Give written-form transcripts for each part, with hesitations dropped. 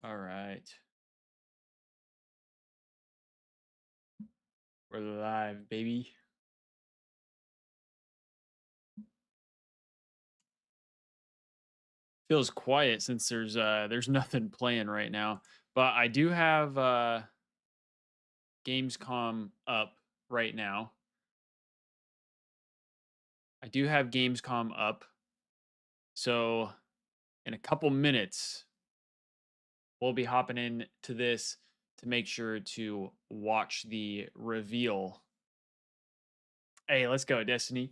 All right. We're live, baby. Feels quiet since there's nothing playing right now. But I do have Gamescom up right now. I do have Gamescom up. So in a couple minutes, we'll be hopping in to this to make sure to watch the reveal. Hey, let's go, Destiny.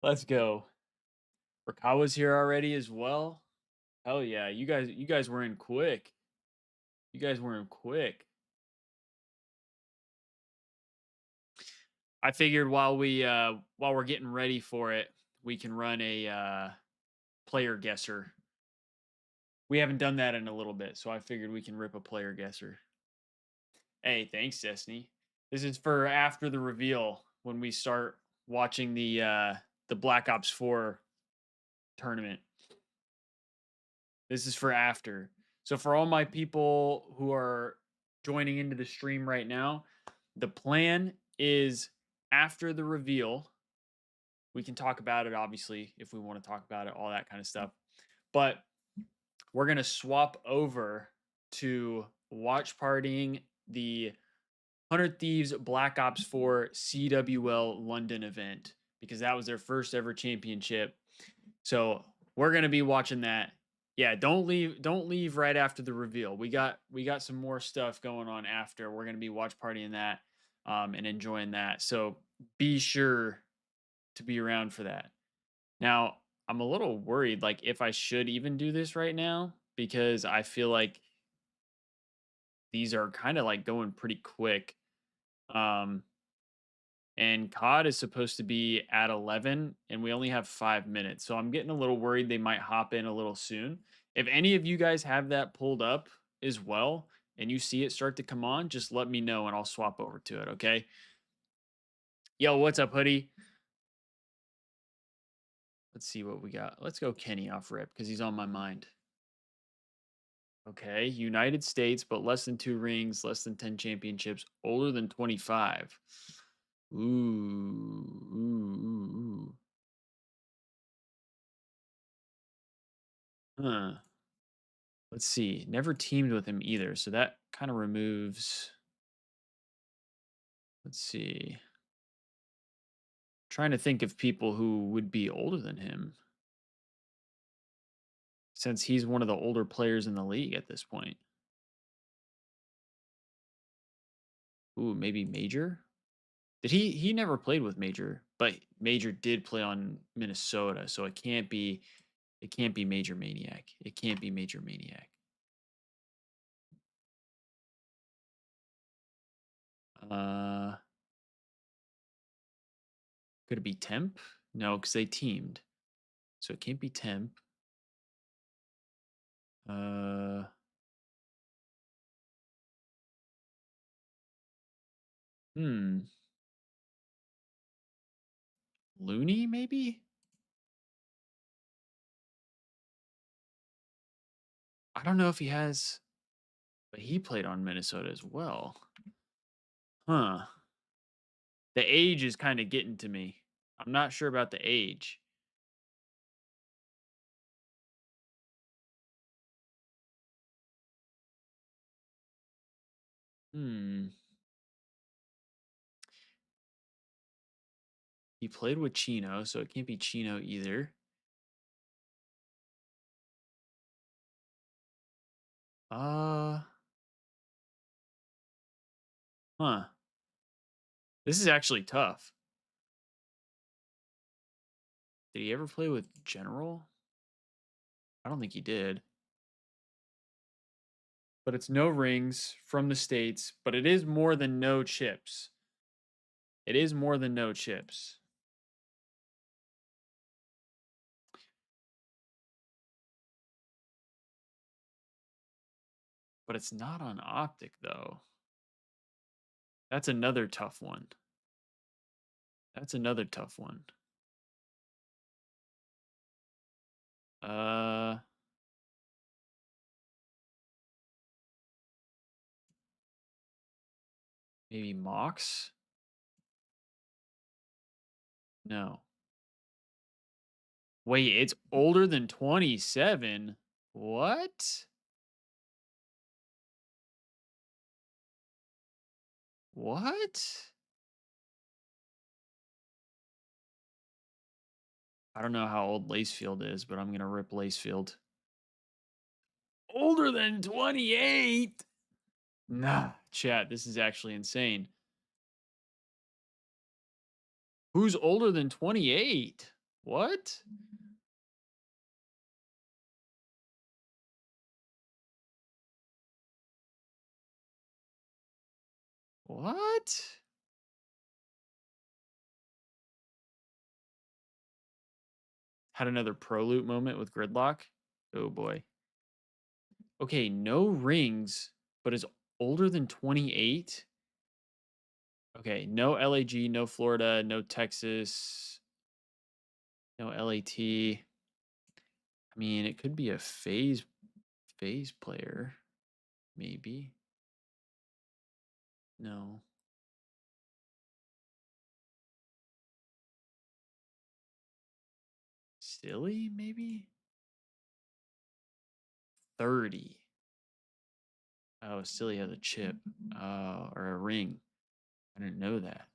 Let's go. Rakawa's here already as well. Hell yeah, you guys were in quick. You guys were in quick. I figured while we're getting ready for it, we can run a player guesser. We haven't done that in a little bit, so I figured we can rip a player guesser. Hey, thanks, Destiny. This is for after the reveal when we start watching the Black Ops 4 tournament. This is for after. So for all my people who are joining into the stream right now, the plan is after the reveal. We can talk about it, obviously, if we want to talk about it, all that kind of stuff. But we're going to swap over to watch partying the 100 Thieves Black Ops 4 CWL London event because that was their first ever championship. So we're going to be watching that. Yeah, don't leave right after the reveal. We got some more stuff going on after. We're going to be watch partying that and enjoying that. So be sure to be around for that. Now, I'm a little worried, like, if I should even do this right now, because I feel like these are kind of like going pretty quick. Um, and COD is supposed to be at 11, and we only have 5 minutes. So I'm getting a little worried they might hop in a little soon. If any of you guys have that pulled up as well, and you see it start to come on, just let me know and I'll swap over to it. Okay. Yo, what's up, hoodie? Let's see what we got. Let's go Kenny off rip because he's on my mind. Okay, United States, but less than 2 rings, less than 10 championships, older than 25. Ooh, ooh, ooh, ooh. Huh. Let's see. Never teamed with him either, so that kind of removes. Let's see. Trying to think of people who would be older than him, since he's one of the older players in the league at this point. Ooh, maybe Major. Did he never played with Major, but Major did play on Minnesota, so it can't be Major Maniac. It can't be Major Maniac. Uh, could it be Temp? No, because they teamed, so it can't be Temp. Uh, hmm, Looney maybe. I don't know if he has, but he played on Minnesota as well. Huh. The age is kind of getting to me. I'm not sure about the age. Hmm. He played with Chino, so it can't be Chino either. Uh, huh. This is actually tough. Did he ever play with General? I don't think he did. But it's no rings from the States, but it is more than no chips. It is more than no chips. But it's not on Optic, though. That's another tough one. That's another tough one. Uh, Maybe Mox? No. Wait, it's older than 27? What? What? I don't know how old Lacefield is, but I'm gonna rip Lacefield. Older than 28? Nah, chat, this is actually insane. Who's older than 28? What? What? Had another pro loot moment with Gridlock. Oh boy. Okay, no rings, but is older than 28. Okay, no LAG, no Florida, no Texas, no LAT. I mean, it could be a phase player, maybe. No. Silly, maybe? 30. Oh, Silly has a chip. Or a ring. I didn't know that.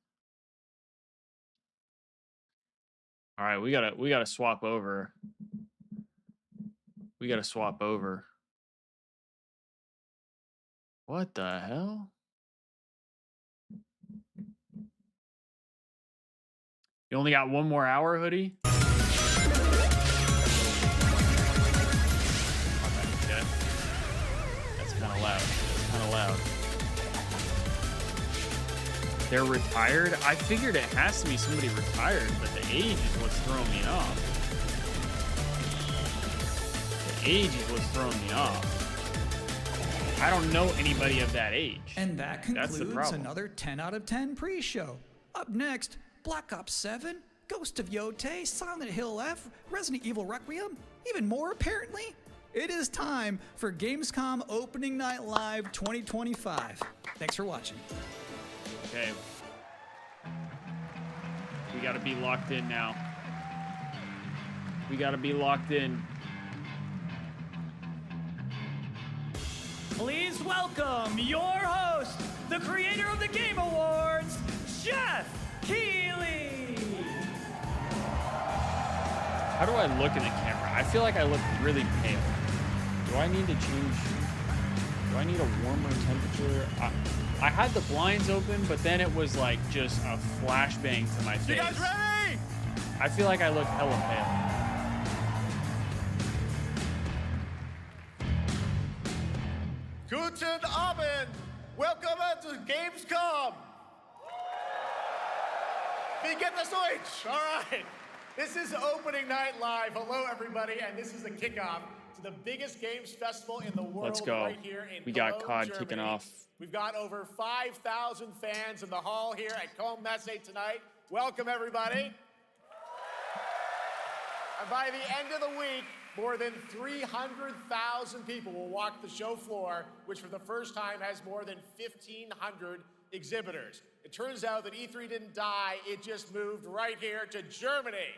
All right, we gotta swap over. We gotta swap over. What the hell? You only got one more hour, Hoodie? Okay. That's kind of loud. That's kind of loud. They're retired? I figured it has to be somebody retired, but the age is what's throwing me off. The age is what's throwing me off. I don't know anybody of that age. And that concludes another 10 out of 10 pre-show. Up next, Black Ops 7, Ghost of Yotei, Silent Hill F, Resident Evil Requiem, even more apparently. It is time for Gamescom Opening Night Live 2025. Thanks for watching. Okay. We gotta be locked in now. We gotta be locked in. Please welcome your host, the creator of the Game Awards, Jeff Keighley. How do I look in the camera? I feel like I look really pale. Do I need to change? Do I need a warmer temperature? I had the blinds open, but then it was like just a flashbang to my face. You guys ready? I feel like I look hella pale. Guten Abend. Welcome to Gamescom. Wie geht das Deutsch? All right. This is Opening Night Live. Hello, everybody, and this is the kickoff to the biggest games festival in the world. Let's go. Right here in We got Cologne, COD Germany. kicking off. We've got over 5,000 fans in the hall here at Cologne Messe tonight. Welcome, everybody. And by the end of the week, more than 300,000 people will walk the show floor, which for the first time has more than 1,500 exhibitors. It turns out that E3 didn't die, it just moved right here to Germany.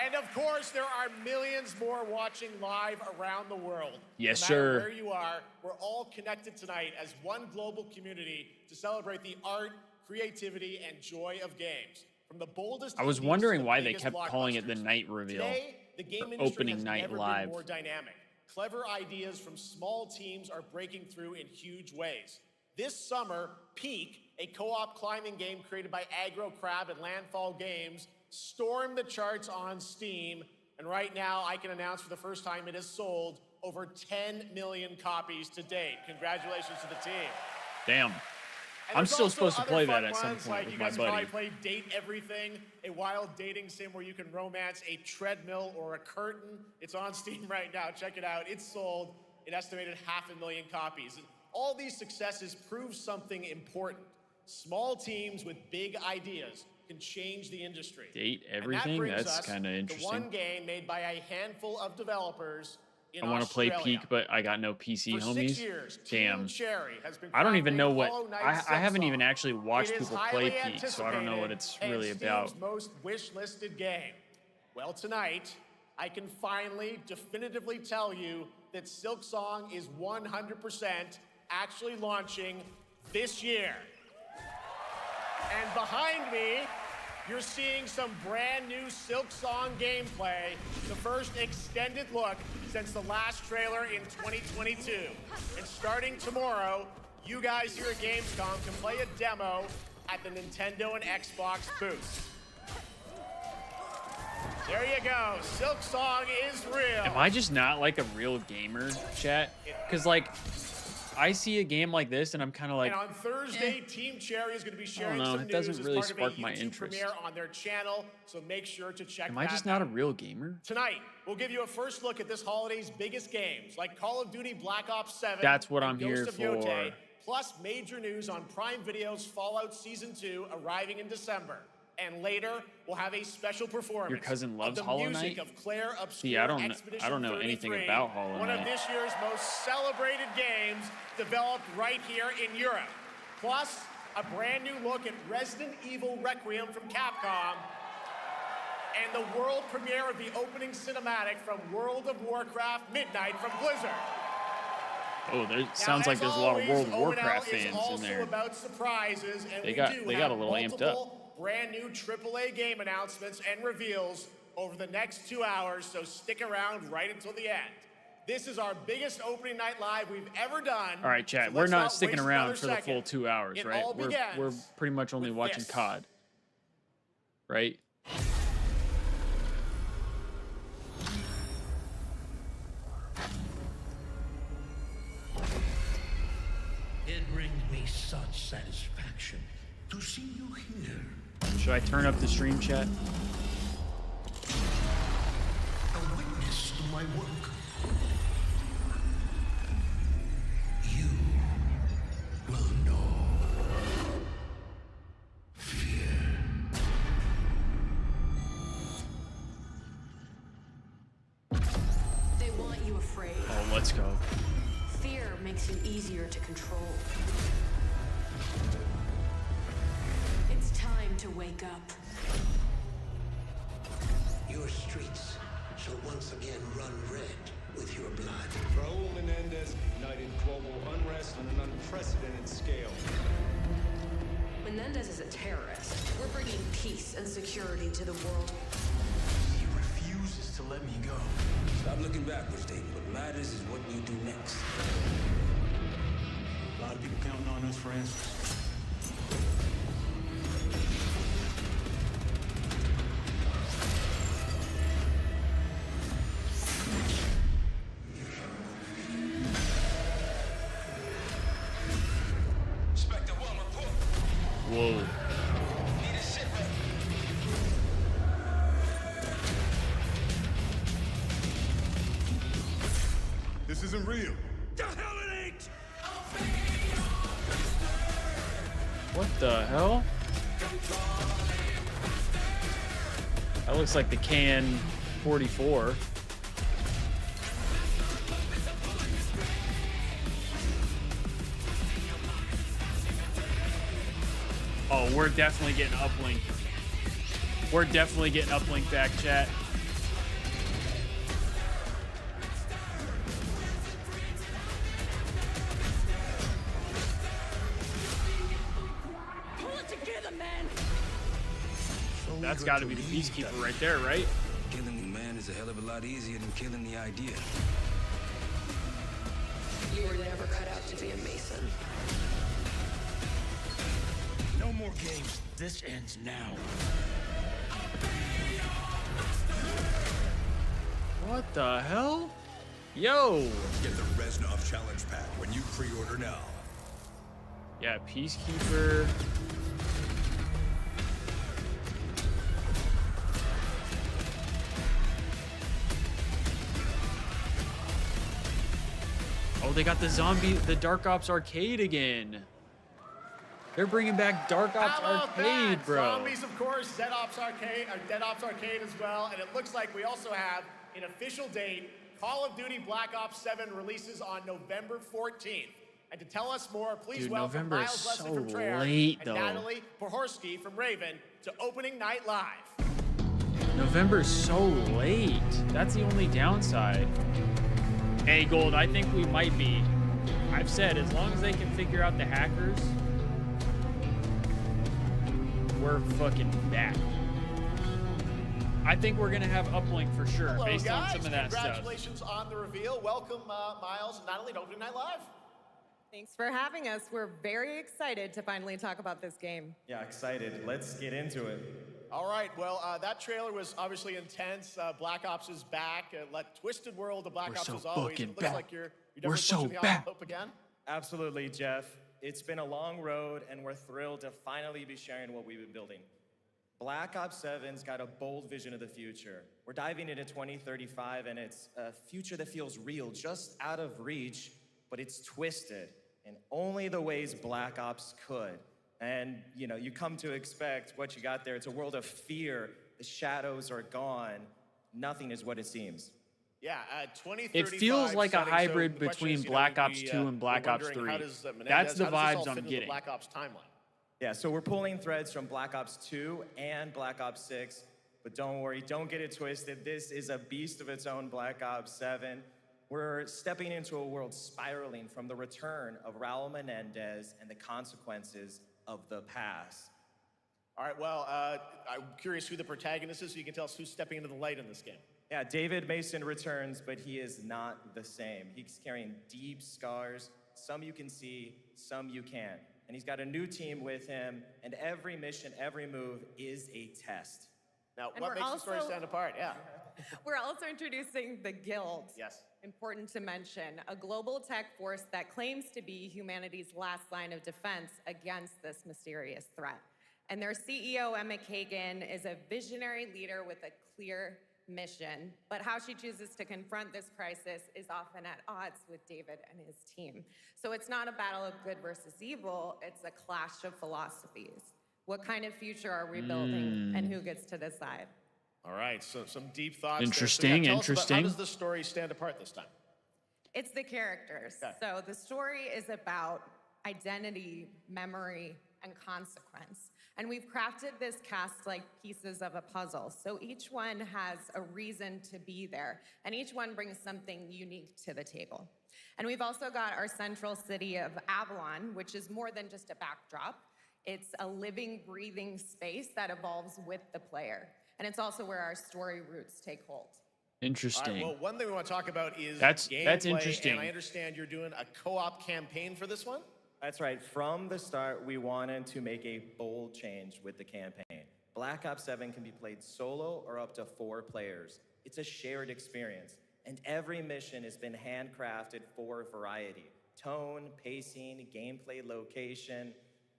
And of course, there are millions more watching live around the world. Yes, no sir. matter where you are, we're all connected tonight as one global community to celebrate the art, creativity, and joy of games. From the boldest I was indies wondering to the why they biggest kept calling it the blockbusters. night reveal. Today, the game or industry opening has night never live. been more dynamic. Clever ideas from small teams are breaking through in huge ways. This summer, Peak, a co-op climbing game created by Aggro Crab and Landfall Games, stormed the charts on Steam, and right now I can announce for the first time it has sold over 10 million copies to date. Congratulations to the team. Damn. And I'm there's still also supposed to other play fun that at some ones, point like with you my guys buddy. probably played Date Everything, a wild dating sim where you can romance a treadmill or a curtain. It's on Steam right now. Check it out. It's sold an estimated 500,000 copies. And all these successes prove something important. Small teams with big ideas can change the industry. Date And that Everything? brings That's us kind of to interesting. one game made by a handful of developers in I want to play Australia. Peak, but I got no PC For 6 homies. years, Damn. Team Cherry has been I don't even crafting know what Hollow Knight I silk haven't even song. actually watched It is people play highly Peak, so I don't know what it's anticipated really and about. Steve's most wish-listed game. Well, tonight, I can finally definitively tell you that Silk Song is 100% actually launching this year. And behind me, you're seeing some brand new Silk Song gameplay, the first extended look since the last trailer in 2022. And starting tomorrow, you guys here at Gamescom can play a demo at the Nintendo and Xbox booths. There you go. Silk Song is real. Am I just not like a real gamer, chat? Because like, I see a game like this and I'm kind of like, and on Thursday, Team Cherry is going to be sharing know, some it news doesn't as really part of a spark my YouTube interest. premiere on their channel, so make sure to check that out. am I just not a real gamer? Tonight, we'll give you a first look at this holiday's biggest games, like Call of Duty Black Ops 7 That's what and I'm Ghost here of Yotei, for. plus major news on Prime Video's Fallout Season 2 arriving in December. And later, we'll have a special performance. Your cousin loves of the Hollow music Knight? of Claire Obscure See, I don't Expedition know anything 33, about Hollow one of Knight. this year's most celebrated games developed right here in Europe. Plus, a brand new look at Resident Evil Requiem from Capcom, and the world premiere of the opening cinematic from World of Warcraft Midnight from Blizzard. Oh, there Now, sounds like as there's a lot of always, World of ONL Warcraft is fans also in there. about surprises, and They got a little amped up. multiple brand new AAA game announcements and reveals over the next 2 hours, so stick around right until the end. This is our biggest opening night live we've ever done. All right, chat. so We're let's not sticking waste around another for the second. full 2 hours, It right? all We're begins pretty much only with watching this. COD, right? It brings me such satisfaction to see you here. Should I turn up the stream chat? A witness to my work. You will know fear. They want you afraid. Oh, let's go. Fear makes you easier to control. It's time to wake up. Your streets shall once again run red with your blood. Raul Menendez ignited global unrest on an unprecedented scale. Menendez is a terrorist. We're bringing peace and security to the world. He refuses to let me go. Stop looking backwards, Dayton. What matters is what you do next. A lot of people counting on us for answers. Inspector 1, report. Whoa. Need a sit rep. This isn't real. The hell it ain't! What the hell? That looks like the Can 44. Oh, we're definitely getting uplink. We're definitely getting uplink back, chat. Pull it together, man! That's got to be the Peacekeeper right there, right? Killing the man is a hell of a lot easier than killing the idea. You were never cut out to be a Mason. No more games. This ends now. What the hell? Yo! Get the Reznov Challenge Pack when you pre-order now. Yeah, Peacekeeper. Oh, they got the Dark Ops Arcade again. They're bringing back Dark Ops How about Arcade, that? bro. Zombies, of course, Dead Ops Arcade as well, and it looks like we also have an official date Call of Duty Black Ops 7 releases on November 14th. And to tell us more, please Dude, welcome November is Miles Leslie so from Treyarch late, and though. Natalie Pohorsky from Raven to Opening Night Live. November's so late. That's the only downside. Hey, Gold, I think we might be. I've said, as long as they can figure out the hackers, we're fucking back. I think we're going to have uplink for sure, Hello, based guys. on some of that stuff. Congratulations on the reveal. Welcome, Miles and Natalie to Opening Night Live. Thanks for having us. We're very excited to finally talk about this game. Yeah, excited. Let's get into it. All right, well, that trailer was obviously intense. Black Ops is back. Like Twisted World of Black Ops so as always. fucking It looks back. like you're We're definitely so pushing the back. envelope again. Absolutely, Jeff. It's been a long road, and we're thrilled to finally be sharing what we've been building. Black Ops 7's got a bold vision of the future. We're diving into 2035, and it's a future that feels real, just out of reach, but it's twisted in only the ways Black Ops could. And, you know, you come to expect what you got there. It's a world of fear. The shadows are gone. Nothing is what it seems. Yeah, 2035. It feels like a setting, hybrid so the question between is, Black we, Ops 2 and Black we're Ops wondering 3. how does, That's the how does this all vibes fit I'm into the getting. Black Ops timeline. Yeah, so we're pulling threads from Black Ops 2 and Black Ops 6, but don't worry, don't get it twisted. This is a beast of its own, Black Ops 7. We're stepping into a world spiraling from the return of Raul Menendez and the consequences of the past. All right, well, I'm curious who the protagonist is, so you can tell us who's stepping into the light in this game. Yeah, David Mason returns, but he is not the same. He's carrying deep scars. Some you can see, some you can't. And he's got a new team with him, and every mission, every move is a test. Now, And what we're makes the story also- stand apart? Yeah. We're also introducing the Guild. Yes. Important to mention, a global tech force that claims to be humanity's last line of defense against this mysterious threat. And their CEO, Emma Kagan, is a visionary leader with a clear mission, but how she chooses to confront this crisis is often at odds with David and his team. So it's not a battle of good versus evil, it's a clash of philosophies. What kind of future are we building, and who gets to decide? All right, so some deep thoughts. Interesting, there. So, yeah, tell us about interesting. how does the story stand apart this time? It's the characters. Okay. So the story is about identity, memory, and consequence. And we've crafted this cast like pieces of a puzzle. So each one has a reason to be there, and each one brings something unique to the table. And we've also got our central city of Avalon, which is more than just a backdrop. It's a living, breathing space that evolves with the player. And it's also where our story roots take hold. Interesting. All right, well, one thing we want to talk about is That's gameplay, interesting. And I understand you're doing a co-op campaign for this one? That's right. From the start, we wanted to make a bold change with the campaign. Black Ops 7 can be played solo or up to 4 players. It's a shared experience, and every mission has been handcrafted for variety. Tone, pacing, gameplay location.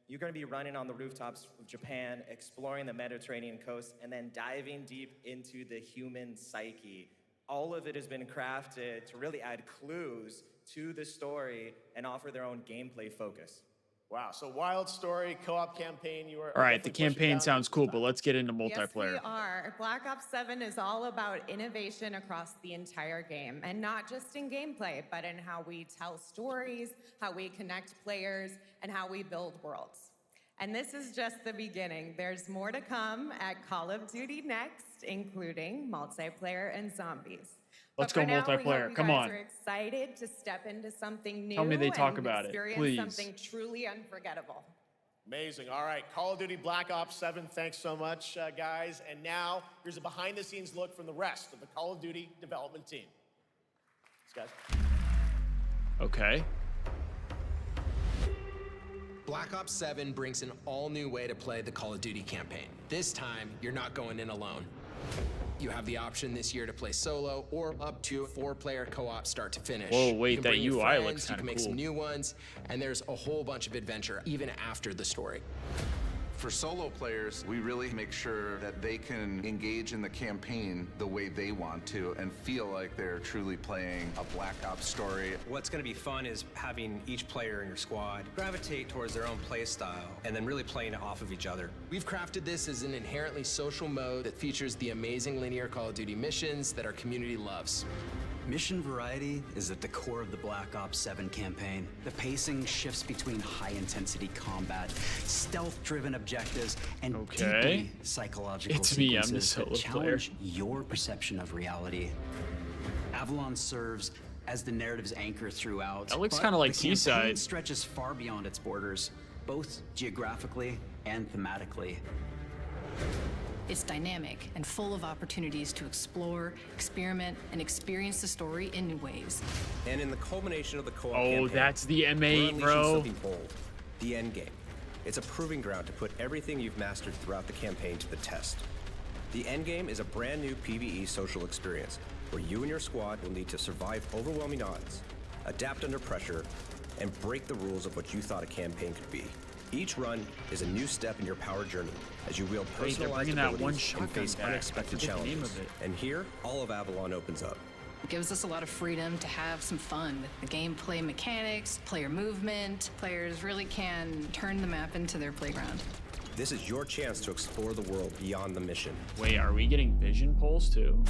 You're going to be running on the rooftops of Japan, exploring the Mediterranean coast, and then diving deep into the human psyche. All of it has been crafted to really add clues to the story and offer their own gameplay focus. Wow, so wild story, co-op campaign. You are All right, the definitely pushing campaign boundaries sounds cool, this but time. let's get into Yes, we multiplayer. are. Black Ops 7 is all about innovation across the entire game, and not just in gameplay, but in how we tell stories, how we connect players, and how we build worlds. And this is just the beginning. There's more to come at Call of Duty Next, including multiplayer and zombies. Let's But go for now, we multiplayer. hope you Come guys on. are excited to step into something new. Tell me they talk and about it, experience please. something truly unforgettable. Amazing. All right, Call of Duty Black Ops 7, thanks so much, guys. And now, here's a behind-the-scenes look from the rest of the Call of Duty development team. Thanks, guys. Okay. Black Ops 7 brings an all-new way to play the Call of Duty campaign. This time, you're not going in alone. You have the option this year to play solo or up to 4-player co-op start to finish. Whoa, You wait, can that bring your UI friends, looks you kinda can make cool. some new ones, and there's a whole bunch of adventure even after the story. For solo players, we really make sure that they can engage in the campaign the way they want to and feel like they're truly playing a Black Ops story. What's going to be fun is having each player in your squad gravitate towards their own play style and then really playing it off of each other. We've crafted this as an inherently social mode that features the amazing linear Call of Duty missions that our community loves. Mission variety is at the core of the Black Ops 7 campaign. The pacing shifts between high-intensity combat, stealth-driven objectives, and deeply psychological sequences that challenge your perception of reality. Avalon serves as the narrative's anchor throughout. That looks kind of like the campaign Seaside. stretches far beyond its borders, both geographically and thematically. It's dynamic and full of opportunities to explore, experiment, and experience the story in new ways. And in the culmination of the co-op campaign, that's the M8, bro. Something bold, the end game. It's a proving ground to put everything you've mastered throughout the campaign to the test. The end game is a brand new PvE social experience where you and your squad will need to survive overwhelming odds, adapt under pressure, and break the rules of what you thought a campaign could be. Each run is a new step in your power journey as you wield personalized abilities and face unexpected challenges. And here, all of Avalon opens up. It gives us a lot of freedom to have some fun with the gameplay mechanics, player movement. Players really can turn the map into their playground. This is your chance to explore the world beyond the mission. Wait, are we getting vision pulls too?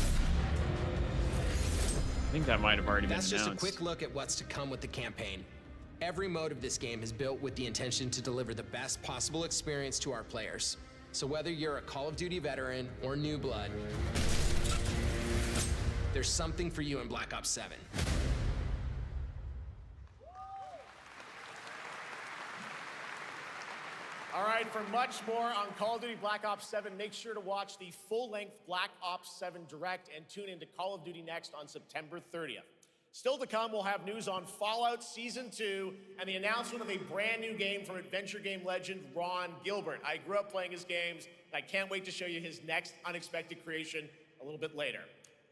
I think that might have already been announced. That's just a quick look at what's to come with the campaign. Every mode of this game is built with the intention to deliver the best possible experience to our players. So whether you're a Call of Duty veteran or new blood, there's something for you in Black Ops 7. All right, for much more on Call of Duty Black Ops 7, make sure to watch the full-length Black Ops 7 Direct and tune into Call of Duty Next on September 30th. Still to come, we'll have news on Fallout Season 2 and the announcement of a brand new game from adventure game legend Ron Gilbert. I grew up playing his games, and I can't wait to show you his next unexpected creation a little bit later.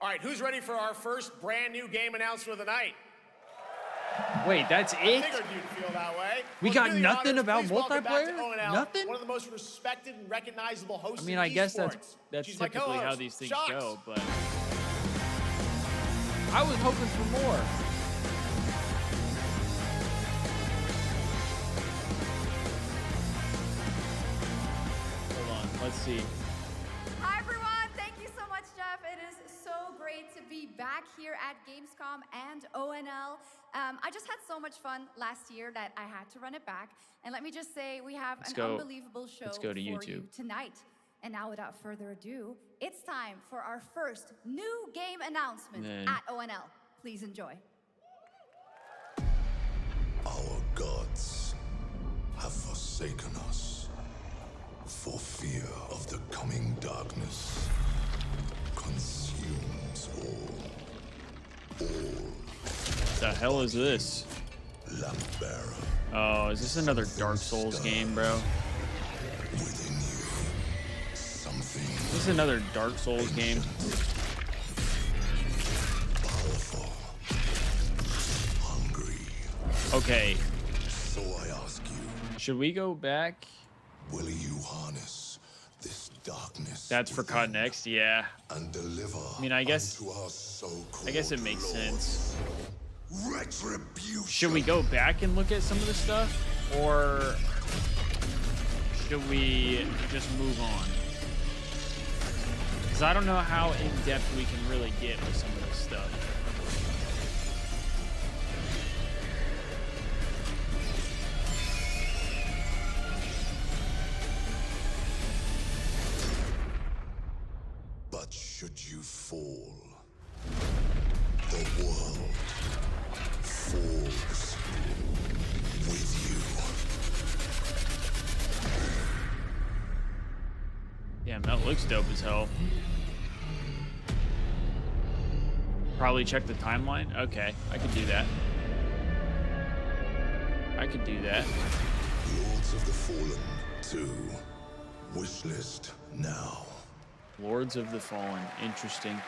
All right, who's ready for our first brand new game announcement of the night? Wait, that's it? I figured you'd feel that way. We got nothing about multiplayer? Nothing? One of the most respected and recognizable hosts I mean, I guess that's typically how these things Shox. go, but I was hoping for more. Hold on, let's see. Hi everyone, thank you so much, Jeff. It is so great to be back here at Gamescom and ONL. I just had so much fun last year that I had to run it back. And let me just say, we have unbelievable show for you tonight. And now, without further ado, it's time for our first new game announcement at ONL. Please enjoy. Our gods have forsaken us for fear of the coming darkness. Consumes all. The hell is this? Oh, is this another Dark Souls game, bro? Is this another Dark Souls game? Okay. So I ask you, should we go back? Will you harness this darkness? That's for COD Next, yeah. And deliver. I mean, I guess it makes sense. Retribution. Should we go back and look at some of the stuff, or should we just move on? Because I don't know how in depth we can really get with some of this stuff. But should you fall, the world falls with you. Damn, that looks dope as hell. Probably check the timeline. Okay, I could do that. I could do that. Lords of the Fallen 2. Wishlist now. Lords of the Fallen. Interesting.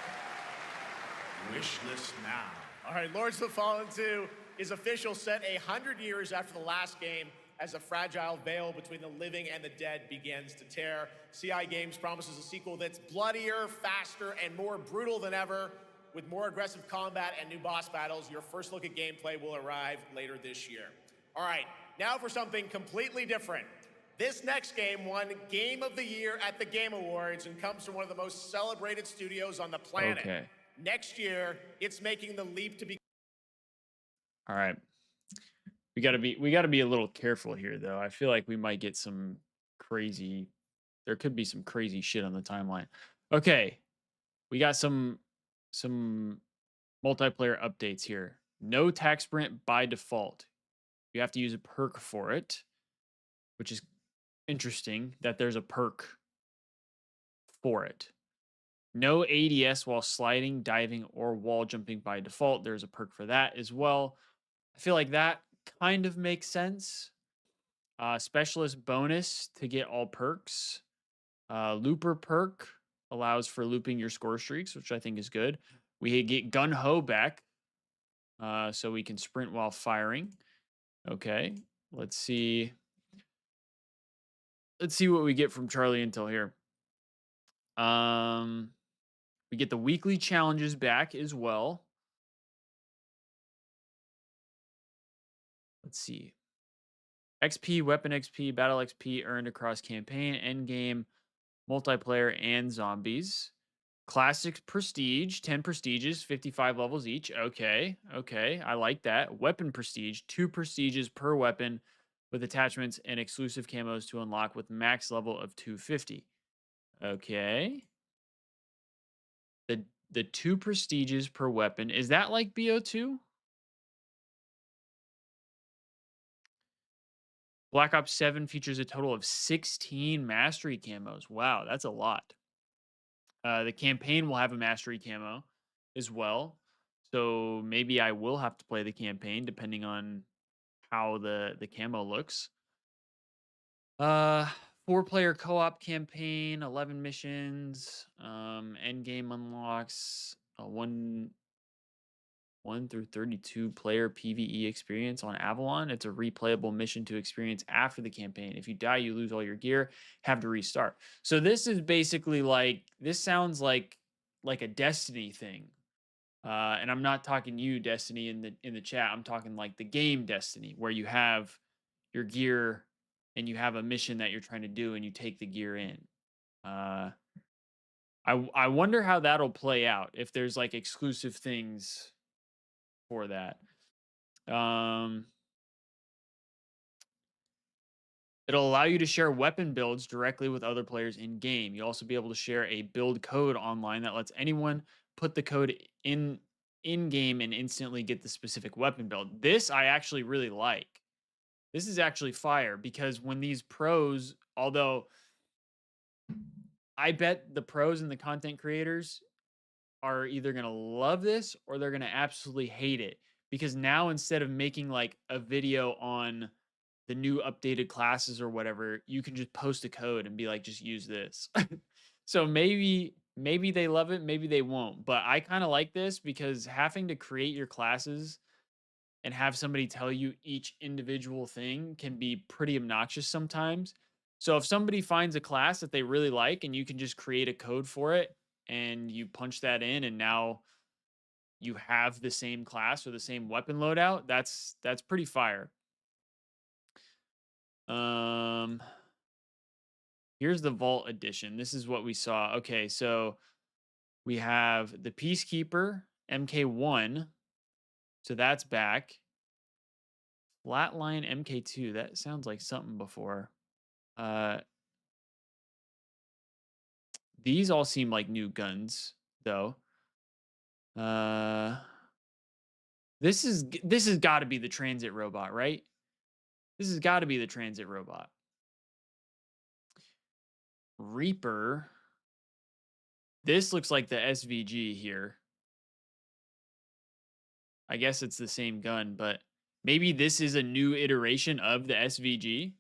Wishlist now. All right, Lords of the Fallen 2 is official, set 100 years after the last game as a fragile veil between the living and the dead begins to tear. CI Games promises a sequel that's bloodier, faster, and more brutal than ever. With more aggressive combat and new boss battles, your first look at gameplay will arrive later this year. All right, now for something completely different. This next game won Game of the Year at the Game Awards and comes from one of the most celebrated studios on the planet. Okay. Next year, it's making the leap to be. All right. We got to be a little careful here though. I feel like we might get some crazy there could be some crazy shit on the timeline. Okay. We got some multiplayer updates here. No tac sprint by default. You have to use a perk for it, which is interesting that there's a perk for it. No ADS while sliding, diving, or wall jumping by default. There's a perk for that as well. I feel like that kind of makes sense. Specialist bonus to get all perks. Looper perk allows for looping your score streaks, which I think is good. We get gun ho back, so we can sprint while firing. Okay, let's see. Let's see what we get from Charlie Intel here. We get the weekly challenges back as well. Let's see. XP, weapon XP, battle XP earned across campaign, endgame, multiplayer, and zombies. Classic prestige, 10 prestiges, 55 levels each. Okay, I like that. Weapon prestige, 2 prestiges per weapon with attachments and exclusive camos to unlock with max level of 250. Okay. The 2 prestiges per weapon, is that like BO2? Black Ops 7 features a total of 16 mastery camos. Wow, that's a lot. The campaign will have a mastery camo as well. So maybe I will have to play the campaign depending on how the camo looks. 4-player co-op campaign, 11 missions, end game unlocks, 1 through 32 player PvE experience on Avalon. It's a replayable mission to experience after the campaign. If you die, you lose all your gear, have to restart. So this is basically like, this sounds like a Destiny thing. And I'm not talking you, Destiny, in the chat. I'm talking like the game Destiny, where you have your gear and you have a mission that you're trying to do and you take the gear in. I wonder how that'll play out if there's like exclusive things for that. It'll allow you to share weapon builds directly with other players in game. You'll also be able to share a build code online that lets anyone put the code in game and instantly get the specific weapon build. This I actually really like. This is actually fire because when these pros, although I bet the pros and the content creators are either going to love this or they're going to absolutely hate it, because now instead of making like a video on the new updated classes or whatever, you can just post a code and be like, just use this. So maybe they love it, maybe they won't, but I kind of like this because having to create your classes and have somebody tell you each individual thing can be pretty obnoxious sometimes. So if somebody finds a class that they really like and you can just create a code for it and you punch that in and now you have the same class or the same weapon loadout, that's pretty fire. Here's the Vault edition. This is what we saw. Okay, so we have the Peacekeeper MK1. So that's back. Flatline MK2. That sounds like something before. These all seem like new guns, though. This has got to be the transit robot, right? This has got to be the transit robot. Reaper. This looks like the SVG here. I guess it's the same gun, but maybe this is a new iteration of the SVG.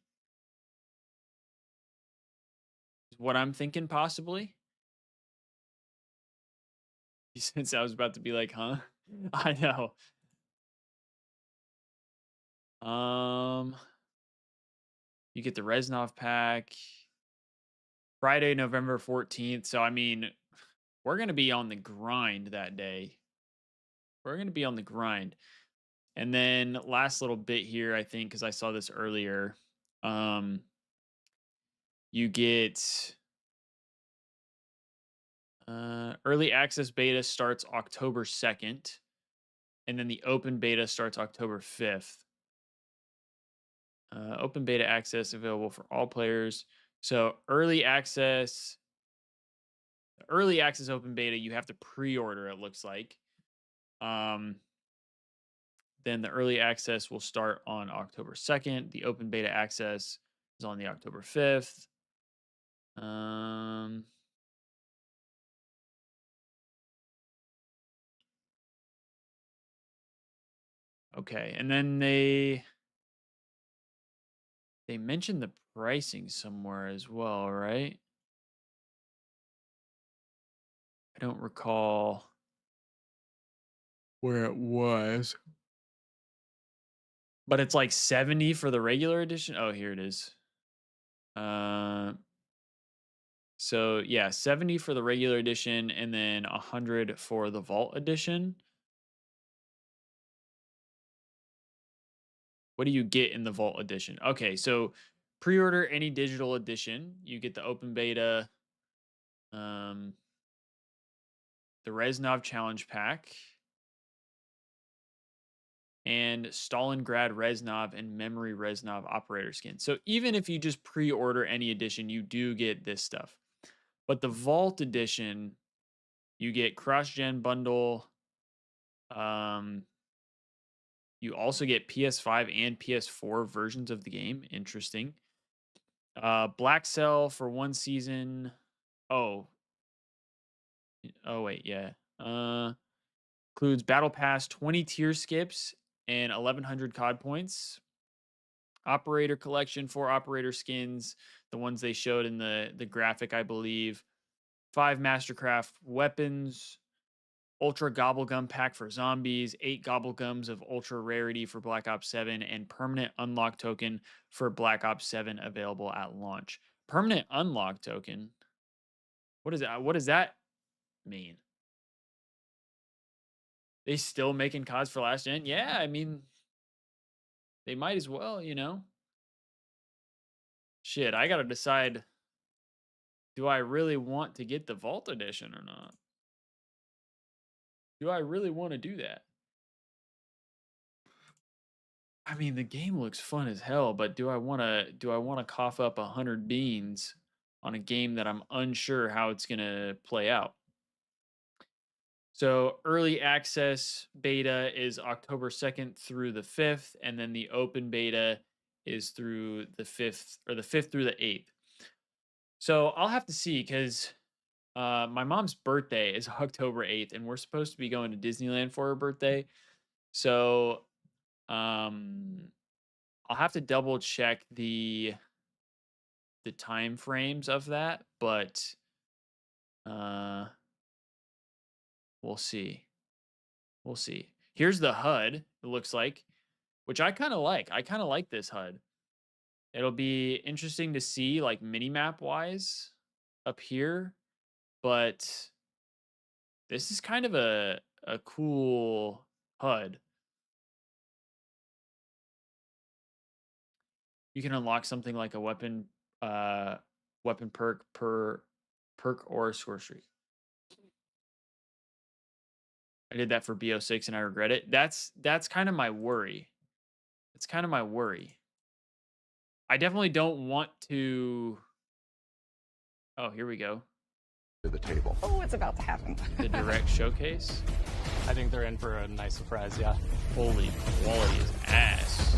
Is what I'm thinking, possibly. Since I was about to be like, huh? I know. You get the Reznov pack. Friday, November 14th. So, I mean, we're going to be on the grind that day. We're going to be on the grind. And then last little bit here, I think, because I saw this earlier. You get Early access beta starts October 2nd, and then the open beta starts October 5th. Open beta access available for all players. So early access open beta, you have to pre-order, it looks like. Then the early access will start on October 2nd. The open beta access is on the October 5th. Okay, and then they mentioned the pricing somewhere as well, right? I don't recall where it was. But it's like 70 for the regular edition. Oh, here it is. So yeah, 70 for the regular edition and then 100 for the Vault edition. What do you get in the Vault edition? Okay, so pre-order any digital edition. You get the open beta, the Reznov challenge pack, and Stalingrad Reznov and Memory Reznov operator skin. So even if you just pre-order any edition, you do get this stuff. But the Vault edition, you get cross-gen bundle. You also get PS5 and PS4 versions of the game. Interesting. Black Cell for 1 season. Oh wait, yeah. Includes Battle Pass, 20 tier skips, and 1,100 COD points. Operator collection, 4 operator skins, the ones they showed in the graphic, I believe. 5 Mastercraft weapons, Ultra Gobblegum pack for zombies, 8 Gobblegums of Ultra Rarity for Black Ops 7, and permanent unlock token for Black Ops 7 available at launch. Permanent unlock token? What is that? What does that mean? They still making CODs for last gen? Yeah, I mean, they might as well, you know? Shit, I gotta decide, do I really want to get the Vault Edition or not? Do I really want to do that? I mean, the game looks fun as hell, but do I want to cough up 100 beans on a game that I'm unsure how it's going to play out? So, early access beta is October 2nd through the 5th, and then the open beta is through the 5th, or the 5th through the 8th. So, I'll have to see, cuz my mom's birthday is October 8th, and we're supposed to be going to Disneyland for her birthday. So, I'll have to double check the time frames of that, but we'll see. We'll see. Here's the HUD, it looks like, which I kind of like. I kind of like this HUD. It'll be interesting to see, like, minimap wise up here, but this is kind of a cool HUD. You can unlock something like a weapon perk or score streak. I did that for BO6 and I regret it. That's kind of my worry. It's kind of my worry. I definitely don't want to. Oh, here we go. To the table. Oh, what's about to happen? The direct showcase. I think they're in for a nice surprise, yeah. Holy quality is ass.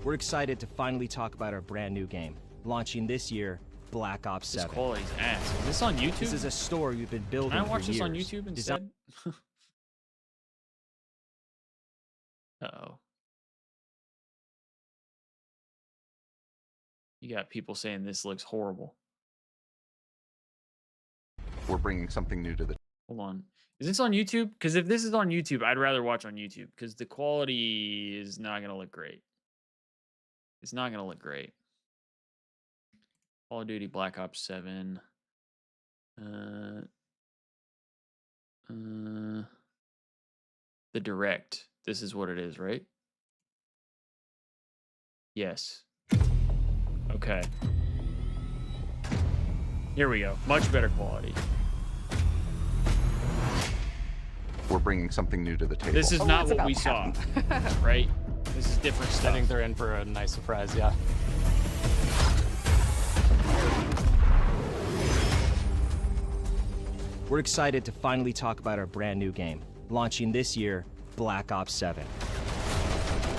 We're excited to finally talk about our brand new game, launching this year, Black Ops 7. This quality is ass. Is this on YouTube? This is a story we've been building for years. Can I watch this on YouTube instead? Uh-oh. You got people saying this looks horrible. We're bringing something new to the... Hold on. Is this on YouTube? Because if this is on YouTube, I'd rather watch on YouTube because the quality is not going to look great. It's not going to look great. Call of Duty Black Ops 7. The direct. This is what it is, right? Yes. Okay. Here we go. Much better quality. We're bringing something new to the table. This is not what we saw, right? This is different stuff. I think they're in for a nice surprise, yeah. We're excited to finally talk about our brand new game, launching this year, Black Ops 7.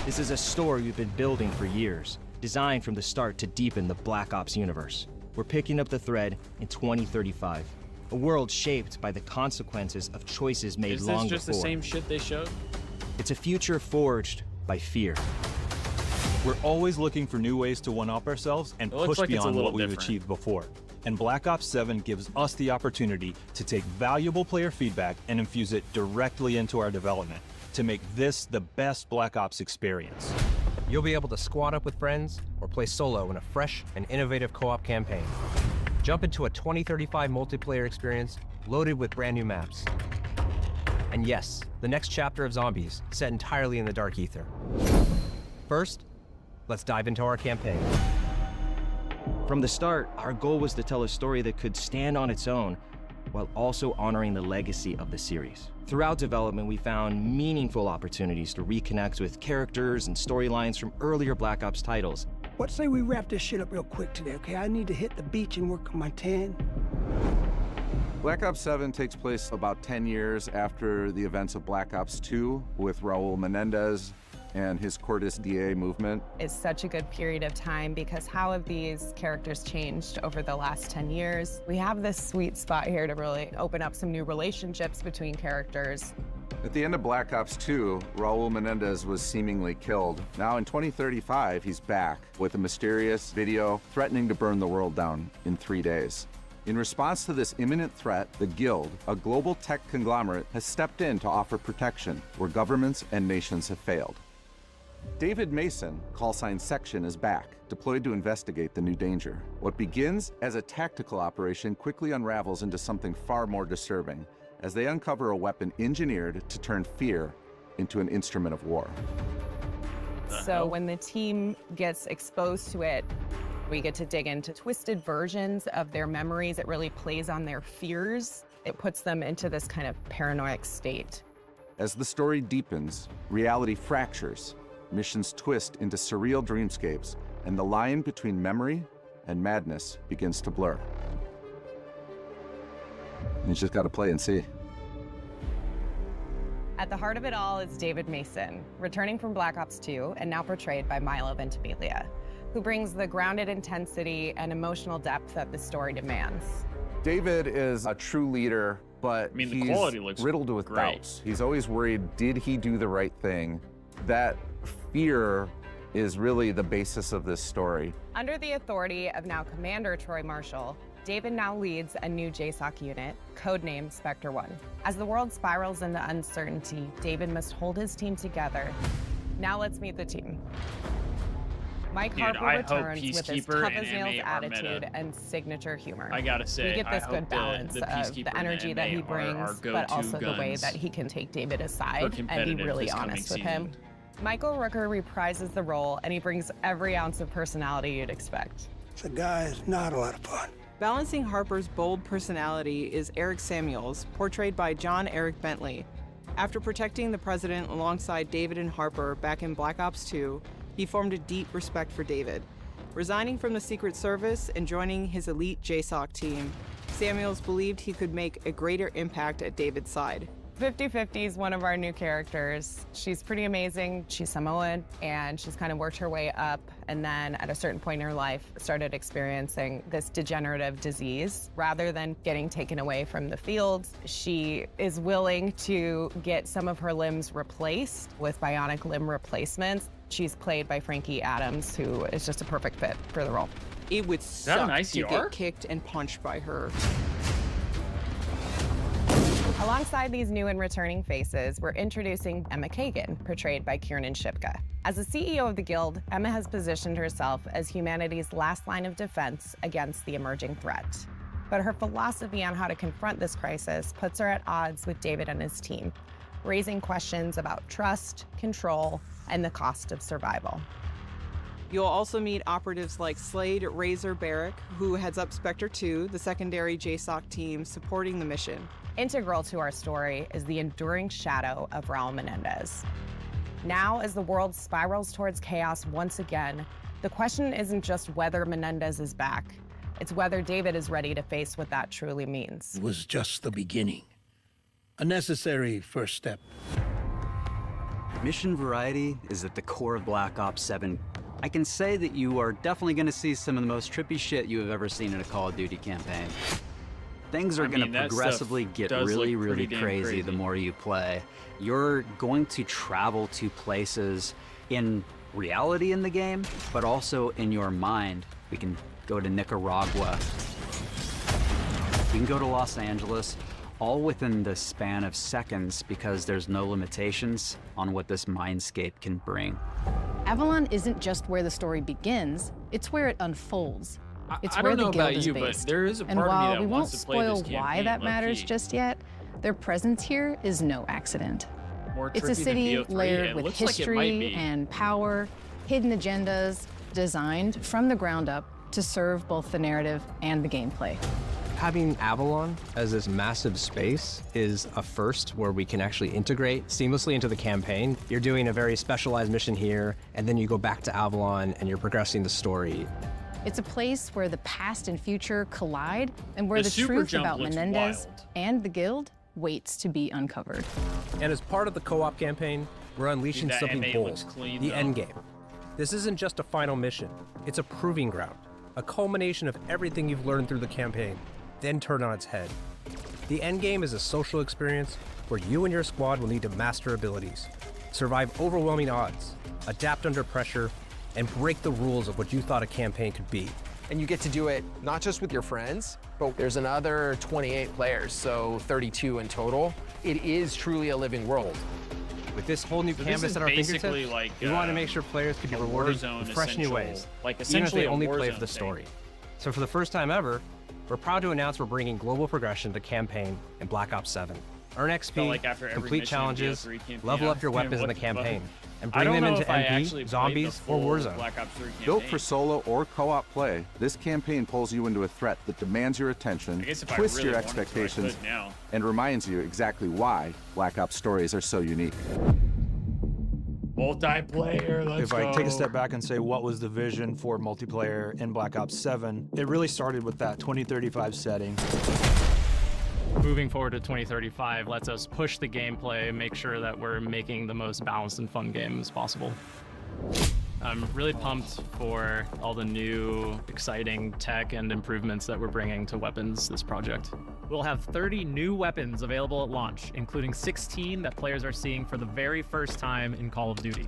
This is a story we've been building for years, designed from the start to deepen the Black Ops universe. We're picking up the thread in 2035, a world shaped by the consequences of choices made long before. Is this just the same shit they showed? It's a future forged by fear. We're always looking for new ways to one-up ourselves and push beyond what we've achieved before. And Black Ops 7 gives us the opportunity to take valuable player feedback and infuse it directly into our development to make this the best Black Ops experience. You'll be able to squad up with friends or play solo in a fresh and innovative co-op campaign. Jump into a 2035 multiplayer experience loaded with brand new maps. And yes, the next chapter of Zombies, set entirely in the dark ether. First, let's dive into our campaign. From the start, our goal was to tell a story that could stand on its own while also honoring the legacy of the series. Throughout development, we found meaningful opportunities to reconnect with characters and storylines from earlier Black Ops titles. What say we wrap this shit up real quick today, okay? I need to hit the beach and work on my tan. Black Ops 7 takes place about 10 years after the events of Black Ops 2 with Raul Menendez and his Cortes DA movement. It's such a good period of time because how have these characters changed over the last 10 years? We have this sweet spot here to really open up some new relationships between characters. At the end of Black Ops 2, Raul Menendez was seemingly killed. Now in 2035, he's back with a mysterious video threatening to burn the world down in 3 days. In response to this imminent threat, the Guild, a global tech conglomerate, has stepped in to offer protection where governments and nations have failed. David Mason, callsign Section, is back, deployed to investigate the new danger. What begins as a tactical operation quickly unravels into something far more disturbing, as they uncover a weapon engineered to turn fear into an instrument of war. So when the team gets exposed to it, we get to dig into twisted versions of their memories. It really plays on their fears. It puts them into this kind of paranoid state. As the story deepens, reality fractures, missions twist into surreal dreamscapes, and the line between memory and madness begins to blur. You just gotta play and see. At the heart of it all is David Mason, returning from Black Ops 2 and now portrayed by Milo Ventimiglia, who brings the grounded intensity and emotional depth that the story demands. David is a true leader, but the he's quality looks riddled with great. doubts. He's always worried, did he do the right thing? That fear is really the basis of this story. Under the authority of now Commander Troy Marshall, David now leads a new JSOC unit, codenamed Spectre 1. As the world spirals into uncertainty, David must hold his team together. Now let's meet the team. Mike Harper returns with his tough-as-nails attitude and signature humor. I gotta say, we get this I good hope balance the of Peacekeeper the and energy the that he MA are brings, go-to but also the way guns that he can take David for aside and be competitive really this coming honest with season. him. Michael Rooker reprises the role, and he brings every ounce of personality you'd expect. The guy is not a lot of fun. Balancing Harper's bold personality is Eric Samuels, portrayed by John Eric Bentley. After protecting the president alongside David and Harper back in Black Ops 2, he formed a deep respect for David. Resigning from the Secret Service and joining his elite JSOC team, Samuels believed he could make a greater impact at David's side. 50-50 is one of our new characters. She's pretty amazing. She's Samoan, and she's kind of worked her way up, and then at a certain point in her life, started experiencing this degenerative disease. Rather than getting taken away from the fields, she is willing to get some of her limbs replaced with bionic limb replacements. She's played by Frankie Adams, who is just a perfect fit for the role. It would suck nice to ER? get kicked and punched by her. Alongside these new and returning faces, we're introducing Emma Kagan, portrayed by Kiernan Shipka. As the CEO of the Guild, Emma has positioned herself as humanity's last line of defense against the emerging threat. But her philosophy on how to confront this crisis puts her at odds with David and his team, raising questions about trust, control, and the cost of survival. You'll also meet operatives like Slade Razor Barrick, who heads up Spectre 2, the secondary JSOC team supporting the mission. Integral to our story is the enduring shadow of Raul Menendez. Now, as the world spirals towards chaos once again, the question isn't just whether Menendez is back, it's whether David is ready to face what that truly means. It was just the beginning. A necessary first step. Mission variety is at the core of Black Ops 7. I can say that you are definitely going to see some of the most trippy shit you have ever seen in a Call of Duty campaign. Things are going to progressively get really crazy the more you play. You're going to travel to places in reality in the game, but also in your mind. We can go to Nicaragua. We can go to Los Angeles, all within the span of seconds because there's no limitations on what this mindscape can bring. Avalon isn't just where the story begins, it's where it unfolds. It's I where don't know the guild about is you, based. but there is a And part of me while that we won't wants to play this spoil why campaign, that matters low-key. just yet, their presence here is no accident. More It's a trippy than city BO3. layered It with looks like it might history be. and power, hidden agendas, designed from the ground up to serve both the narrative and the gameplay. Having Avalon as this massive space is a first where we can actually integrate seamlessly into the campaign. You're doing a very specialized mission here, and then you go back to Avalon and you're progressing the story. It's a place where the past and future collide and where The the super truth jump about looks Menendez wild. and the guild waits to be uncovered. And as part of the co-op campaign, we're unleashing That something M8 bold, looks clean, the though. endgame. This isn't just a final mission, it's a proving ground, a culmination of everything you've learned through the campaign, then turned on its head. The endgame is a social experience where you and your squad will need to master abilities, survive overwhelming odds, adapt under pressure, and break the rules of what you thought a campaign could be. And you get to do it not just with your friends, but there's another 28 players, so 32 in total. It is truly a living world. With this whole new So this canvas is at our basically fingertips, like, we want to make sure players can be a rewarded Warzone in fresh new essential- ways, like even if essentially they a only play Warzone for the thing. story. So for the first time ever, we're proud to announce we're bringing global progression to campaign in Black Ops 7. Earn XP, Felt like after every complete mission in challenges, BO3 campaign, level I up your was like, weapons in what the the fuck? campaign, and I bring don't them know into if I actually MP, played zombies, the or full Warzone. Black Ops 3 campaign. Built for solo or co-op play, this campaign pulls you into a threat that demands your attention, I guess if I twists really your wanted to, I expectations, could now. and reminds you exactly why Black Ops stories are so unique. Multiplayer, let's If I take a step back and say what was the vision for multiplayer in Black Ops 7, it really started with that 2035 setting. Moving forward to 2035 lets us push the gameplay, make sure that we're making the most balanced and fun game as possible. I'm really pumped for all the new, exciting tech and improvements that we're bringing to weapons this project. We'll have 30 new weapons available at launch, including 16 that players are seeing for the very first time in Call of Duty.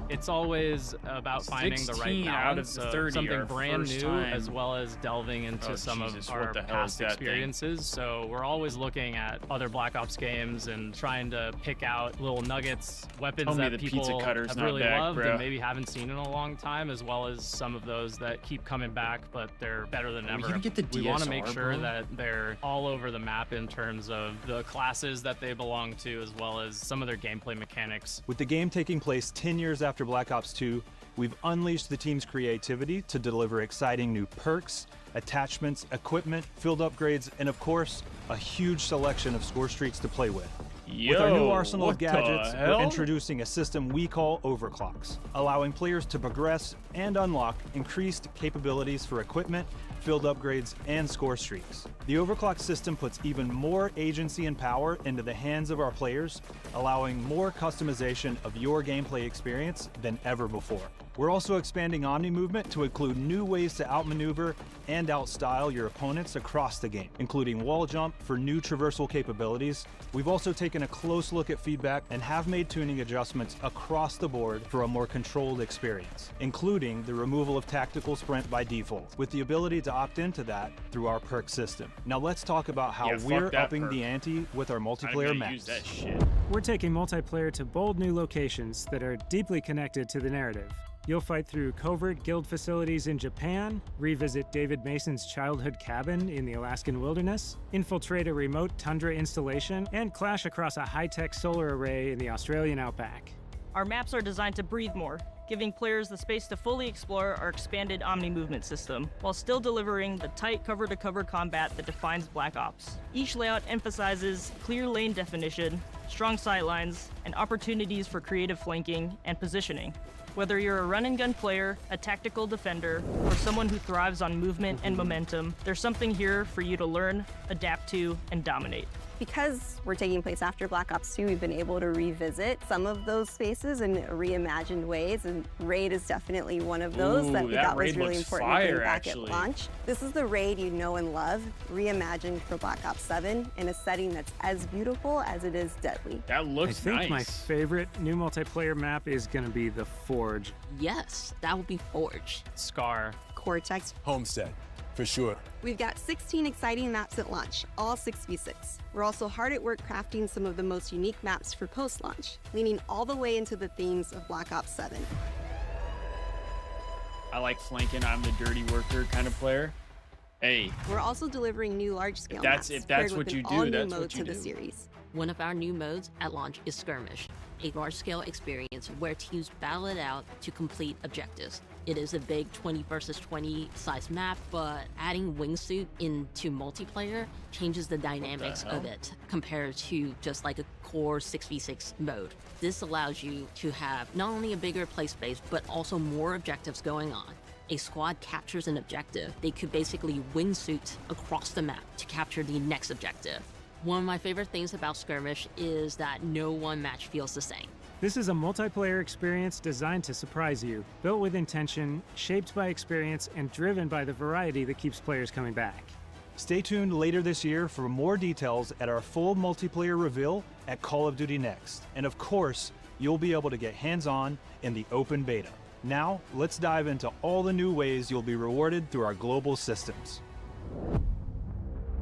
It's always about finding the right 16 out of balance the of 30 something are brand first new, time. as well as delving into Oh, some Jesus, of what our the hell is past that thing? experiences. So we're always looking at other Black Ops games and trying to pick out little nuggets, weapons Tell me that the people pizza cutter's have not really back, loved bro. and maybe haven't seen in a long time, as well as some of those that keep coming back, but they're better than Are we ever. gonna get the We want to make DSR, sure bro? that they're all over the map in terms of the classes that they belong to, as well as some of their gameplay mechanics. With the game taking place 10 years after Black Ops 2, we've unleashed the team's creativity to deliver exciting new perks, attachments, equipment, field upgrades, and of course, a huge selection of score streaks to play with. With our new Yo, arsenal of what the gadgets, hell? we're introducing a system we call overclocks, allowing players to progress and unlock increased capabilities for equipment, field upgrades, and score streaks. The overclock system puts even more agency and power into the hands of our players, allowing more customization of your gameplay experience than ever before. We're also expanding Omni movement to include new ways to outmaneuver and outstyle your opponents across the game, including wall jump for new traversal capabilities. We've also taken a close look at feedback and have made tuning adjustments across the board for a more controlled experience, including the removal of tactical sprint by default, with the ability to opt into that through our perk system. Now let's talk about how Yeah, fuck we're that upping perk. the ante with our I'm multiplayer gonna maps. use that shit. We're taking multiplayer to bold new locations that are deeply connected to the narrative. You'll fight through covert guild facilities in Japan, revisit David Mason's childhood cabin in the Alaskan wilderness, infiltrate a remote tundra installation, and clash across a high-tech solar array in the Australian outback. Our maps are designed to breathe more, giving players the space to fully explore our expanded Omni movement system, while still delivering the tight cover-to-cover combat that defines Black Ops. Each layout emphasizes clear lane definition, strong sightlines, and opportunities for creative flanking and positioning. Whether you're a run-and-gun player, a tactical defender, or someone who thrives on movement and momentum, there's something here for you to learn, adapt to, and dominate. Because we're taking place after Black Ops 2, we've been able to revisit some of those spaces in reimagined ways, and Raid is definitely one of those that we thought was really important to bring back at launch. This is the Raid you know and love, reimagined for Black Ops 7 in a setting that's as beautiful as it is deadly. That looks nice. I think my favorite new multiplayer map is going to be the Forge. Yes, that would be Forge. Scar. Cortex. Homestead. For sure. We've got 16 exciting maps at launch, all 6v6. We're also hard at work crafting some of the most unique maps for post-launch, leaning all the way into the themes of Black Ops 7. I like flanking, I'm the dirty worker kind of player. Hey. We're also delivering new large-scale maps. If that's what you do, that's what you do. The series. One of our new modes at launch is Skirmish, a large-scale experience where teams battle it out to complete objectives. It is a big 20 versus 20 size map, but adding wingsuit into multiplayer changes the dynamics of it compared to just like a core 6v6 mode. This allows you to have not only a bigger play space, but also more objectives going on. A squad captures an objective, they could basically wingsuit across the map to capture the next objective. One of my favorite things about Skirmish is that no one match feels the same. This is a multiplayer experience designed to surprise you, built with intention, shaped by experience, and driven by the variety that keeps players coming back. Stay tuned later this year for more details at our full multiplayer reveal at Call of Duty Next. And of course, you'll be able to get hands-on in the open beta. Now, let's dive into all the new ways you'll be rewarded through our global systems.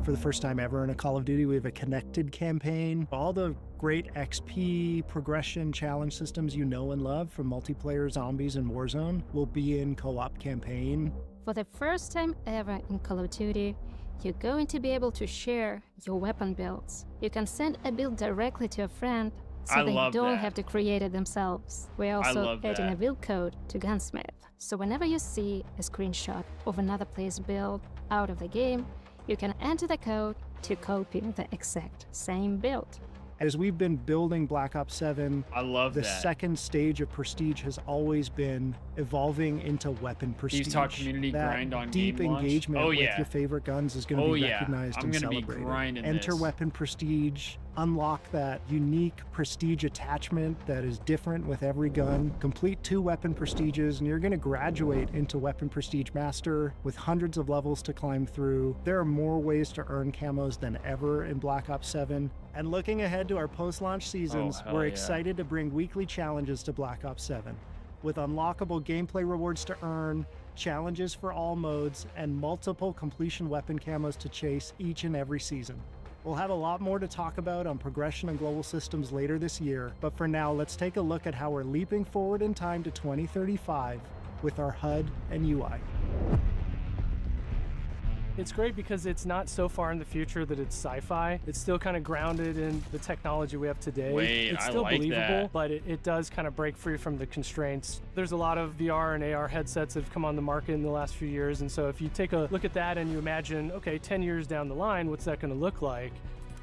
For the first time ever in a Call of Duty, we have a connected campaign. All the great XP, progression, challenge systems you know and love from multiplayer, zombies, and Warzone will be in co-op campaign. For the first time ever in Call of Duty, you're going to be able to share your weapon builds. You can send a build directly to a friend, so they don't have to create it themselves. We're also adding a build code to Gunsmith. So whenever you see a screenshot of another player's build out of the game, you can enter the code to copy the exact same build. As we've been building Black Ops 7, I love the second stage of Prestige has always been evolving into weapon Prestige. Thieves Talk community that grind on deep game engagement launch. with your favorite guns is going to be recognized and celebrated. I'm going to be grinding Enter this. weapon Prestige, unlock that unique Prestige attachment that is different with every gun, complete 2 weapon Prestiges, and you're going to graduate into weapon Prestige Master with hundreds of levels to climb through. There are more ways to earn camos than ever in Black Ops 7. And looking ahead to our post-launch seasons, we're excited to bring weekly challenges to Black Ops 7. With unlockable gameplay rewards to earn, challenges for all modes, and multiple completion weapon camos to chase each and every season. We'll have a lot more to talk about on progression and global systems later this year, but for now, let's take a look at how we're leaping forward in time to 2035 with our HUD and UI. It's great because it's not so far in the future that it's sci-fi. It's still kind of grounded in the technology we have today. It's still believable, but it does kind of break free from the constraints. There's a lot of VR and AR headsets that have come on the market in the last few years, and so if you take a look at that and you imagine, okay, 10 years down the line, what's that going to look like?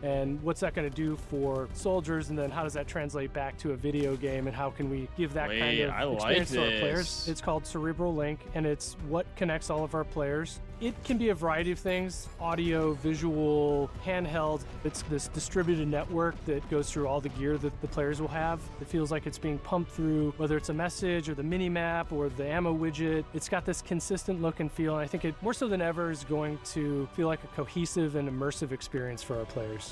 And what's that going to do for soldiers, and then how does that translate back to a video game, and how can we give that kind of experience to our players? It's called Cerebral Link, and it's what connects all of our players. It can be a variety of things: audio, visual, handheld. It's this distributed network that goes through all the gear that the players will have. It feels like it's being pumped through, whether it's a message or the mini map or the ammo widget. It's got this consistent look and feel, and I think it more so than ever is going to feel like a cohesive and immersive experience for our players.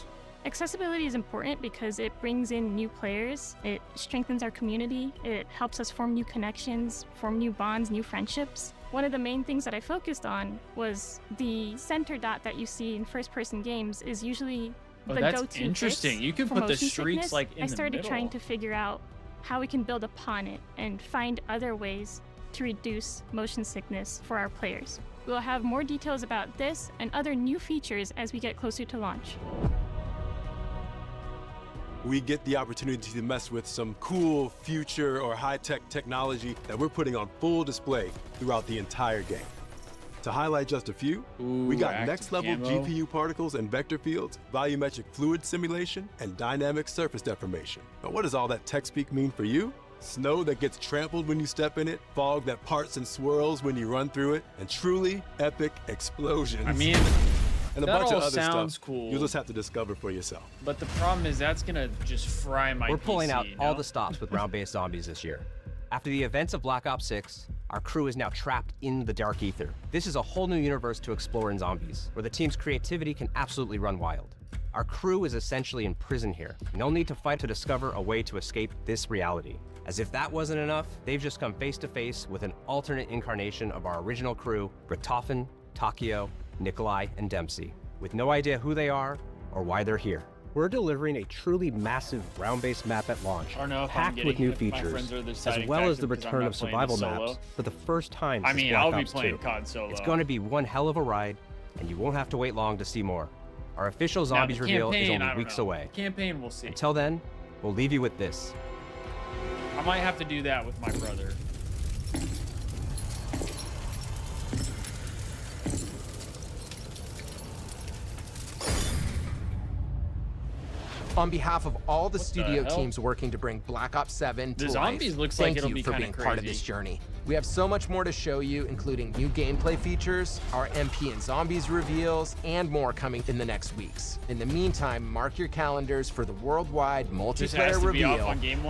Accessibility is important because it brings in new players, it strengthens our community, it helps us form new connections, form new bonds, new friendships. One of the main things that I focused on was the center dot that you see in first-person games is usually the go-to that's interesting. You can put the streaks like in the middle. I started trying to figure out how we can build upon it and find other ways to reduce motion sickness for our players. We'll have more details about this and other new features as we get closer to launch. we get the opportunity to mess with some cool future or high-tech technology that we're putting on full display throughout the entire game. To highlight just a few, we got next-level GPU particles and vector fields, volumetric fluid simulation, and dynamic surface deformation. Now, what does all that tech speak mean for you? Snow that gets trampled when you step in it, fog that parts and swirls when you run through it, and truly epic explosions. I mean, and a that bunch all of other sounds stuff cool. you'll just have to discover for yourself. But the problem is that's gonna just fry my We're pulling PC, out all the stops with round-based zombies this year. After the events of Black Ops 6, our crew is now trapped in the dark ether. This is a whole new universe to explore in zombies, where the team's creativity can absolutely run wild. Our crew is essentially in prison here. No need to fight to discover a way to escape this reality. As if that wasn't enough, they've just come face to face with an alternate incarnation of our original crew, Richtofen, Takio, Nikolai, and Dempsey, with no idea who they are or why they're here. We're delivering a truly massive round-based map at launch, packed with new features, as well as the return of survival maps for the first time since Black I'll be Ops playing 2. COD solo. It's going to be one hell of a ride, and you won't have to wait long to see more. Our official Zombies reveal is only weeks away. Campaign, we'll see. Until then, we'll leave you with this. I might have to do that with my brother. On behalf of all the studio teams working to bring Black Ops 7 to life, zombies looks like thank it'll you be for kinda being part of crazy. this journey. We have so much more to show you, including new gameplay features, our MP and Zombies reveals, and more coming in the next weeks. In the meantime, mark your calendars for the worldwide multiplayer reveal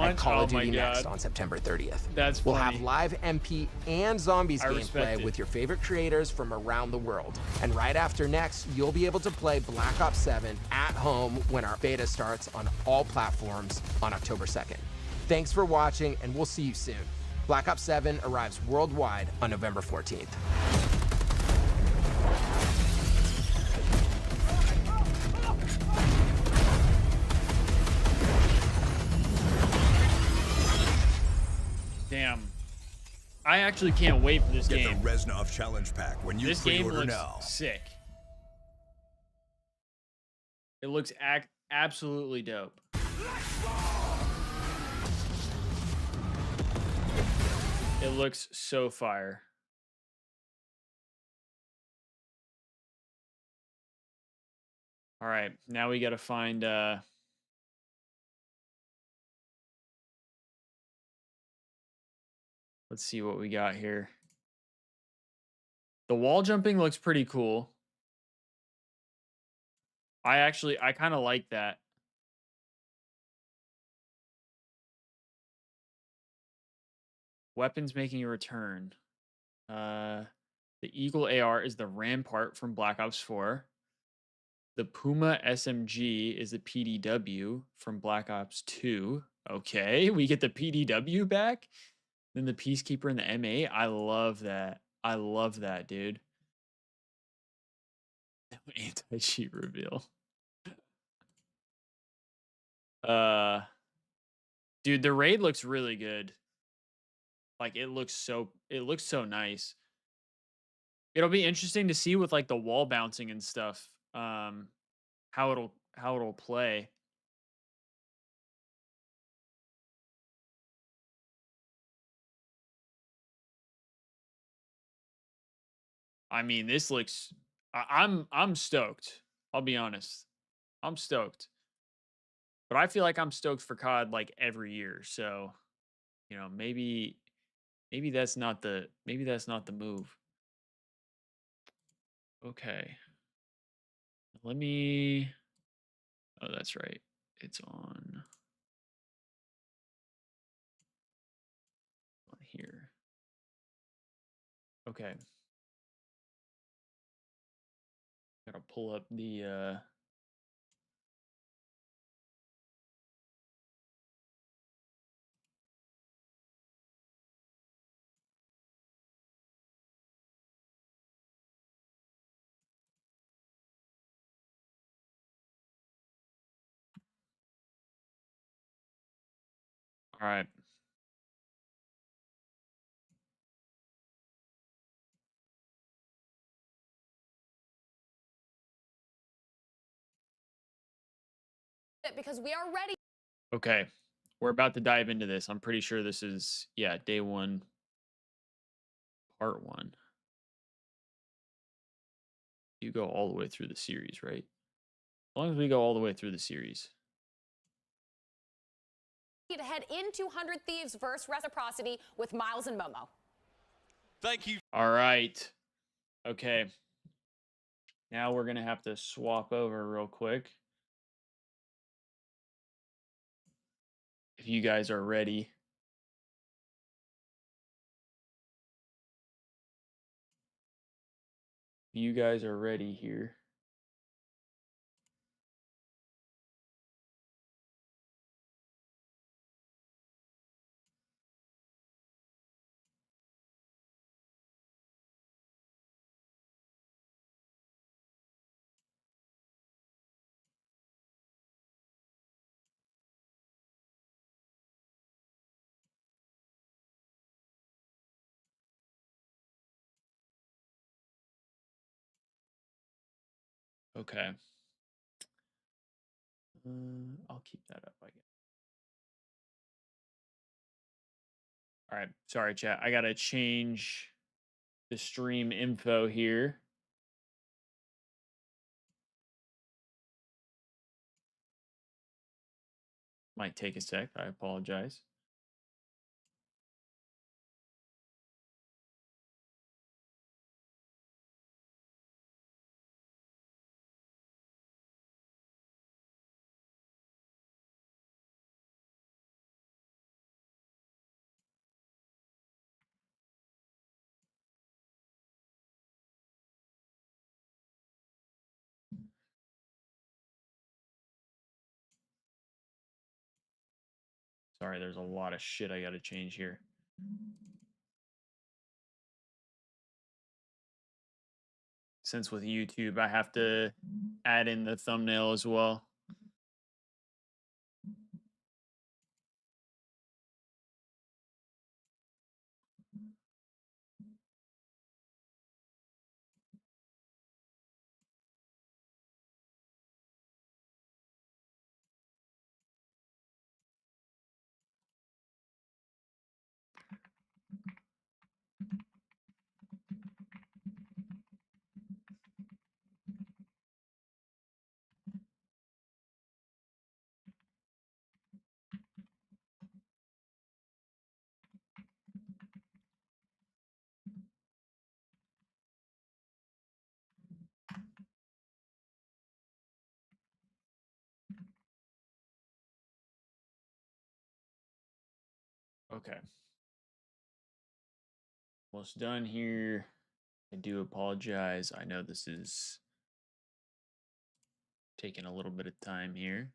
at Call of Duty Next on September 30th. We'll have live MP and Zombies gameplay with your favorite creators from around the world. And right after Next, you'll be able to play Black Ops 7 at home when our beta starts on all platforms on October 2nd. Thanks for watching, and we'll see you soon. Black Ops 7 arrives worldwide on November 14th. Damn. I actually can't wait for this game. Get the Reznov Challenge Pack when you pre-order now. Sick. It looks absolutely dope. It looks so fire. All right, now we got to find let's see what we got here. The wall jumping looks pretty cool. I kind of like that. Weapons making a return. The Eagle AR is the Rampart from Black Ops 4. The Puma SMG is the PDW from Black Ops 2. Okay, we get the PDW back. Then the Peacekeeper and the MA. I love that. I love that, dude. Anti-cheat reveal. Dude, the raid looks really good. Like it looks so nice. It'll be interesting to see with like the wall bouncing and stuff, how it'll play. I mean, this looks I'm stoked. I'll be honest. I'm stoked. But I feel like I'm stoked for COD like every year. So, you know, maybe that's not the move. Okay. Let me Oh, that's right. It's on here. Okay. Gotta pull up the all right. Because we are ready. Okay. We're about to dive into this. I'm pretty sure this is, yeah, day 1, part 1. You go all the way through the series, right? As long as we go all the way through the series. To head into 100 Thieves versus Reciprocity with Miles and Momo. Thank you. All right. Okay. Now we're going to have to swap over real quick. If you guys are ready. You guys are ready here. Okay. I'll keep that up, I guess. All right. Sorry, chat. I got to change the stream info here. Might take a sec. I apologize. Sorry, there's a lot of shit I got to change here. Since with YouTube, I have to add in the thumbnail as well. Okay. Almost done here. I do apologize. I know this is taking a little bit of time here.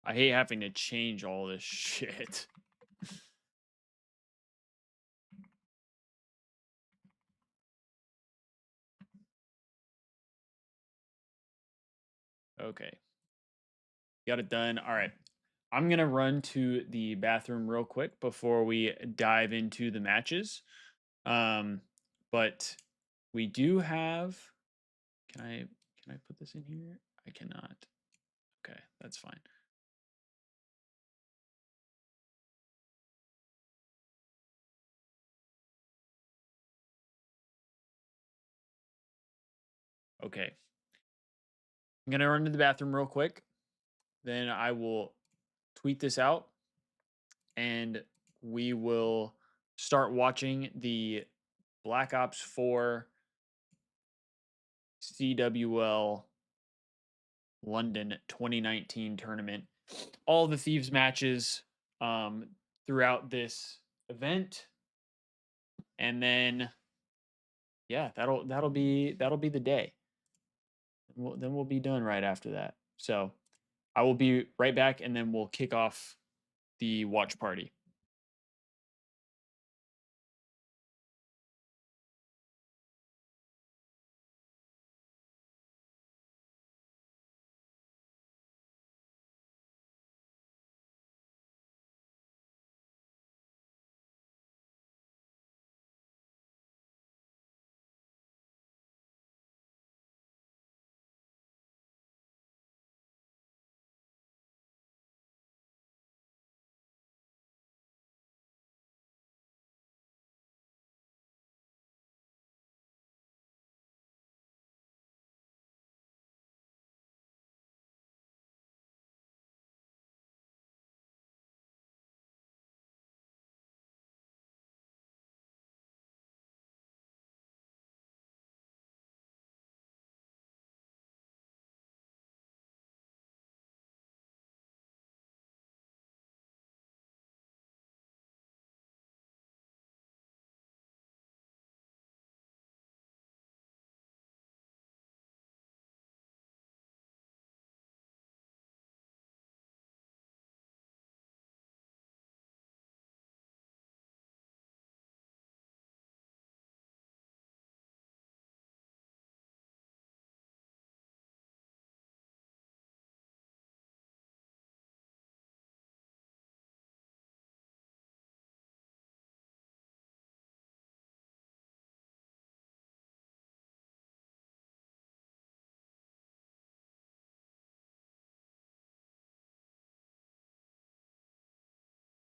I hate having to change all this shit. Okay. Got it done. All right. I'm going to run to the bathroom real quick before we dive into the matches. But we do have, can I put this in here? I cannot. Okay, that's fine. Okay. I'm going to run to the bathroom real quick. Then I will tweet this out. and we will start watching the Black Ops 4 CWL London 2019 tournament. All the Thieves matches throughout this event, and then yeah, that'll be the day. Then we'll be done right after that. So I will be right back, and then we'll kick off the watch party.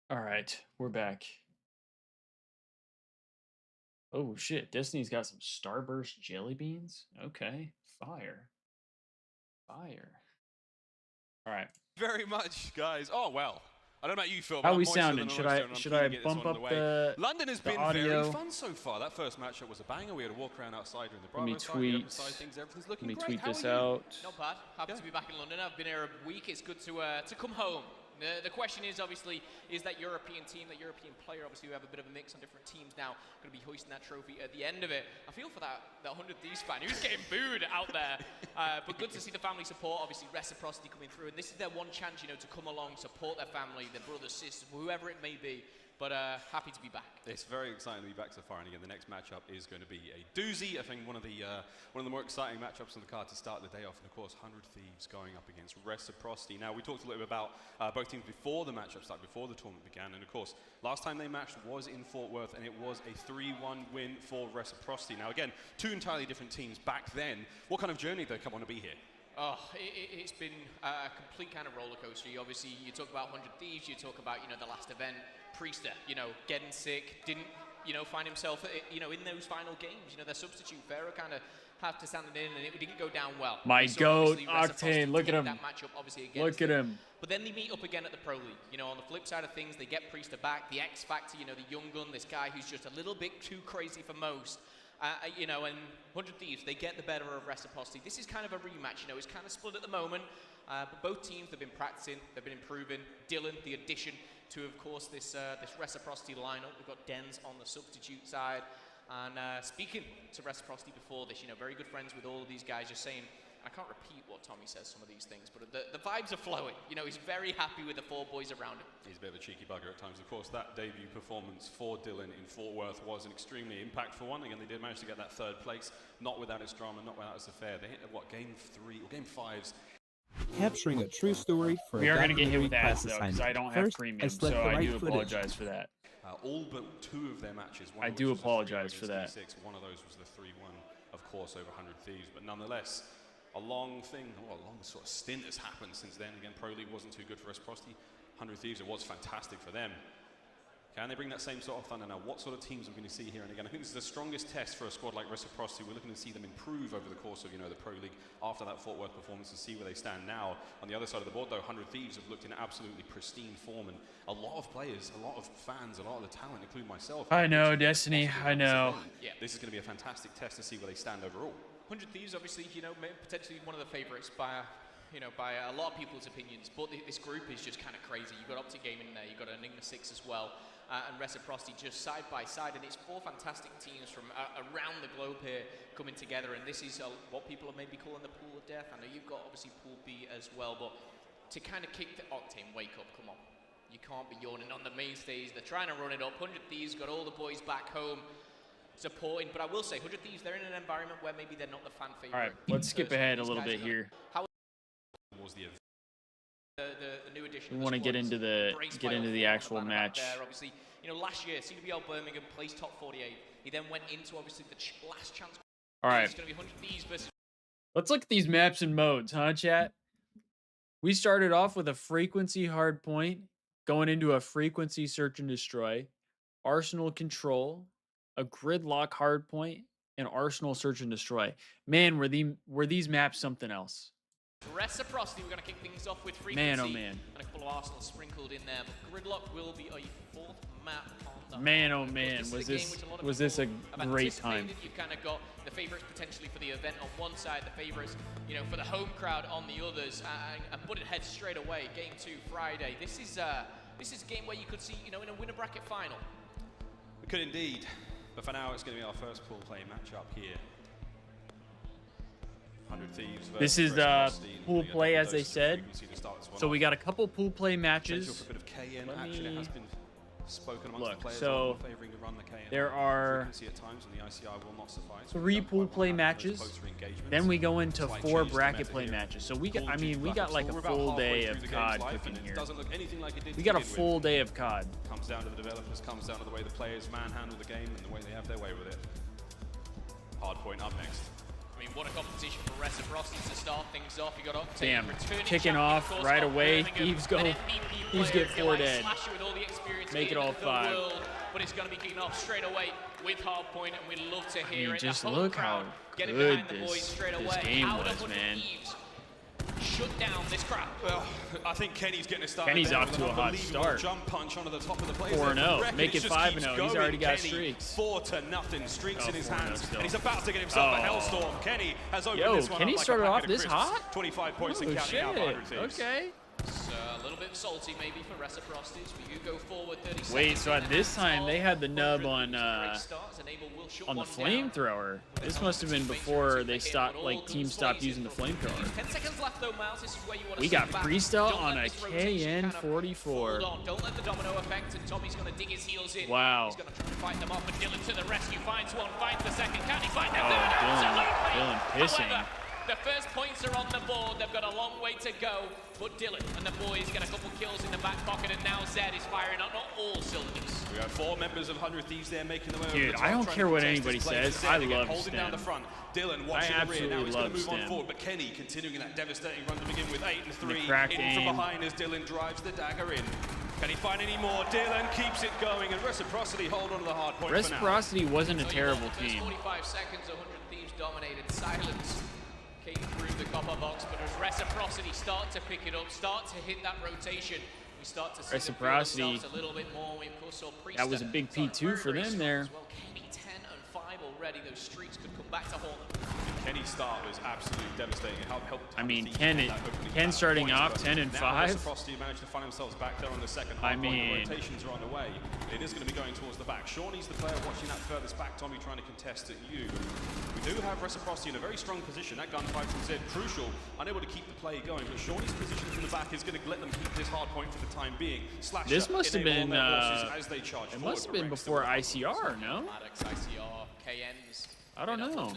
All right, we're back. Oh shit, Destiny's got some Starburst jelly beans. Okay, fire. Fire. All right. Very much, guys. Oh well. I don't know about you, Phil. How are we sounding? Should I bump up the London has been audio? Very fun so far. That first matchup was a banger. We had a walk around outside in the Bravo Let me side, tweet. Everything's looking Let me great. tweet this out. Not bad. Happy to be back in London. I've been here a week. It's good to come home. The question is obviously, is that European team, that European player, obviously we have a bit of a mix on different teams now, going to be hoisting that trophy at the end of it. I feel for that 100 Thieves fan who's getting booed out there. But good to see the family support, obviously reciprocity coming through, and this is their one chance, you know, to come along, support their family, their brothers, sisters, whoever it may be. But happy to be back. It's very exciting to be back so far, and again, the next matchup is going to be a doozy. I think one of the more exciting matchups on the card to start the day off, and of course, 100 Thieves going up against Reciprocity. Now, we talked a little bit about both teams before the matchup started, before the tournament began, and of course, last time they matched was in Fort Worth, and it was a 3-1 win for Reciprocity. Now, again, two entirely different teams back then. What kind of journey did they come on to be here? Oh, it's been a complete kind of roller coaster. Obviously, you talk about 100 Thieves, you talk about, you know, the last event, Priester, you know, getting sick, didn't, you know, find himself, you know, in those final games. You know, their substitute, Pharaoh, kind of had to stand in, and it didn't go down well. My goat, Octane, look at him. That matchup, obviously, look at him. But then they meet up again at the Pro League. You know, on the flip side of things, they get Priester back, the X Factor, you know, the young gun, this guy who's just a little bit too crazy for most. You know, and 100 Thieves, they get the better of Reciprocity. This is kind of a rematch, you know, it's kind of split at the moment, but both teams have been practicing, they've been improving. Dylan, the addition to, of course, this Reciprocity lineup. We've got Dens on the substitute side, and speaking to Reciprocity before this, you know, very good friends with all of these guys, just saying, I can't repeat what Tommy says, some of these things, but the vibes are flowing. You know, he's very happy with the 4 boys around him. He's a bit of a cheeky bugger at times. Of course, that debut performance for Dylan in Fort Worth was an extremely impactful one. Again, they did manage to get that 3rd place, not without its drama, not without its affair. They hit, what, game 3 or game 5's. Capturing a true story for we are going to get hit with ads, though, because I don't have premium, so I do apologize for that. All but 2 of their matches. I do apologize for that. One of those was the 3-1, of course, over 100 Thieves, but nonetheless, a long sort of stint has happened since then. Again, Pro League wasn't too good for Reciprocity. 100 Thieves, it was fantastic for them. Can they bring that same sort of thunder now? What sort of teams are we going to see here? And again, I think this is the strongest test for a squad like Reciprocity. We're looking to see them improve over the course of, you know, the Pro League after that Fort Worth performance and see where they stand now. On the other side of the board, though, 100 Thieves have looked in absolutely pristine form, and a lot of players, a lot of fans, a lot of the talent, including myself. I know, Destiny, I know. Yeah, this is going to be a fantastic test to see where they stand overall. 100 Thieves, obviously, you know, potentially one of the favourites by, you know, by a lot of people's opinions, but this group is just kind of crazy. You've got Optic Gaming in there, you've got Enigma 6 as well. And Reciprocity just side by side, and it's 4 fantastic teams from around the globe here coming together, and this is what people are maybe calling the pool of death. I know you've got obviously Pool B as well, but to kind of kick the Octane, wake up, come on. You can't be yawning on the main stage. They're trying to run it up. 100 Thieves got all the boys back home supporting, but I will say 100 Thieves, they're in an environment where maybe they're not the fan favorite. All right, let's skip ahead a little bit here. How was the new addition? We want to get into the actual match. Obviously, you know, last year CWL Birmingham placed top 48. He then went into obviously the last chance. All right. It's going to be 100 Thieves versus. Let's look at these maps and modes, huh, chat? We started off with a frequency hard point, going into a frequency search and destroy, Arsenal control, a gridlock hard point, and Arsenal search and destroy. Man, were these maps something else? Reciprocity, we're going to kick things off with frequency. Man, oh man. And a couple of Arsenal sprinkled in there. But Gridlock will be a 4th map on the Man, oh man, was this a great time. You've kind of got the favourites potentially for the event on one side, the favourites, you know, for the home crowd on the others, and put it ahead straight away. Game 2 Friday. This is a game where you could see, you know, in a winner bracket final. We could indeed, but for now it's going to be our first pool play matchup here. 100 Thieves. This is the pool play, as they said. So we got a couple pool play matches. Look, so there are 3 pool play matches. Then we go into 4 bracket play matches. So we got, I mean, we got like a full day of COD cooking here. We got a full day of COD. Comes down to the developers, comes down to the way the players manhandle the game and the way they have their way with it. Hard point up next. I mean, what a competition for Reciprocity to start things off. You got Octane damn, returning kicking off right away. Thieves go. Thieves get 4 dead. Make it all 5. World, but it's going to be kicking off straight away with hardpoint, and we love to hear it. Just look how good this game was, man. Shut down this crowd. Well, I think Kenny's getting a start. Kenny's off to a hot start. Jump punch onto the top of the place. 4-0. Make it 5-0. He's already got streaks. 4-0. Streaks in his hands. And he's about to get himself a hellstorm. Kenny has opened this one Kenny up started like a off this hot? 25 points and counting out 100 Thieves. Okay. So a little bit salty maybe for Reciprocity. We go forward 30 seconds. Wait, so at this time they had the nub on the flamethrower. This must have been before they stopped, like teams stopped using the flamethrower. 10 seconds left though, Miles. This is where you want to we got Freestyle on a KN44. Don't let the domino effect, and Tommy's going to dig his heels in. Wow. He's going to try to fight them off, and Dylan to the rescue. Finds one, finds the second. Can he find the third? Dylan pissing. However, the first points are on the board. They've got a long way to go. But Dylan and the boys get a couple kills in the back pocket, and now Zed is firing on not all cylinders. We have 4 members of 100 Thieves there making the way over Dude, the top. I don't care what anybody says. I love holding down the front. Dylan watching the rear. Now he's going to move on forward, but Kenny continuing that devastating run to begin with 8 and 3. In from behind as Dylan drives the dagger in. Can he find any more? Dylan keeps it going, and Reciprocity hold on to the hard point. Reciprocity wasn't a terrible team. 45 seconds, 100 Thieves dominated. Silence came through the copper box, but as Reciprocity start to pick it up, start to hit that rotation, we start to see Reciprocity, a little bit more. We of course saw Priest. That was a big P2 for them there. Well, Kenny 10 and 5 already. Those streaks could come back to haunt them. Kenny's start was absolutely devastating. I mean, Ken starting off 10 and 5. Reciprocity managed to find themselves back there on the second half. The rotations are on the way. It is going to be going towards the back. Shawnee's the player watching that furthest back. Tommy trying to contest at you. We do have Reciprocity in a very strong position. That gunfight from Zed crucial, unable to keep the play going. But Shawnee's position from the back is going to let them keep this hard point for the time being. Slasher, this must have been. as they charge it must have been before ICR, no? Maddox, ICR, KNs. I don't know.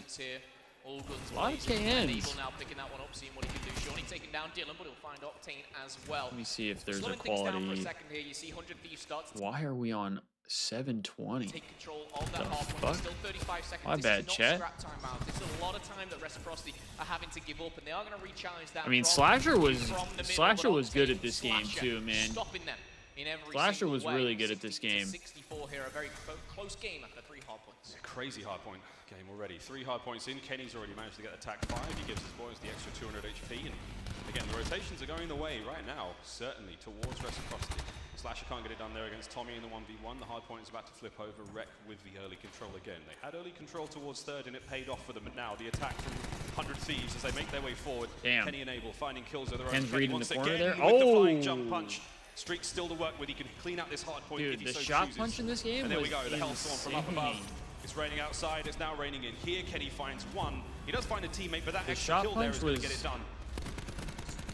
All guns a lot of KNs. Now picking that one up, seeing what he can do. Shawnee taking down Dylan, but he'll find Octane as well. Let me see if there's a quality. For a second here. You see 100 Thieves starts. Why are we on 720? Take control of that fuck? Still 35 seconds. My bad, chat. This is a lot of time that Reciprocity are having to give up, and they are going to re-challenge that. I mean, Slasher was good at this game too, man. Stopping them. in every Slasher single was way. really good at this game. 64 here, a very close game after 3 hard points. Crazy hard point game already. 3 hard points in. Kenny's already managed to get attack 5. He gives his boys the extra 200 HP. And again, the rotations are going the way right now, certainly towards Reciprocity. Slasher can't get it done there against Tommy in the 1v1. The hard point is about to flip over. Wreck with the early control again. They had early control towards third, and it paid off for them. But now the attack from 100 Thieves as they make their way forward. Damn. Kenny and Abel finding kills of their own. Ken's Kenny reading once the corner again there. with the Oh! flying jump punch. Streak still to work with. He can clean out this hard point Dude, if he the so shot chooses. punch in this game and there was we go. The Hellstorm from up above. insane. It's raining outside. It's now raining in here. Kenny finds one. He does find a teammate, but that The extra shot kill there punch is going to was get it done.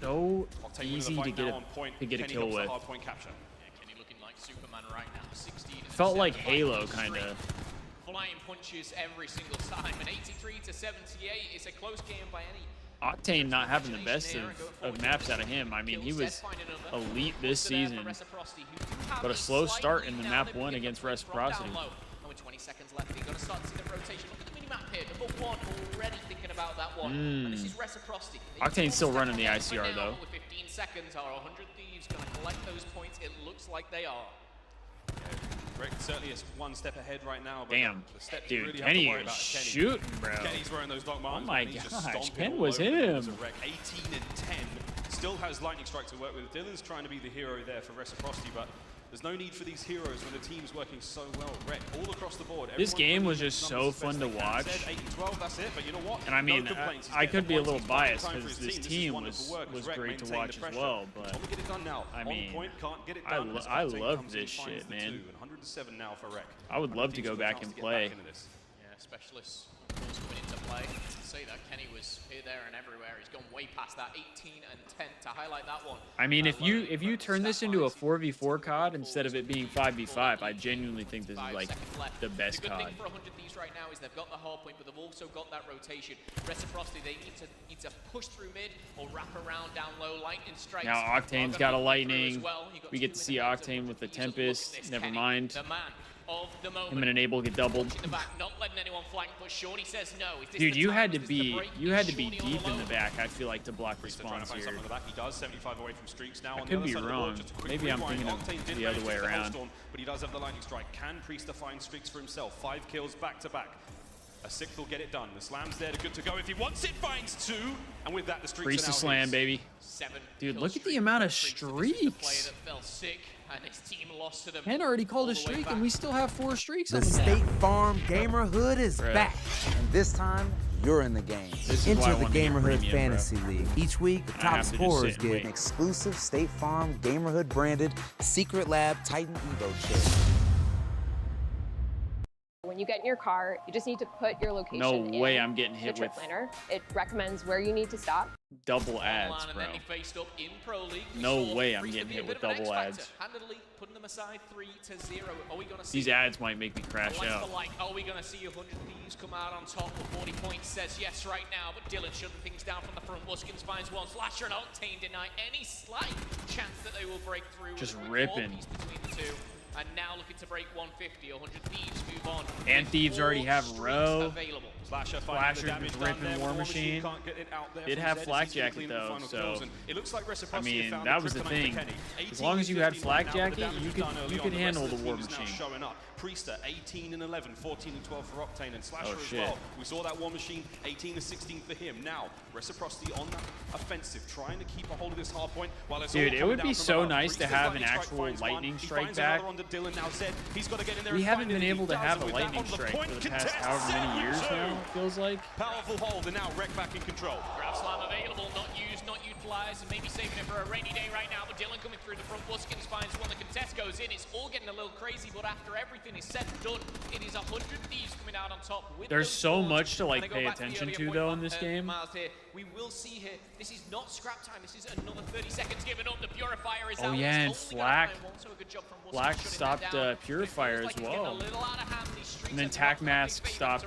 So I'll take easy to get a kill with. Hard point capture. Yeah, Kenny looking like Superman right now. 16. Felt like Halo, kind of. Flying punches every single time. And 83 to 78 is a close game by any. Octane not having the best of maps out of him. I mean, he was elite this season, but a slow start in the map 1 against Reciprocity. And with 20 seconds left, you're going to start to see the rotation. Look at the mini-map here. Number 1 already thinking about that one. And this is Reciprocity. Octane's still running the ICR, though. With 15 seconds, are 100 Thieves going to collect those points? It looks like they are. Rick certainly is one step ahead right now. But Damn, the step dude, really Kenny have to worry is about shooting, bro. Kenny's wearing those Doc Martens. Oh my gosh, Ken was him. 18 and 10. Still has lightning strike to work with. Dylan's trying to be the hero there for Reciprocity, but there's no need for these heroes when the team's working so well. Wreck all across the board. This game was just so fun to watch. 8 and 12, that's it, but you know what? And I mean, I could be a little biased because because this team was great to watch as well. But I mean, I love this shit, man. 107 now for Wreck. I would love to go back and play. Yeah, specialists of course coming into play. To say that Kenny was here, there, and everywhere. He's gone way past that 18 and 10 to highlight that one. I mean, if you turn this into a 4v4 COD instead of it being 5v5, I genuinely think this is like the best COD. The good thing for 100 Thieves right now is they've got the hard point, but they've also got that rotation. Reciprocity, they need to push through mid or wrap around down low. Lightning strikes. Now Octane's got a lightning. We get to see Octane with the Tempest. Never mind. The man of the moment. Him and Enable get doubled. Not letting anyone flank, but Shorty says no. Dude, you had to be deep in the back, I feel like, to block response here. He does 75 away from streaks now. I could be wrong. Maybe I'm thinking of the other way around. But he does have the lightning strike. Can Priest find streaks for himself? 5 kills back to back. A 6th will get it done. The slam's there to good to go. If he wants it, finds 2. And with that, the streaks Priest are now slam, his. baby. 7 Dude, look at the amount of streaks. And his team lost to them. Ken already called a streak, and we still have 4 streaks on the the State map. Farm Gamerhood is back, and this time you're in the game. Enter the Gamerhood Fantasy League. Each week, the top scorers get an exclusive State Farm Gamerhood branded Secret Lab Titan Evo chip. When you get in your car, you just need to put your location No in way I'm getting hit the trip with planner. It recommends where you need to stop. double ads, bro. No way I'm getting hit with double ads. Handedly putting them aside 3-0. Are we gonna see These ads might make me crash out. Are we going to see 100 Thieves come out on top with 40 points? Says yes right now, but Dylan shutting things down from the front. Wuskins finds one. Slasher and Octane deny any slight chance that they will break through. Just ripping. Between the two. And now looking to break 150. 100 Thieves move on. And Thieves already have row. Available. Slasher was ripping War Machine. Did have Flak Jacket though, so I mean that was the thing. As long as you had Flak Jacket, you could handle the War Machine. Priester 18 and 11, 14 and 12 for Octane, and Slasher as shit. well. We saw that War Machine 18 and 16 for him. Now Reciprocity on that offensive, trying to keep a hold of this hard point while it's Dude, it would be so nice to have an actual lightning strike back. We haven't been able to have a lightning strike for the past however many years now, it feels like. Powerful hold, and now Wreck back in control. Grab slam available, not used, not utilized, and maybe saving it for a rainy day right now, but Dylan coming through the front. Wuskins finds one, the contest goes in. It's all getting a little crazy, but after everything is said and done, it is 100 Thieves coming out on top. There's so much to like pay attention to though in this game. We will see here, this is not scrap time, this is another 30 seconds given up. The Purifier is out. Oh yeah, and Flak stopped Purifier as well. And then Tac Mask stopped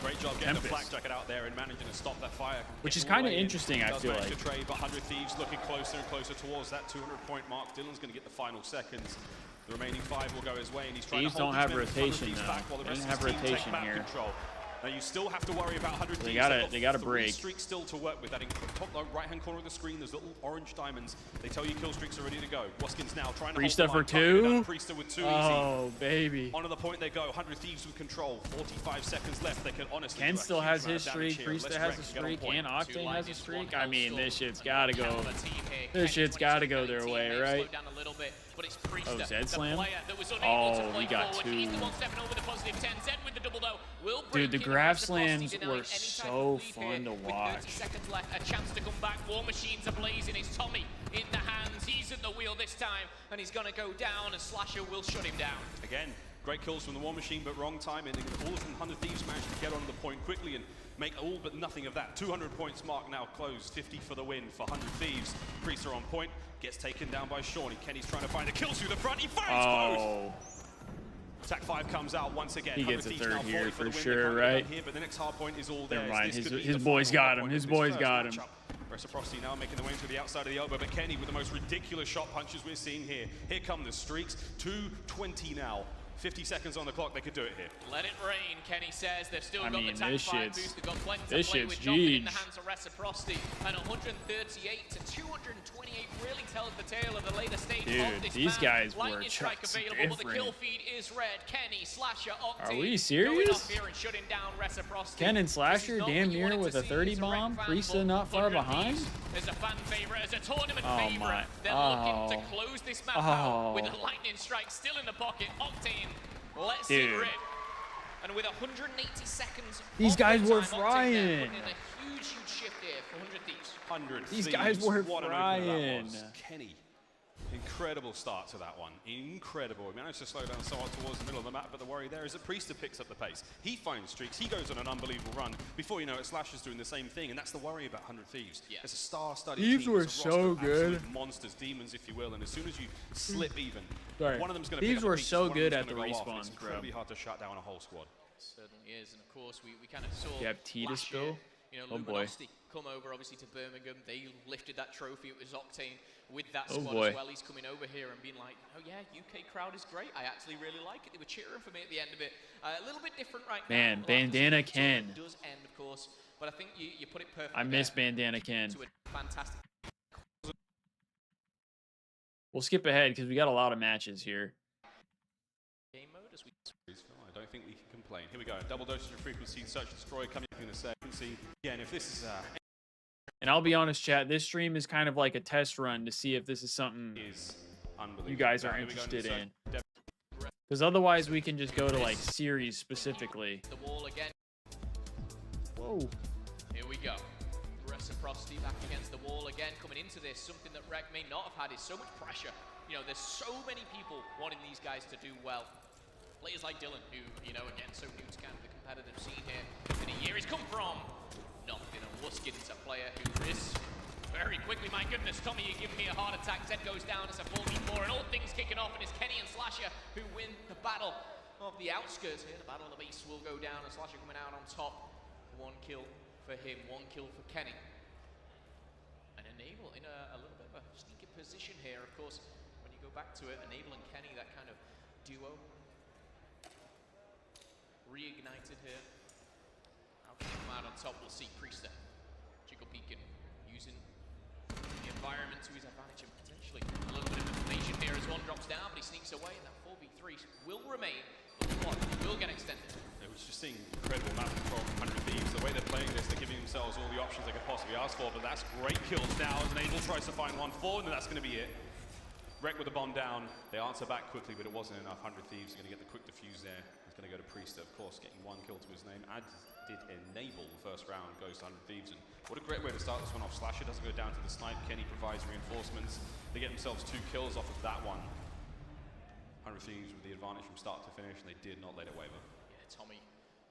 Great job getting the Flak Jacket out there and managing to stop that fire. Which is kind of interesting, I feel like. But 100 Thieves looking closer and closer towards that 200-point mark. Dylan's going to get the final seconds. The remaining 5 will go his way, and he's trying Thieves to hold don't have rotation though. They don't have rotation here. Now you still have to worry about 100 They Thieves. gotta break. Streaks still to work with. That in top right-hand corner of the screen, there's little orange diamonds. They tell you kill streaks are ready to go. Waskins now trying to Priesta for hold the line. 2. Priesta with 2 oh, baby. Onto the point they go. 100 Thieves with control. 45 seconds left. They can honestly. Ken still has his streak. Priesta has a streak. And Octane has a streak. I mean, this shit's gotta go. This shit's gotta go their way, right? Oh, Zed slam? Oh, he got 2. Dude, the grab slams were so fun to watch. 30 seconds left, a chance to come back. War Machines are blazing. It's Tommy in the hands. He's at the wheel this time, and he's going to go down, and Slasher will shut him down. Again, great kills from the War Machine, but wrong timing. All of 100 Thieves managed to get on the point quickly and make all but nothing of that. 200 points mark now closed. 50 for the win for 100 Thieves. Priester on point. Gets taken down by Shawnee. Kenny's trying to find a kill through the front. He fires both! Attack 5 comes out once again. He gets a third here for sure, right? Here, but the next hard point is all there. Never mind, his boys got him. His boys got him. Reciprocity now making the way to the outside of the elbow, but Kenny with the most ridiculous shot punches we're seeing here. Here come the streaks. 2:20 now. 50 seconds on the clock, they could do it here. Let it rain, Kenny says. They've still got the this attack 5 shit's, boost. They've got plenty this to play shit's with. Jumping in the huge. hands of Reciprocity. And 138 to 228 really tells the tale of the later stage of this these match. guys were Lightning strike just available, but the kill different. feed is red. Kenny, Slasher, Octane. Are we Going serious? off here and shutting down Reciprocity. Ken and Slasher damn near with a 30 bomb. Priesta not far behind. As a fan favorite, as a tournament Oh favorite, my. they're looking to close this map out with a lightning strike still in the pocket. Octane lets it rip. And with 180 seconds, these guys were time, frying. Octane putting in a huge shift here for 100 Thieves. 100 These Thieves. guys were What an opener that was. frying. Kenny, incredible start to that one. Incredible. He managed to slow down somewhat towards the middle of the map, but the worry there is that Priester picks up the pace. He finds streaks. He goes on an unbelievable run. Before you know it, Slasher's doing the same thing, and that's the worry about 100 Thieves. Yeah. It's a star-studded Thieves team. were It's a so roster of good. absolute monsters, demons, if you will, and as soon as you slip even, Sorry. one of them's going to Thieves pick up were the pieces, so one of good them's at the gonna go off. respawns, It's bro. incredibly hard to shut down a whole squad. It certainly is, and of course we kind of saw You have T to last year, spill? you know, Oh boy. Luminosity come over obviously to Birmingham. They lifted that trophy. It was Octane with that Oh squad boy. as well. He's coming over here and being like, oh yeah, UK crowd is great. I actually really like it. They were cheering for me at the end of it. A little bit different right now. Man, We'll have to see Bandana if the tournament Ken. does end, of course, but I think you put it perfectly. I miss there Bandana Ken. to a fantastic. We'll skip ahead because we got a lot of matches here. Game mode as we. I don't think we can complain. Here we go. Double dosage of frequency, search and destroy coming in the frequency. Again, if this is And I'll be honest, chat, this stream is kind of like a test run to see if this is something unbelievable. you guys are Now, here we go into interested the in. search. Because otherwise we can just go to like series specifically. The wall again. Whoa. Here we go. Reciprocity back against the wall again. Coming into this, something that Rec may not have had is so much pressure. You know, there's so many people wanting these guys to do well. Players like Dylan, who, you know, again, so new to kind of the competitive scene here in a year. He's come from nothing. And Waskins, a player who is very quickly, my goodness, Tommy, you're giving me a heart attack. Zed goes down as a 4v4, and all things kicking off, and it's Kenny and Slasher who win the battle of the outskirts here. The battle of the base will go down, and Slasher coming out on top. 1 kill for him, 1 kill for Kenny. And Enable in a little bit of a sneaky position here, of course, when you go back to it. Enable and Kenny, that kind of duo. Reignited here. How can he come out on top? We'll see Priester. Jiggle Beacon using the environment to his advantage and potentially a little bit of information here as one drops down, but he sneaks away, and that 4v3 will remain. But the clock will get extended. It was just seeing incredible map control from 100 Thieves. The way they're playing this, they're giving themselves all the options they could possibly ask for, but that's great kills now as Enable tries to find one forward, and that's going to be it. Wreck with the bomb down. They answer back quickly, but it wasn't enough. 100 Thieves are going to get the quick defuse there. It's going to go to Priester, of course, getting 1 kill to his name. As did Enable the first round, goes to 100 Thieves. And what a great way to start this one off. Slasher doesn't go down to the snipe. Kenny provides reinforcements. They get themselves 2 kills off of that one. 100 Thieves with the advantage from start to finish, and they did not let it waver. Yeah, Tommy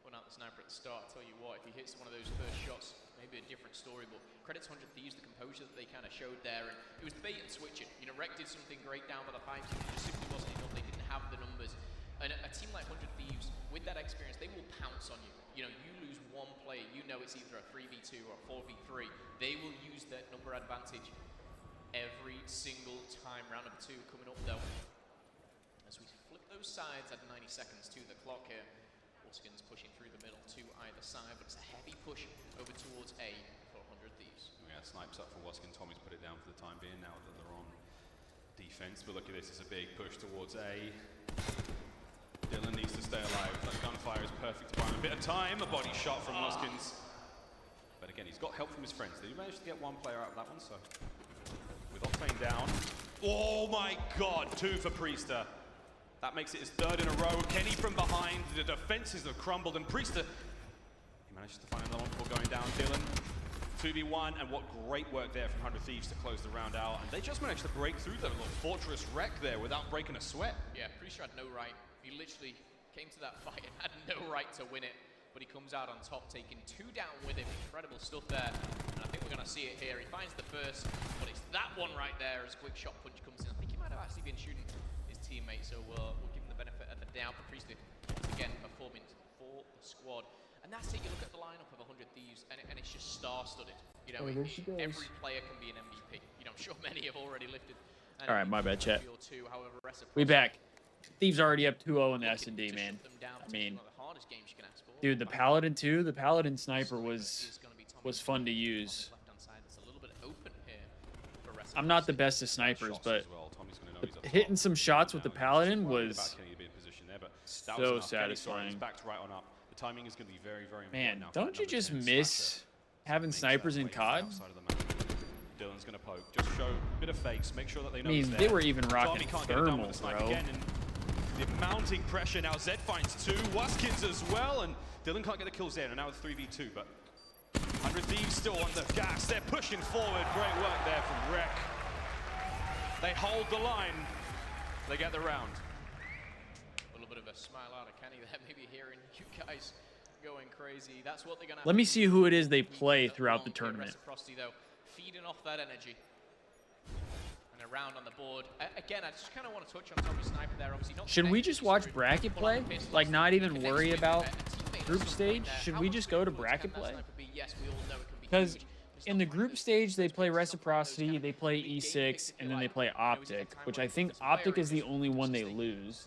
went out the sniper at the start. I tell you what, if he hits one of those first shots, maybe a different story, but credit to 100 Thieves, the composure that they kind of showed there, and it was the bait and switching. You know, Rec did something great down by the pipes, and it just simply wasn't enough. They didn't have the numbers. And a team like 100 Thieves, with that experience, they will pounce on you. You know, you lose one player, you know it's either a 3v2 or a 4v3. They will use that number advantage every single time. Round number 2 coming up, though. As we flip those sides at 90 seconds to the clock here. Wuskins pushing through the middle to either side, but it's a heavy push over towards A for 100 Thieves. Yeah, snipes up for Wuskins. Tommy's put it down for the time being now that they're on defense. But look at this, it's a big push towards A. Dylan needs to stay alive. That gunfire is perfect to buy him a bit of time. A body shot from Wuskins. But again, he's got help from his friends. He managed to get one player out of that one, so with Octane down. Oh my god, 2 for Priester. That makes it his 3rd in a row. Kenny from behind. The defenses have crumbled, and Priester, he manages to find another one before going down. Dylan, 2v1, and what great work there from 100 Thieves to close the round out. And they just managed to break through the little fortress wreck there without breaking a sweat. Yeah, Priester had no right. He literally came to that fight and had no right to win it. But he comes out on top, taking 2 down with him. Incredible stuff there. And I think we're going to see it here. He finds the first, but it's that one right there as quick shot punch comes in. I think he might have actually been shooting his teammate, so we'll give him the benefit of the doubt. But Priester, once again, performing for the squad. And that's it. You look at the lineup of 100 Thieves, and it's just star-studded. You know, every player can be an MVP. You know, I'm sure many have already lifted. All right, my bad, chat. We back. Thieves already up 2-0 in the S&D, man. I mean, dude, the Paladin too. The Paladin sniper was fun to use. I'm not the best of snipers, but hitting some shots with the Paladin was so satisfying. The timing is going to be very, very man, don't you just miss having snipers in COD? Dylan's going to poke. Just show a bit of fakes. Make sure that they know. I mean, they were even rocking thermal, bro. The mounting pressure now. Zed finds 2. Wuskins as well, and Dylan can't get the kills there. And now it's 3v2, but 100 Thieves still on the gas. They're pushing forward. Great work there from Rek. They hold the line. They get the round. A little bit of a smile out of Kenny there, maybe hearing you guys going crazy. That's what they're going to. Let me see who it is they play throughout the tournament. Reciprocity, though, feeding off that energy. And a round on the board. Again, I just kind of want to touch on Tommy's sniper there. Obviously, not. Should we just watch bracket play? Like, not even worry about group stage? Should we just go to bracket play? Because in the group stage, they play Reciprocity, they play E6, and then they play Optic, which I think Optic is the only one they lose.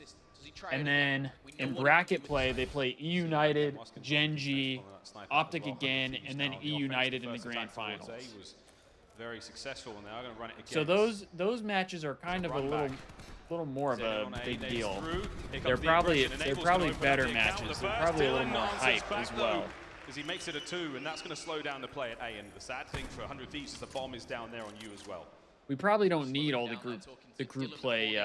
And then in bracket play, they play E United, Gen G, Optic again, and then E United in the grand finals. Very successful, and they are going to run it again. So those matches are kind of a little more of a big deal. They're probably better matches. They're probably a little more hype as well. As he makes it a 2, and that's going to slow down the play at A. And the sad thing for 100 Thieves is the bomb is down there on you as well. We probably don't need all the group play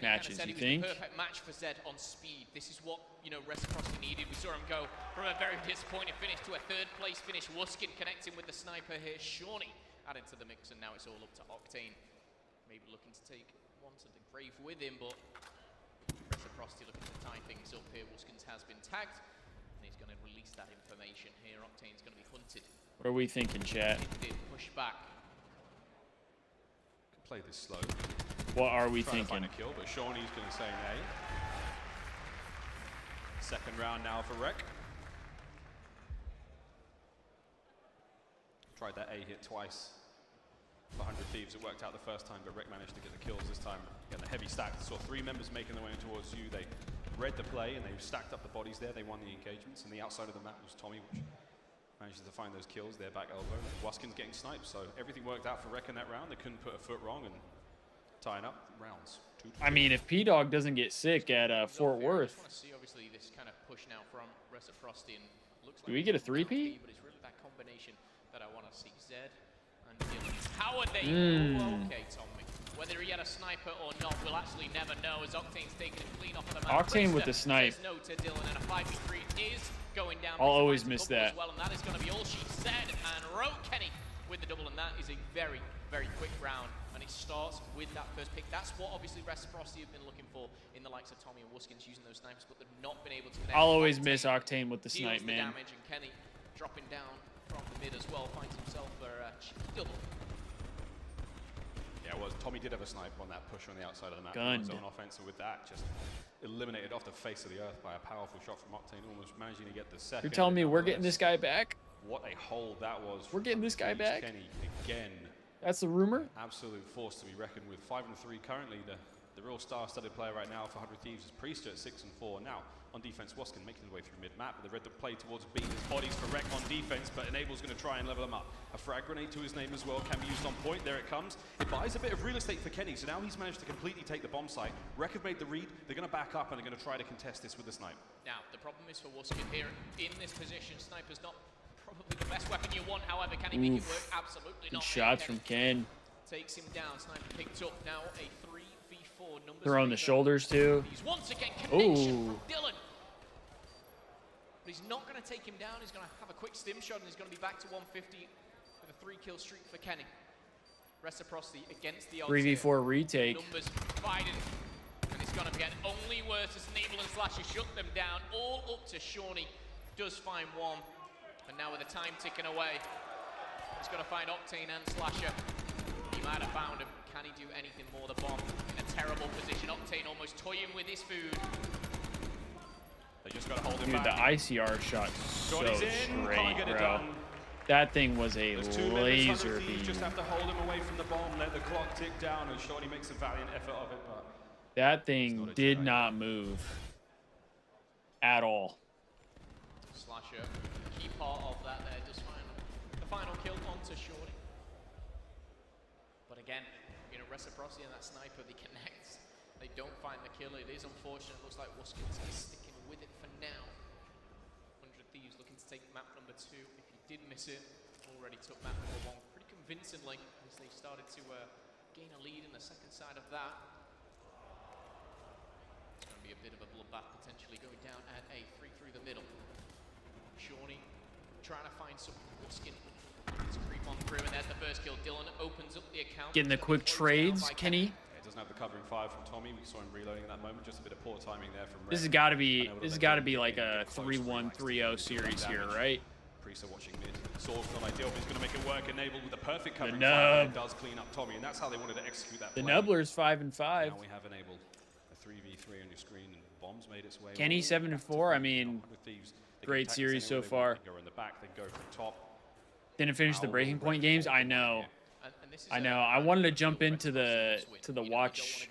matches, you think? Perfect match for Zed on speed. This is what, you know, Reciprocity needed. We saw him go from a very disappointing finish to a 3rd place finish. Wuskin connecting with the sniper here. Shawnee added to the mix, and now it's all up to Octane. Maybe looking to take one to the grave with him, but Reciprocity looking to tie things up here. Wuskins has been tagged, and he's going to release that information here. Octane's going to be hunted. What are we thinking, chat? Push back. Play this slow. What are we thinking? A kill, but Shawnee's going to say nay. Second round now for Rek. Tried that A hit twice. For 100 Thieves, it worked out the first time, but Rek managed to get the kills this time. Again, the heavy stack. Saw 3 members making their way towards you. They read the play and they stacked up the bodies there. They won the engagements, and the outside of the map was Tommy, which manages to find those kills. Their back elbow. Wuskin's getting sniped, so everything worked out for Rek in that round. They couldn't put a foot wrong and tying up rounds. I mean, if P-Dog doesn't get sick at Fort Worth. I want to see obviously this kind of push now from Reciprocity, and looks like do we get a 3P? But it's really that combination that I want to see. Zed and Dylan. How are they? Oh, okay, Tommy. Whether he had a sniper or not, we'll actually never know, as Octane's taking it clean off of the map. Octane with the snipe. No to Dylan, and a 5v3 is going down. I'll always miss that. Well, and that is going to be all she said. And wrote Kenny with the double, and that is a very, very quick round. And it starts with that first pick. That's what obviously Reciprocity have been looking for in the likes of Tommy and Wuskins, using those snipers, but they've not been able to connect. I'll always miss Octane with the snipe, man. Damage, and Kenny dropping down from the mid as well, finds himself a double. Yeah, well, Tommy did have a snipe on that push on the outside of the map. Gunned. His own offense, and with that, just eliminated off the face of the earth by a powerful shot from Octane, almost managing to get the second. You're telling me we're getting this guy back? What a hold that was. We're getting this guy back? Kenny again. That's the rumor? Absolute force to be reckoned with. 5-3 currently. The The real star-studded player right now for 100 Thieves is Priester at 6-4. Now, on defense, Waskin making his way through mid-map. They read the play towards B. His body's for wreck on defense, but Enable's going to try and level him up. A frag grenade to his name as well can be used on point. There it comes. It buys a bit of real estate for Kenny, so now he's managed to completely take the bomb site. Wreck have made the read. They're going to back up and they're going to try to contest this with the snipe. Now, the problem is for Waskin here in this position. Sniper's not probably the best weapon you want. However, can he make it work? Absolutely not. Good shots from Ken. Takes him down. Sniper picked up now a 3v4. Throwing the shoulders too. He's once again connection from Dylan. But he's not going to take him down. He's going to have a quick stim shot and he's going to be back to 150 with a 3-kill streak for Kenny. Reciprocity against the odds 3v4 retake. Numbers fighting. And it's going to get only worse as Enable and Slasher shut them down. All up to Shawnee. Does find one. And now with the time ticking away, he's going to find Octane and Slasher. He might have found him. Can he do anything more? The bomb in a terrible position. Octane almost toying with his food. They just got to hold him Dude, back. the ICR shot so straight, bro. Done. That thing was a laser beam. Just have to hold him away from the bomb, let the clock tick down, and Shawnee makes a valiant effort of it. But that thing did not move at all. Slasher, key part of that there, just find the final kill onto Shawnee. But again, you know, Reciprocity and that sniper, they connect. They don't find the kill. It is unfortunate. It looks like Waskin's sticking with it for now. 100 Thieves looking to take map number 2. If he did miss it, already took map number 1 pretty convincingly as they started to gain a lead in the second side of that. It's going to be a bit of a bloodbath potentially going down at a 3 through the middle. Shawnee trying to find some Waskin. Let's creep on through, and there's the first kill. Dylan opens up the account. Getting the quick trades, Kenny. Doesn't have the covering fire from Tommy. We saw him reloading at that moment. Just a bit of poor timing there from Red. This has got to be like a 3-1, 3-0 series here, right? Priester watching mid. Saul's not ideal, but he's going to make it work. Enabled with the perfect covering fire. It does clean up Tommy, and that's how they wanted to execute that play. The Nubbler's 5-5. Now we have Enabled. A 3v3 on your screen, and Bomb's made its way. Kenny 7-4. I mean, great series so far. Go in the back, then go from top. Didn't finish the breaking point games. I know. I know. I wanted to jump into the watch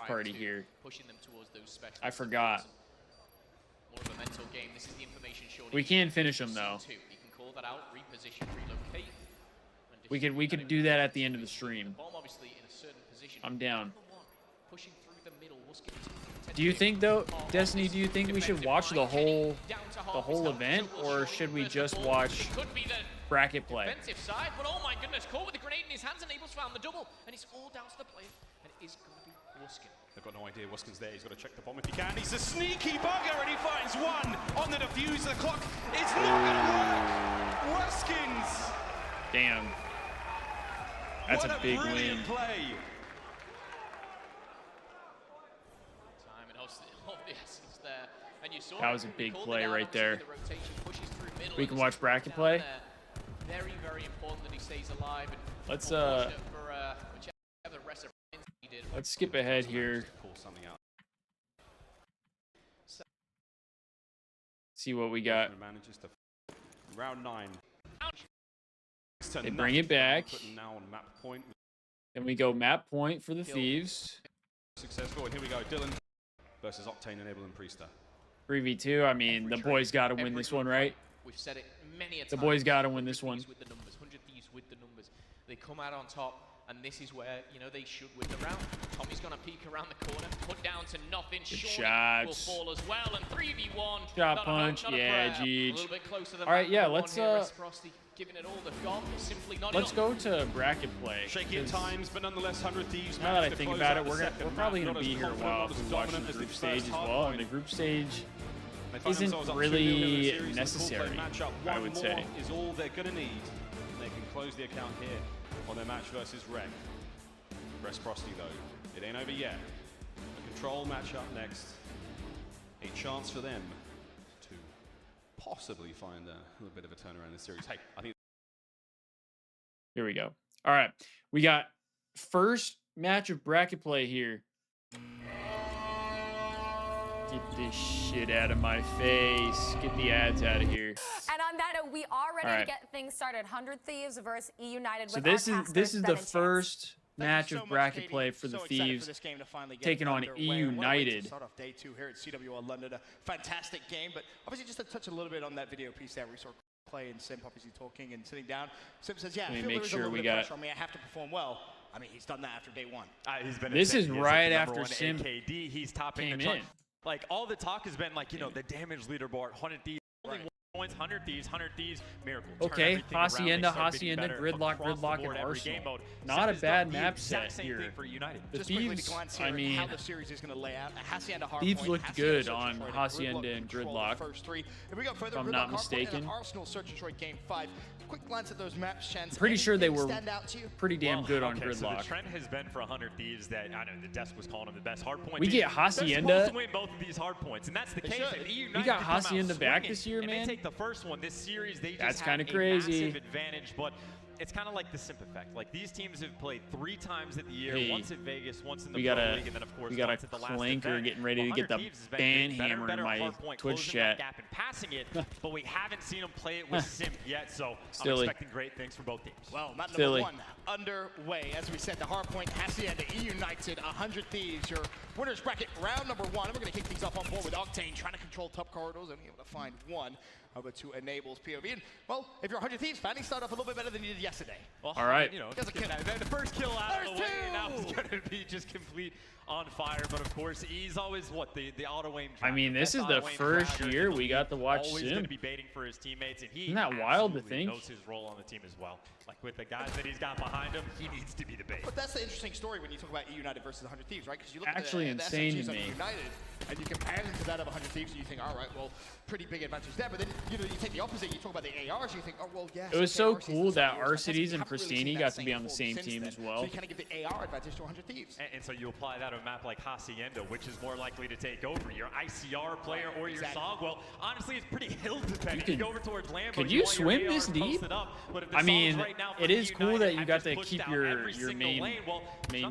party here. I forgot. We can finish them though. We could do that at the end of the stream. I'm down. Do you think though, Destiny? Do you think we should watch the whole event, or should we just watch bracket play? Defensive side, but oh my goodness, caught with the grenade in his hands, and Abel's found the double, and it's all down to the player, and it is going to be Waskin. They've got no idea Waskin's there. He's got to check the bomb if he can. He's a sneaky bugger, and he finds one on the defuse. The clock, it's not going to work. Waskins. Damn. That's a big win. Play. Time and of the essence there, and you saw that was a big play right there. The we can watch bracket play. Very, very important that he stays alive. And let's skip ahead here. See what we got. Round 9. They bring it back. Now on map point. Then we go map point for the Thieves. Successful. And here we go. Dylan versus Octane, Enable, and Priester. 3v2. I mean, the boys got to win this one, right? We've said it many a time. The boys got to win this one. With the numbers, 100 Thieves with the numbers. They come out on top, and this is where, you know, they should win the round. Tommy's going to peek around the corner, put down to nothing. Shawnee will fall as well, and 3v1. Shot punch, yeah, GG. A little bit closer than all right, yeah, let's giving it all they've got, simply not let's go to bracket play. Shaky at times, but nonetheless, 100 Thieves. Now that I think about it, we're probably going to be here a while if we watch the group stage as well. And the group stage isn't really necessary, I would say. Is all they're going to need. They can close the account here on their match versus Rec. Reciprocity though, it ain't over yet. A control matchup next. A chance for them to possibly find a little bit of a turnaround in the series. Hey, I think. Here we go. All right, we got first match of bracket play here. Get this shit out of my face. Get the ads out of here. And on that note, we are ready to get things started. 100 Thieves versus E United. So this is the first match of bracket play for the Thieves, taking on E United. Start off day 2 here at CWL London. A fantastic game, but obviously just to touch a little bit on that video piece there, we saw Clay and Simp obviously talking and sitting down. Simp says, "Yeah, I feel there is a little bit of pressure on me. I have to perform well." I mean, he's done that after day 1. He's been this is right after after Simp KD. He's topping came the chart. in. Like all the talk has been like, you know, the damage leaderboard, 100 Thieves, only 1 points, 100 Thieves, Miracle. Okay, Hacienda, Gridlock, and Arsenal. Not a bad map set here. The Thieves, I mean, how the series is going to lay out. Hacienda, Thieves looked good on Hacienda and Gridlock, if we go further, I'm not mistaken. Arsenal Search and Destroy game 5. Quick glance at those maps, Chance. Pretty sure they were pretty damn good on Gridlock. So the trend has been for 100 Thieves that, I know the desk was calling them the best hardpoint. We get Hacienda. They're supposed to win both of these hardpoints, and that's the case. We got Hacienda back this year, man. They take the first one this series. They That's just kind of have crazy. A massive advantage, but it's kind of like the Simp effect. Like these teams have played 3 times at the year, once at Vegas, once in the Pro League, and then of course we got once at the last Clanker event. getting ready to get the ban hammer in my Twitch chat. Gap and passing it, but we haven't seen them play it with Simp yet, so I'm expecting great things from both teams. Well, map number 1 underway. As we said, the hardpoint Hacienda E United, 100 Thieves, your winners bracket round number 1. And we're going to kick things off on board with Octane trying to control top corridors, only able to find 1 over to Enable's POV. And, well, if you're 100 Thieves fan, he started off a little bit better than you did yesterday. Well, all right. You know, the first kill out of the way, now it's going to be just complete on fire. But of course, he's always the auto aim. I mean, this is the first year we got to watch Simp. Simp. Going to be baiting for his teammates, and he Isn't that wild to think? knows his role on the team as well. Like with the guys that he's got behind him, he needs to be the bait. But that's the interesting story when you talk about E United versus 100 Thieves, right? Because you look actually at the insane SMGs to of me. United, and you compare them to that of 100 Thieves, and you think, all right, well, pretty big advantage there. But then you take the opposite. You talk about the ARs, you think, oh well, yeah. It was so cool that Arcides and Pristini got to be on the same team as well. So you kind of give the AR advantage to 100 Thieves. And so you apply that on a map like Hacienda, which is more likely to take over your ICR player or your SOG. Well, honestly, it's pretty hill dependent. You go over towards Lambo. Could you swim this deep? I mean, it is cool that you got to keep your main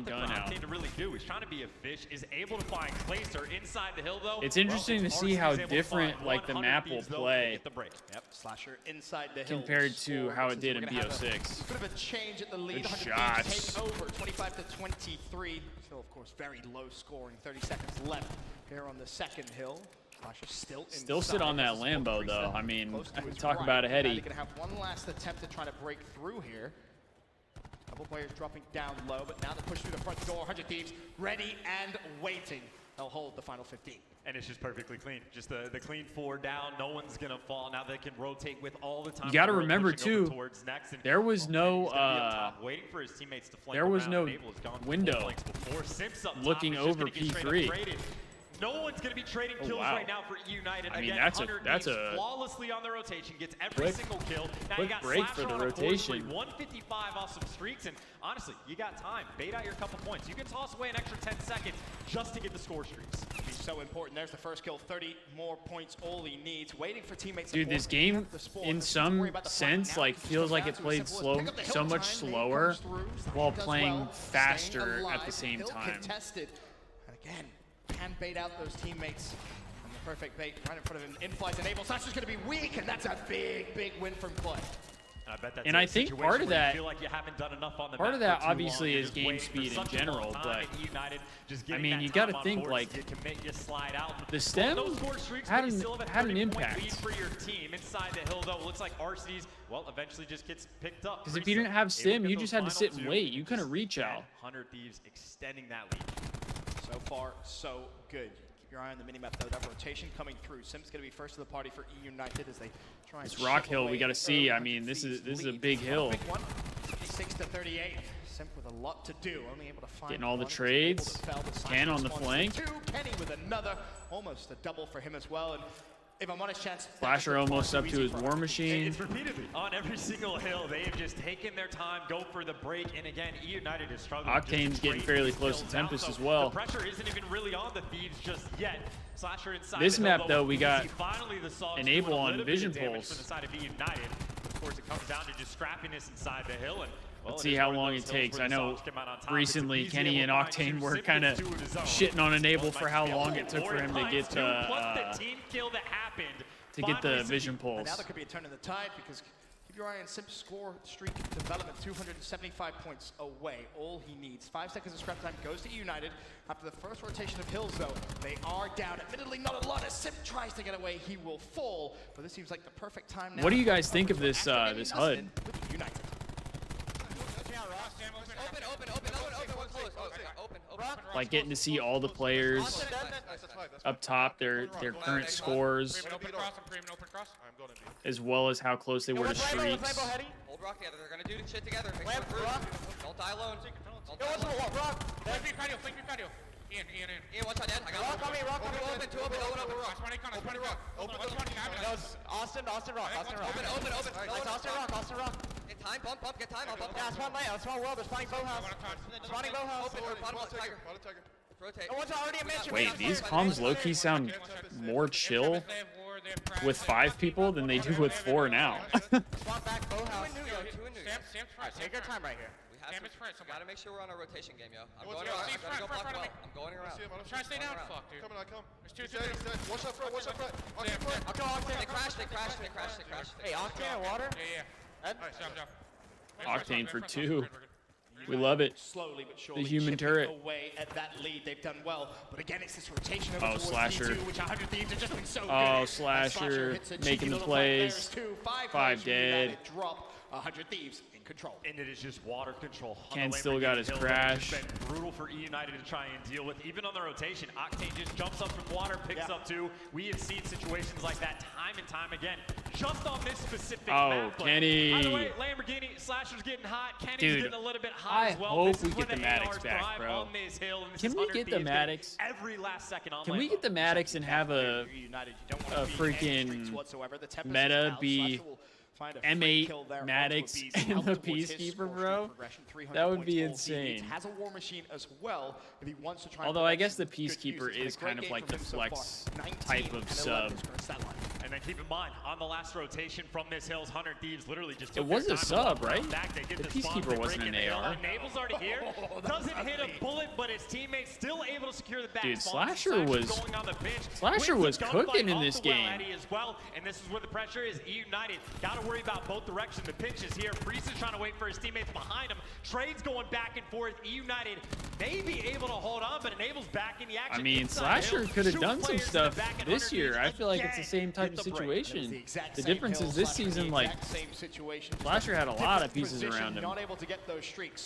gun out. To really do. He's trying to be a fish. Is able to find Placer inside the hill though. It's interesting to see how different like the map will play. Yep, Slasher inside the hill. Compared to how it did in BO6. A bit of a change at the lead. Good 100 Thieves shots. take over 25-23. Still, of course, very low scoring. 30 seconds left here on the second hill. Slasher still sit on that Lambo though. I mean, talk about a heady. They're gonna have one last attempt to try to break through here. Couple players dropping down low, but now they push through the front door. 100 Thieves ready and waiting. They'll hold the final 15. And it's just perfectly clean. Just the clean 4 down. No one's going to fall. Now they can rotate with all the time. You got to remember, too, there was no waiting for his teammates to flank there was no around. window looking over P3. No one's going to be trading kills right now for United. I mean, Again, that's a flawlessly on the rotation, gets every single kill. Now you got break for the rotation. 155 off some streaks, and honestly, you got time. Bait out your couple points. You can toss away an extra 10 seconds just to get the score streaks. He's so important. There's the first kill, 30 more points, all he needs. Waiting for teammates. Dude, this game, in some sense, like feels like it played so much slower while playing faster at the same time. Contested, and again, can bait out those teammates. And the perfect bait right in front of him. In-flight enables. Slasher's going to be weak, and that's a big win from Clay. I bet that's and I think part of that, like you haven't done enough on the part of that obviously is game speed in general, but I mean, you got to think like the stem had an impact. For your team inside the hill, though, it looks like Arcides, well, eventually just gets picked up. Because if you didn't have stim, you just had to sit and wait. You couldn't reach out. 100 Thieves extending that lead. So far, so good. Keep your eye on the minimap, though. That rotation coming through. Simp's going to be first to the party for E United as they try and this rock hill we got to see. I mean, this is a big hill. Big one. 56-38. Simp with a lot to do. Only able to find getting all the trades. Ken on the flank. Kenny with another. Almost a double for him as well. And if I'm honest, Chance, Flasher almost up to his war machine. It's repeatedly on every single hill. They have just taken their time, go for the break, and again, E United is struggling. Octane's getting fairly close to Tempest as well. The pressure isn't even really on the Thieves just yet. Slasher inside this map, though, we got Enable on Vision Pulse. From the side of E United. Of course, it comes down to just scrappiness inside the hill. And let's see how long it takes. I know recently Kenny and Octane were kind of shitting on Enable for how long it took for him to get to get the Vision Pulse. Now there could be a turn in the tide because Keep your eye on Simp's score streak development, 275 points away. All he needs. 5 seconds of scrap time goes to United. After the first rotation of Hills, though, they are down. Admittedly, not a lot. As Simp tries to get away, he will fall. But this seems like the perfect time now. What do you guys think of this this HUD? United. Like getting to see all the players up top, their current scores, as well as how close they were to streaks. Hold rock together. They're gonna do shit together. Make sure don't die alone. Don't die alone. Ian, watch out, Dad. I got rock on me. Two open. No one open. Austin rock. Open. Austin rock. Get time, bump. Get time. I'll bump. Yeah, spawn lane. Spawn world. They're spawning Bowhouse. Open. Tiger. Rotate. Wait, these comms low-key sound more chill with 5 people than they do with 4 now. Spawn back Bowhouse. Take your time right here. Gotta make sure we're on a rotation game, yo. I'm going around. I'm gonna go block well. I'm going around. I'm trying to stay down. Fuck, dude. Come. There's two. Watch out front. I'll go Octane. They crashed. Hey, Octane and water? Yeah. Octane for 2. We love it. Slowly but surely the human turret. Away at that lead. They've done well, but again, it's this rotation over towards Slasher. D2, which 100 Thieves have just been so good. Slasher making the plays. 5 dead. Drop 100 Thieves in control. And it is just water control. Ken still got his crash. It's been brutal for E United to try and deal with. Even on the rotation, Octane just jumps up from water, picks up 2. We have seen situations like that time and time again. Just on this specific map. Kenny. By the way, Lamborghini, Slasher's getting hot. Kenny's getting a little bit hot as well. I hope we get the Maddox back, bro. Can we get the Maddox? Every last second on Can we get the Maddox and have a freaking meta be M8 Maddox and the Peacekeeper, bro? That would be insane. Has a war machine as well if he wants to try. Although I guess the Peacekeeper is kind of like the flex type of sub. And then keep in mind, on the last rotation from this Hills, 100 Thieves literally just it was a sub, right? The Peacekeeper wasn't an AR. Enables already here. Doesn't hit a bullet, but his teammates still able to secure the back. Dude, Slasher was cooking in this game. As well, and this is where the pressure is. E United got to worry about both directions. The pinches here. Priest is trying to wait for his teammates behind him. Trades going back and forth. E United may be able to hold on, but Enables back in the action. I mean, Slasher could have done some stuff this year. I feel like it's the same type of situation. The difference is this season, like, Slasher had a lot of pieces around him.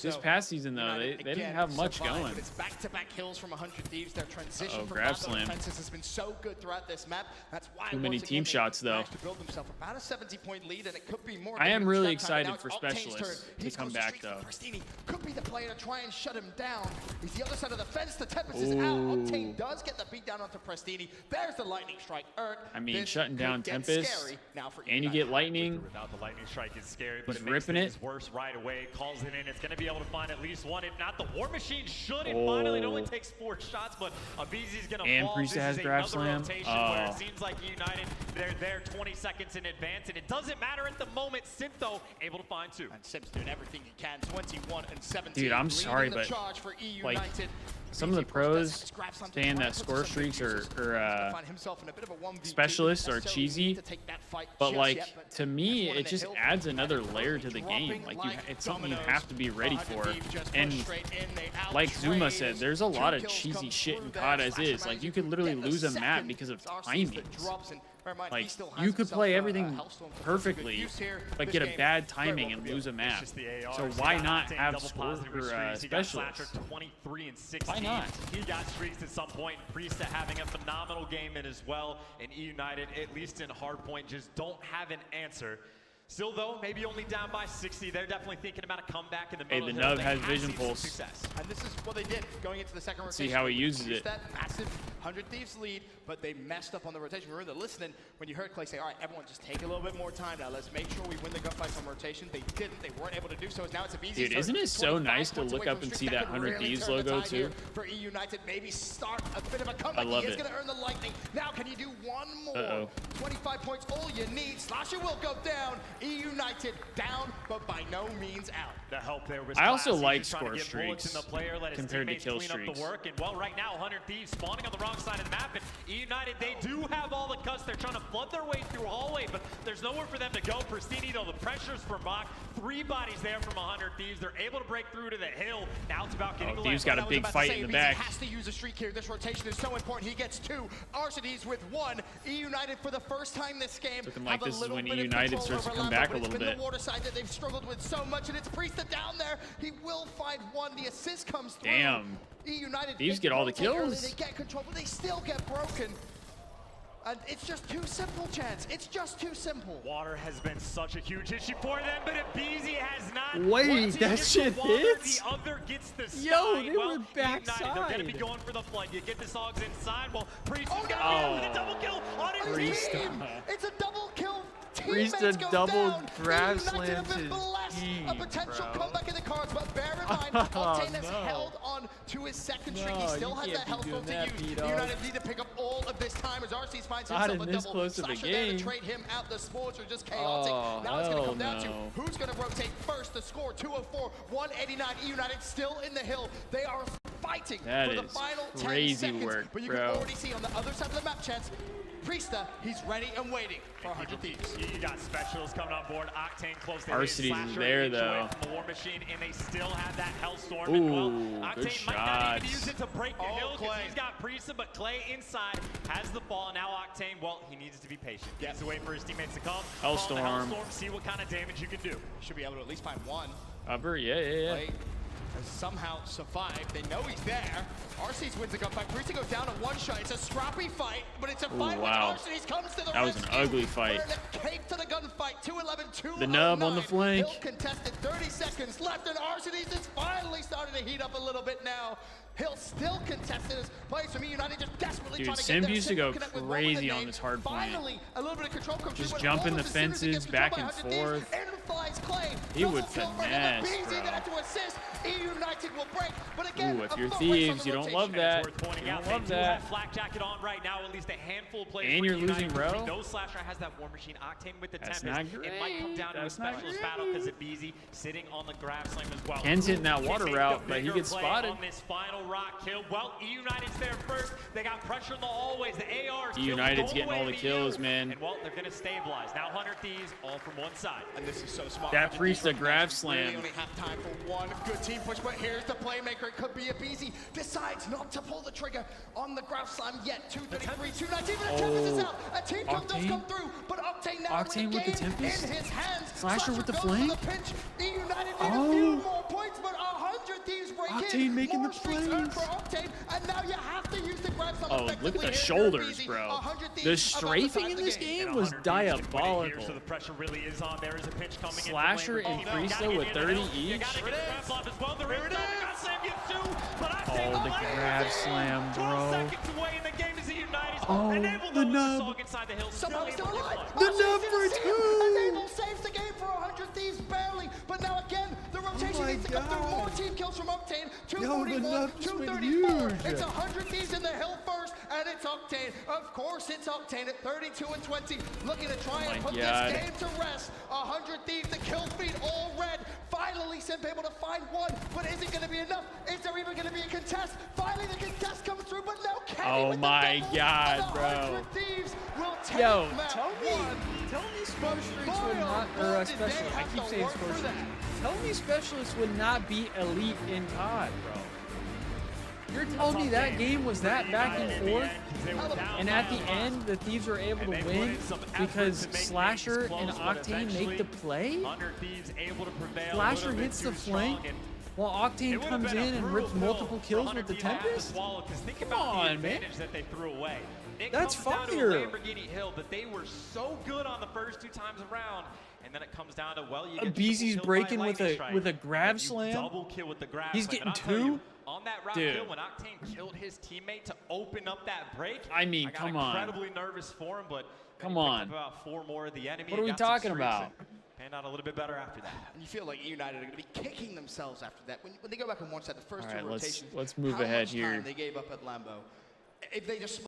This past season, though, they didn't have much going. It's back-to-back kills from 100 Thieves. Their transition from grab slam has been so good throughout this map. That's why too many team shots, though. To build themselves about a 70-point lead, and it could be more. I am really excited for Specialists to come back, though. Pristini could be the player to try and shut him down. He's the other side of the fence. The Tempest is out. Octane does get the beat down onto Pristini. There's the lightning strike. I mean, shutting down Tempest, and you get lightning. Without the lightning strike is scary, but he's it makes ripping things worse right away. Calls it in. It's going to be able to find at least one. If not, the War Machine should. And finally, it only takes 4 shots, but Abizi's going to fall. Priest has grab slam. Where it seems like United, they're there 20 seconds in advance, and it doesn't matter at the moment. Simp, though, able to find 2. And Simp's doing everything he can. 21 and 17. Dude, I'm sorry, but like some of the pros saying that score streaks or specialists are cheesy, but like to me, it just adds another layer to the game. Like it's something you have to be ready for. And like Zuma said, there's a lot of cheesy shit in COD as is. Like you could literally lose a map because of timings. Like you could play everything perfectly, but get a bad timing and lose a map. So why not have score for specialists? 23 and 16. Why not? He got streaks at some point. Priest having a phenomenal game in as well. And E United, at least in hardpoint, just don't have an answer. Still, though, maybe only down by 60. They're definitely thinking about a comeback in the middle. Hey, the Nub has Vision Pulse. And this is what they did going into the second rotation. See how he uses it. That massive 100 Thieves lead, but they messed up on the rotation. We were in the listening when you heard Clay say, all right, everyone just take a little bit more time now. Let's make sure we win the gunfights on rotation. They didn't. They weren't able to do so. Now it's a easy. Dude, isn't it so nice to look up and see that 100 Thieves logo too? For E United, maybe start a bit of a comeback. I love it. He's going to earn the lightning. Now can you do one more? 25 points, all you need. Slasher will go down. E United down, but by no means out. The help there was I also classy, like just trying to score get bullets in streaks the player, let his compared to teammates kill clean up streaks. the work. And well, right now, 100 Thieves spawning on the wrong side of the map. And United, they do have all the cuts. They're trying to flood their way through a hallway, but there's nowhere for them to go. Pristini, though, the pressure's from Bach. 3 bodies there from 100 Thieves. They're able to break through to the hill. Now it's about getting the Thieves got a big fight in the back. He has to use a streak here. This rotation is so important. He gets 2. Arcades with 1. United for the first time this game. Looking like this is when United starts to come back a little bit. It's been the water side that they've struggled with so much, and it's Priesta down there. He will find 1. The assist comes through. Damn. United Thieves get all the kills. They get control, but they still get broken. And it's just too simple, Chance. It's just too simple. Water has been such a huge issue for them, but Ibizi has not. Wait, that shit hits? The other gets the side. Yo, they well, were backside. They're going to be going for the flood. You get the Sogs inside. Well, Priest is going to be with a double kill on his team. It's a double kill. Priest double grab slam to a potential comeback in the cards, but bear in mind, Octane has held on to his second streak. He still has that health roll to use. United need to pick up all of this time as Arcees finds himself a double. Slasher there to trade him out. The sports are just chaotic. Now it's going to come down to who's going to rotate first. The score 204, 189. United still in the hill. They are fighting for the final 10 seconds. But you can already see on the other side of the map, Chance, Priesta, he's ready and waiting for 100 Thieves. You got specials coming on board. Octane close to Arcees is there, though. From the War Machine, and they still have that Hellstorm. Ooh, and well, good Octane might not even shots. use it to break the hill because he's got Priesta, but Clay inside has the ball. Now Octane, well, he needs to be patient. He has to wait for his teammates to come. Hellstorm. Hellstorm, see what kind of damage you can do. Should be able to at least find 1. Cover, yeah. Clay has somehow survived. They know he's there. Arcees wins the gunfight. Priesta goes down to 1 shot. It's a scrappy fight, but it's a fight which Arcees comes to the That was an ugly fight. Cape to the gunfight. 211, 209. The nub on the flank. Hill contested. 30 seconds left, and Arcees is finally starting to heat up a little bit now. Hill still contested as players from United just desperately trying to get Simp used to go crazy on this hard point. Finally, a little bit of control comes just through, jumping the fences back and forth. He would finesse, bro. United will break, but again, ooh, if you're Thieves, you don't love that. You don't love that. Flak jacket on right now, at least a handful of players. And you're losing, bro. No Slasher has that War Machine. Octane with the That's Tempest. not great. It might come down to a specialist battle because Ibizi sitting on the grab slam as well. Ken's hitting that water route, but he gets spotted. On this final rock kill. Well, United's there first. They got pressure in the hallways. The ARs. United's getting all the kills, man. And well, they're going to stabilize. Now 100 Thieves all from one side. And this is so smart. That Priesta grab slam. Really only have time for 1 good team push, but here's the playmaker. It could be Ibizi. Decides not to pull the trigger on the grab slam yet. 233, 219. Even a Tempest is out. A team kill does come through, but Octane now with the Tempest in his hands. Slasher with the flank. United need a few more points, but 100 Thieves break in. Octane making the plays. For Octane, and now you have to use the grab slam. Oh, look at the shoulders, bro. The strafing in this game was diabolical. So the pressure really is on. There is a pitch coming in. Slasher and Priesta with 30 each. Oh, the grab slam, bro. Oh, the nub. Somehow he's still alive. The nub for 2. Enable saves the game for 100 Thieves barely, but now again, the rotation needs to come through. More team kills from Octane. 241, 234. It's 100 Thieves in the hill first, and it's Octane. Of course, it's Octane at 32 and 20, looking to try and put this game to rest. 100 Thieves, the kill feed all red. Finally, Simp able to find 1, but is it going to be enough? Is there even going to be a contest? Finally, the contest comes through, but now Kenny with my the God, bro. Thieves will take Yo, tell me specialists would not, or special, I keep saying specialists. Tell me specialists would not be elite in COD, bro. You're telling me that game was that back and forth, and at the end, the Thieves were able to win because Slasher and Octane make the play? Slasher hits the flank, while Octane comes in and rips multiple kills with the Tempest? Come on, man. That's fire. Lamborghini Hill that they were so good on the first 2 times around, and then it comes down to you get Ibizi's breaking with a grab slam. Double kill with the grab He's slam. getting 2. On that rock kill, when Octane killed his teammate to open up that break, I mean, come on. Incredibly nervous for him, but come on. About 4 more of the enemy. What are we talking about? Panned out a little bit better after that. And you feel like United are going to be kicking themselves after that. When they go back and watch that, the first 2 rotations. Let's move ahead here. They gave up at Lambeau. If they just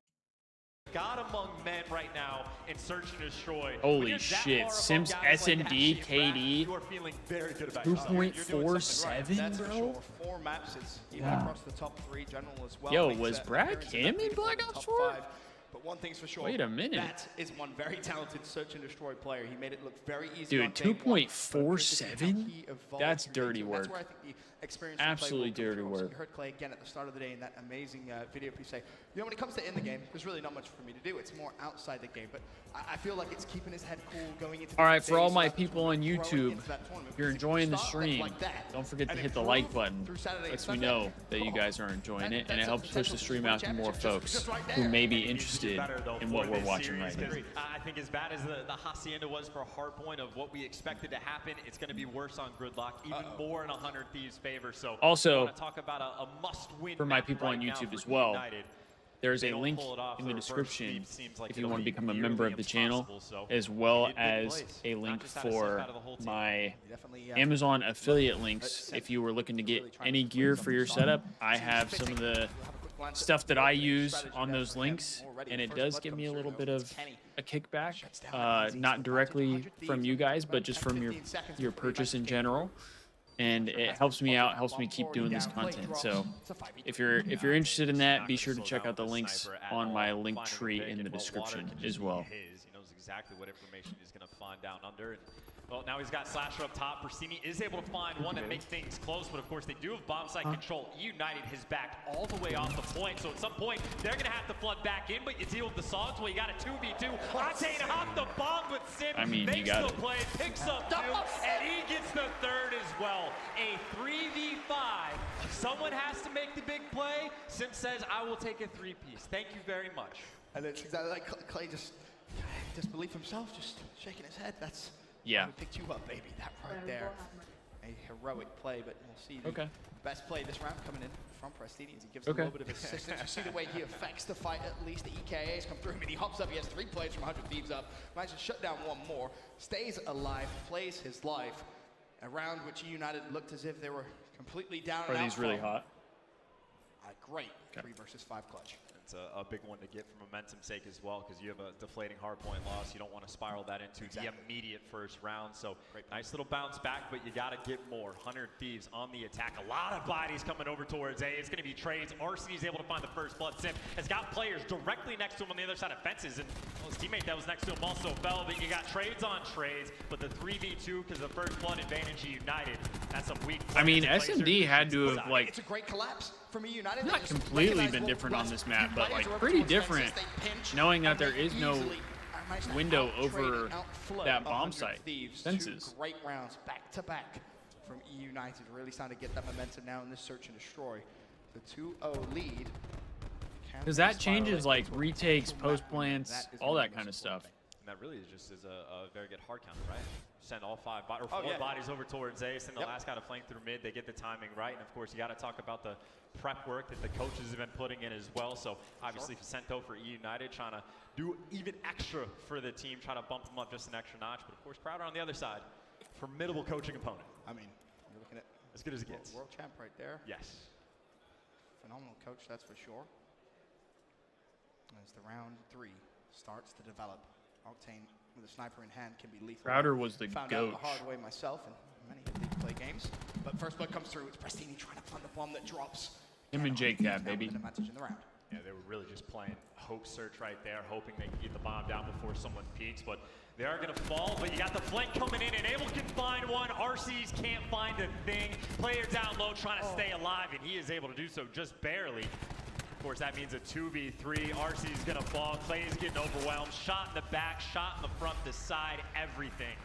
God among men right now in Search and Destroy. Holy shit. Sims S&D, KD. 2.47, bro? 4 maps, it's even across the top 3 general as well. Yo, was Brad Kim in Black Ops 4? But one thing's for sure. Wait a minute. That is one very talented Search and Destroy player. He made it look very easy. Dude, 2.47? That's dirty work. That's where I think the experience Absolutely dirty work. You heard Clay again at the start of the day in that amazing video piece say, you know, when it comes to in the game, there's really not much for me to do. It's more outside the game. But I feel like it's keeping his head cool going into. All right, for all my people on YouTube, if you're enjoying the stream, don't forget to hit the like button. Lets me know that you guys are enjoying it, and it helps push the stream out to more folks who may be interested in what we're watching right now. I think as bad as the Hacienda was for Hardpoint of what we expected to happen, it's going to be worse on Gridlock, even more in 100 Thieves' favor. So also, talk about a must-win for my people on YouTube as well, there's a link in the the description like if you want to become a member of the channel, as well as a link for my Amazon affiliate links. If you were looking to get any gear for your setup, I have some of the stuff that I use on those links, and it does give me a little bit of a kickback, not directly from you guys, but just from your purchase in general. And it helps me out, helps me keep doing this content. So if you're interested in that, be sure to check out the links on my link tree in the description as well. He knows exactly what information he's going to find down under. Well, now he's got Slasher up top. Persini is able to find one that makes things close, but of course they do have bomb site control. United his back all the way off the point, so at some point they're going to have to flood back in, but you deal with the Songs. Well, you got a 2v2. Octane hopped the bomb with Sim, makes the play, picks up 2, and he gets the 3rd as well. A 3v5. Someone has to make the big play. Sim says, I will take a 3-piece. Thank you very much. And it's exactly like Clay just disbelief himself, just shaking his head. That's... Yeah. We picked you up, baby. That right there. A heroic play, but we'll see the best play this round coming in from Prestini as he gives a little bit of assistance. You see the way he affects the fight, at least. The EKAs come through him, and he hops up. He has 3 plays from 100 Thieves up. Manages to shut down 1 more. Stays alive, plays his life. A round which United looked as if they were completely down and out. Are these really hot? Great 3 versus 5 clutch. It's a big one to get for momentum's sake as well, because you have a deflating hardpoint loss. You don't want to spiral that into the immediate first round. So nice little bounce back, but you got to get more. 100 Thieves on the attack. A lot of bodies coming over towards A. It's going to be trades. RC's able to find the first blood. Sim has got players directly next to him on the other side of fences, and his teammate that was next to him also fell. But you got trades on trades, but the 3v2 because the first blood advantage United. That's a weak. I mean, S&D had to have like. It's a great collapse from United. Not completely been different on this map, but like pretty different, knowing that there is no window over that bomb site fences. Great rounds back to back from United, really starting to get that momentum now in this search and destroy. The 2-0 lead. Because that changes like retakes, post plants, all that kind of stuff. And that really just is a very good hard counter, right? Send all 4 bodies over towards A, send the last guy to flank through mid. They get the timing right, and of course you got to talk about the prep work that the coaches have been putting in as well. So obviously Vicento for E United trying to do even extra for the team, trying to bump them up just an extra notch. But of course Crowder on the other side, formidable coaching opponent. I mean, you're looking at as good as it gets. World champ right there. Yes. Phenomenal coach, that's for sure. As the round 3 starts to develop, Octane with a sniper in hand can be lethal. Crowder was the Found goat. out the hard way myself in many of these play games. But first blood comes through. It's Prestini trying to find the bomb that drops. Him and Jake Cat, baby. An advantage in the round. Yeah, they were really just playing hope search right there, hoping they can get the bomb down before someone peeks. But they are going to fall. But you got the flank coming in, and Abel can find one. RCs can't find a thing. Player down low trying to stay alive, and he is able to do so just barely. Of course, that means a 2v3. RC is going to fall. Clay's getting overwhelmed. Shot in the back, shot in the front, the side, everything.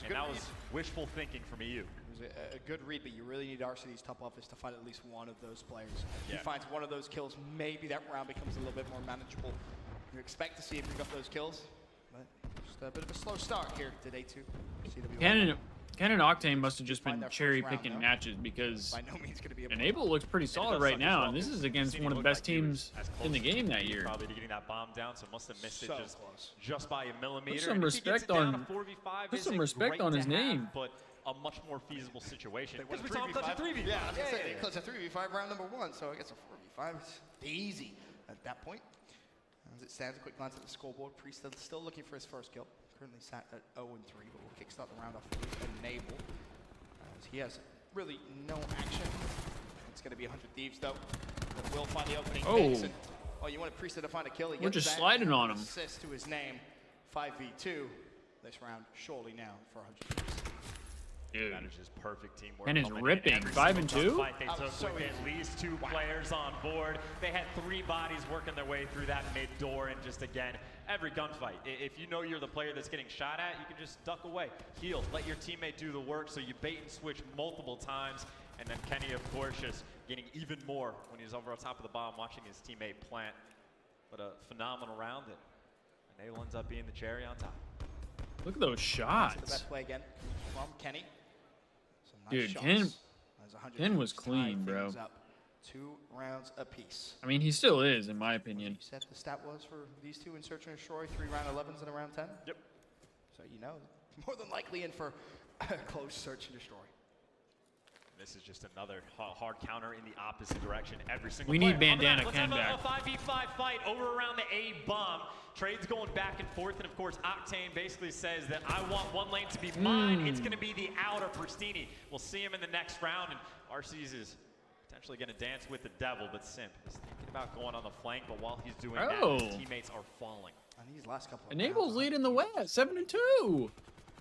And that was wishful thinking from EU. It was a good read, but you really need RCD's top office to find at least one of those players. If he finds one of those kills, maybe that round becomes a little bit more manageable. You expect to see him pick up those kills, but just a bit of a slow start here to day 2. CWL. Ken and Octane must have just been cherry-picking matches, because Enable looks pretty solid right now, and this is against one of the best teams in the game that year. Probably getting that bomb down, so must have missed it just by a millimeter. Put some respect on his name. But a much more feasible situation. Because we saw him clutch a 3v5. Yeah, I was going to say, they clutch a 3v5 round number 1, so I guess a 4v5 is easy at that point. As it stands, a quick glance at the scoreboard. Priest still looking for his first kill. Currently sat at 0-3, but we'll kickstart the round off with Enable. As he has really no action. It's going to be 100 Thieves, though. But will find the opening. Oh, you wanted Priest to find a kill. We're just sliding on him. Assist to his name. 5v2 this round, surely now for 100 Thieves. Dude, that is just perfect teamwork. And is ripping 5 and 2. They took with at least 2 players on board. They had 3 bodies working their way through that mid door, and just again, every gunfight. If you know you're the player that's getting shot at, you can just duck away, heal, let your teammate do the work. So you bait and switch multiple times, and then Kenny, of course, just getting even more when he's over on top of the bomb, watching his teammate plant. But a phenomenal round, and Enable ends up being the cherry on top. Look at those shots. The best play again from Kenny. Dude, Ken was clean, bro. 2 rounds apiece. I mean, he still is, in my opinion. You said the stat was for these two in Search and Destroy, 3 round 11s and a round 10? Yep. So you know, more than likely in for a close Search and Destroy. This is just another hard counter in the opposite direction. Every single We need player. Bandana Let's Ken have back. a 5v5 fight over around the A bomb. Trades going back and forth, and of course, Octane basically says that I want one lane to be mine. It's going to be the outer Pristini. We'll see him in the next round, and RC's is potentially going to dance with the devil, but Simp is thinking about going on the flank, but while he's doing that, his teammates are falling. On these last couple of Enable's leading the West, 7 and 2.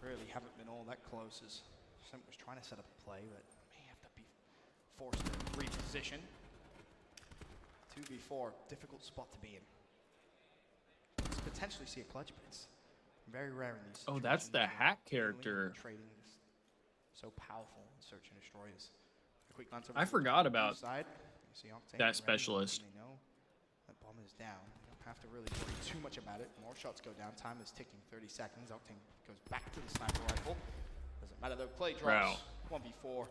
Really haven't been all that close as Simp was trying to set up a play, but may have to be forced to reposition. 2v4, difficult spot to be in. Potentially see a clutch, but it's very rare in these. Oh, that's the hack character. Trading is so powerful in Search and Destroy. A quick glance over I forgot about side. You see that specialist. They know that bomb is down. You don't have to really worry too much about it. More shots go down. Time is ticking. 30 seconds. Octane goes back to the sniper rifle. Doesn't matter though. Play drops. 1v4.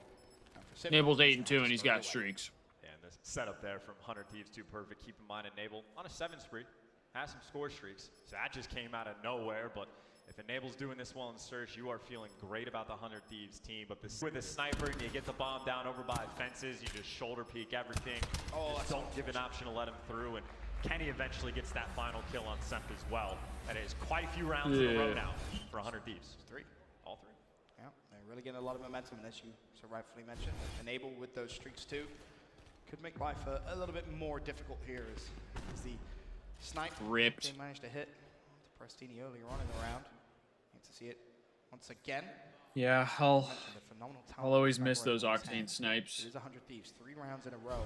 Enable's 8 and 2, and he's got streaks. And this setup there from 100 Thieves, too perfect. Keep in mind, Enable on a 7 spree. Has some score streaks. So that just came out of nowhere, but if Enable's doing this well in Search, you are feeling great about the 100 Thieves team. But with a sniper, you get the bomb down over by fences, you just shoulder peek everything. Just don't give an option to let him through, and Kenny eventually gets that final kill on Semp as well. That is quite a few rounds in a row now for 100 Thieves. 3. All 3. Yeah, they're really getting a lot of momentum, and as you so rightfully mentioned, Enable with those streaks too could make life a little bit more difficult here as the snipe ripped. They managed to hit Pristini earlier on in the round. Need to see it once again. Yeah, I'll always miss those Octane snipes. It is 100 Thieves, 3 rounds in a row,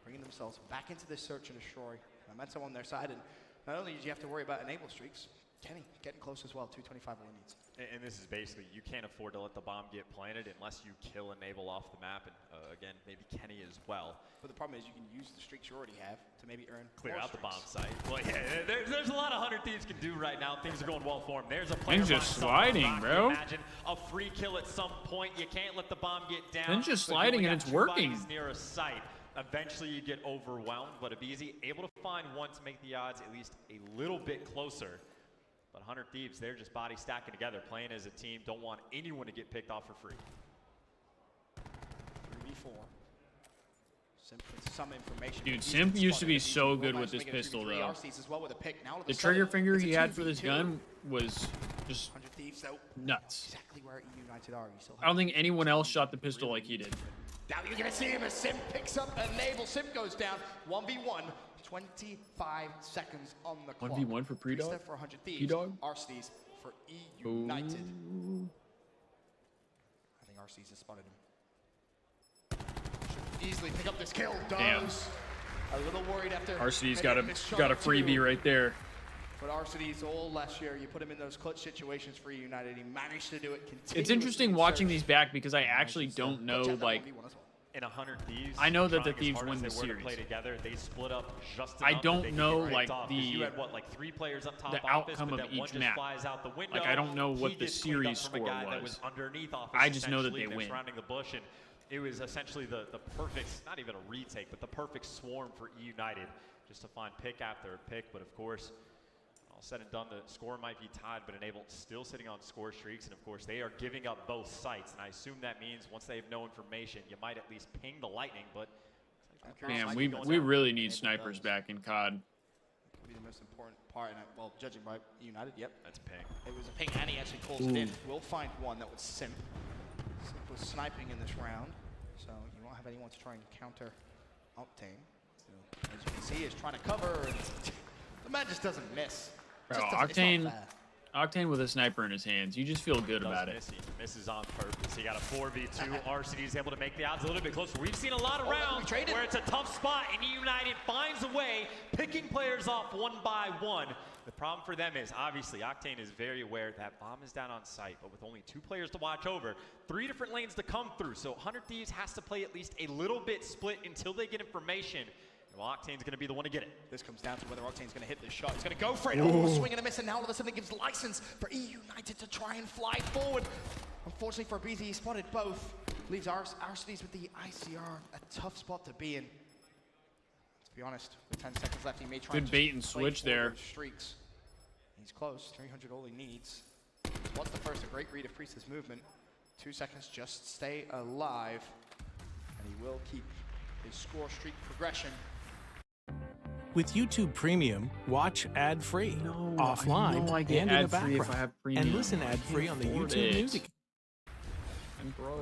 bringing themselves back into this Search and Destroy. Momentum on their side, and not only did you have to worry about Enable streaks, Kenny getting close as well, 225 win leads. And this is basically, you can't afford to let the bomb get planted unless you kill Enable off the map, and again, maybe Kenny as well. But the problem is you can use the streaks you already have to maybe earn Clear more out streaks. the bomb site. Well, yeah, there's a lot of 100 Thieves can do right now. Things are going well for them. There's a player Things just sliding, bro. Imagine a free kill at some point. You can't let the bomb get down. Things just So sliding, you only and got it's 2 working. bodies near a site. Eventually you get overwhelmed, but Abizi able to find one to make the odds at least a little bit closer. But 100 Thieves, they're just body stacking together, playing as a team, don't want anyone to get picked off for free. 3v4. Simp with some information. Dude, Simp used to be so good with this pistol, though. As well with a pick. Now The trigger finger he had for this gun was just 100 Thieves, though. nuts. Exactly where United are. You still I don't think anyone else shot the pistol like he did. Now you're going to see him as Simp picks up Enable. Simp goes down. 1v1. 25 seconds on the clock. 1v1 for Pre-Dog? For 100 Thieves. P-Dog? RC's for United. I think RC's has spotted him. Should easily pick up this kill. Damn. Does. A little worried after. RC's got a freebie right there. But RC's all last year, you put him in those clutch situations for United. He managed to do it. It's interesting watching these back because I actually don't know, like, in 100 Thieves, I know that the trying as Thieves hard win as the they were to series. play together, they split up just I enough don't that they could know, get like, picked off, 'cause the- you had what, like 3 players up top the office, outcome but of then one each just map. flies out the window. Like, I don't know what He the gets cleaned up series from a guy score that was. underneath office. I just know that essentially. they They're win. surrounding the bush, and it was essentially the perfect, not even a retake, but the perfect swarm for E United, just to find pick after pick. But of course, all said and done, the score might be tied, but Enable still sitting on score streaks, and of course they are giving up both sites, and I assume that means once they have no information, you might at least ping the Lightning. But Man, we really need snipers back in COD. be the most important part. And well, judging by United, yep. That's a ping. It was a ping, and he actually calls it in. We'll find one that was Simp. Simp was sniping in this round, so you won't have anyone to try and counter Octane. So, as you can see, he's trying to cover, and the man just doesn't miss. Bro, Just doesn't, Octane with a sniper in his hands. You just feel good about it. He misses on purpose. He got a 4v2. RCD is able to make the odds a little bit closer. We've seen a lot of rounds where it's a tough spot, and United finds a way, picking players off one by one. The problem for them is, obviously, Octane is very aware that bomb is down on site, but with only 2 players to watch over, 3 different lanes to come through. So 100 Thieves has to play at least a little bit split until they get information. Well, Octane's going to be the one to get it. This comes down to whether Octane's going to hit this shot. He's going to go for it. Oh, swing and a miss, and now all of a sudden it gives license for EU United to try and fly forward. Unfortunately for BZ, he spotted both. Leaves Arcitys with the ICR, a tough spot to be in. To be honest, with 10 seconds left, he may try good bait and switch there. Streaks. He's close. 300 all he needs. What's the first? A great read of Priest's movement. 2 seconds, just stay alive. And he will keep his score streak progression. With YouTube Premium, watch ad-free, offline, and in the background, and listen ad-free on the YouTube Music.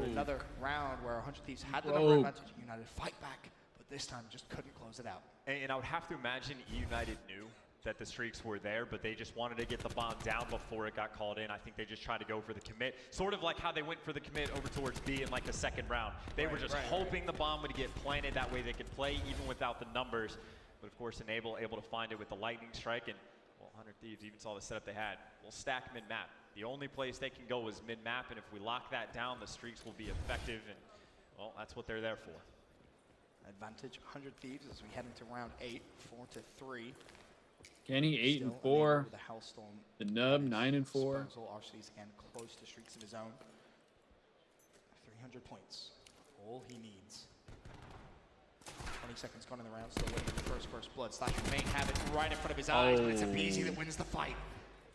Another round where 100 Thieves had the number advantage. United fight back, but this time just couldn't close it out. And I would have to imagine United knew that the streaks were there, but they just wanted to get the bomb down before it got called in. I think they just tried to go for the commit, sort of like how they went for the commit over towards B in like the second round. They were just hoping the bomb would get planted, that way they could play even without the numbers. But of course, able to find it with the lightning strike, and well, 100 Thieves even saw the setup they had. We'll stack mid-map. The only place they can go is mid-map, and if we lock that down, the streaks will be effective, and well, that's what they're there for. Advantage 100 Thieves as we head into round 8, 4-3. Kenny 8 and 4. The Nub 9 and 4. Arcitys again close to streaks of his own. 300 points, all he needs. 20 seconds gone in the round, still waiting for the first blood. Slasher may have it right in front of his eyes, but it's Abizi that wins the fight.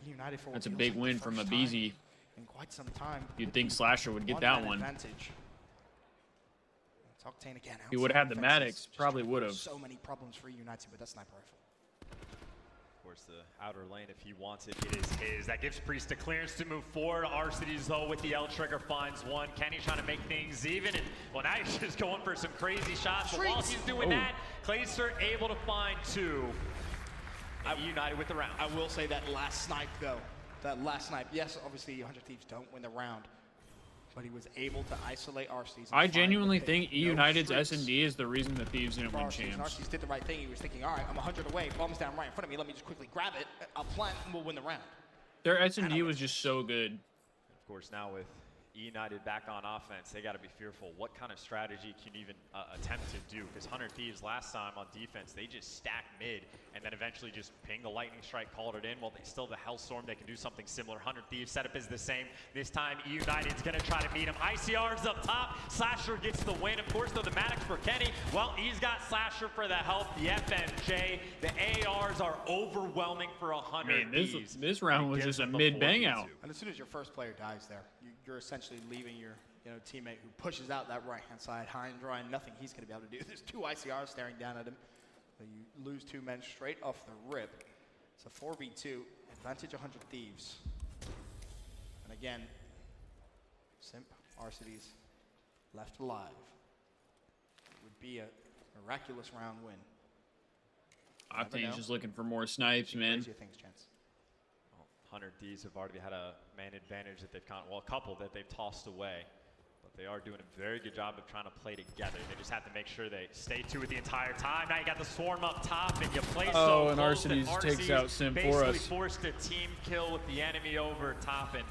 United for that's a big win from Abizi. In quite some time. You'd think Slasher would get that one. Advantage. Octane again. He would have had the Maddox, probably would have. So many problems for United with that sniper rifle. Of course, the outer lane, if he wants it, it is his. That gives Priest a clearance to move forward. Arcitys, though, with the L trigger, finds one. Kenny trying to make things even, and well, now he's just going for some crazy shots. But while he's doing that, Clayster able to find 2. United with the round. I will say that last snipe, though. That last snipe. Yes, obviously, 100 Thieves don't win the round, but he was able to isolate Arcitys. I genuinely think United's S&D is the reason the Thieves didn't win champs. Arcitys did the right thing. He was thinking, all right, I'm 100 away. Bomb's down right in front of me. Let me just quickly grab it. I'll plant, and we'll win the round. Their S&D was just so good. Of course, now with United back on offense, they got to be fearful. What kind of strategy can you even attempt to do? Because 100 Thieves last time on defense, they just stacked mid and then eventually just pinged the lightning strike, called it in. Well, they still the Hellstorm. They can do something similar. 100 Thieves setup is the same. This time, United's going to try to meet him. ICR's up top. Slasher gets the win. Of course, though, the Maddox for Kenny. Well, he's got Slasher for the help. The FMJ. The ARs are overwhelming for 100 Thieves. This round was just a mid-bang out. And as soon as your first player dies there, you're essentially leaving your teammate who pushes out that right-hand side high and dry, and nothing he's going to be able to do. There's 2 ICRs staring down at him. So you lose 2 men straight off the rip. It's a 4v2, advantage 100 Thieves. And again, Simp, Arcitys left alive. It would be a miraculous round win. Octane's just looking for more snipes, man. 100 Thieves have already had a man advantage that they've a couple that they've tossed away. But they are doing a very good job of trying to play together. They just have to make sure they stay to it the entire time. Now you got the swarm up top, and you play so and close that Arcitys takes out Sim for us. Forced a team kill with the enemy over top, and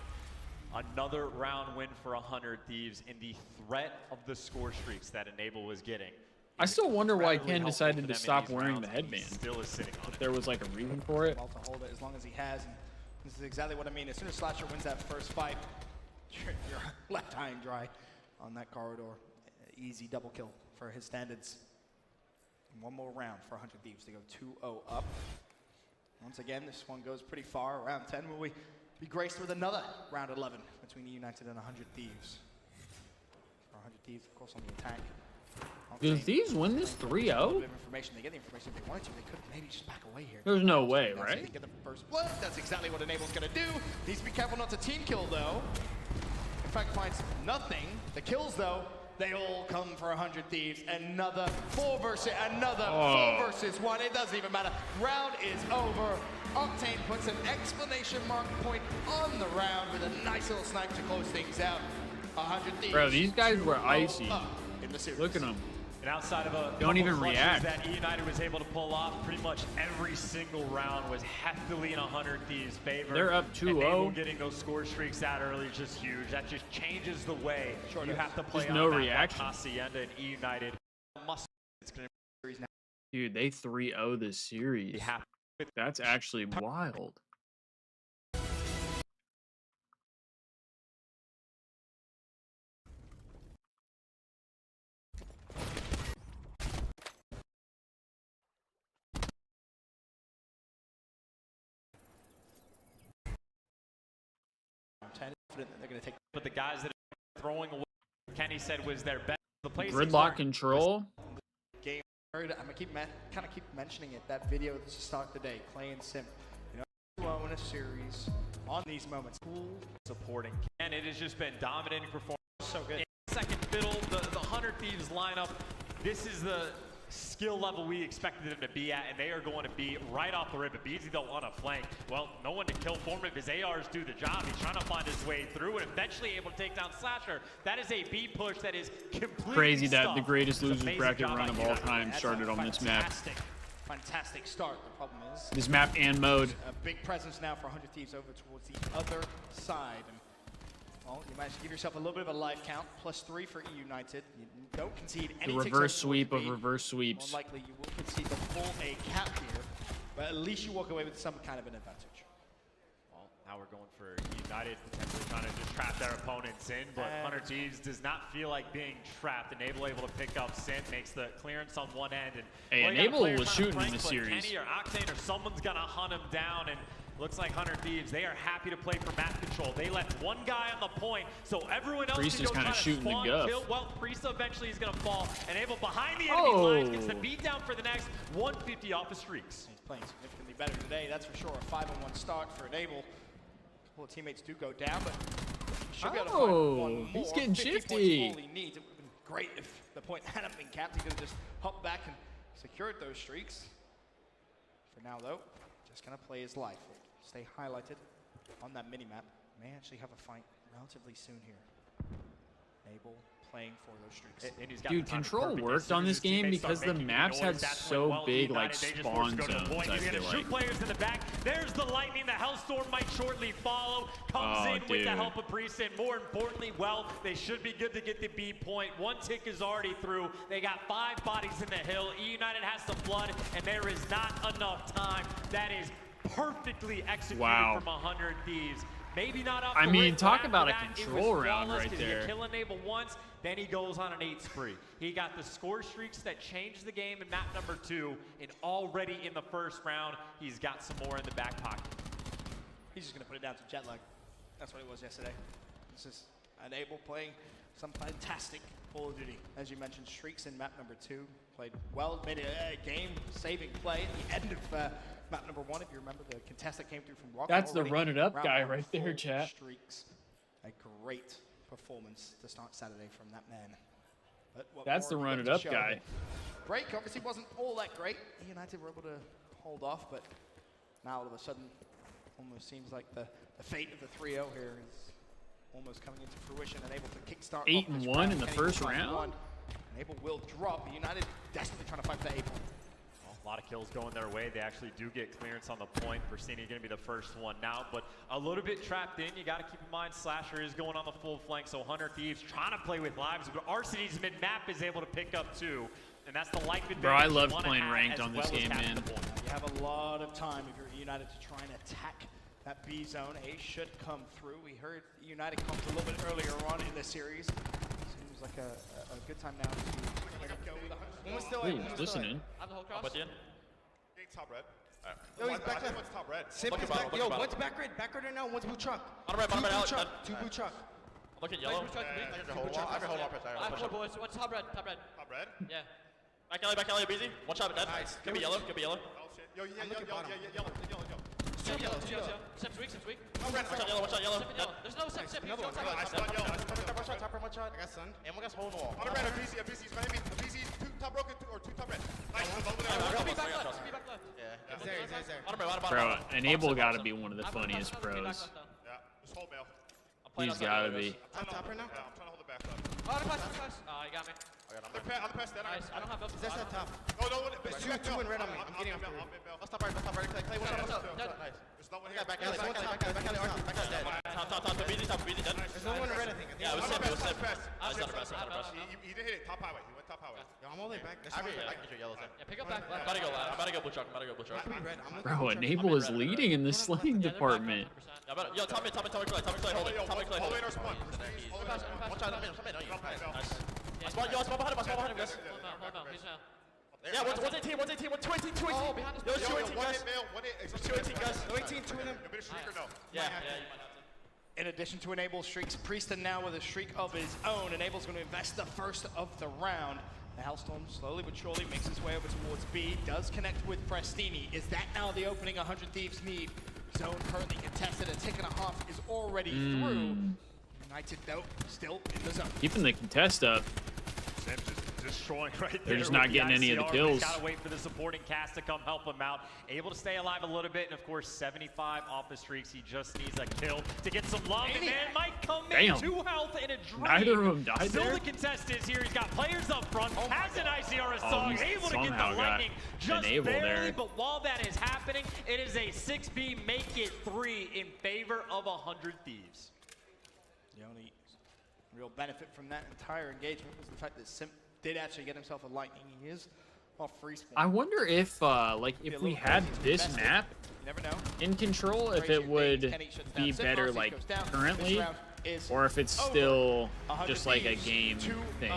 another round win for 100 Thieves in the threat of the score streaks that Enable was getting. I still wonder why Ken decided to stop wearing the headband. Still is sitting on if there was like a reason for it. Well, to hold it as long as he has. And this is exactly what I mean. As soon as Slasher wins that first fight, you're left high and dry on that corridor. Easy double kill for his standards. And one more round for 100 Thieves to go 2-0 up. Once again, this one goes pretty far. Round 10, will we be graced with another round 11 between United and 100 Thieves? For 100 Thieves, of course, on the attack. Do Thieves win this 3-0? They get the information if they wanted to. They could maybe just back away here. There's no way, right? They get the first blood. That's exactly what Enable's going to do. Needs to be careful not to team kill, though. In fact, finds nothing. The kills, though, they all come for 100 Thieves. Another 4 versus 1. It doesn't even matter. Round is over. Octane puts an exclamation mark point on the round with a nice little snipe to close things out. 100 Thieves. Bro, these guys were icy. In the series. Look at them. And outside of a don't even react that United was able to pull off, pretty much every single round was heftily in 100 Thieves' favor. They're up 2-0. Getting those score streaks out early is just huge. That just changes the way you have to play. There's no reaction. Hacienda and United. Dude, they 3-0 this series. That's actually wild. They're going to take. But the guys that are throwing away, Kenny said was their best. The Gridlock control. Game. I'm gonna keep mentioning it. That video to start the day. Clay and Sim. You know, in a series on these moments. Cool. Supporting. And it has just been dominating performance. So good. In second fiddle, the 100 Thieves lineup. This is the skill level we expected them to be at, and they are going to be right off the rip. But Beasley, though, on a flank. Well, no one to kill for him if his ARs do the job. He's trying to find his way through and eventually able to take down Slasher. That is a B push that is completely crazy that the greatest losers bracket run of all time started on this map. Fantastic start. The problem is this map and mode. A big presence now for 100 Thieves over towards the other side. And, well, you managed to give yourself a little bit of a life count, +3 for E United. You don't concede any. The reverse sweep of reverse sweeps. More likely you will concede the full A cap here, but at least you walk away with some kind of an advantage. Well, now we're going for United potentially trying to just trap their opponents in, but 100 Thieves does not feel like being trapped. Enable able to pick up Sin, makes the clearance on one end. And hey, Enable was shooting in the series. Kenny or Octane or someone's gonna hunt him down, and looks like 100 Thieves, they are happy to play for map control. They left one guy on the point, so everyone else Priest can is go kind of shooting the guff. kill. Well, Priest eventually is gonna fall. Enable behind the enemy lines, gets the beat down for the next 150 off the streaks. He's playing significantly better today, that's for sure. A 5-on-1 start for Enable. A couple of teammates do go down, but he should be able to find one more. He's getting 50 shifty. Points all he needs. It would have been great if the point hadn't been capped. He could have just hopped back and secured those streaks. For now, though, just gonna play his life. Stay highlighted on that mini-map. May actually have a fight relatively soon here. Enable playing for those streaks. Dude, control worked on this game because the maps had so big like spawn zones, I feel like. Players in the back. There's the lightning. The Hellstorm might shortly follow. Comes in with the help of Priest, and more importantly, well, they should be good to get the B point. One tick is already through. They got 5 bodies in the hill. E United has some blood, and there is not enough time. That is perfectly executed from 100 Thieves. Maybe not up. I mean, talk about a control round right there. You kill Enable once, then he goes on an 8 spree. He got the score streaks that changed the game in map number 2, and already in the first round, he's got some more in the back pocket. He's just gonna put it down to jet lag. That's what it was yesterday. This is Enable playing some fantastic Call of Duty. As you mentioned, streaks in map number 2. Played well, made a game-saving play at the end of map number 1. If you remember, the contestant came through from Rock. That's the run-it-up guy right there, chat. Streaks. A great performance to start Saturday from that man. But that's the run-it-up guy. Break obviously wasn't all that great. United were able to hold off, but now all of a sudden, almost seems like the fate of the 3-0 here is almost coming into fruition and able to kickstart 8-1 in the first round. Enable will drop. United desperately trying to fight for the A point. Well, a lot of kills going their way. They actually do get clearance on the point. Persini going to be the first one now, but a little bit trapped in. You got to keep in mind Slasher is going on the full flank, so 100 Thieves trying to play with lives, but Arseny's mid-map is able to pick up 2, and that's the life advantage. Bro, I love playing ranked on this game, man. You have a lot of time if you're United to try and attack that B zone. A should come through. We heard United come a little bit earlier on in the series. Seems like a good time now to go with 100. Ooh, listening. Have the whole cross. Top red. Yo, he's back left. What's top red? Simp is back. Yo, one's back red. Back red right now. One's blue truck. On red, Two blue truck. On Look at yellow. I hold on, press. I have 4 boys. What's top red? Top red. Top red? Yeah. Back alley, busy. One shot, dead. Nice. Could be yellow. Could be yellow. Oh shit. Yo, yellow. Two yellow. Sim's weak. Oh, red. Watch out yellow. There's no Sim. Another one. I spun yellow. One shot. I got sun. And one guy's holding the wall. On the red, a BC's gonna hit me. A BC's 2 top broken, 2 top red. Nice. Be back left. Yeah. He's there. Bro, Enable got to be one of the funniest pros. Yeah. Just hold mail. He's got to be. I'm top right now? Yeah, I'm trying to hold the back up. Oh, the pass. Oh, you got me. I'm the pass. Nice. I don't have those. That's not top. No. There's 2 and red on me. I'm getting up there. Let's stop right. Clay, what's up? Nice. There's no one here. Back alley. Top, busy, dead. There's no one in red, I think. Yeah, it was Sim. I was not a pass. He didn't hit it. Top highway. He went top highway. Yeah, I'm all the way back. I can get your yellow. Yeah, pick up back. I'm about to go left. I'm about to go blue truck. Bro, Enable is leading in the slaying department. Yo, Tommy Clay, hold it. Hold it or spawn. One shot, nice. I spawn behind him, guys. Yeah, 118, 218. Oh, behind us. Yo, 218, guys. 218, guys. 218, 2 of them. You better streak or no? Yeah, you might have to. In addition to Enable streaks, Priesta now with a streak of his own. Enable's going to invest the first of the round. The Hellstorm slowly but surely makes his way over towards B. Does connect with Prestini. Is that now the opening 100 Thieves need? Zone currently contested. A tick and a half is already through. United, though, still in the zone. Keeping the contest up. Sim just destroying right there. They're just not getting any of the kills. Gotta wait for the supporting cast to come help him out. Able to stay alive a little bit, and of course, 75 off the streaks. He just needs a kill to get some love. And man might come in 2 health and a drain. Neither of them died Still there. the contest is here. He's got players up front. Has an ICR assault. Able to get the lightning just Enable barely. there. But while that is happening, it is a 6B make it 3 in favor of 100 Thieves. The only real benefit from that entire engagement was the fact that Sim did actually get himself a lightning. He is off free spawn. I wonder if if we had this map in control, if it would be better like currently, or if it's still just like a game thing.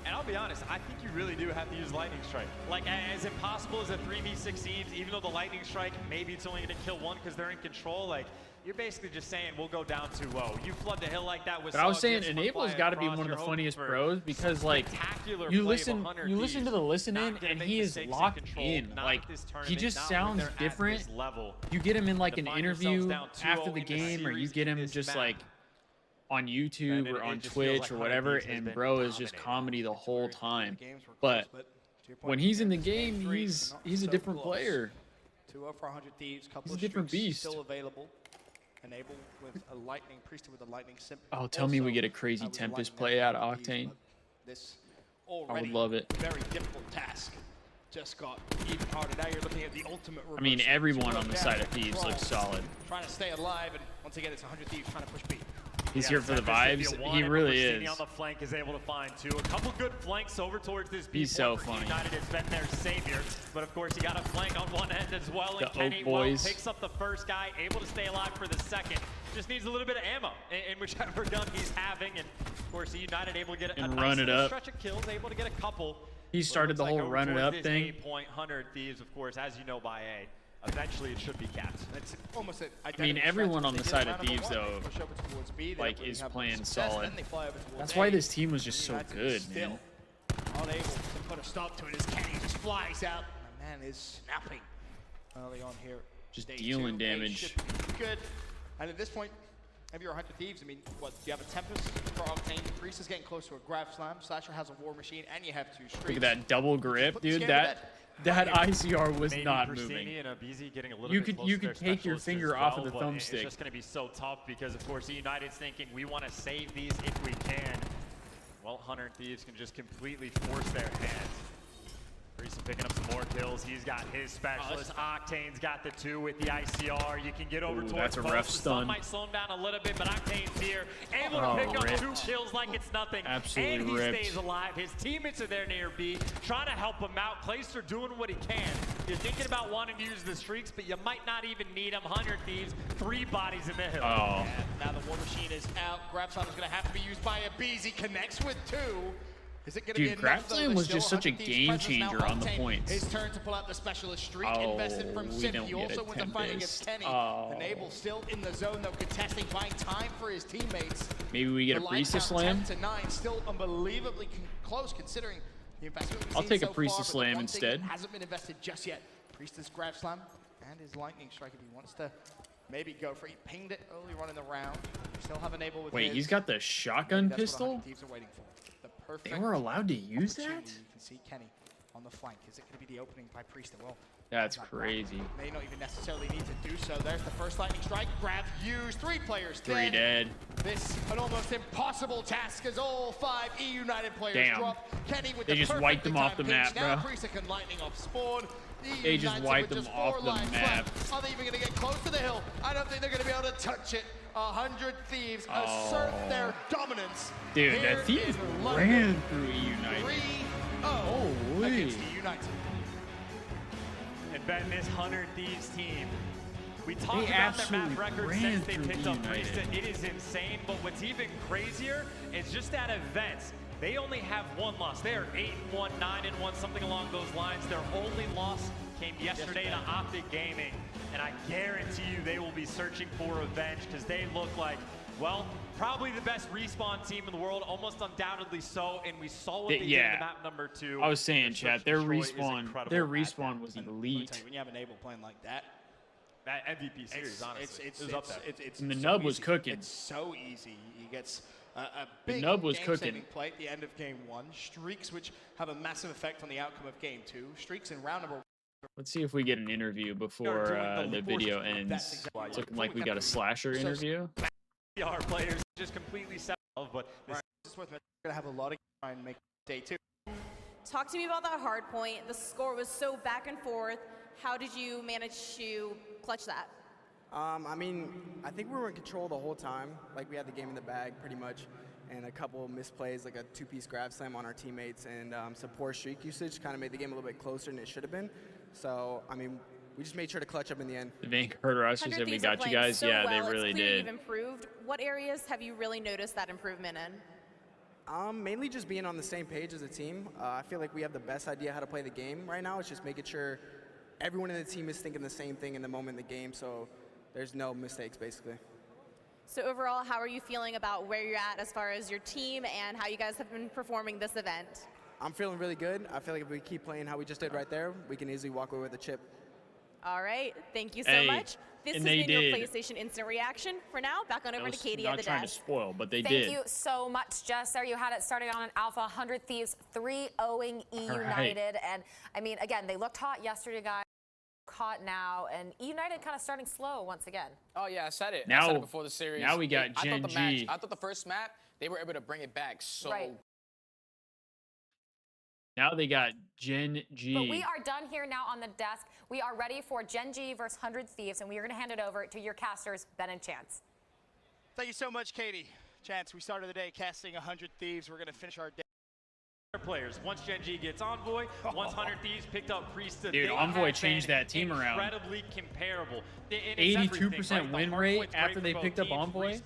And I'll be honest, I think you really do have to use Lightning Strike. Like, as impossible as a 3v6 seems, even though the Lightning Strike, maybe it's only going to kill 1 because they're in control, like, you're basically just saying, we'll go down 2-0. You flood the hill like that with... But I was saying, Enable's got to be one of the funniest pros because, like, you listen to the listen-in, and he is locked in. Like, he just sounds different. You get him in, like, an interview after the game, or you get him just, like, on YouTube or on Twitch or whatever, and bro is just comedy the whole time. But when he's in the game, he's a different player. 2-0 for 100 Thieves. Couple He's a of different streaks beast. Still available. Enable with a lightning, Priesta with a lightning simp. Oh, tell me we get a crazy Tempest play out of Octane. This I would love it. Very difficult task. Just got even harder. Now you're looking at the ultimate reverse. I mean, everyone on the side of Thieves looks solid. Trying to stay alive, and once again, it's 100 Thieves trying to push B. He's here for the vibes. He really is. On the flank is able to find 2. A couple good flanks over towards this B. He's so funny. United has been their savior, but of course he got a flank on one end as well. The And Kenny Oak Boys picks up the first guy, able to stay alive for the second. Just needs a little bit of ammo in whichever gun he's having, and of course the United able to get a nice run it up. stretch of kills, able to get a couple. He started the whole run it up thing. 8-point 100 Thieves, of course, as you know by A. Eventually, it should be capped. It's almost I mean, everyone on the side of Thieves, though, like, is playing solid. That's why this team was just so good, man. Unable to put a stop to it as Kenny just flies out. My man is snapping early on here. Just dealing damage. Good. And at this point, if you're 100 Thieves, I mean, what, you have a Tempest for Octane. Priest is getting close to a Grab Slam. Slasher has a War Machine, and you have 2 streaks. Look at that double grip, dude. That ICR was not moving. You could take your finger off of the thumbstick. It's just going to be so tough because, of course, the United's thinking we want to save these if we can. Well, 100 Thieves can just completely force their hand. Priest picking up some more kills. He's got his specialist. Octane's got the 2 with the ICR. You can get over towards that's a both. rough The stun. sun might slow him down a little bit, but Octane's here. Able to pick up 2 kills like it's nothing. Absolutely and he ripped. stays alive. His teammates are there near B, trying to help him out. Clayster doing what he can. You're thinking about wanting to use the streaks, but you might not even need them. 100 Thieves, 3 bodies in the hill. Oh. Now the War Machine is out. Grab Slam is going to have to be used by a Bees. He connects with 2. Dude, Craftsland was just such a game changer on the points. His turn to pull out the specialist streak invested from we Sim. don't He get also a wins a fight against Kenny. Enable still in the zone though, contesting, buying time for his teammates. Maybe we get a Priestess Slam. 10-9, still unbelievably close considering the investment. I'll take a Priestess Slam instead. Hasn't been invested just yet. Priestess grab slam and his lightning strike if he wants to maybe go for it. He pinged it early on in the round. Still have Enable with Wait, his. he's got the shotgun That's pistol? what Thieves are waiting for. The perfect They were allowed to use that? opportunity. You can see Kenny on the flank. Is it going to be the opening by Priest? Well, That's crazy. may not even necessarily need to do so. There's the first lightning strike. Grab used. 3 players Three dead. This an almost impossible task as all 5 E United players Damn. drop. Kenny with They the just wiped them off the map, now bro. Priest can lightning off spawn. They just wiped them off the map. Are they even going to get close to the hill? I don't think they're going to be able to touch it. 100 Thieves assert their dominance. Dude, here that Thieves in ran London. through E United. 3-0 against E United. And Ben, this 100 Thieves team, we talked They about their absolutely map record ran since they through picked up United. Priesta. It is insane, but what's even crazier is just at events, they only have 1 loss. They are 8-1, 9-1, something along those lines. Their only loss came yesterday to Optic Gaming, and I guarantee you they will be searching for revenge because they look like, well, probably the best respawn team in the world, almost undoubtedly so, and we saw what they did in the map number 2. I was saying, chat, their Destroy is respawn incredible. was elite. When you have Enable playing like that, that MVP series, honestly, it was up there. And the so nub was easy. cooking. It's so easy. He gets a The big nub was game-saving cooking. play at the end of game 1. Streaks, which have a massive effect on the outcome of game 2. Streaks in round number. Let's see if we get an interview before the video ends. It's looking like we got a slasher interview. Our players just completely set off, but this is worth it. We're going to have a lot of try and make day 2. Talk to me about that hard point. The score was so back and forth. How did you manage to clutch that? I mean, I think we were in control the whole time. Like, we had the game in the bag pretty much, and a couple misplays, like a 2-piece grab slam on our teammates, and some poor streak usage kind of made the game a little bit closer than it should have been. So, I mean, we just made sure to clutch up in the end. The Vancouver Russians said we got you guys. So yeah, well, they really it's clear did. You've improved. What areas have you really noticed that improvement in? Mainly just being on the same page as a team. I feel like we have the best idea how to play the game right now. It's just making sure everyone in the team is thinking the same thing in the moment in the game, so there's no mistakes, basically. So overall, how are you feeling about where you're at as far as your team and how you guys have been performing this event? I'm feeling really good. I feel like if we keep playing how we just did right there, we can easily walk away with a chip. All right, thank you so much. This has been your PlayStation Instant Reaction. For now, back on over to Katie at the desk. Not trying to spoil, but they Thank did. you so much, Jess. There you had it starting on an Alpha 100 Thieves 3-0ing E United. And I mean, again, they looked hot yesterday, guys. Hot now, and E United kind of starting slow once again. Oh yeah, I said it. Now, I said it before the series. Now we got Gen G. I thought the first map they were able to bring it back so. Right. Now they got Gen G. But we are done here now on the desk. We are ready for Gen G versus 100 Thieves, and we are going to hand it over to your casters, Ben and Chance. Thank you so much, Katie. Chance, we started the day casting 100 Thieves. We're going to finish our day. Players. Once Gen G gets Envoy, once 100 Thieves picked up Priesta. Dude, Envoy changed that team around. Incredibly comparable. 82% win rate after they picked up Envoy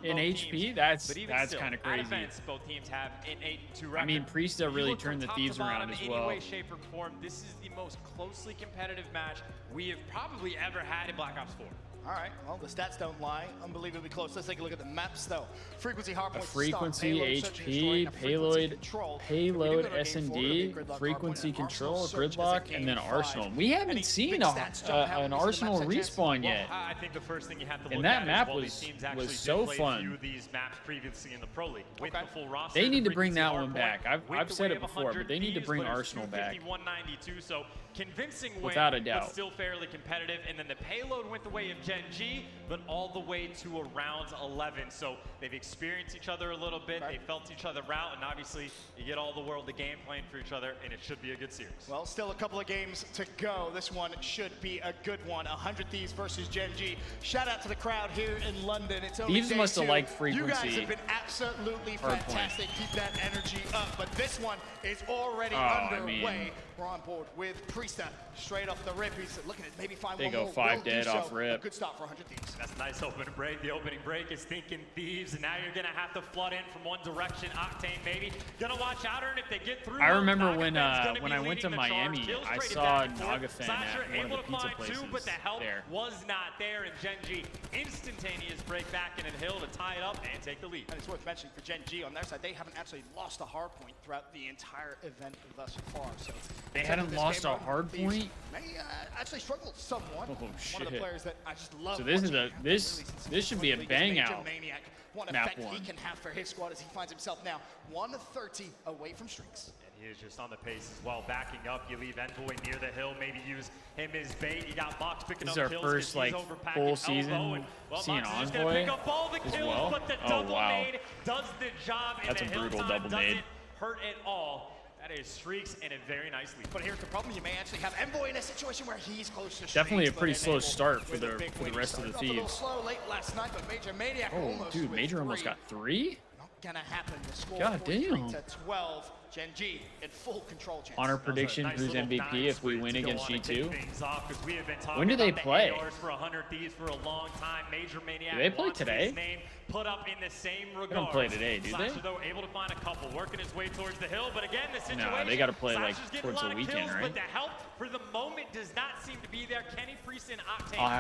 in HP. That's kind of crazy. At events, both teams have an 8-2 record. I mean, Priesta really turned the Thieves around as well. In any way, shape, or form, this is the most closely competitive match we have probably ever had in Black Ops 4. All right, well, the stats don't lie. Unbelievably close. Let's take a look at the maps, though. Frequency, hardpoint, frequency, HP, payload, S&D, frequency control, gridlock, and then Arsenal. We haven't seen an Arsenal respawn yet. I think the first thing you have to look and that at map is, well, was these teams actually so did play fun. a few of these maps previously in the Pro League. With the full roster, They need to bring frequency, that one hardpoint, back. I've with said the it wave of before, 100 but they need to Thieves, bring but it's Arsenal back. 192, so convincing win, Without a doubt. but still fairly competitive. And then the payload went the way of Gen G, but all the way to around 11. So they've experienced each other a little bit. They felt each other out, and obviously you get all the world the game playing for each other, and it should be a good series. Well, still a couple of games to go. This one should be a good one. 100 Thieves versus Gen G. Shout out to the crowd here in London. It's only Thieves must have liked frequency. You frequency. guys have been absolutely fantastic. Keep that energy up. But this one is already underway. We're on board with Priesta straight off the rip. He's looking at maybe find they one go more. 5 dead off rip. A good stop for 100 Thieves. That's a nice opening break. The opening break is thinking Thieves, and now you're going to have to flood in from one direction. Octane maybe gonna watch Outer, and if they get through, I remember when I went to Miami, I saw Nagafen at one of the pizza places but the help there. was not there, and Gen G instantaneous break back in and Hill to tie it up and take the lead. And it's worth mentioning for Gen G on their side, they haven't actually lost a hard point throughout the entire event thus far. So they hadn't lost a hard point. May actually struggled somewhat. Oh shit! One of the players that I just love. So this is a this should be a bang out. Maniac. What map effect one. he can have for his squad as he finds himself now 130 away from streaks. He is just on the pace as well, backing up. You leave Envoy near the hill, maybe use him as bait. You got Mox picking up kills. This is our first like full season seeing Envoy as well. But the oh double wow, nade does the job. That's a brutal double nade. Hurt at all. That is streaks and a very nice lead. But here's the problem: you may actually have Envoy in a situation where he's close to streaks. Definitely a pretty slow start for the rest of the A little Thieves. slow late last night, but Major Maniac Oh dude, Major almost got 3. Not gonna happen. The score God damn. to 12. Gen G in full control chance. Honor prediction: who's MVP if we win against G2? When do they play? For 100 Thieves for a long time. Major Maniac Do they play today? Put up in the same regard. They don't play today, do they? Slasher, though, able to find a couple, working his way towards the hill, but again, the situation. No, they got to play like Slasher's towards the weekend, kills, right? But the help for the moment does not seem to be there. Kenny Priest and Octane. I'll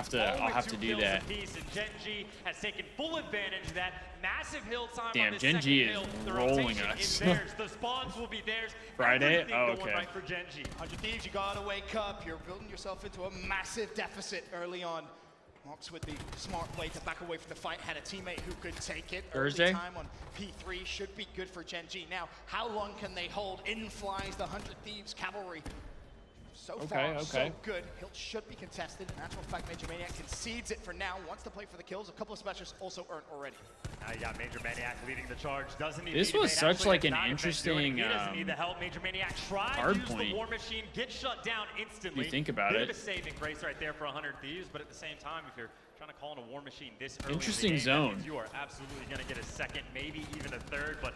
have to do that. Apiece, and Gen G has taken full advantage of that. Massive hill time. Damn, on Gen G is rolling rotation us. is theirs. The spawns will be theirs. Friday? Everything Oh, going okay. right for Gen G. 100 Thieves, you gotta wake up. You're building yourself into a massive deficit early on. Mox with the smart play to back away from the fight, had a teammate who could take it. Thursday? Early time on P3 should be good for Gen G. Now, how long can they hold? In flies the 100 Thieves cavalry. So far, so good. Hill should be contested. Natural fact, Major Maniac concedes it for now. Wants to play for the kills. A couple of specialists also earned already. Now you got Major Maniac leading the charge. Doesn't need This was such like an interesting he doesn't need the help. Major Maniac tries to use the War Machine, gets shut down instantly. You think about Bit it. of a saving grace right there for 100 Thieves, but at the same time, if you're trying to call in a War Machine this early Interesting in the game, zone. that means you are absolutely going to get a second, maybe even a third, but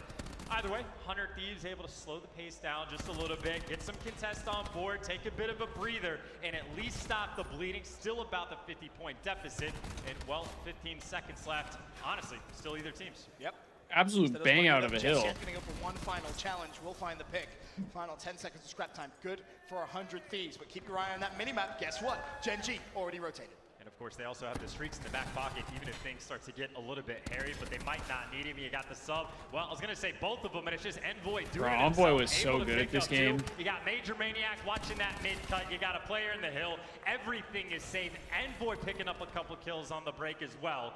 either way, 100 Thieves able to slow the pace down just a little bit, get some contest on board, take a bit of a breather, and at least stop the bleeding. Still about the 50-point deficit, and well, 15 seconds left. Honestly, still either teams. Yep. Absolute bang out of a hill. Going to go for one final challenge. We'll find the pick. Final 10 seconds of scrap time. Good for 100 Thieves, but keep your eye on that minimap. Guess what? Gen G already rotated. And of course, they also have the streaks in the back pocket, even if things start to get a little bit hairy, but they might not need him. You got the sub. Well, I was going to say both of them, and it's just Envoy doing it Envoy himself, was so able to good pick this up game. two. You got Major Maniac watching that mid-cut. You got a player in the hill. Everything is safe. Envoy picking up a couple kills on the break as well.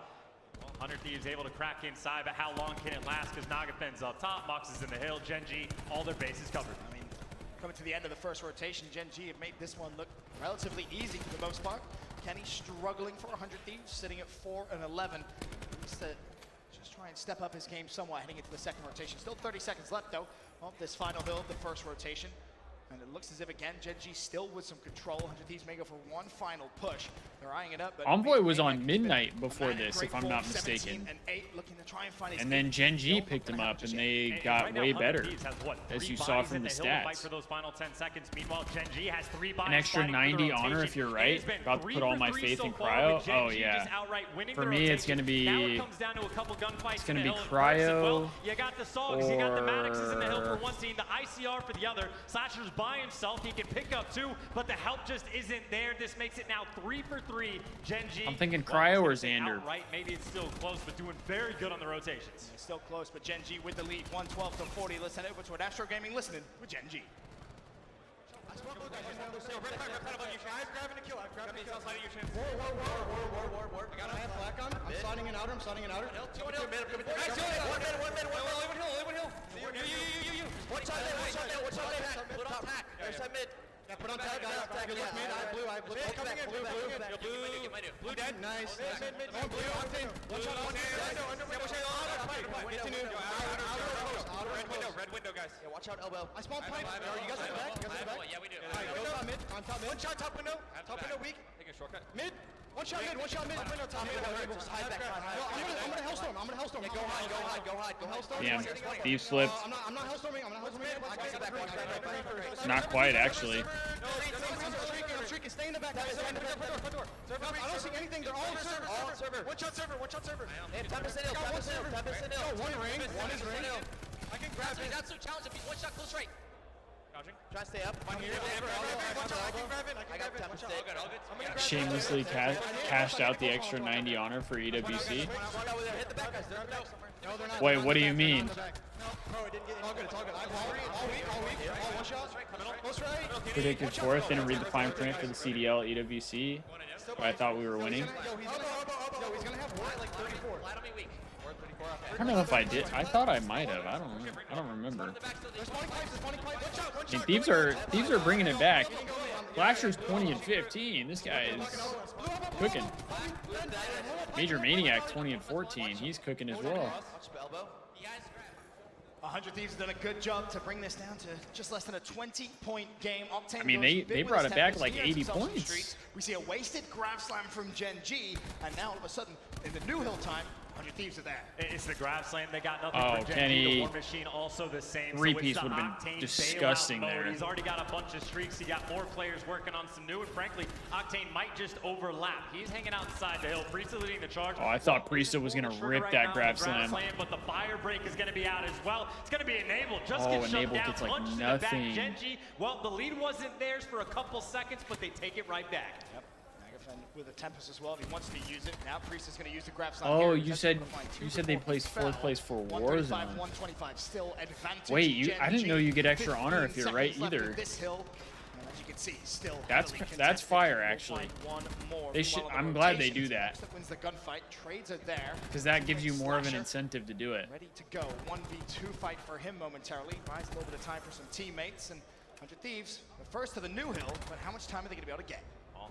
100 Thieves able to crack inside, but how long can it last? Because Nagafen's up top, Mox is in the hill, Gen G, all their bases covered. I mean, coming to the end of the first rotation, Gen G have made this one look relatively easy for the most part. Kenny struggling for 100 Thieves, sitting at 4 and 11. Needs to just try and step up his game somewhat heading into the second rotation. Still 30 seconds left though of this final hill of the first rotation. And it looks as if, again, Gen G still with some control. 100 Thieves may go for one final push. They're eyeing it up. But Envoy was on midnight before this, if I'm not mistaken. And then Gen G picked him up, and they got way better, as you saw from the stats. For those final 10 seconds. Meanwhile, Gen G has 3 An extra 90 honor if you're right. About to put all my faith in Cryo. Oh yeah. For me, it's gonna be. It's gonna be Cryo. You got the Sogs, you got the Maddoxes in the hill for one team, the ICR for the other. Slasher's by himself. He can pick up 2, but the help just isn't there. This makes it now 3 for 3. Gen G. I'm thinking Cryo or Xander. Right, maybe it's still close, but doing very good on the rotations. It's still close, but Gen G with the lead, 112 to 40. Let's head over to Astro Gaming listening with Gen G. I'm sliding an outer, I'm sliding an outer. One shot mid. There's that mid. Yeah, put on tag, guys. Tag is mid. I have blue. Blue dead. Nice. Mid. On blue. One shot on. Continue. Red window, guys. Yeah, watch out, elbow. I spawned pipe. You guys in the back? Yeah, we do. Alright, go top mid. On top mid. One shot top window. Top window weak. Take a shortcut. Mid. One shot mid. One shot mid. Window top mid. Just hide back. I'm gonna hellstorm. hellstorm. I'm gonna hellstorm. Yeah, go hide. Damn, Thieves flipped. I'm not hellstorming. I'm not hellstorming. Not quite, actually. I'm streaking. Stay in the back. I don't see anything. They're all on server. One shot server. They have 10% ill. 10% ill. One ring. One is ring. I can grab it. That's so challenging. One shot close right. Crouching. Try to stay up. I can grab it. I got 10%. Shamelessly cashed out the extra 90 honor for EWC. Hit the back guys. Wait, what do you mean? All good. All weak. One shot. Predicted fourth. Didn't read the fine print for the CDL EWC. But I thought we were winning. He's gonna have one like 34. I don't know if I did. I thought I might have. I don't remember. And Thieves are bringing it back. Flasher's 20 and 15. This guy is cooking. Major Maniac 20 and 14. He's cooking as well. 100 Thieves have done a good job to bring this down to just less than a 20-point game. Octane I mean, they brought it back like 80 points. We see a wasted grab slam from Gen G, and now all of a sudden, in the New Hill time, 100 Thieves are there. It's the grab slam. They got nothing Oh, for Gen Kenny. G. The War Machine also the same. Three-piece so would have been disgusting there. He's already got a bunch of streaks. He got more players working on some new, and frankly, Octane might just overlap. He's hanging outside the hill. Priesta leading the charge. Oh, I thought Priesta was going to rip that grab slam. But the fire break is going to be out as well. It's going to be enabled. Just Oh, gets shut enabled down. gets like Punched in the back. nothing. Gen G, well, the lead wasn't theirs for a couple seconds, but they take it right back. Yep. With a Tempest as well, if he wants to use it. Now Priest is going to use the grab slam. Oh, here. you said they placed fourth place for Warzone. 125 still advantage. Wait, I didn't know you get extra honor if you're right either. This hill, and as you can see, still That's fire actually. They should. I'm glad they do that. Wins the gunfight. Trades are there. Because that gives you more of an incentive to do it. Ready to go. 1v2 fight for him momentarily. Buys a little bit of time for some teammates, and 100 Thieves, the first to the New Hill, but how much time are they going to be able to get?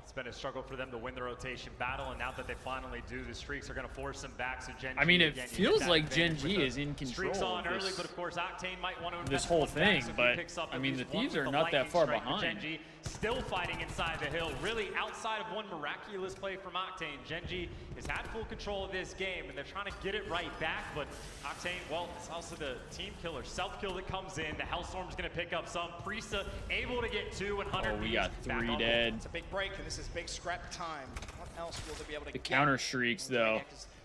It's been a struggle for them to win the rotation battle, and now that they finally do, the streaks are going to force them back. So Gen G, I mean, it again, feels like Gen G is in control streaks on of early, this, but of course Octane might want to this whole thing. But I mean, the least one Thieves with are the not that lightning far strike for behind. Gen G still fighting inside the hill, really outside of one miraculous play from Octane. Gen G has had full control of this game, and they're trying to get it right back. But Octane, well, it's also the team killer, self-kill that comes in. The Hellstorm's going to pick up some. Priesta able to get 2, and 100 Oh, we got 3 dead. It's a big break, and this is big scrap time. What else will they be able to get? The counter shrieks, though.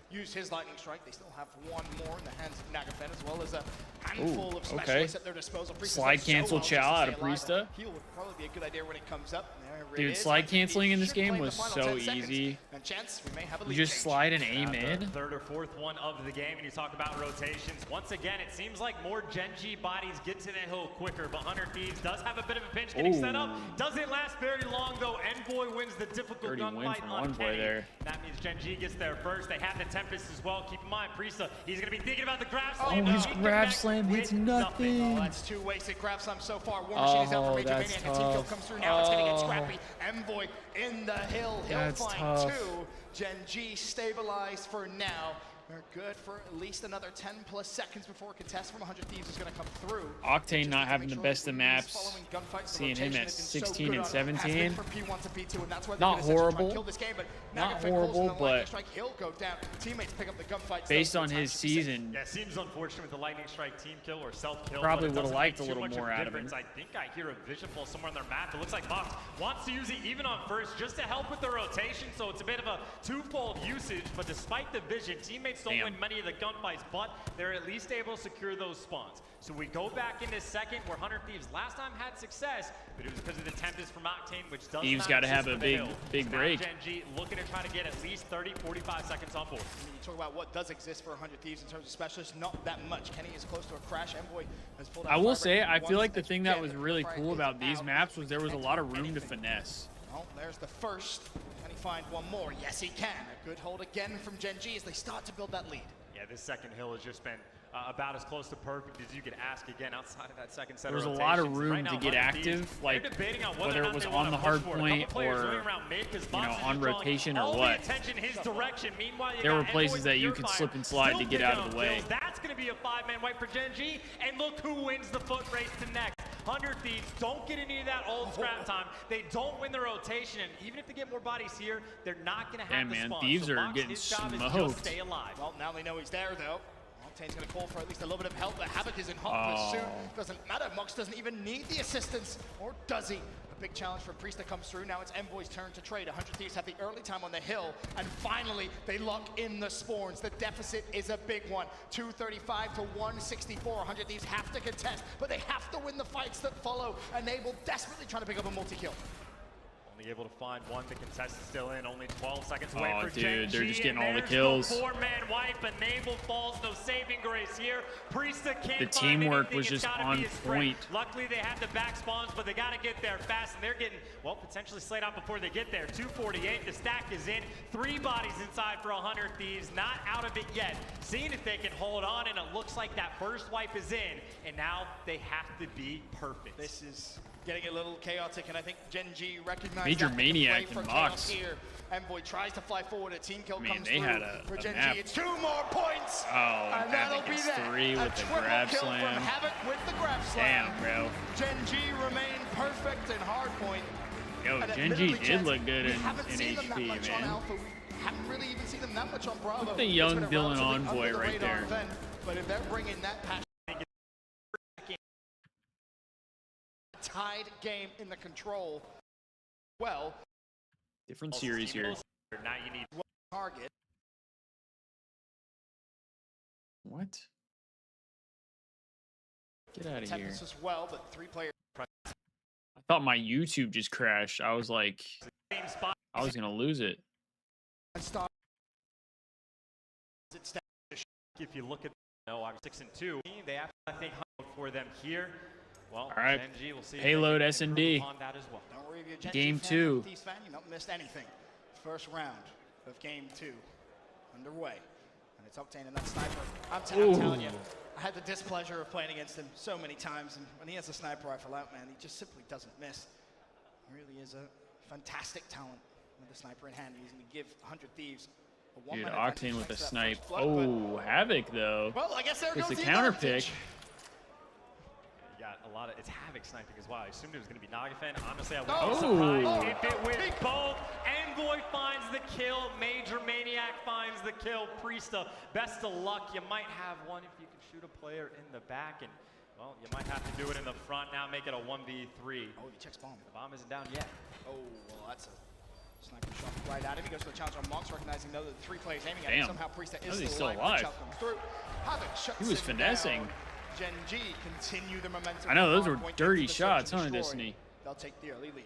Use his lightning strike. They still have one more in the hands of Nagafen, as well as a handful of okay. specialists at their disposal. Slide cancel Chow out of Priesta. Heal would probably be a good idea when it comes up. Dude, slide canceling in this game was so easy. And chance, we may have a You lead just change. slide and aim in. Third or fourth one of the game, and you talk about rotations. Once again, it seems like more Gen G bodies get to the hill quicker, but 100 Thieves does have a bit of a pinch getting set up. Doesn't last very long, though. Envoy wins the difficult gunfight on Kenny. That means Gen G gets there first. They have the Tempest as well. Keep in mind, Priesta, he's going to be thinking about the grab slam. Oh, his grab slam hits nothing. Oh, that's 2 wasted grab slams so far. War Machine is out for Major Maniac. The team kill comes through. Now it's going to get scrappy. Envoy in the hill. He'll find 2. Gen G stabilized for now. They're good for at least another 10 plus seconds before a contest from 100 Thieves is going to come through. Octane not having the best of maps. Seeing him at 16 and 17. Not horrible. Not horrible, but based on his season, yeah, seems unfortunate with the lightning strike team kill or self kill. Probably would have liked a little more out of him. I think I hear a vision pull somewhere on their map. It looks like Mox wants to use it even on first just to help with the rotation. So it's a bit of a twofold usage. But despite the vision, teammates don't win many of the gunfights, but they're at least able to secure those spawns. So we go back into second, where 100 Thieves last time had success, but it was because of the Tempest from Octane, which does Thieves got to have a big break. Gen G looking to try to get at least 30, 45 seconds on board. I mean, you talk about what does exist for 100 Thieves in terms of specialists, not that much. Kenny is close to a crash. Envoy has pulled out. I will say, I feel like the thing that was really cool about these maps was there was a lot of room to finesse. Well, there's the first. Can he find one more? Yes, he can. A good hold again from Gen G as they start to build that lead. Yeah, this second hill has just been about as close to perfect as you could ask again outside of that second set. There was a lot of room to get active, like whether it was on the hard point or on rotation or what. There were places that you could slip and slide to get out of the way. That's going to be a 5-man wipe for Gen G, and look who wins the foot race to next. 100 Thieves don't get any of that old scrap time. They don't win the rotation, and even if they get more bodies here, they're not going to have the spawn. Thieves so are Mox, getting his job is just smoked. stay alive. Well, now they know he's there, though. Octane's going to call for at least a little bit of help, but Havoc is in hot pursuit. Doesn't matter. Mox doesn't even need the assistance, or does he? A big challenge for Priest that comes through. Now it's Envoy's turn to trade. 100 Thieves have the early time on the hill, and finally they lock in the spawns. The deficit is a big one. 235 to 164. 100 Thieves have to contest, but they have to win the fights that follow. Enable desperately trying to pick up a multi-kill. Only able to find one. The contest is still in. Only 12 seconds away for dude, they're just getting all the there's kills. The four-man wipe. Enable falls. No saving grace here. Priesta can't The find teamwork anything. was It's just gotta on be his friend. point. Luckily, they have the back spawns, but they got to get there fast, and they're getting, well, potentially slayed out before they get there. 248. The stack is in. 3 bodies inside for 100 Thieves. Not out of it yet. Seeing if they can hold on, and it looks like that first wipe is in, and now they have to be perfect. This is getting a little chaotic, and I think Gen G recognized Major that. Maniac For and chaos Mox. here. Envoy tries to fly forward. A team kill comes they through had a for Gen map. G. It's 2 more points. Oh, and that'll Havoc be is that. 3 with the triple grab kill slam. from Havoc with the grab slam. Damn, bro. Gen G remained perfect in hardpoint. Yo, And Gen G admittedly, did Jens, look good we in haven't seen them that HP, much on man. Alpha. We haven't really even seen them that much on Bravo. Look at the It's young been a Dylan relatively Envoy under the right radar there. event, but if they're bringing that passion, tied game in the control, well, Different series here. Now you need target. What? Get out of here. As well, but 3 players. I thought my YouTube just crashed. I was like, I was gonna lose it. If you look at I'm 6-2, they have I think for them here. Well, All right. Gen G, we'll see Payload S&D. on that as well. Don't worry if you're a Gen Game G fan, 2. Thieves fan, you don't miss anything. First round of game 2 underway. And it's Octane and that sniper. I'm telling you, I had the displeasure of playing against him so many times, and when he has a sniper rifle out, man, he just simply doesn't miss. He really is a fantastic talent with a sniper in hand. He's going to give 100 Thieves a 1 Dude, minute Octane advantage with a thanks to that snipe. first blood, Oh, Havoc though. well, I guess there It's goes the the counter advantage. pick. You got a lot of, it's Havoc sniping as well. I assumed it was going to be Nagafen. Honestly, I Oh. was surprised if it with both. Envoy finds the kill. Major Maniac finds the kill. Priesta, best of luck. You might have one if you can shoot a player in the back, and well, you might have to do it in the front now, make it a 1v3. Oh, he checks bomb. The bomb isn't down yet. Oh, well, that's a sniper shot right at him. He goes for the challenge on Mox, recognizing though that the 3 players aiming at him. Damn. Somehow Priesta How is is he still still alive. alive? Shot comes through. Havoc shuts He was him finessing. down. Gen G continue the momentum. I know, those from were hardpoint dirty into the search shots, and huh, destroy. Destiny? They'll take the early lead.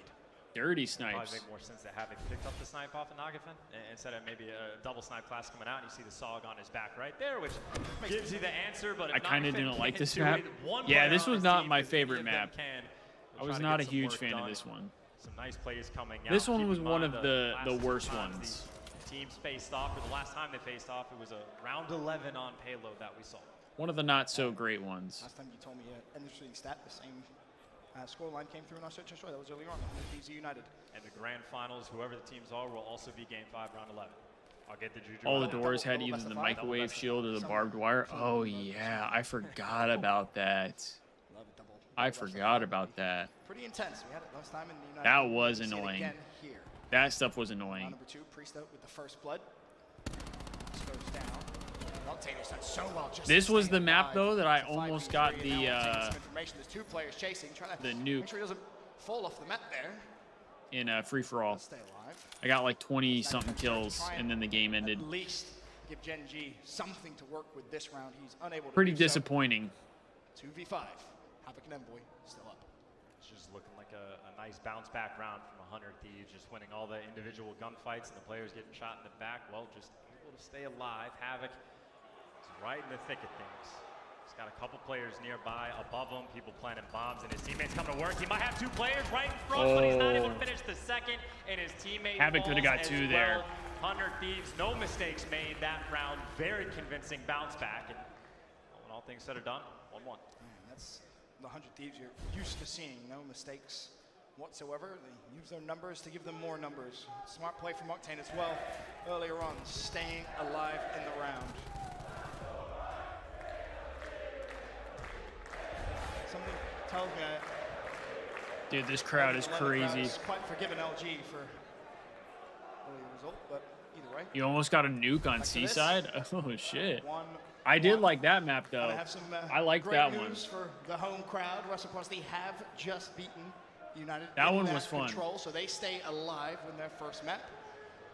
Dirty Probably snipes. make more sense that Havoc picked up the snipe off of Nagafen instead of maybe a double snipe class coming out, and you see the SOG on his back right there, which gives you the answer. But if I kind of Nagafen didn't like can't this do map. it, one Yeah, player this on was his not team, my if any favorite of them map. can, I we'll was try to not get a some huge work fan of done. this one. Some nice plays coming out. This one Keep was in one mind of the last two worst times ones. the teams faced off, or the last time they faced off, it was a round 11 on payload that we saw. One of the not so great ones. Last time you told me an interesting stat, the same scoreline came through in our search and destroy. That was earlier on. Thieves United. And the grand finals, whoever the teams are, will also be game 5, round 11. I'll get the juju. All the out. doors had either the microwave shield or the barbed wire. Oh yeah, I forgot about that. I forgot about that. Pretty intense. We had it last time in the United. That was We see it annoying. again here. That stuff was annoying. Number 2, Priesta with the first blood. This goes down. Octane's done so well just This was staying the map alive. though that I It's a almost 5v3, got and the now Octane's some information. There's 2 players chasing, trying to nuke. make sure he doesn't fall off the map there. in free for all. Stay alive. I got like 20 something kills and then the game ended. At least give Gen G something to work with this round. He's unable to Pretty do so. disappointing. 2v5. Havoc and Envoy still up. It's just looking like a nice bounce back round from 100 Thieves, just winning all the individual gunfights and the players getting shot in the back. Well, just able to stay alive. Havoc is right in the thick of things. He's got a couple players nearby, above him, people planting bombs, and his teammates coming to work. He might have 2 players right in front, but he's not able to finish the second, and his teammate Havoc could have got falls 2 as there. well. 100 Thieves, no mistakes made that round. Very convincing bounce back, and when all things said or done, 1-1. That's the 100 Thieves you're used to seeing. No mistakes whatsoever. They use their numbers to give them more numbers. Smart play from Octane as well earlier on, staying alive in the round. Something tells me Dude, this crowd is crazy. Quite forgiving LG for early result, but either way. You almost got a nuke on Seaside? Oh, shit. I did like that map, though. I like that one. For the home crowd, Reciprocity have just beaten United. That one was fun. Control, so they stay alive in their first map.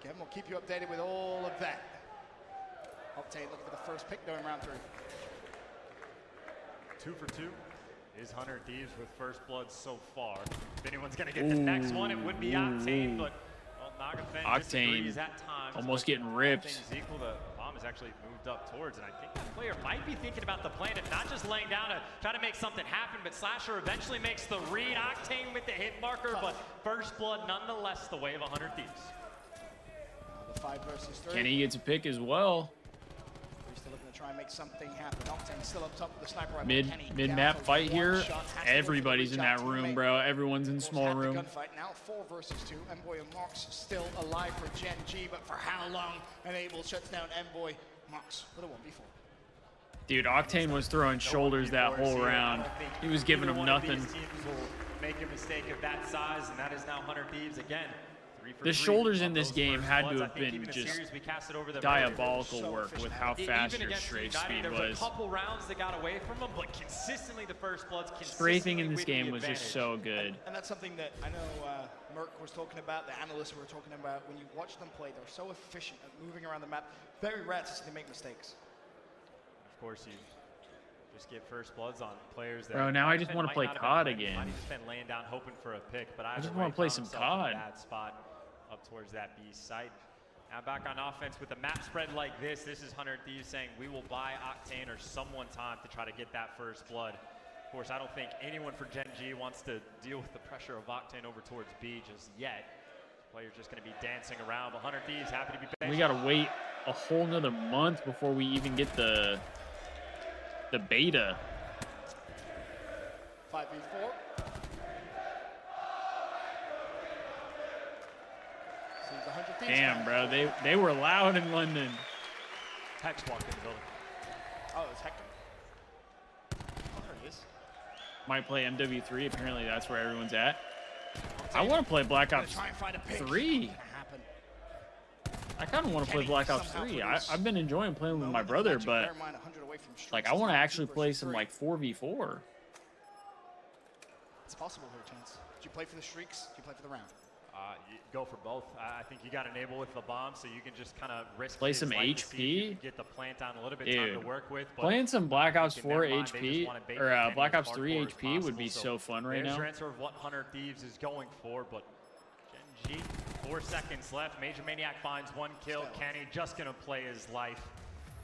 Kevin will keep you updated with all of that. Octane looking for the first pick during round 3. 2 for 2 is Hunter Thieves with first blood so far. If anyone's going to get the next one, it would be Octane, but Octane almost getting ripped. Equal, the bomb is actually moved up towards, and I think that player might be thinking about the plan of not just laying down to try to make something happen, but Slasher eventually makes the read. Octane with the hit marker, but first blood nonetheless the way of 100 Thieves. The 5 versus 3. Kenny gets a pick as well. We're still looking to try and make something happen. Octane still up top with the sniper rifle. Mid map fight here. Everybody's in that room, bro. Everyone's in small room. Gunfight now 4 versus 2. Envoy and Mox still alive for Gen G, but for how long? Enable shuts down Envoy. Mox with a 1v4. Dude, Octane was throwing shoulders that whole round. He was giving them nothing. Make a mistake of that size, and that is now 100 Thieves again. The shoulders in this game had to have been just diabolical work with how fast your strafe speed was. There's a couple rounds that got away from him, but consistently the first bloods. Strafing in this game was just so good. And that's something that I know Merck was talking about, the analysts were talking about. When you watch them play, they're so efficient at moving around the map. Very rare to see them make mistakes. Of course, you just get first bloods on players that. Bro, now I just want to play COD again. Might have been laying down hoping for a pick, but I just want to play some COD. Bad spot up towards that B site. Now back on offense with a map spread like this. This is 100 Thieves saying we will buy Octane or someone time to try to get that first blood. Of course, I don't think anyone for Gen G wants to deal with the pressure of Octane over towards B just yet. Player's just going to be dancing around, but 100 Thieves happy to be back. We got to wait a whole nother month before we even get the beta. 5v4. Damn, bro, they were loud in London. Hex walked in the building. Oh, it's Hector. Oh, there he is. Might play MW3. Apparently, that's where everyone's at. I want to play Black Ops 3. I kind of want to play Black Ops 3. I've been enjoying playing with my brother, but like I want to actually play some like 4v4. It's possible here, Chance. Did you play for the streaks? Did you play for the round? You go for both. I think you got Enable with the bomb, so you can just kind of risk play some HP. Get the plant down a little bit, dude, time to work with. But playing some Black Ops 4 HP or Black Ops 3 HP would be so fun right now. There's your answer of what 100 Thieves is going for, but Gen G, 4 seconds left. Major Maniac finds 1 kill. Kenny just gonna play his life.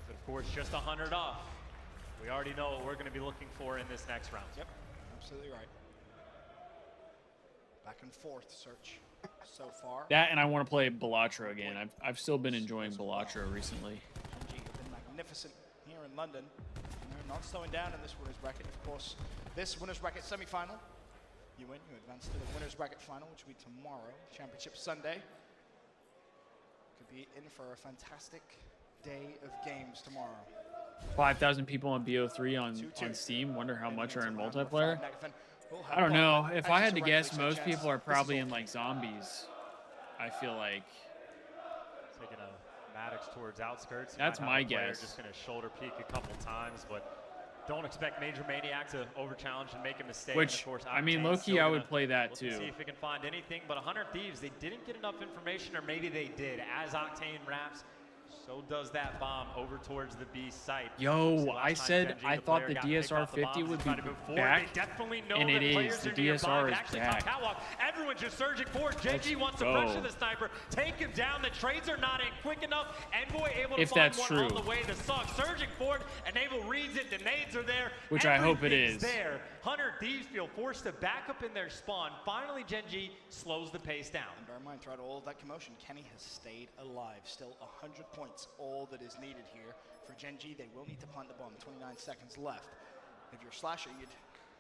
But of course, just 100 off. We already know what we're gonna be looking for in this next round. Yep, absolutely right. Back and forth search. So far. That and I want to play Balatro again. I've still been enjoying Balatro recently. Gen G have been magnificent here in London. And they're not slowing down in this winners bracket. Of course, this winners bracket semi-final, you win, you advance to the winners bracket final, which will be tomorrow, Championship Sunday. Could be in for a fantastic day of games tomorrow. 5,000 people on BO3 on Steam. Wonder how much are in multiplayer. I don't know. If I had to guess, most people are probably in like zombies. I feel like. Taking a Maddox towards outskirts. That's my guess. Just going to shoulder peek a couple times, but don't expect Major Maniac to over-challenge and make a mistake. Which, of course, I mean, low-key, I would play that too. See if we can find anything, but 100 Thieves, they didn't get enough information, or maybe they did. As Octane wraps, so does that bomb over towards the B site. Yo, I said I thought the DSR 50 would be back, and it is. The DSR is back. Everyone's just surging forward. Gen G wants to pressure the sniper, take him down. The trades are not in quick enough. Envoy able to find one on the way. The Sog surging forward. Enable reads it. The nades are there. Which I hope it is. There. 100 Thieves feel forced to back up in their spawn. Finally, Gen G slows the pace down. And bear in mind, throughout all of that commotion, Kenny has stayed alive. Still 100 points, all that is needed here. For Gen G, they will need to plant the bomb. 29 seconds left. If you're Slasher, you'd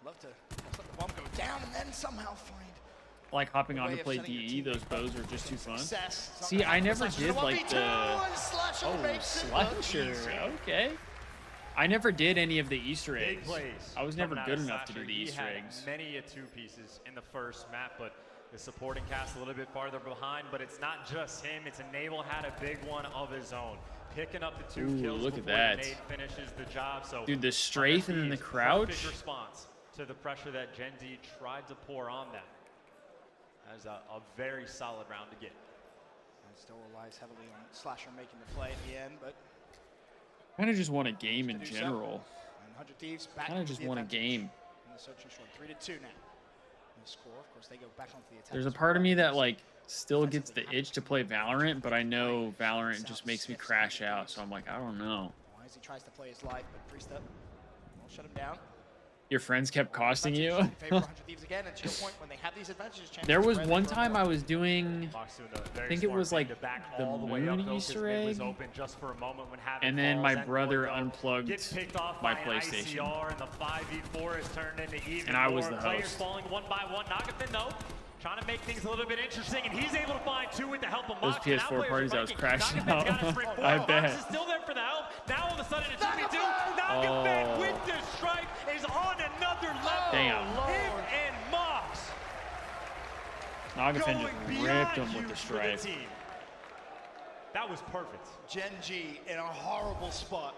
love to let the bomb go down and then somehow find. Like hopping on to play DE, those bows are just too fun. See, I never did like the. Oh, Slasher. Okay. I never did any of the Easter Big eggs. plays I was never coming out good of enough to Slasher. do the He Easter had eggs. many two pieces in the first map, but the supporting cast a little bit farther behind. But it's not just him. It's Enable had a big one of his own, picking up the 2 kills look at before that. the nade finishes the job. So Dude, the strafe and then the crouch. Perfect response to the pressure that Gen Z tried to pour on them. That is a very solid round to get. And still relies heavily on Slasher making the play at the end, but Kind of just want a game in general. and 100 Thieves back. Kind of just want a game. In the searching short, 3-2 now. And the score, of course, they go back onto the attack. There's a part of me that like still gets the itch to play Valorant, but I know Valorant just makes me crash out. So I'm like, I don't know. As he tries to play his life, but Priest will shut him down. Your friends kept costing you. Favor 100 Thieves again, and to your point, when they have these advantages, There was one time I was doing, I think it was like the Moon Easter egg, and then my brother unplugged my PlayStation, and the 5v4 is turned into even and I was more the players host. falling one by one. Nagafin, though, trying to make things a little bit interesting, and he's able to find 2 with the help of Those Mox. PS4 parties I was crashing out. I bet. Mox is still there for the help. Now all of a sudden it's 2v2. Nagafin with the stripe is on another level. Damn. Him and Mox. Nagafin just ripped him with the stripe. That was perfect. Gen G in a horrible spot,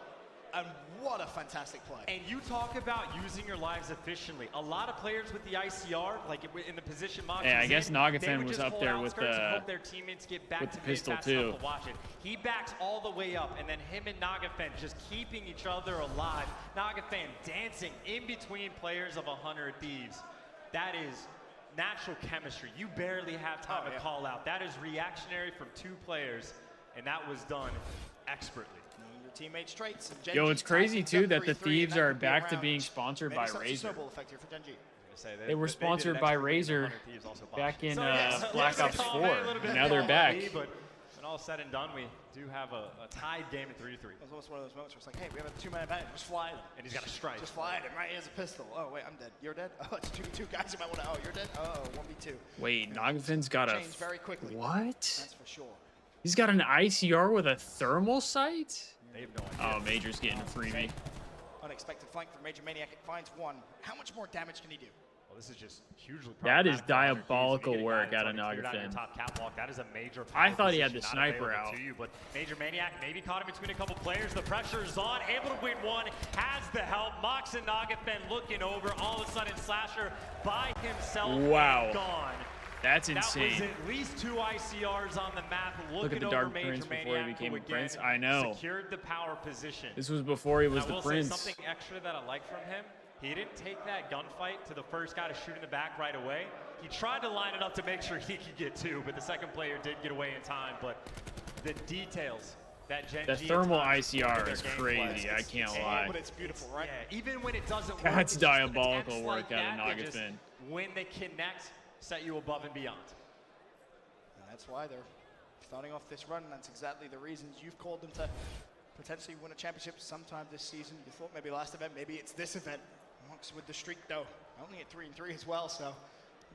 and what a fantastic play. And you talk about using your lives efficiently. A lot of players with the ICR, like in the position Mox Yeah, I is guess in, Nagafin they would was just up hold there with outskirts and the- hope their teammates get back with to the mid pistol fast too. enough to watch it. He backs all the way up, and then him and Nagafin just keeping each other alive. Nagafin dancing in between players of 100 Thieves. That is natural chemistry. You barely have time to call out. That is reactionary from 2 players, and that was done expertly. Your teammates traits. And Gen Yo, G it's crazy ties too things up that the 3-3, and Thieves that are could be back to around. being sponsored Maybe by such a Razer. snowball effect here for Gen G. They were sponsored by Razer back in So Black Ops 4. Now they're back. But when all said and done, we do have a tied game at 3-3. It was almost one of those moments where it's like, hey, we have a 2-man advantage. Just fly them. And he's got a strike. Just fly them. Right, he has a pistol. Oh, wait, I'm dead. You're dead? Oh, it's 2v2 guys. You might want to, oh, you're dead? Oh, 1v2. Wait, Nagafin's got a Change very quickly. what? That's for sure. He's got an ICR with a thermal sight? They have no idea. Oh, Major's getting a freebie. Unexpected flank from Major Maniac. It finds 1. How much more damage can he do? Well, this is just hugely That is problematic for 100 Thieves. diabolical When you get a work guy out of that's already cleared out your Nagafin. top catwalk, that is a major I power thought he had position the not sniper available out. to you, but Major Maniac maybe caught him between a couple players. The pressure is on, able to win 1, has the help. Mox and Nagafin looking over. All of a sudden, Slasher by himself Wow. and gone. That's That was insane. at least 2 ICRs on the map. Look at the over Dark Major Prince before he Maniac, became who a prince. again I know. Secured the power position. This was before he was I the will prince. say something extra that I like from him. He didn't take that gunfight to the first guy to shoot in the back right away. He tried to line it up to make sure he could get 2, but the second player did get away in time. But the details that Gen The G thermal at times ICR in is their crazy. I can't lie. But it's beautiful, right? Yeah, even when it doesn't work. That's it's just the diabolical attempts work like out of that that just, Nagafin. when they connect, set you above and beyond. And that's why they're starting off this run. And that's exactly the reasons you've called them to potentially win a championship sometime this season. You thought maybe last event, maybe it's this event. Mox with the streak, though. Only at 3-3 as well, so.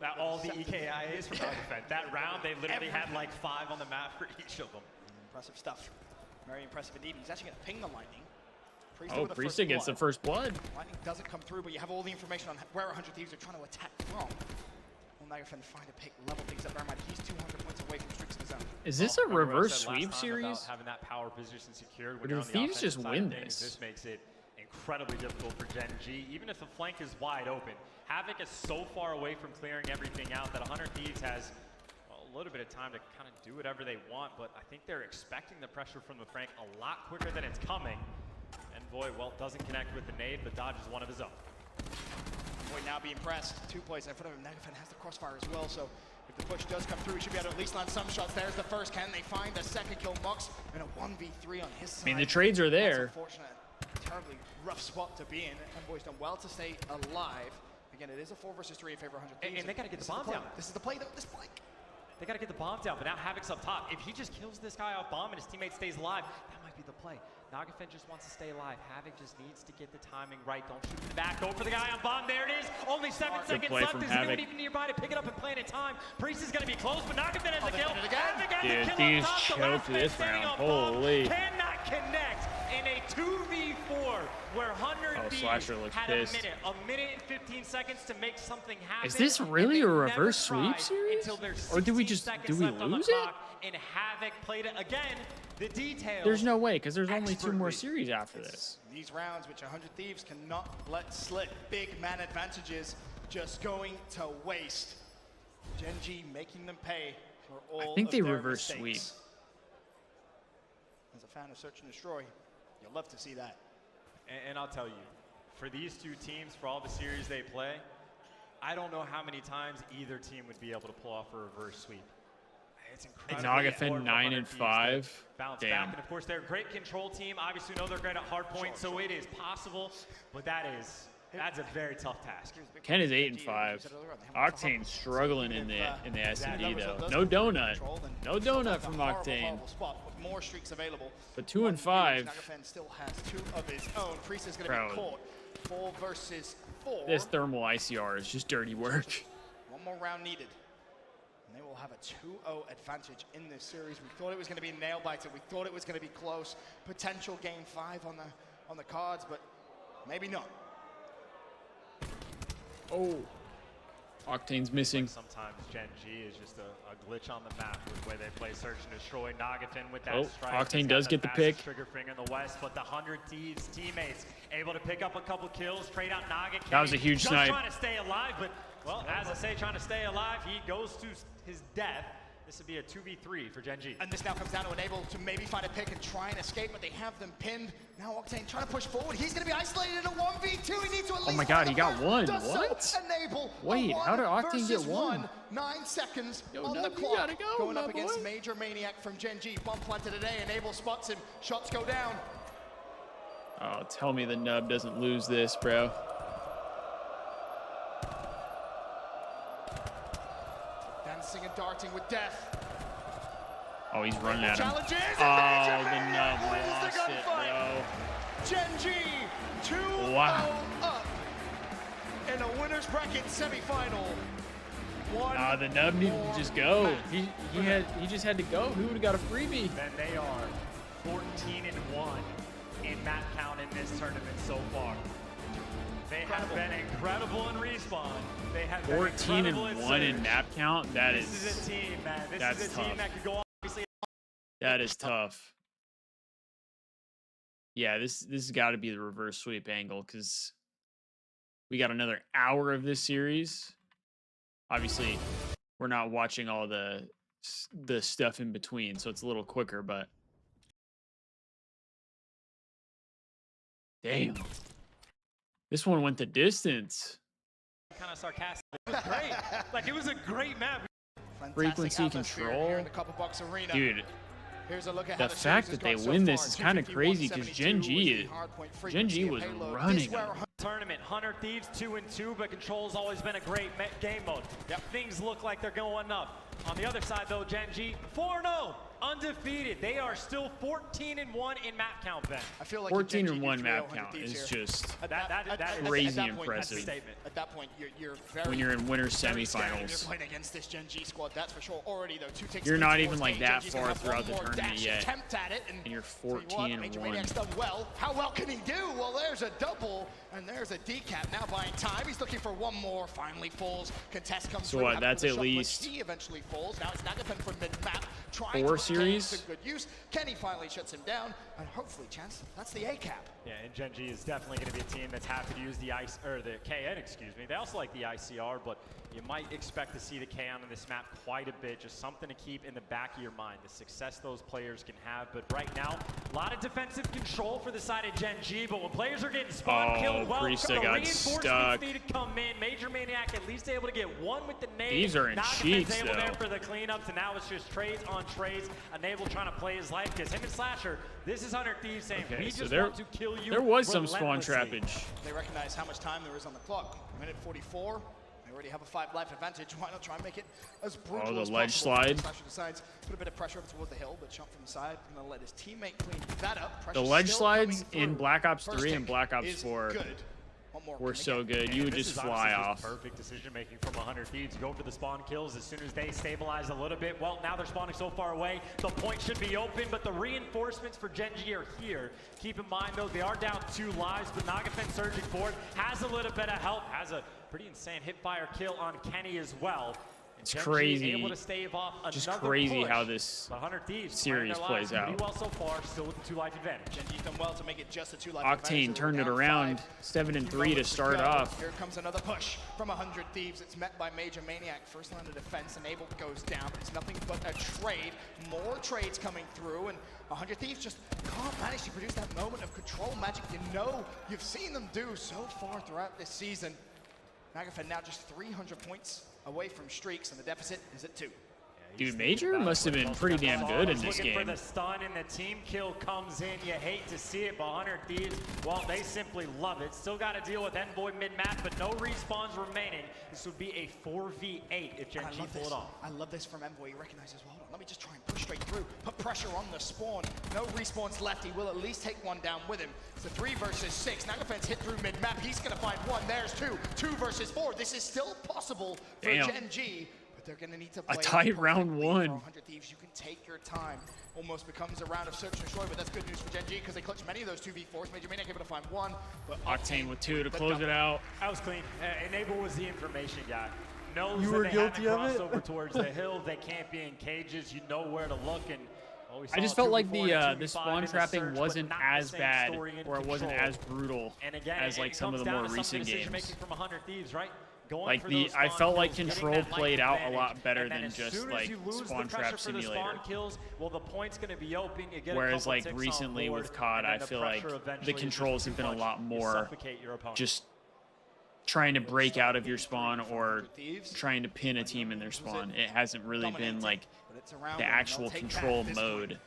That all the EKIAs from Nagafin. That round, they literally had like 5 on the map for each of them. Impressive stuff. Very impressive indeed. He's actually going to ping the lightning. Oh, Priesta gets the first blood. Lightning doesn't come through, but you have all the information on where 100 Thieves are trying to attack from. Well, Nagafin find a pick, level things up. Bear in mind, he's 200 points away from streaks of his own. Is this a Remember what I reverse said last sweep time series? about having that power position secured Or when do you're the on the Thieves offensive just side win of things. this? This makes it incredibly difficult for Gen G. Even if the flank is wide open, Havoc is so far away from clearing everything out that 100 Thieves has a little bit of time to kind of do whatever they want, but I think they're expecting the pressure from the flank a lot quicker than it's coming. And Boy, well, doesn't connect with the nade, but dodges one of his own. Boy, now being pressed. 2 plays in front of him. Nagafin has the crossfire as well, so if the push does come through, he should be able to at least land some shots. There's the first. Can they find the second kill? Mox in a 1v3 on his side. I mean, the trades are there. That's unfortunate. Terribly rough spot to be in. And Boy's done well to stay alive. Again, it is a 4 versus 3 in favor of 100 Thieves. And they got to get the bomb down. This is the play, though. This flank. They got to get the bomb down, but now Havoc's up top. If he just kills this guy off bomb and his teammate stays alive, that might be the play. Nagafin just wants to stay alive. Havoc just needs to get the timing right. Don't shoot in the back. Go for the guy on bomb. There it is. Only 7 seconds left. Is anyone even nearby to pick it up and play it in time? Priest is going to be close, but Nagafin has the kill. Dude, Thieves choked this round. Holy. Cannot connect in a 2v4 Thieves Slasher looks had pissed. a minute and 15 seconds to make something happen. Is this really a reverse sweep series? Or did we lose it? And Havoc played it again. The details. There's no way, because there's only 2 more series after this. These rounds, which 100 Thieves cannot let slip. Big man advantages just going to waste. Gen G making them pay for all I think they of their reverse mistakes. sweep. As a fan of Search and Destroy, you'll love to see that. And I'll tell you, for these two teams, for all the series they play, I don't know how many times either team would be able to pull off a reverse sweep. It's incredible. Nagafin 9-5. Bounce Damn. back, and of course they're a great control team. Obviously, know they're great at hard point, so it is possible. But that's a very tough task. Ken is 8-5. Octane's struggling in the S&D though. No donut. No donut from Octane. More streaks available. But 2-5. Nagafin still has 2 of his own. Priest is going to be caught. 4 versus 4. This thermal ICR is just dirty work. One more round needed. And they will have a 2-0 advantage in this series. We thought it was going to be nail-biter. We thought it was going to be close. Potential game 5 on the cards, but maybe not. Oh. Octane's missing. Sometimes Gen G is just a glitch on the map with the way they play Search and Destroy. Nagafin with that strike. Octane does get the pick. Trigger finger in the West, but the 100 Thieves teammates able to pick up a couple kills, trade out Naga. That was a huge snipe. Just trying to stay alive, but well, as I say, trying to stay alive, he goes to his death. This would be a 2v3 for Gen G. And this now comes down to Enable to maybe find a pick and try and escape, but they have them pinned. Now Octane trying to push forward. He's going to be isolated in a 1v2. He needs to at least. Oh my God, he got one. Does what? So. Enable. Wait, how did Octane get one? 9 seconds Yo, on the Nub, clock. gotta go, Going up boy. against Major Maniac from Gen G. Bomb planted today. Enable spots him. Shots go down. Oh, tell me the Nub doesn't lose this, bro. Dancing and darting with death. Oh, he's running at him. Challenges, Oh, the Nub lost it, bro. Gen G 2-0 up in a winner's bracket semifinal. The Nub needed to just go. He just had to go. Who would have got a freebie? Then they are 14-1 in map count in this tournament so far. They have been incredible in respawn. They have 14-1 in map count. This is a team, man. This is a team that could go obviously. That is tough. Yeah, this has got to be the reverse sweep angle because we got another hour of this series. Obviously, we're not watching all the stuff in between, so it's a little quicker, but damn. This one went the distance. Kind of sarcastic. It was great. Like, it was a great map. Frequency control. Dude, the fact that they win this is kind of crazy because Gen G was running them. Tournament, 100 Thieves 2-2, but Control's always been a great game mode. Things look like they're going up. On the other side, though, Gen G 4-0, undefeated. They are still 14-1 in map count, Ben. I feel like 14-1 map count is just crazy impressive. At that point, you're very when you're in winter you're semifinals. playing against this Gen G squad, that's for sure. Already, though, 2 takes. You're not even like that far throughout the tournament yet, attempt at it, and you're 14-1. Done well. How well can he do? Well, there's a double, and there's a decap. Now buying time. He's looking for one more. Finally falls. Contest comes So through. what? That's at least he eventually falls. Now it's Nagafin from mid-map. 4 series. Good use. Kenny finally shuts him down, and hopefully, Chance, that's the A cap. Yeah, and Gen G is definitely going to be a team that's happy to use the KN, excuse me. They also like the ICR, but you might expect to see the KN on this map quite a bit. Just something to keep in the back of your mind, the success those players can have. But right now, a lot of defensive control for the side of Gen G, but when players are getting spawn killed, well, Priesta got stuck. Need to come in. Major Maniac at least able to get one with the nade. These are in cheeks, able though. there for the cleanups, and now it's just trades on trades. Enable trying to play his life because him and Slasher, this is 100 Thieves saying, okay, we so just there, want to kill you. There was some spawn trappage. They recognize how much time there is on the clock. Minute 44. They already have a 5 life advantage. Why not try and make it as brutal as possible? The ledge slide. Slasher decides put a bit of pressure up towards the hill, but shot from the side. Going to let his teammate clean that up. The ledge slides in Black Ops 3 and Black Ops 4 were so good. You would just fly off. Perfect decision making from 100 Thieves. Go for the spawn kills as soon as they stabilize a little bit. Well, now they're spawning so far away. The point should be open, but the reinforcements for Gen G are here. Keep in mind, though, they are down 2 lives, but Nagafen surging forward has a little bit of help, has a pretty insane hip-fire kill on Kenny as well. It's crazy. Able to stave off Just crazy how this series plays out. Pretty well so far, still with the 2-life advantage. Gen G's done well to make it just a 2-life Octane turned it around, 7-3 to start off. Here comes another push from 100 Thieves. It's met by Major Maniac. First line of defense, Enable goes down. It's nothing but a trade. More trades coming through, and 100 Thieves just can't manage to produce that moment of control magic you know you've seen them do so far throughout this season. Nagafen now just 300 points away from streaks, and the deficit is at 2. Dude, Major must have been pretty damn good in this game. For the stun, and the team kill comes in. You hate to see it, but 100 Thieves, well, they simply love it. Still got to deal with Envoy mid-map, but no respawns remaining. This would be a 4v8 if Gen G pull it off. I love this from Envoy. He recognizes, well, hold on, let me just try and push straight through. Put pressure on the spawn. No respawns left. He will at least take one down with him. It's a 3 versus 6. Nagafen's hit through mid-map. He's going to find one. There's 2. 2 versus 4. This is still possible for Gen G. But they're going to need to play a tight round 1. 100 Thieves, you can take your time. Almost becomes a round of search and destroy, but that's good news for Gen G because they clutch many of those 2v4s. Major Maniac able to find one, but Octane with 2 to close it out. That was clean. Enable was the information guy. Knows you that were they guilty have to of cross it? over towards the hill. They can't be in cages. You know where to look. And I just felt like the spawn trapping wasn't as bad, or it wasn't as brutal as like some of the more recent games. From 100 Thieves, right? Like I felt like Control played out a lot better than just like Spawn Trap Simulator. Well, the point's going to be open. Whereas like recently with COD, I feel like the controls have been a lot more just trying to break out of your spawn or trying to pin a team in their spawn. It hasn't really been like the actual control mode.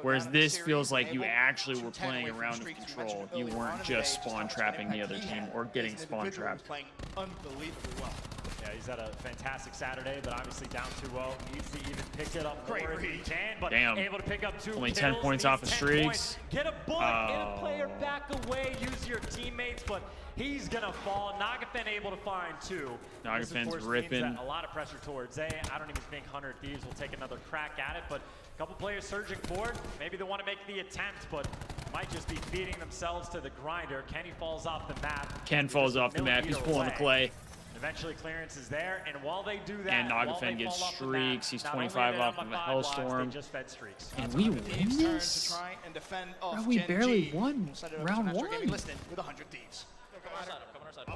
Whereas this feels like you actually were playing a round of control. You weren't just spawn trapping the other team or getting spawn trapped. Playing unbelievably well. Yeah, he's had a fantastic Saturday, but obviously down 2-0. Needs to even pick it up more if he can, but able to pick up 2 Only kills. 10 points off the streaks. Get a bullet, get a player back away, use your teammates, but he's gonna fall. Nagafen able to find 2. Nagafen's ripping. A lot of pressure towards A. I don't even think 100 Thieves will take another crack at it, but a couple players surging forward. Maybe they want to make the attempt, but might just be feeding themselves to the grinder. Kenny falls off the map. Ken falls off the map. He's pulling the clay. Eventually clearance is there, and while they do that, and Nagafen gets streaks. He's 25 off of a Hellstorm. And we win this? Bro, we barely won round 1. With 100 Thieves. Come on our side. Come on our side.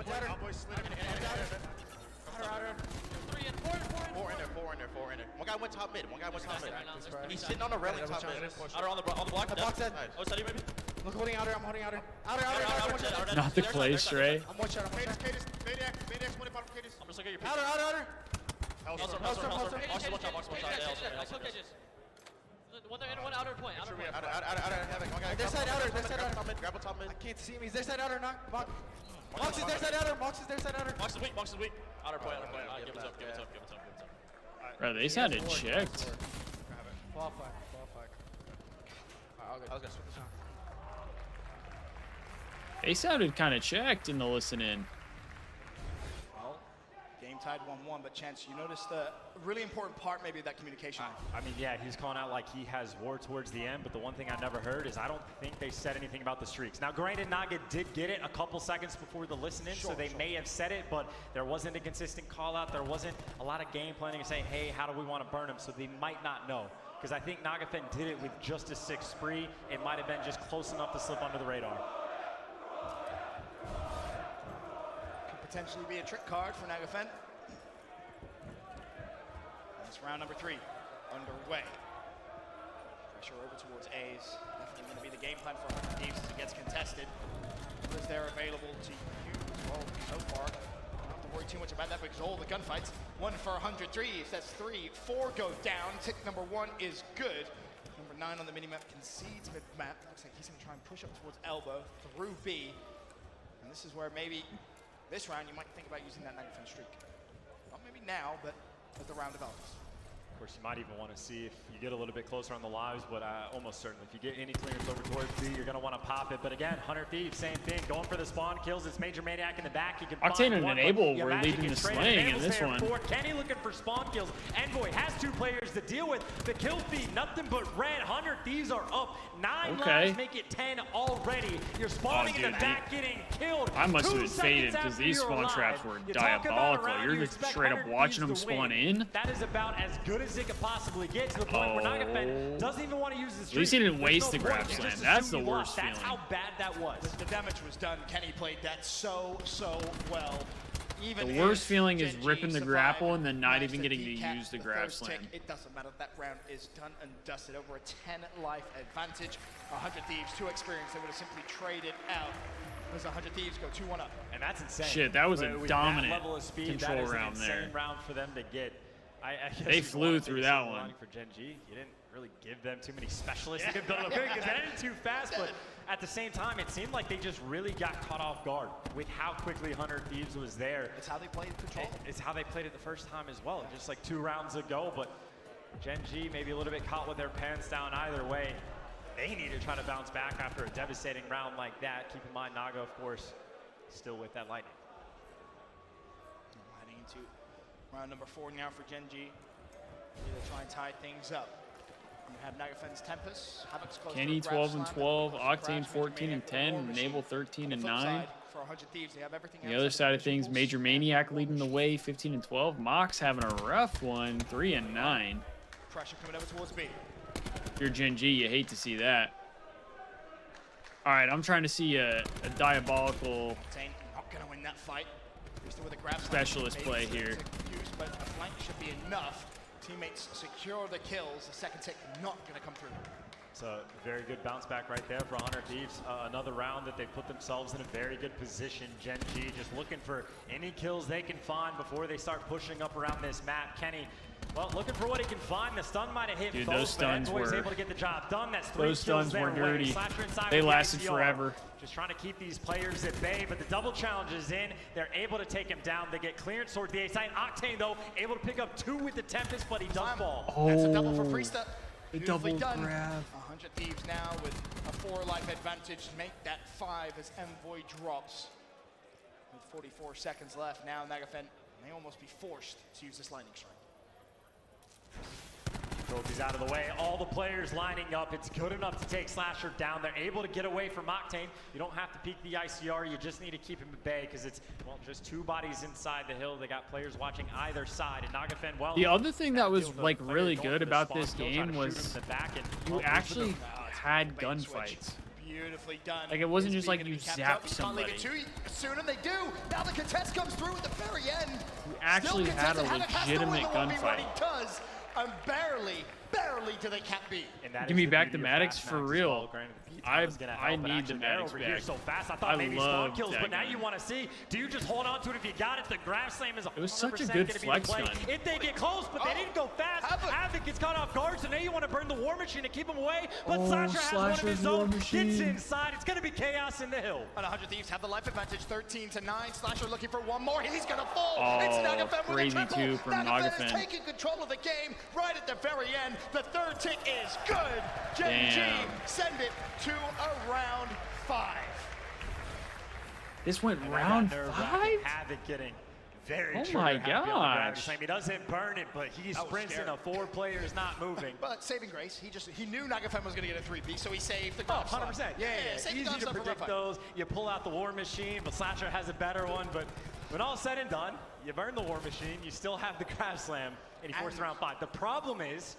Four in there. One guy went top mid. He's sitting on the railing top mid. Outer on the block. The box dead. Oh, study maybe. I'm holding outer. Outer. Not the clay stray. I'm one shot. Maniac's 20 bottom Cadis. I'm just looking at your Outer. Hellstorm. One there and one outer point. Outer. Their side outer. Grab a top mid. I can't see him. He's their side outer. Mox is their side outer. Mox is weak. Outer point. Give us up. Bro, they sounded checked. Ball flag. Alright, I'll go. They sounded kind of checked in the listen-in. Well, game tied 1-1, but Chance, you noticed the really important part maybe of that communication. I mean, yeah, he's calling out like he has war towards the end, but the one thing I never heard is I don't think they said anything about the streaks. Now, granted, Naga did get it a couple seconds before the listen-in, so they may have said it, but there wasn't a consistent call-out. There wasn't a lot of game planning and saying, hey, how do we want to burn him? So they might not know. Because I think Nagafen did it with just a 6 spree. It might have been just close enough to slip under the radar. Could potentially be a trick card for Nagafen. That's round number 3 underway. Pressure over towards A's. Definitely going to be the game plan for 100 Thieves as it gets contested. Because they're available to use well so far. Don't have to worry too much about that because all the gunfights. 1 for 100 Thieves. That's 3. 4 go down. Tick number 1 is good. Number 9 on the minimap concedes mid-map. Looks like he's going to try and push up towards elbow through B. And this is where maybe this round you might think about using that Nagafen streak. Not maybe now, but as the round develops. Of course, you might even want to see if you get a little bit closer on the lives, but almost certainly if you get any clearance over towards B, you're going to want to pop it. But again, 100 Thieves, same thing, going for the spawn kills. It's Major Maniac in the back. He can Octane and one, Enable were leading the slaying in this one. Kenny looking for spawn kills. Envoy has 2 players to deal with. The kill feed, nothing but red. 100 Thieves are up. 9 lives, make it 10 already. You're spawning in the back, getting killed. I must have been faded because these spawn traps were diabolical. You're just straight up watching them spawn in. That is about as good as it could possibly get, to the point where Nagafen doesn't even want to use the streak. At least he didn't waste the grab slam. That's the worst feeling. That's how bad that was. The damage was done. Kenny played that so well. Even the worst feeling is ripping the grapple and then not even getting to use the grab slam. It doesn't matter. That round is done and dusted. Over a 10 life advantage. 100 Thieves, 2 experience. They would have simply traded out. As 100 Thieves go 2-1 up. And that's insane. Shit, that was a dominant level of speed, control that is round an insane there. round for them to get. I guess they flew through that one. For Gen G, you didn't really give them too many specialists. You could build up because that ended too fast, but at the same time, it seemed like they just really got caught off guard with how quickly 100 Thieves was there. It's how they played control. It's how they played it the first time as well, just like 2 rounds ago. But Gen G maybe a little bit caught with their pants down either way. They need to try to bounce back after a devastating round like that. Keep in mind, Naga, of course, still with that lightning. Heading into round number 4 now for Gen G. Either try and tie things up. You have Nagafen's Tempest, Havoc's close. Kenny 12 and 12, Octane 14 and 10, Enable 13 and 9. For 100 Thieves, they have everything The other side of things, Major Maniac leading the way, 15 and 12. Mox having a rough one, 3 and 9. Pressure coming over towards B. If you're Gen G, you hate to see that. All right, I'm trying to see a diabolical not going to win that fight. With a grab specialist play here. But a flank should be enough. Teammates secure the kills. The second tick not going to come through. It's a very good bounce back right there for 100 Thieves. Another round that they put themselves in a very good position. Gen G just looking for any kills they can find before they start pushing up around this map. Kenny, well, looking for what he can find. The stun might have hit Dude, both, those stuns but were able to get the job done. That's 3 those kills stuns were their way. dirty. Slasher inside They with the lasted ICR. forever. Just trying to keep these players at bay, but the double challenge is in. They're able to take him down. They get clearance towards the A side. Octane, though, able to pick up 2 with the Tempest, but he does fall. That's a double for Priesta. The Beautifully double done. grab. 100 Thieves now with a 4 life advantage. Make that 5 as Envoy drops. With 44 seconds left now, Nagafen may almost be forced to use this lightning strike. Trophy's out of the way. All the players lining up. It's good enough to take Slasher down. They're able to get away from Octane. You don't have to peek the ICR. You just need to keep him at bay because it's, well, just 2 bodies inside the hill. They got players watching either side. And Nagafen, well, the other thing that was like really good about this game was you actually had gunfights. Beautifully done. Like it wasn't just like you zapped somebody. Can't leave it too soon, and they do. Now the contest comes through at the very end. You actually had a legitimate gunfight. And barely do they cap B. Give me back the Maddox for real. I need the Maddox back. So fast. I thought maybe spawn kills, but now you want to see, do you just hold on to it if you got it? The grab slam is 100% it was such a good flex gun. If they get close, but they didn't go fast. Havoc gets caught off guard, so now you want to burn the War Machine to keep him away. But Slasher has one of his own. Gets inside. It's going to be chaos in the hill. And 100 Thieves have the life advantage, 13-9. Slasher looking for one more. He's going to fall. Oh, it's Nagafen with a crazy triple. two from Nagafen is taking control of the game right at the very end. The third tick is good. Gen G send it to a round 5. This went round 5? Havoc getting very oh my gosh. He doesn't burn it, but he sprints into 4 players not moving. But saving grace, he knew Nagafen was going to get a 3P, so he saved the grab 100%. Yeah. Easy to predict those. You pull out the War Machine, but Slasher has a better one. But when all's said and done, you burn the War Machine, you still have the grab slam, and he forced round 5. The problem is,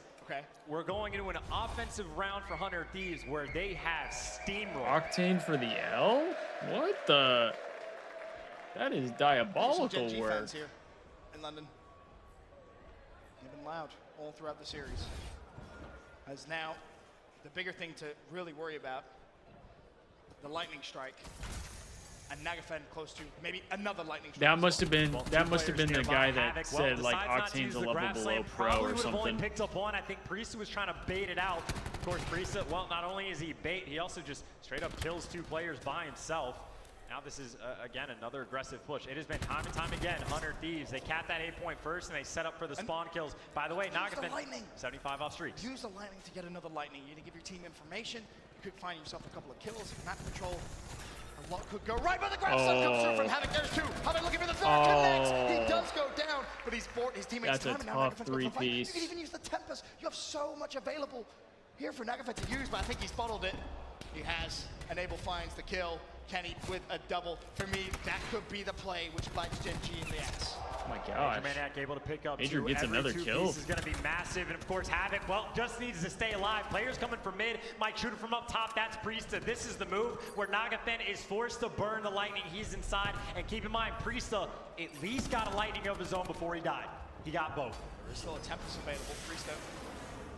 we're going into an offensive round for 100 Thieves where they have steamroll. Octane for the L? What the? That is diabolical work. Fans here in London. They've been loud all throughout the series. As now, the bigger thing to really worry about, the lightning strike. And Nagafen close to maybe another lightning strike. That must have been the guy that said like Octane's a level below pro or something. Only picked up one. I think Priesta was trying to bait it out. Of course, Priesta, well, not only is he bait, he also just straight up kills 2 players by himself. Now this is, again, another aggressive push. It has been time and time again, Hunter Thieves. They cap that 8-point first, and they set up for the spawn kills. By the way, Nagafin, 75 off streaks. Use the lightning to get another lightning. You need to give your team information. You could find yourself a couple of kills. Map control. A lot could go right, but the grab stun comes through from Havoc. There's two. Havoc looking for the third. Connects. He does go down, but he's bought his teammates time. That's a tough three-piece. You can even use the Tempest. You have so much available here for Nagafin to use, but I think he's bottled it. He has. Enable finds the kill. Kenny with a double. For me, that could be the play which bites Gen G in the ass. Oh my gosh. Maniac able to pick up Major gets another kill. This is going to be massive, and of course Havoc, well, just needs to stay alive. Players coming from mid, might shoot it from up top. That's Priesta. This is the move where Nagafin is forced to burn the lightning. He's inside, and keep in mind, Priesta at least got a lightning of his own before he died. He got both. There is still a Tempest available. Priesta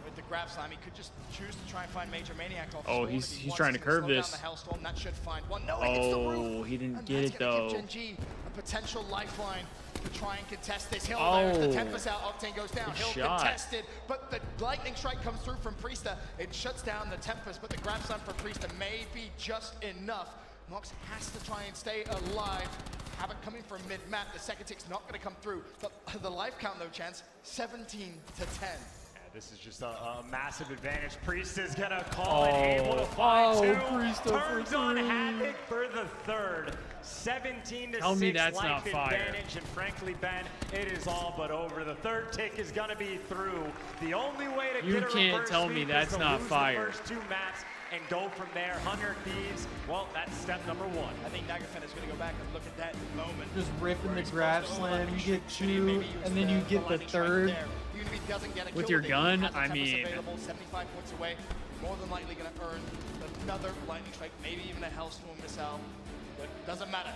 with the grab slam. He could just choose to try and find Major Maniac off the Oh, he's trying to curve this. Down the Hellstorm. That should find one. No, he hits the roof. He didn't And get it though. Give Gen G a potential lifeline to try and contest this hill. There's the Tempest out. Octane goes down. Hill contested, but the lightning strike comes through from Priesta. It shuts down the Tempest, but the grab slam for Priesta may be just enough. Mox has to try and stay alive. Havoc coming from mid-map. The second tick's not going to come through. But the life count, though, chance 17 to 10. This is just a massive advantage. Priest is gonna call it, able to find two. Turns on Havoc for the third. 17 to 6 life advantage, and frankly, Ben, it is all but over. The third tick is gonna be through. The only way to get a reverse sweep is to lose the first two maps and go from there. Hunter Thieves, well, that's step number one. I think Nagafin is going to go back and look at that moment. Just ripping the grab slam, you get two, and then you get the third. With your gun, I mean, 75 points away, more than likely going to earn another lightning strike, maybe even a Hellstorm missile, but doesn't matter.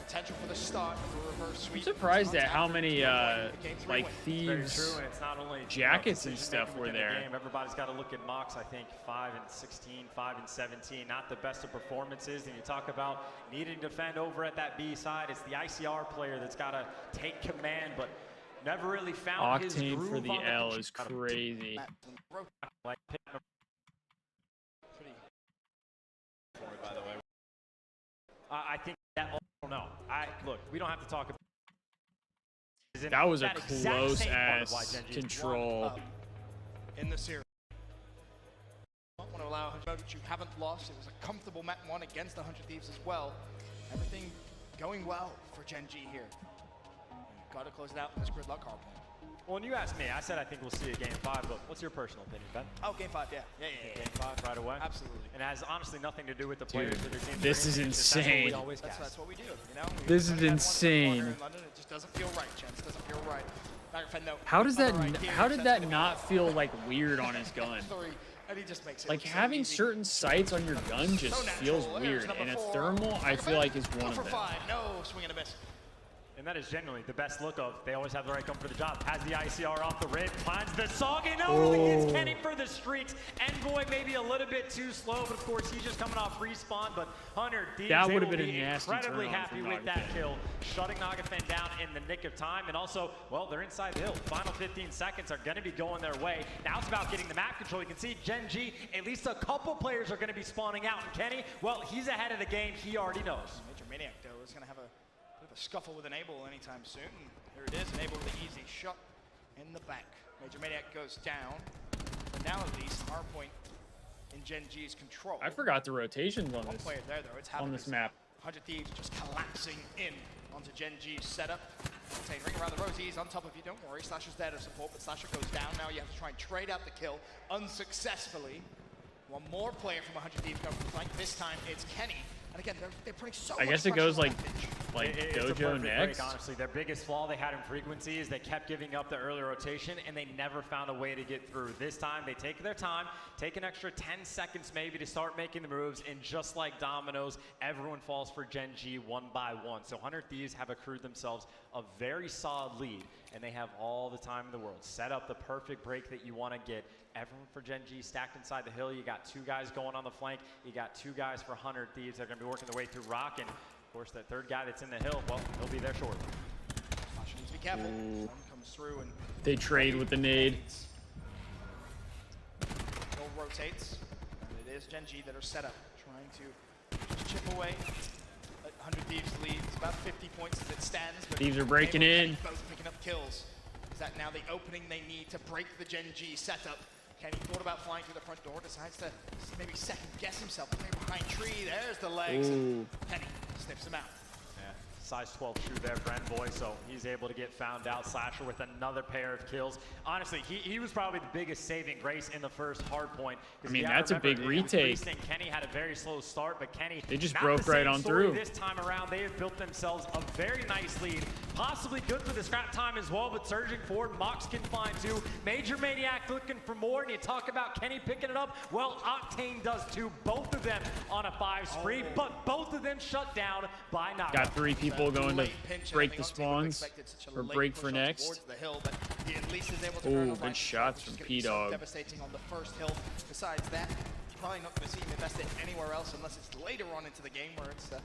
Potential for the start of a reverse sweep. I'm surprised at how many like Thieves jackets and stuff were there. Everybody's got to look at Mox. I think 5 and 16, 5 and 17, not the best of performances. And you talk about needing to defend over at that B side. It's the ICR player that's got to take command, but never really found his groove. Octane for the L is crazy. By the way, I think that. No, look, we don't have to talk about. That was a close ass control. In the series. I don't want to allow that you haven't lost. It was a comfortable map one against the 100 Thieves as well. Everything going well for Gen G here. Got to close it out in this gridlock hard point. Well, when you asked me, I said I think we'll see a game 5, but what's your personal opinion, Ben? Oh, game 5, yeah. Game 5 right away? Absolutely. And it has honestly nothing to do with the players or their teams. This is insane. That's what we do, you know? This is insane. In London, it just doesn't feel right, Chance. It doesn't feel right. How does that? How did that not feel like weird on his gun? Like having certain sights on your gun just feels weird, and a thermal I feel like is one of them. No swing and a miss. And that is genuinely the best look of. They always have the right gun for the job. Has the ICR off the rib, finds the Soggy. No, only gets Kenny for the streaks. Envoy maybe a little bit too slow, but of course he's just coming off respawn. But Hunter Thieves that would have been a nasty incredibly turn happy with that kill, shutting Nagafin down in the nick of time. And also, well, they're inside the hill. Final 15 seconds are going to be going their way. Now it's about getting the map control. You can see Gen G, at least a couple players are going to be spawning out. And Kenny, well, he's ahead of the game. He already knows. Major Maniac, though, is going to have a scuffle with Enable anytime soon. Here it is, Enable with an easy shot in the back. Major Maniac goes down. But now at least, hardpoint in Gen G's control. I forgot the rotations on this. Player there, though. It's on this map. 100 Thieves just collapsing in onto Gen G's setup. Ring around the rosies on top of you, don't worry. Slasher's there to support, but Slasher goes down. Now you have to try and trade out the kill unsuccessfully. One more player from 100 Thieves comes from the flank. This time it's Kenny. And again, they're putting so much I guess it goes like Dojo next. Break, honestly, their biggest flaw they had in frequency is they kept giving up the early rotation, and they never found a way to get through. This time, they take their time, take an extra 10 seconds maybe to start making the moves, and just like dominoes, everyone falls for Gen G one by one. So 100 Thieves have accrued themselves a very solid lead, and they have all the time in the world. Set up the perfect break that you want to get. Everyone for Gen G stacked inside the hill. You got two guys going on the flank. You got two guys for 100 Thieves that are going to be working their way through rock. And, of course, that third guy that's in the hill, well, he'll be there shortly. Flasher needs to be careful. Sun comes through and they trade with the nade. Hill rotates. And it is Gen G that are set up, trying to just chip away at stands. But Thieves are breaking in. both picking up kills. Is that now the opening they need to break the Gen G setup? Kenny thought about flying through the front door, decides to maybe second guess himself. Behind tree, there's the legs. And Kenny snips him out. Size 12 shoe there, Brent Boy, so he's able to get found out. Slasher with another pair of kills. Honestly, he was probably the biggest saving grace in the first hard point. I mean, that's a big retake. Kenny had a very slow start, but Kenny, they just not broke the right same on story through. This time around, they have built themselves a very nice lead. Possibly good for the scrap time as well, but surging forward, Mox can find two. Major Maniac looking for more, and you talk about Kenny picking it up. Well, Octane does too. Both of them on a 5 spree, but both of them shut down by Naga. Got 3 people going to break the spawns or break for next. Oh, good shots from P-Dog. Devastating on the first hill. Besides that, you're probably not going to see him invested anywhere else unless it's later on into the game where it's a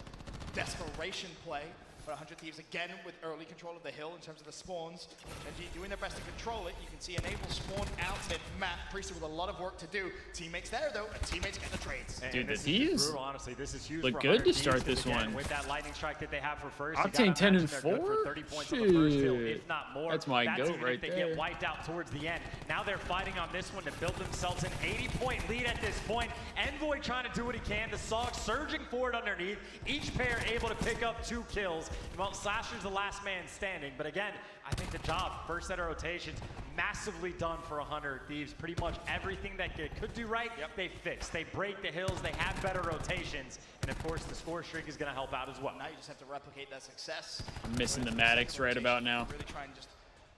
desperation play. But 100 Thieves again with early control of the hill in terms of the spawns. And doing their best to control it. You can see Enable spawn out at map. Priester with a lot of work to do. Teammates there though, and teammates get the trades. Dude, the Thieves honestly, this is huge look good to start this one. With that lightning strike that they have for first. Octane 10 and 4? Shit. If not more. That's my goat right they there. Get wiped out towards the end. Now they're fighting on this one to build themselves an 80-point lead at this point. Envoy trying to do what he can. The Sog surging forward underneath. Each pair able to pick up 2 kills. Well, Slasher's the last man standing, but again, I think the job, first set of rotations, massively done for 100 Thieves. Pretty much everything that they could do right, they fixed. They break the hills, they have better rotations, and of course the score streak is going to help out as well. Now you just have to replicate that success. I'm missing the Maddox right about now. Really try and just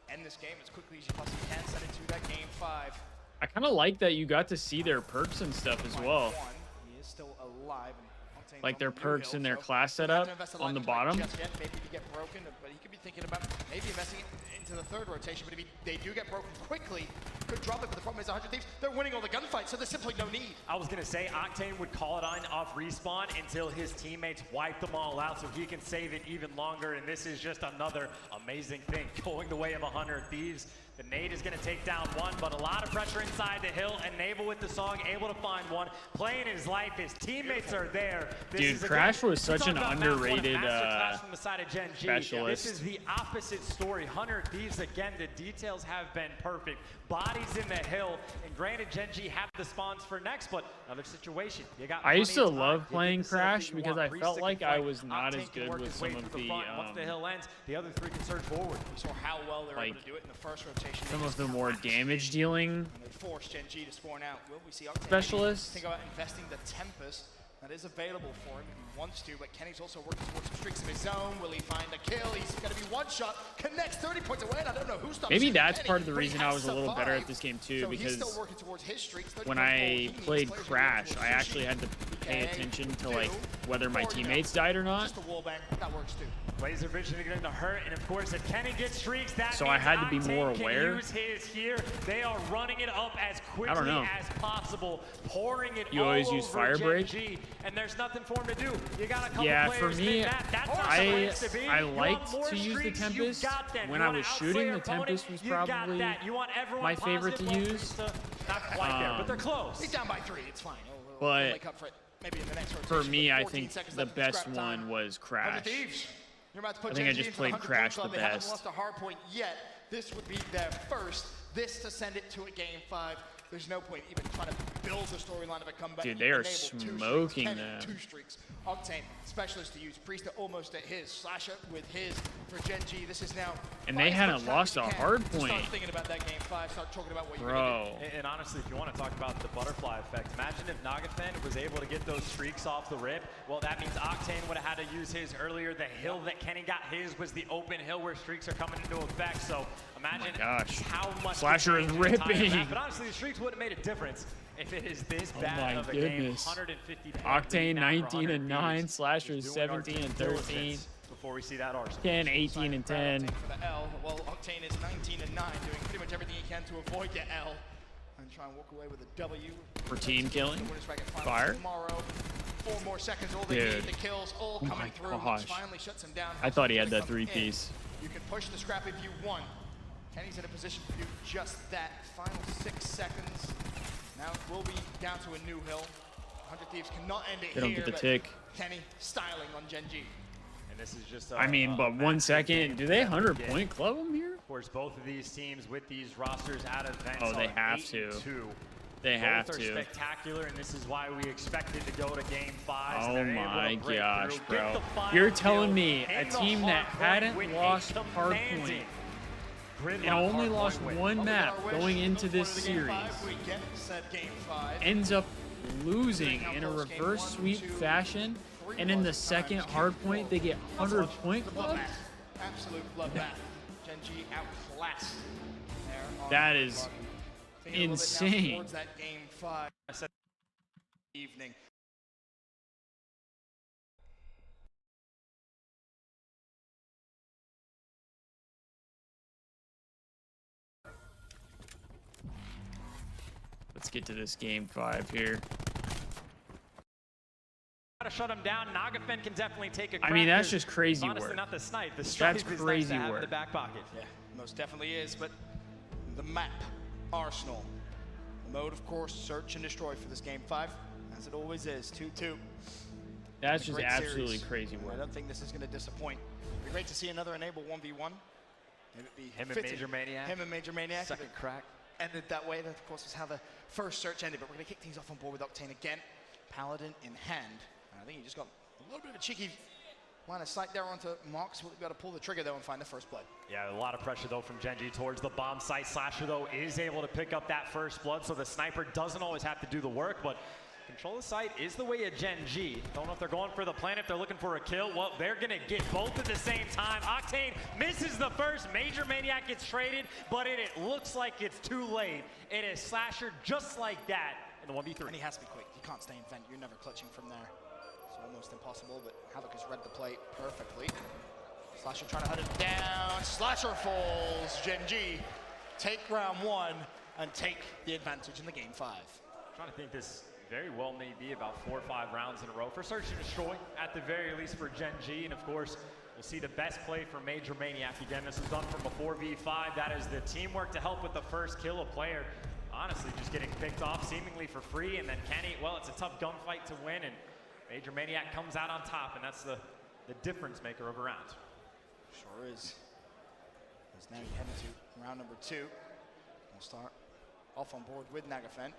end this game as quickly as you possibly can, send it to that game 5. I kind of like that you got to see their perks and stuff as well. He is still alive. Like their perks in their class setup on the bottom. Maybe to get broken, but he could be thinking about maybe investing into the 3rd rotation. But if they do get broken quickly, could drop it. But the problem is 100 Thieves, they're winning all the gunfights, so there's simply no need. I was going to say Octane would call it on off respawn until his teammates wipe them all out so he can save it even longer. And this is just another amazing thing going the way of 100 Thieves. The nade is going to take down one, but a lot of pressure inside the hill. Enable with the Song, able to find one. Playing his life, his teammates are there. Dude, Crash was such an underrated specialist. This is the opposite story. 100 Thieves, again, the details have been perfect. Bodies in the hill, and granted, Gen G have the spawns for next, but another situation. You got I used to love playing Crash because I felt like I was not as good with some of the once the hill ends, the other 3 can surge forward. We saw how well they were able to do it in the first rotation. Some of the more damage dealing force Gen G to spawn out. Will we see specialists? Think about investing the Tempest that is available for him if he wants to, but Kenny's also working towards some streaks of his own. Will he find a kill? He's going to be one shot, connects 30 points away, and I don't know who stops Maybe that's Kenny, part of the reason I was a little better at this game too, so because he's still working towards his streaks, when I played Crash, I actually had to pay attention to like whether my teammates died or not. Just a wall bang, that works too. Laser vision going to hurt, and of course, if Kenny gets streaks, that so means I had to be more Octane aware. Can use his here. They are running it up as quickly as possible, pouring it you always all use over fire Gen break. G, and there's nothing for him to do. You got a couple Yeah, players for me, I liked to use the Tempest. When I was shooting, the Tempest was probably my favorite to use. Not quite there, but they're close. He's down by 3. It's fine. But make up for it. Maybe in the next for me, I think the best one was Crash. I think I just played Crash the They haven't best. lost a hard point yet. This would be their first. This to send it to a game 5. There's no point even trying to build the storyline of a comeback. Dude, they are smoking them. 2 streaks. Octane, specialist to use. Priester almost at his. Slasher with his for Gen G. This is now. And they hadn't lost a hard point. Start thinking about that game 5. Start talking about what you're Bro. going to do. And honestly, if you want to talk about the butterfly effect, imagine if Nagafen was able to get those streaks off the rip. Well, that means Octane would have had to use his earlier. The hill that Kenny got his was the open hill where streaks are coming into effect. So imagine how much Slasher is ripping. But honestly, the streaks would have made a difference if it is this bad of a game. 150 Octane 19 and 9, Slasher 17 and 13. Before we see that arsenal. 10, 18 and 10. For the L, well, Octane is 19 and 9, doing pretty much everything he can to avoid the L and try and walk away with a W. For team killing. Fire. Tomorrow. 4 more seconds. All they need, the kills all coming through. Which finally shuts him down. I thought he had that 3-piece. You can push the scrap if you want. Kenny's in a position to do just that. Final 6 seconds. Now it will be down to a new hill. 100 Thieves cannot end it They don't get the but tick. Kenny styling on Gen G. And this is just I mean, but 1 second. Do they 100-point club them here? Of course, both of these teams with these rosters at events Oh, they are have 8-2. to. They have Both are to. spectacular, and this is why we expected to go to Game 5. Oh my gosh, bro. You're telling me a team that hadn't lost hardpoint and only lost one map going into this series ends up losing in a reverse sweep fashion, and in the second hardpoint they get 100-point club? Absolute bloodbath. Gen G outclassed. That is insane. That Game 5 evening. Let's get to this Game 5 here. To shut him down, Nagafen can definitely take a crack. I mean, that's just crazy honestly work. Not the snipe. The stripe That's is crazy nice to have in work. the back pocket. Yeah, most definitely is, but the map, Arsenal. The mode, of course, search and destroy for this Game 5, as it always is, 2-2. That's just absolutely crazy work. I don't think this is going to disappoint. It'd be great to see another Enable 1v1. Maybe it'd be Him and fitting. Major Maniac. Him and Major Maniac. Second crack. Ended that way. That, of course, is how the first search ended, but we're going to kick things off on board with Octane again. Paladin in hand. And I think he just got a little bit of a cheeky line of sight there onto Mox. We've got to pull the trigger, though, and find the first blood. Yeah, a lot of pressure, though, from Gen G towards the bomb site. Slasher, though, is able to pick up that first blood, so the sniper doesn't always have to do the work, but control the site is the way of Gen G. Don't know if they're going for the plant, if they're looking for a kill. Well, they're going to get both at the same time. Octane misses the first. Major Maniac gets traded, but it looks like it's too late. It is Slasher just like that in the 1v3. And he has to be quick. You can't stay in vent. You're never clutching from there. It's almost impossible, but Havoc has read the play perfectly. Slasher trying to hunt it down. Slasher falls. Gen G take round 1 and take the advantage in the Game 5. I'm trying to think this very well may be about 4 or 5 rounds in a row for search and destroy, at the very least for Gen G, and of course we'll see the best play for Major Maniac. Again, this was done from a 4v5. That is the teamwork to help with the first kill. A player honestly just getting picked off seemingly for free, and then Kenny, well, it's a tough gunfight to win, and Major Maniac comes out on top, and that's the difference maker of a round. Sure is. As now you head into round number 2. We'll start off on board with Nagafen.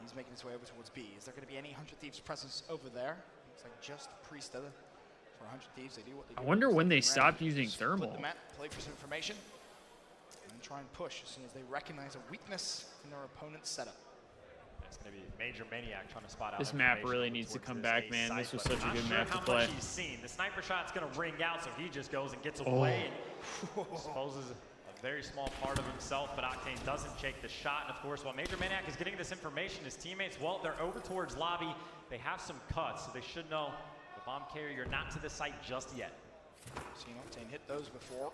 He's making his way over towards B. Is there going to be any 100 Thieves presence over there? Looks like just Priesta for 100 Thieves. They do what they do. I wonder when they stopped using thermal. Put the map, play for some information, and try and push as soon as they recognize a weakness in their opponent's setup. It's going to be Major Maniac trying to spot out. This map really needs to come back, man. This was such a good map to play. He's seen. The sniper shot's going to ring out, so he just goes and gets away and exposes a very small part of himself, but Octane doesn't take the shot. And of course, while Major Maniac is getting this information, his teammates, well, they're over towards lobby. They have some cuts, so they should know the bomb carrier not to the site just yet. Seen Octane hit those before.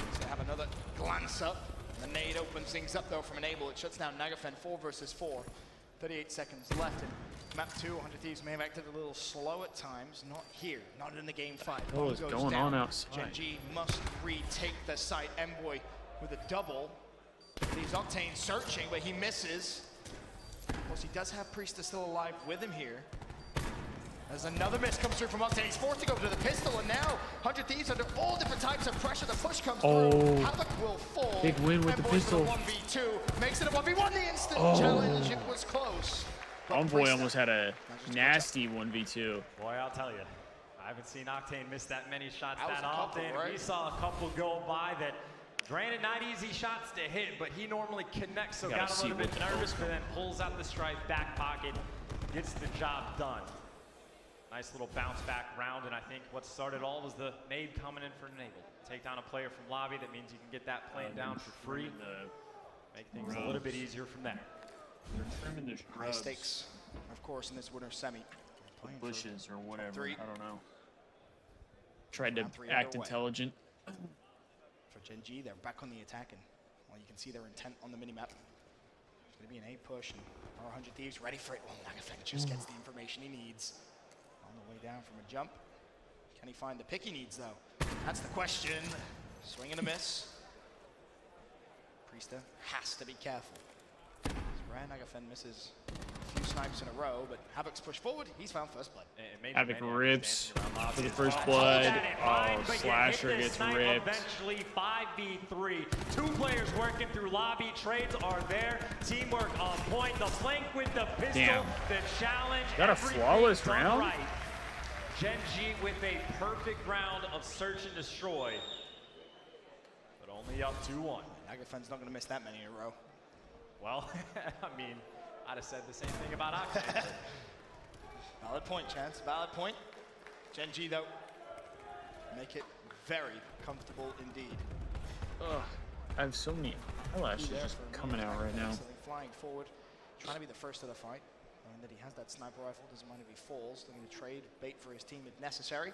He's gonna have another glance up. The nade opens things up though from Enable. It shuts down Nagafen 4 versus 4. 38 seconds left in map 2. 100 Thieves may have acted a little slow at times. Not here, not in the Game 5. What is going on outside? Gen G must retake the site. Envoy with a double. Leaves Octane searching, but he misses. Of course, he does have Priesta still alive with him here. As another miss comes through from Octane, he's forced to go to the pistol, and now 100 Thieves under all different types of pressure. The push comes through. Havoc will fall. Big win with the pistol. 1v2 makes it a 1v1. The instant challenge. It was close. Envoy almost had a nasty 1v2. Boy, I'll tell you, I haven't seen Octane miss that many shots That was that a couple, often. right? We saw a couple go by that, granted, not easy shots to hit, but he normally connects, so got a little bit nervous, but then pulls out the strife back pocket, gets the job done. Nice little bounce back round, and I think what started all was the nade coming in for Enable. Take down a player from lobby, that means you can get that plane down for free. Make things a little bit easier from there. They're trimming the High stakes, of course, in this winter semi. Bushes or whatever. 3. I don't know. Tried to Round 3 act underway. Intelligent. For Gen G, they're back on the attack, and well, you can see their intent on the minimap. It's going to be an A push, and our 100 Thieves ready for it. Well, Nagafen just gets the information he needs. On the way down from a jump. Can he find the pick he needs, though? That's the question. Swing and a miss. Priesta has to be careful. Ryan Nagafen misses a few snipes in a row, but Havoc's pushed forward. He's found first blood. Havoc rips for the first blood. Oh, Slasher gets ripped. Eventually 5v3. 2 players working through lobby. Trades are there. Teamwork on point. The flank with the pistol. Damn. The challenge. Got a flawless round? Right. Gen G with a perfect round of search and destroy. But only up 2-1. Nagafen's not going to miss that many in a row. Well, I mean, I'd have said the same thing about Octane. Valid point, Chance. Valid point. Gen G, though, make it very comfortable indeed. Ugh, I have so many eyelashes just coming out right now. Flying forward, trying to be the first to the fight. And that he has that sniper rifle, doesn't mind if he falls. They're going to trade bait for his team if necessary,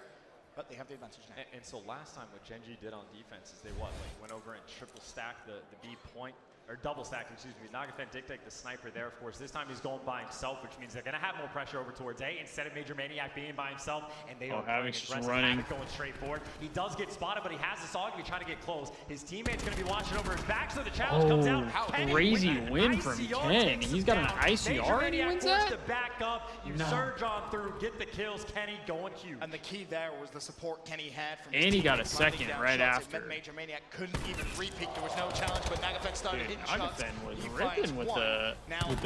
but they have the advantage now. And so last time what Gen G did on defense is they went over and triple stacked the B point, or double stacked, excuse me. Nagafen did take the sniper there, of course. This time he's going by himself, which means they're going to have more pressure over towards A instead of Major Maniac being by himself, and they are Havoc's just running. Havoc going straight forward. He does get spotted, but he has the SOG. He's trying to get close. His teammate's going to be watching over his back, so the challenge comes out. Crazy win from Ken. He's got an ICR and he wins that? To back up, you surge on through, get the kills. Kenny going huge. And the key there was the support Kenny had from and he got a second right after. It meant Major Maniac couldn't even repeat. There was no challenge, but Nagafen started hitting shots. Was ripping with the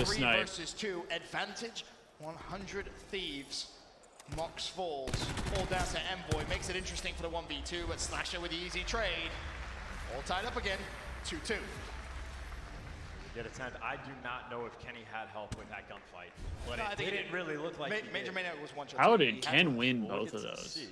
snipe. 3 versus 2 advantage. 100 Thieves. Mox falls. All down to Envoy. Makes it interesting for the 1v2, but Slasher with the easy trade. All tied up again. 2-2. Get a 10. I do not know if Kenny had help with that gunfight, but it didn't really look like Major Maniac was one shot. How did Ken win both of those?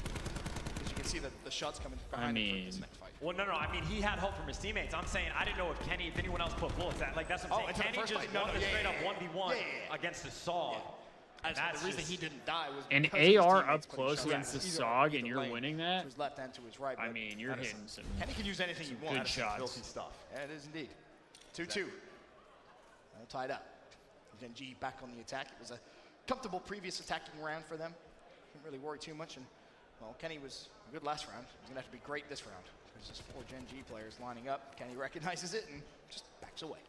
Because you can see the shots coming behind him for this next fight. Well, no, I mean, he had help from his teammates. I'm saying I didn't know if anyone else put bullets at. Like, that's what I'm saying. Kenny just won the straight up 1v1 against the SOG. And that's the reason he didn't die was an AR up close against the SOG and you're winning that? To his left and to his right. I mean, you're hitting some Kenny can use anything you want. Good shots. Filthy stuff. Yeah, it is indeed. 2-2. All tied up. Gen G back on the attack. It was a comfortable previous attacking round for them. Didn't really worry too much. And, well, Kenny was good last round. He's going to have to be great this round. There's just 4 Gen G players lining up. Kenny recognizes it and just backs away.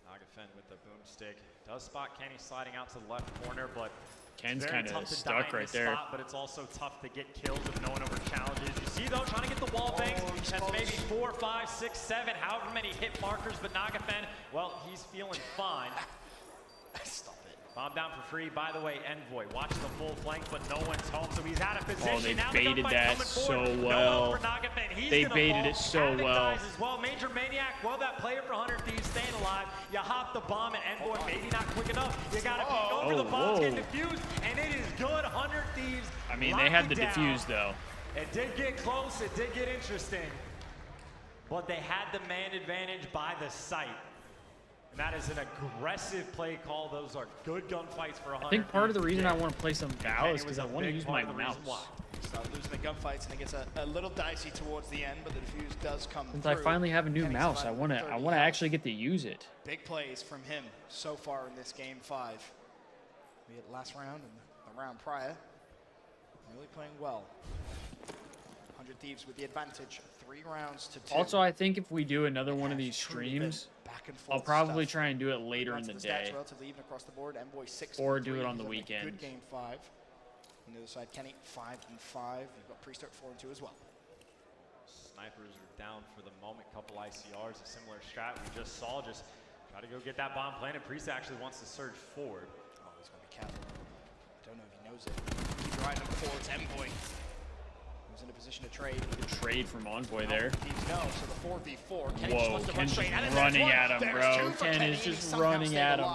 Nagafen with the boomstick. Does spot Kenny sliding out to the left corner, but Ken's kind of stuck right there. Spot, but it's also tough to get kills if no one over challenges. You see, though, trying to get the wall bangs. That's maybe 4, 5, 6, 7, however many hit markers, but Nagafen, well, he's feeling fine. Stop it. Bomb down for free. By the way, Envoy watching the full flank, but no one's home, so he's out of position. Oh, they now baited that so well. They baited it so well. As well. Major Maniac, well, that player for 100 Thieves staying alive. You hop the bomb, and Envoy maybe not quick enough. You got to peek over the bombs, get defused, and it is good. 100 Thieves. I mean, they had the defuse, though. It did get close. It did get interesting. But they had the man advantage by the site. And that is an aggressive play call. Those are good gunfights for 100. I think part of the reason I want to play some Val is because I want to use my mouse. Start losing the gunfights, and it gets a little dicey towards the end, but the defuse does come Since through. I finally have a new mouse, I want to actually get to use it. Big plays from him so far in this game 5. Be it last round and the round prior. Really playing well. 100 Thieves with the advantage. 3 rounds to 2. Also, I think if we do another one of these streams, I'll probably try and do it later in the day. Relatively even across the board. Envoy 6 or do it on the weekend. Good game 5. On the other side, Kenny 5 and 5. You've got Priest at 4 and 2 as well. Snipers are down for the moment. Couple ICRs, a similar strat we just saw. Just try to go get that bomb planted. Priest actually wants to surge forward. Oh, he's going to be careful. Don't know if he knows it. Keep your eye on the forwards. Envoy. In a position to trade. Good trade from Envoy there. No, so the 4v4. Whoa, Ken's just running at him, bro. Ken is just running at him.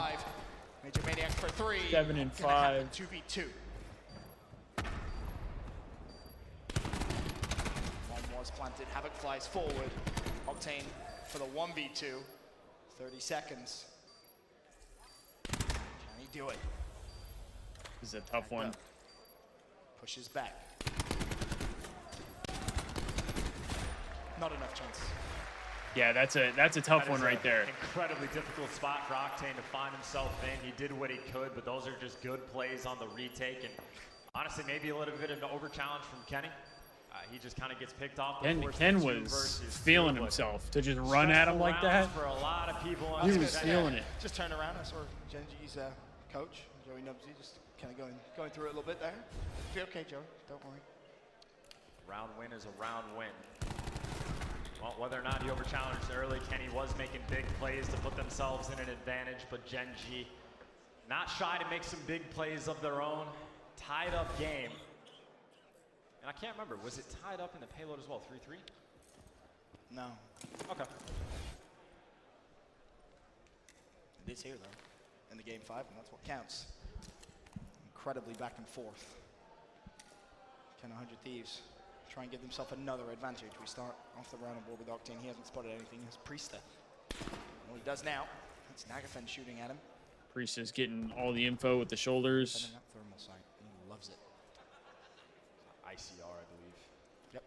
Major Maniac for 3. 7 and 5. 2v2. One was planted. Havoc flies forward. Octane for the 1v2. 30 seconds. Can he do it? This is a tough one. Pushes back. Not enough chance. Yeah, that's a tough one right there. Incredibly difficult spot for Octane to find himself in. He did what he could, but those are just good plays on the retake. And honestly, maybe a little bit of an over challenge from Kenny. He just kind of gets picked off. Ken was feeling himself to just run at him like that. For a lot of people, he was feeling it. Just turn around. I saw Gen G's coach, Joey Nubsy, just kind of going through it a little bit there. Be okay, Joey. Don't worry. Round win is a round win. Well, whether or not he over-challenged early, Kenny was making big plays to put themselves in an advantage, but Gen G not shy to make some big plays of their own. Tied up game. And I can't remember, was it tied up in the payload as well, 3-3? No. Okay. It is here, though, in the game 5, and that's what counts. Incredibly back and forth. Can 100 Thieves try and give themselves another advantage? We start off the round on board with Octane. He hasn't spotted anything. He has Priester. Well, he does now. That's Nagafen shooting at him. Priest is getting all the info with the shoulders. Sending that thermal sight. He loves it. ICR, I believe. Yep.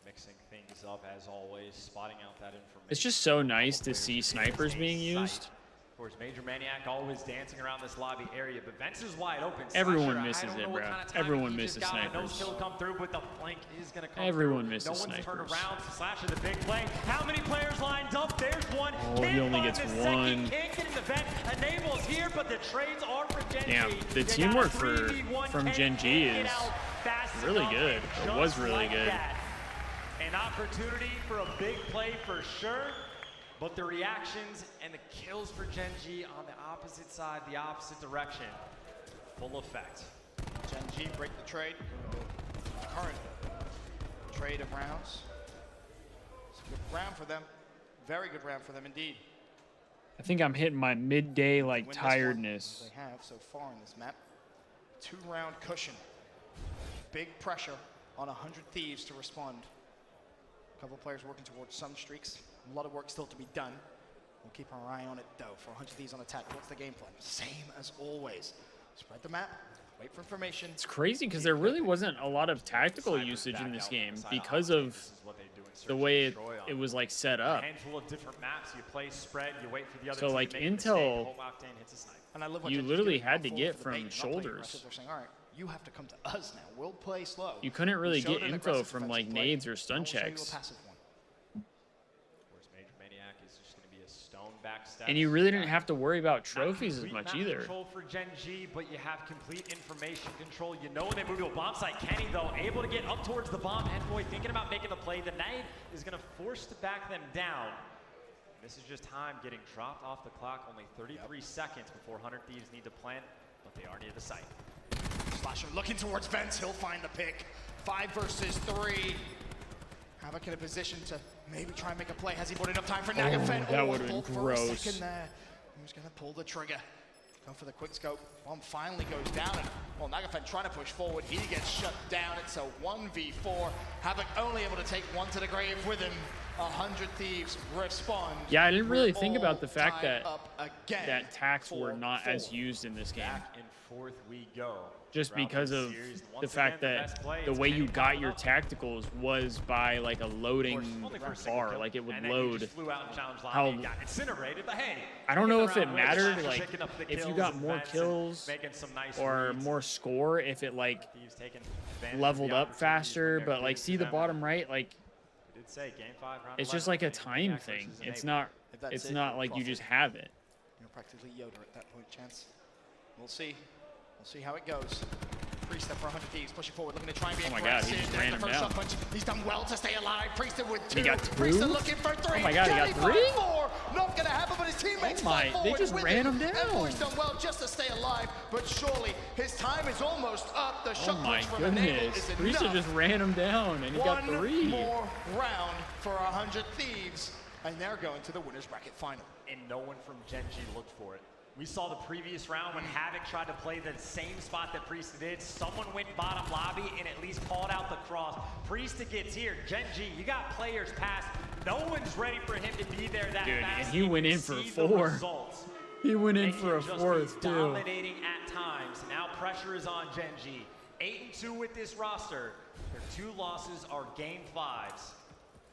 Mixing things up as always, spotting out that information. It's just so nice to see snipers being used. Of course, Major Maniac always dancing around this lobby area, but Vence is wide open. Everyone misses it, bro. Everyone misses snipers. Kill come through, but the flank is going to come Everyone through. misses No one's turned snipers. around. Slasher the big play. How many players lined up? There's one. Oh, he only gets one. Can't get in the vent. Enables here, but the trades are for Gen G. Damn, the teamwork from Gen G is really good. It was really good. An opportunity for a big play for sure, but the reactions and the kills for Gen G on the opposite side, the opposite direction, full effect. Gen G break the trade. Current trade of rounds. It's a good round for them. Very good round for them indeed. I think I'm hitting my midday like Win this tiredness. one, they have so far in this map. 2-round cushion. Big pressure on 100 Thieves to respond. A couple of players working towards some streaks. A lot of work still to be done. We'll keep our eye on it though. For 100 Thieves on attack, what's the game plan? Same as always. Spread the map, wait for information. It's crazy because there really wasn't a lot of tactical usage in this game because of the way it was like set up. A handful of different maps, you play spread, you wait for the other So team like to make a Intel, mistake, Home Octane hits a snipe. And I love what you Gen G's literally doing. had to Not get falling for the from bait, not playing shoulders. aggressive. They're saying, all right, you have to come to us now. We'll play slow. You couldn't We really showed get an info aggressive from defensive like play. nades or Now stun we'll show you a checks. passive one. Of course, Major Maniac is just going to be a stone backstep. And you really didn't have to worry about trophies as Complete much map either. Control for Gen G, but you have complete information control. You know when they move to a bomb site. Kenny, though, able to get up towards the bomb. Envoy thinking about making the play. The nade is going to force to back them down. This is just time getting dropped off the clock. Only 33 seconds before 100 Thieves need to plant, but they are near the site. Slasher looking towards Vence. He'll find the pick. 5 versus 3. Havoc in a position to maybe try and make a play. Has he put enough time for Nagafen? that would've been For a gross. second there. Who's going to pull the trigger? Go for the quick scope. Bomb finally goes down. And, well, Nagafen trying to push forward. He gets shut down. It's a 1v4. Havoc only able to take one to the grave with him. 100 Thieves respond. Yeah, I didn't really think We're about the all fact tied that up again. tacs were not as 4-4. used in this game. Back and forth we go. Just Throughout because this of series. the Once fact again, that best play, the it's way Kenny you got popping your up. tacticals was by like a loading Only for a single bar, kill. like it would And then he load. just flew out and challenged How lobby and got incinerated, but hey, I don't know if sticking it around, mattered, Slasher like picking up the if you kills got and more Vence and kills making some nice or reads. more score, if it like Thieves taking advantage of leveled the up opportunities faster. when they're But like, given see to the them. bottom right, like We did say game 5, round it's 11, just like a Major time Maniac thing. versus It's Enable. not. If that's It's it, not you're like you profit. just have it. You're practically Yoda at that point, Chance. We'll see. We'll see how it goes. Priester for 100 Thieves, pushing forward, looking to try and be Oh my God, he aggressive. just There's ran the him first down. shot punch. He's done well to stay alive. Priester with 2. And he got 2? Priester looking for 3. Oh my God, he got 3? 4. Not gonna happen, but his teammates Oh my, fight they forward just with ran him down. Envoy's done well just to stay alive, but surely his time is almost up. The Oh shot my punch from Enable goodness, is Priester enough. just ran him down and he got 3. One more round for 100 Thieves, and they're going to the winner's bracket final. And no one from Gen G looked for it. We saw the previous round when Havoc tried to play the same spot that Priesta did. Someone went bottom lobby and at least called out the cross. Priesta gets here. Gen G, you got players past. No one's ready for him to be there that Dude, fast. and he went in for 4. He went in for a 4th too. Dominating at times. Now pressure is on Gen G. 8-2 with this roster. Their 2 losses are game 5s.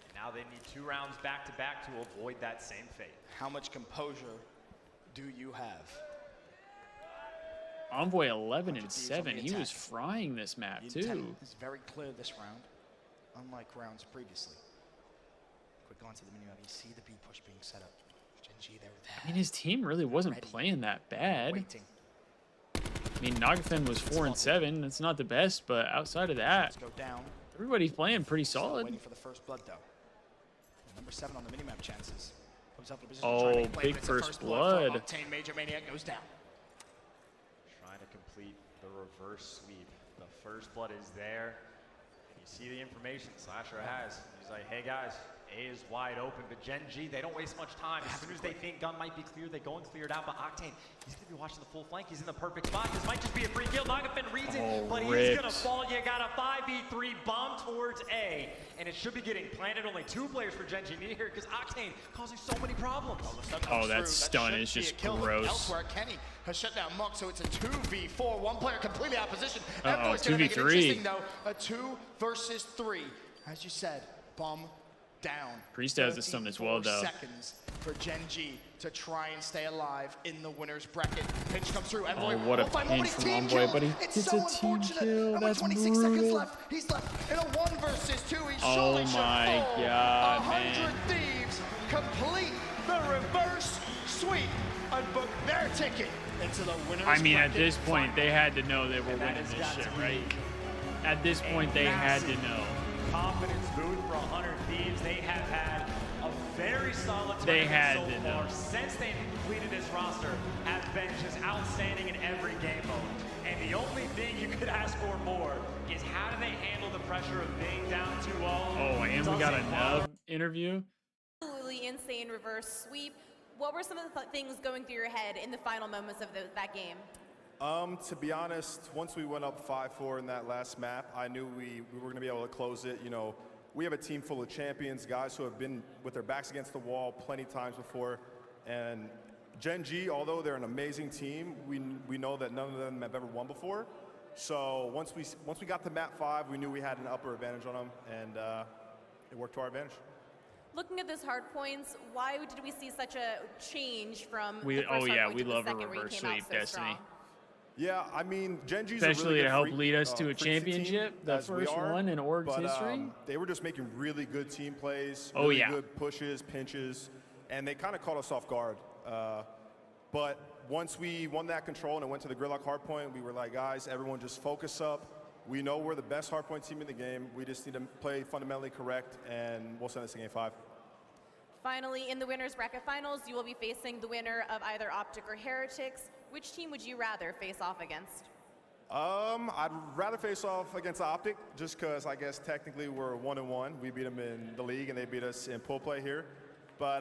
And now they need 2 rounds back to back to avoid that same fate. How much composure do you have? Envoy 11 and 7. He was frying this map The intent too. is very clear this round, unlike rounds previously. Quick glance at the menu, you see the B push being set up. I mean, his team really wasn't playing that bad. I mean, Nagafen was 4-7. That's not the best, but outside of that, everybody's playing pretty solid. Waiting for the first blood, though. Number 7 on the minimap chances. Comes up to position Oh, to try and make play, big but it's a first blood. Octane Major Maniac goes down. Trying to complete the reverse sweep. The first blood is there. You see the information Slasher has. He's like, hey guys, A is wide open, but Gen G, they don't waste much time. As soon as they think gun might be clear, they go and clear it out. But Octane, he's going to be watching the full flank. He's in the perfect spot. This might just be a free kill. Nagafen reads it, but he's going to fall. You got a 5v3 bomb towards A, and it should be getting planted. Only 2 players for Gen G here because Octane causing so many problems. Oh, that stun is just gross. Elsewhere, Kenny has shut down Muck, so it's a 2v4. One player completely out of position. Uh-oh, Everyone's going to make it 2v3. interesting, though. A 2 versus 3. As you said, bomb down. Priest has the stun as well, though. Seconds for Gen G to try and stay alive in the winner's bracket. Pinch comes through. Oh, what a pinch from Envoy, but he gets a team kill. That's 26 brutal. seconds left. He's left in a 1 versus 2. He Oh surely should my fall. God, 100 man. Thieves complete the reverse sweep and book their ticket into the winner's I mean, at bracket this point, final. they had to know they were And that winning has this got shit, to be right? At this point, they had to know. Confidence boost for 100 Thieves. They have had a very solid They tournament had so to far. know. Since they've completed this roster, have been just outstanding in every game mode. And the only thing you could ask for more is how do they handle the pressure of being down 2-0? Oh, and we got a nub interview. Absolutely insane reverse sweep. What were some of the things going through your head in the final moments of that game? To be honest, once we went up 5-4 in that last map, I knew we were going to be able to close it. You know, we have a team full of champions, guys who have been with their backs against the wall plenty times before. And Gen G, although they're an amazing team, we know that none of them have ever won before. So once we got to map 5, we knew we had an upper advantage on them, and it worked to our advantage. Looking at those hard points, why did we see such a change from We the first oh hard yeah, point we to the love a second where you reverse came out sweep, so Destiny. strong? Yeah, I mean, Gen G's Especially a really to good help freak, lead us to a freak team, championship, the as we first are, one in Org's but, history. They were just making really good team plays, Oh, really yeah. good pushes, pinches, and they kind of caught us off guard. But once we won that control and it went to the gridlock hardpoint, we were like, guys, everyone just focus up. We know we're the best hardpoint team in the game. We just need to play fundamentally correct, and we'll send this to game 5. Finally, in the winner's bracket finals, you will be facing the winner of either Optic or Heretics. Which team would you rather face off against? I'd rather face off against Optic, just because I guess technically we're 1-1. We beat them in the league, and they beat us in pool play here. But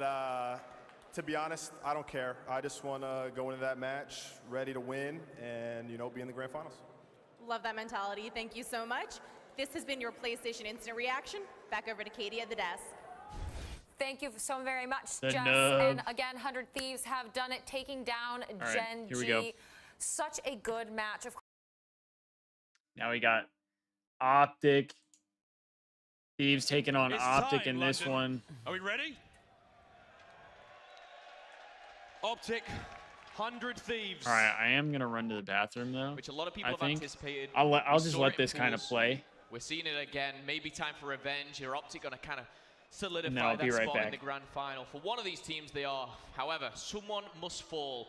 to be honest, I don't care. I just want to go into that match ready to win and, you know, be in the grand finals. Love that mentality. Thank you so much. This has been your PlayStation Instant Reaction. Back over to Katie at the desk. Thank you so very much, The Jess. nub. And again, 100 Thieves have done it, taking down right, Gen here we G. go. Such a good match. Of Now we got Optic. Thieves taking on It's Optic time, in this London. one. Are we ready? Optic, 100 Thieves. All right, I am gonna run to the bathroom though. Which a lot of people I have think. anticipated. I'll We just saw let it in this kind of pools. play. We're seeing it again. Maybe time for revenge. Your Optic going to kind of solidify And then I'll that be right spot in back. the grand final. For one of these teams, they are. However, someone must fall.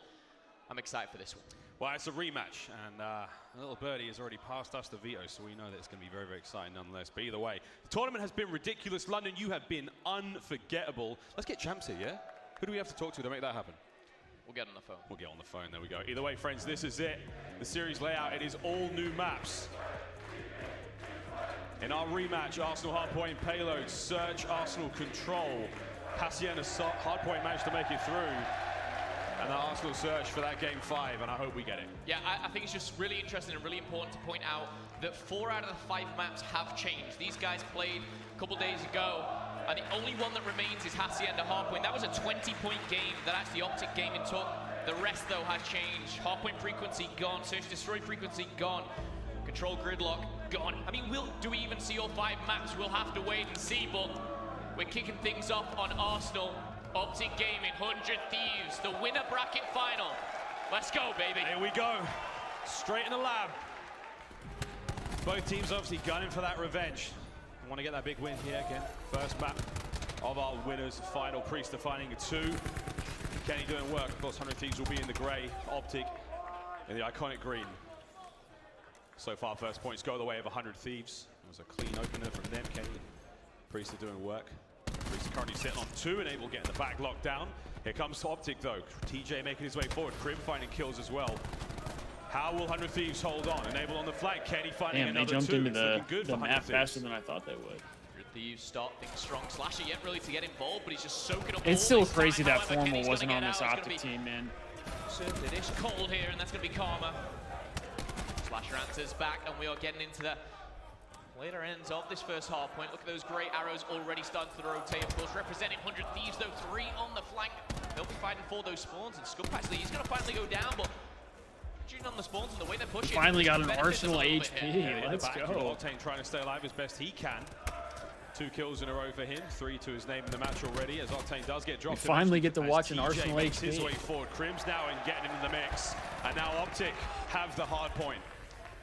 I'm excited for this one. Well, it's a rematch, and a little birdie has already passed us the veto, so we know that it's going to be very, very exciting nonetheless. But either way, the tournament has been ridiculous. London, you have been unforgettable. Let's get champs here, yeah? Who do we have to talk to make that happen? We'll get on the phone. We'll get on the phone, there we go. Either way, friends, this is it. The series layout, it is all new maps. In our rematch, Arsenal hardpoint payload, Search, Arsenal control. Hacienda hardpoint managed to make it through. And the Arsenal search for that game 5, and I hope we get it. Yeah, I think it's just really interesting and really important to point out that 4 out of the 5 maps have changed. These guys played a couple days ago, and the only one that remains is Hacienda Hardpoint. That was a 20-point game that actually Optic Gaming took. The rest, though, has changed. Hardpoint frequency gone, search destroy frequency gone, control gridlock gone. I mean, do we even see all 5 maps? We'll have to wait and see, but we're kicking things off on Arsenal. Optic Gaming, 100 Thieves, the winner bracket final. Let's go, baby. Here we go. Straight in the lab. Both teams obviously gunning for that revenge. I want to get that big win here again. First map of our winners final. Priest defining a 2. Kenny doing work. Of course, 100 Thieves will be in the gray. Optic in the iconic green. So far, first points go the way of 100 Thieves. It was a clean opener from them. Kenny and Priest are doing work. Priest currently sitting on 2, and Enable getting the back locked down. Here comes Optic though. TJ making his way forward. Crib finding kills as well. How will 100 Thieves hold on? Enable on the flank. Kenny finding another 2. They jumped into the map Thieves. faster than I thought they would. Thieves start things strong. Slasher yet really to get involved, but he's just soaking up. It's still crazy that Formal wasn't on this Optic team, man. It is cold here, and that's going to be Karma. Slasher answers back, and we are getting into the later ends of this first hard point. Look at those great arrows already starting to rotate. Of course, representing 100 Thieves, though, 3 on the flank. They'll be fighting for those spawns, and Scum actually, he's going to finally go down, but on the spawns and the way they're pushing. Finally got an Arsenal HP. Let's go. Octane trying to stay alive as best he can. 2 kills in a row for him, 3 to his name in the match already, as Octane does get dropped. We finally get to watch an Arsenal makes HP. His way forward. Crims now and getting him in the mix. And now Optic have the hard point.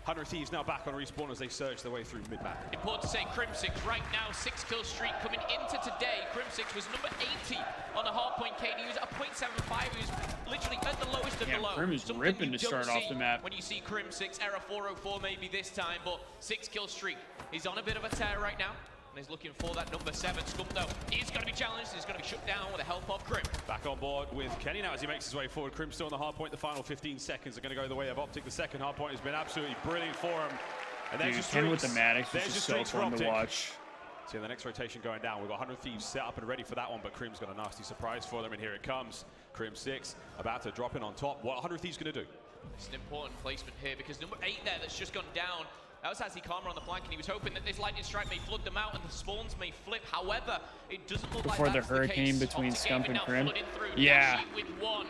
100 Thieves now back on respawn as they surge their way through mid-map. Important to say, Crimsix right now, 6-kill streak coming into today. Crimsix was number 80 on the hard point KD. He was at a 0.75. He was literally at the lowest of the low. Crim is ripping to start off the map. When you see Crimsix, error 404 maybe this time, but 6-kill streak. He's on a bit of a tear right now. And he's looking for that number 7. Scum, though, he's going to be challenged. He's going to be shut down with the help of Crim. Back on board with Kenny now as he makes his way forward. Crim still on the hard point. The final 15 seconds are going to go the way of Optic. The second hard point has been absolutely brilliant for him. And there's Dude, your Ken with the Maddox is there's just your so fun to watch. See the next rotation going down. We've got 100 Thieves set up and ready for that one, but Crim's got a nasty surprise for them, and here it comes. Crim 6 about to drop in on top. What 100 Thieves going to do? It's an important placement here because number 8 there that's just gone down. That was Azzy Karma on the flank, and he was hoping that this lightning strike may flood them out and the spawns may flip. However, it doesn't look Before like that's the hurricane case. between Optic Scump and now Crim. flooding through. Yeah. Dashi with 1.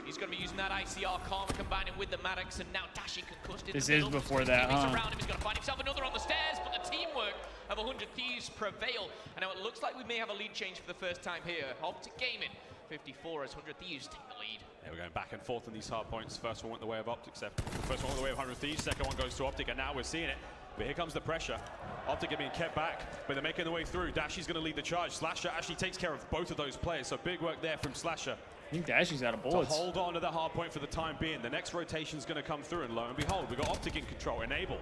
He's going to be using that ICR Karma combining with the Maddox, and now Dashi concussed in This the middle. is before that, huh? Around him. He's going to find himself another on the stairs, but the teamwork of 100 Thieves prevail. And now it looks like we may have a lead change for the first time here. Optic Gaming 54 as 100 Thieves take the lead. Yeah, we're going back and forth on these hard points. First one went the way of Optic. First one went the way of 100 Thieves. Second one goes to Optic, and now we're seeing it. But here comes the pressure. Optic are being kept back, but they're making their way through. Dashy's going to lead the charge. Slasher actually takes care of both of those players, so big work there from Slasher. I think Dashy's out of bullets. To hold on to the hard point for the time being. The next rotation's going to come through, and lo and behold, we've got Optic in control. Enable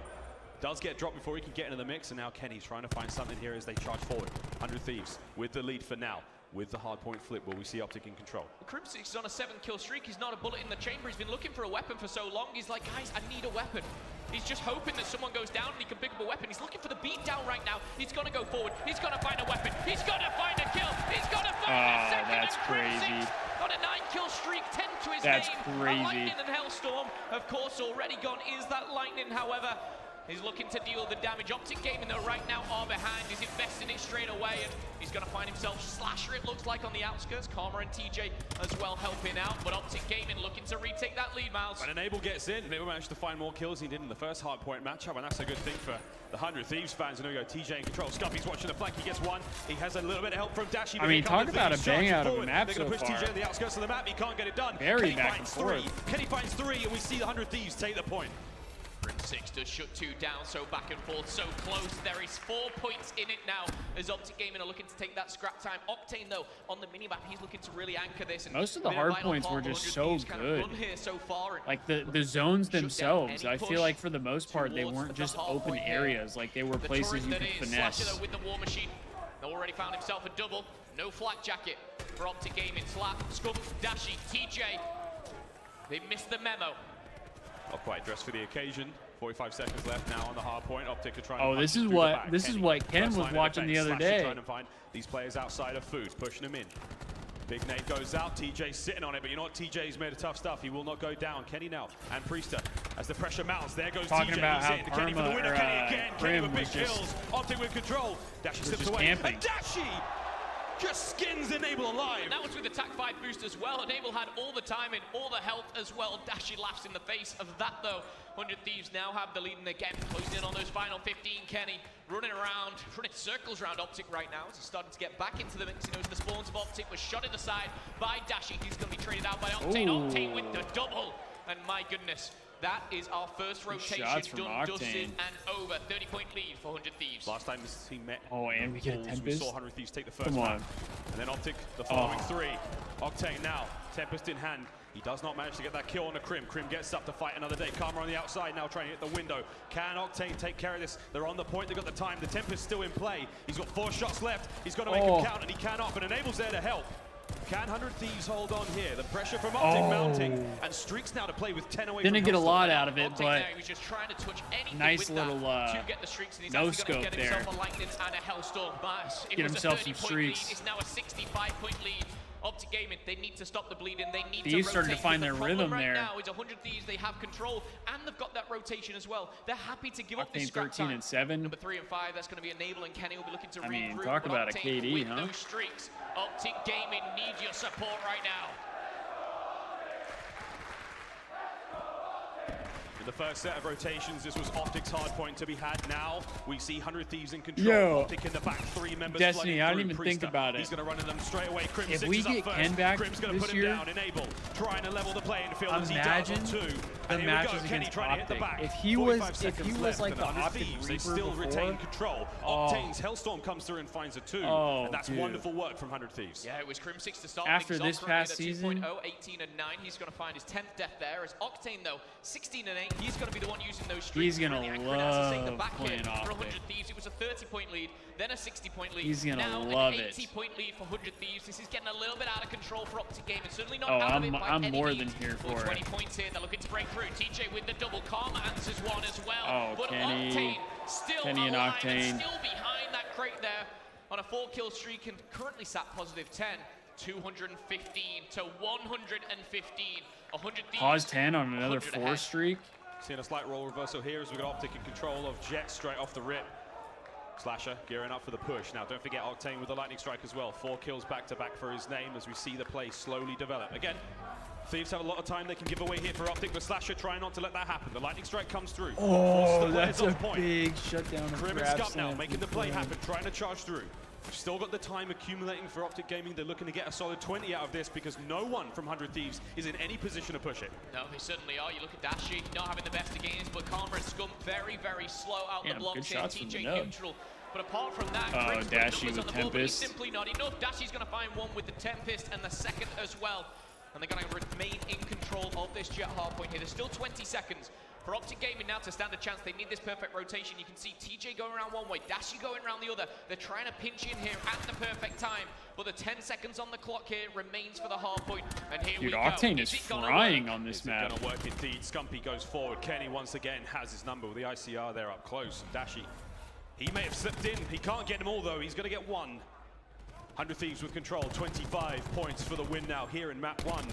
does get dropped before he can get into the mix, and now Kenny's trying to find something here as they charge forward. 100 Thieves with the lead for now. With the hard point flip, will we see Optic in control? Crimsix is on a 7-kill streak. He's not a bullet in the chamber. He's been looking for a weapon for so long. He's like, guys, I need a weapon. He's just hoping that someone goes down and he can pick up a weapon. He's looking for the beat down right now. He's going to go forward. He's going to find a weapon. He's going to find a kill. He's going to find a second. That's crazy. On a 9-kill streak, 10 to his That's name. crazy. Lightning and Hellstorm, of course, already gone. Is that Lightning, however? He's looking to deal the damage. Optic Gaming, though, right now are behind. He's investing it straight away, and he's going to find himself Slasher, it looks like, on the outskirts. Karma and TJ as well helping out, but Optic Gaming looking to retake that lead, Miles. And Enable gets in. They managed to find more kills than he did in the first hard point matchup, and that's a good thing for the 100 Thieves fans. And we go TJ in control. Scuffy's watching the flank. He gets 1. He has a little bit of help from Dashy. I mean, talk about a bang out of a map They're so going to push far. TJ on the outskirts of the map. He can't get it done. Very Kenny back and finds forth. 3. Kenny finds 3, and we see the 100 Thieves take the point. Crimsix does shut 2 down, so back and forth, so close. There is 4 points in it now as Optic Gaming are looking to take that scrap time. Octane, though, on the minimap, he's looking to really anchor this. And most of the hard points were just so good. So far, like the zones themselves, I feel like for the most part, they weren't just open areas. Like they were places you could finesse. Slasher, though, with the War Machine, already found himself a double. No flak jacket for Optic Gaming. Slap, Scum, Dashi, TJ. They missed the memo. Not quite dressed for the occasion. 45 seconds left now on the hard point. Optic are trying to Oh, this is what Ken was watching the other day. Trying to find these players outside of food, pushing them in. Big Nate goes out. TJ's sitting on it, but you know what? TJ's made of tough stuff. He will not go down. Kenny now and Priester as the pressure mounts. There goes Talking TJ. about He's in. how Kenny for the winner. Kenny again. Kenny with big was kills. Optic with control. Dashi slips away. Camping. And Dashi just skins Enable alive. And that was with the TAC 5 boost as well. Enable had all the time and all the health as well. Dashi laughs in the face of that, though. 100 Thieves now have the lead, and again, closing in on those final 15. Kenny running circles around Optic right now as he's starting to get back into the mix. He knows the spawns of Optic was shot in the side by Dashi. He's going to be traded out by Octane. Octane with the double. And my goodness, That is our first rotation done, dusted, and over. 30-point lead for 100 Thieves. Last time this team met, and we get a Tempest. we saw 100 Thieves take the first map. And then Optic the following 3. Octane now, Tempest in hand. He does not manage to get that kill on the Crim. Crim gets up to fight another day. Karma on the outside now trying to hit the window. Can Octane take care of this? They're on the point, they've got the time. The Tempest still in play. He's got 4 shots left. He's got to make them count, and he cannot, but Enable's there to help. Can 100 Thieves hold on here? The pressure from Optic mounting, and Streaks now to play with 10 away. Didn't get a lot out of it, but he was just trying to touch nice little to get the streaks, and he's no scope get there. himself a lightning and a hellstorm. Get himself some streaks. It's now a 65-point lead. Optic Gaming, they need to stop the bleeding. They need Thieves to started to find their rhythm right there. Now is 100 Thieves. They have control, and they've got that rotation as well. They're happy to give up this scrap 13 time. and 7. Number 3 and 5. That's going to be Enable, and Kenny will be looking to regroup. Talk about a KD, with huh? those streaks. Optic Gaming need your support right now. The first set of rotations, this was Optic's hard point to be had. Now we see 100 Thieves in control. Optic in the back, 3 members. Destiny, I didn't even think about it. He's going to run into them straight away. Crim if we get Ken back Crim's going to put him down. Enable, trying to level the playing field as he does on 2. The matches Kenny trying to hit the back. If he was like the Optic Thieves, Reaper they still before, retain control. Octane's Hellstorm comes through and finds a 2. And that's wonderful work from 100 Thieves. Yeah, it was Crim 6 to start. After this past season, 18 and 9, he's going to find his 10th death there. As Octane though, 16 and 8, he's going to be the one using those streaks. He's gonna love playing off. For 100 Thieves, it was a 30-point lead, then a 60-point lead. He's gonna now love an it. 80-point lead for 100 Thieves. This is getting a little bit out of control for Optic Gaming. Certainly not Oh, out of it by I'm any more means. than here for 20 it. points here. They're looking to break through. TJ with the double. Karma answers one as well. Oh, but Kenny. Octane still Kenny and alive Octane. and still behind that crate there on a 4-kill streak and currently sat positive 10. 215 to 115. 100 Thieves. Pause 10 on another 4 streak. Seeing a slight role reversal here as we got Optic in control of Jet straight off the rip. Slasher gearing up for the push. Now don't forget Octane with the lightning strike as well. 4 kills back to back for his name as we see the play slowly develop. Again, Thieves have a lot of time they can give away here for Optic, but Slasher trying not to let that happen. The lightning strike comes through. Oh, that's a big shutdown of Crim and grab Scup now slam. making the play happen, trying to charge through. We've still got the time accumulating for Optic Gaming. They're looking to get a solid 20 out of this because no one from 100 Thieves is in any position to push it. No, they certainly are. You look at Dashi, not having the best of games, but Karma and Scum very, very slow out the blocks here. TJ neutral. But apart from that, Dashi with Tempest. Simply not enough. Dashi's going to find one with the Tempest and the second as well. And they're going to remain in control of this Jet hardpoint here. There's still 20 seconds. For Optic Gaming now to stand a chance, they need this perfect rotation. You can see TJ going around one way, Dashi going around the other. They're trying to pinch in here at the perfect time, but the 10 seconds on the clock here remains for the hard point. And here we go. Octane is frying on this map. It's gonna work indeed. Scumpy goes forward. Kenny once again has his number with the ICR there up close. Dashi, he may have slipped in. He can't get them all though. He's gonna get 1. 100 Thieves with control. 25 points for the win now here in map 1.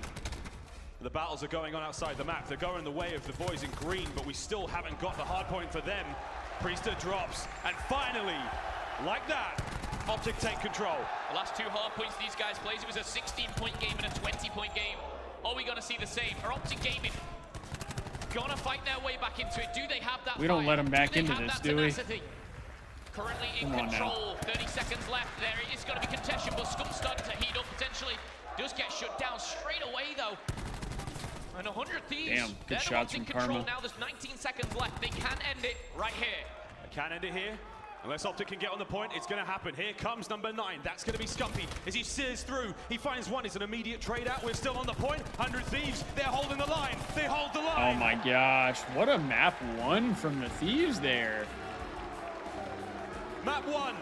The battles are going on outside the map. They're going the way of the boys in green, but we still haven't got the hard point for them. Priester drops, and finally, like that, Optic take control. The last 2 hard points these guys played, it was a 16-point game and a 20-point game. Are we going to see the same? Are Optic Gaming gonna fight their way back into it? Do they have that We don't fire? let them back Do they into have this, that do we? tenacity? Currently in Come on control. 30 seconds left. There it is going to be contention, but Scum starting to heat up potentially. Does get shut down straight away though. And 100 Thieves, Damn, good shots from control Karma. now. There's 19 seconds left. They can end it right here. They can end it here. Unless Optic can get on the point, it's going to happen. Here comes number 9. That's going to be Scumpy. As he sears through, he finds one. It's an immediate trade out. We're still on the point. 100 Thieves, they're holding the line. They hold the line. Oh my gosh, what a map 1 from the Thieves there. Map 1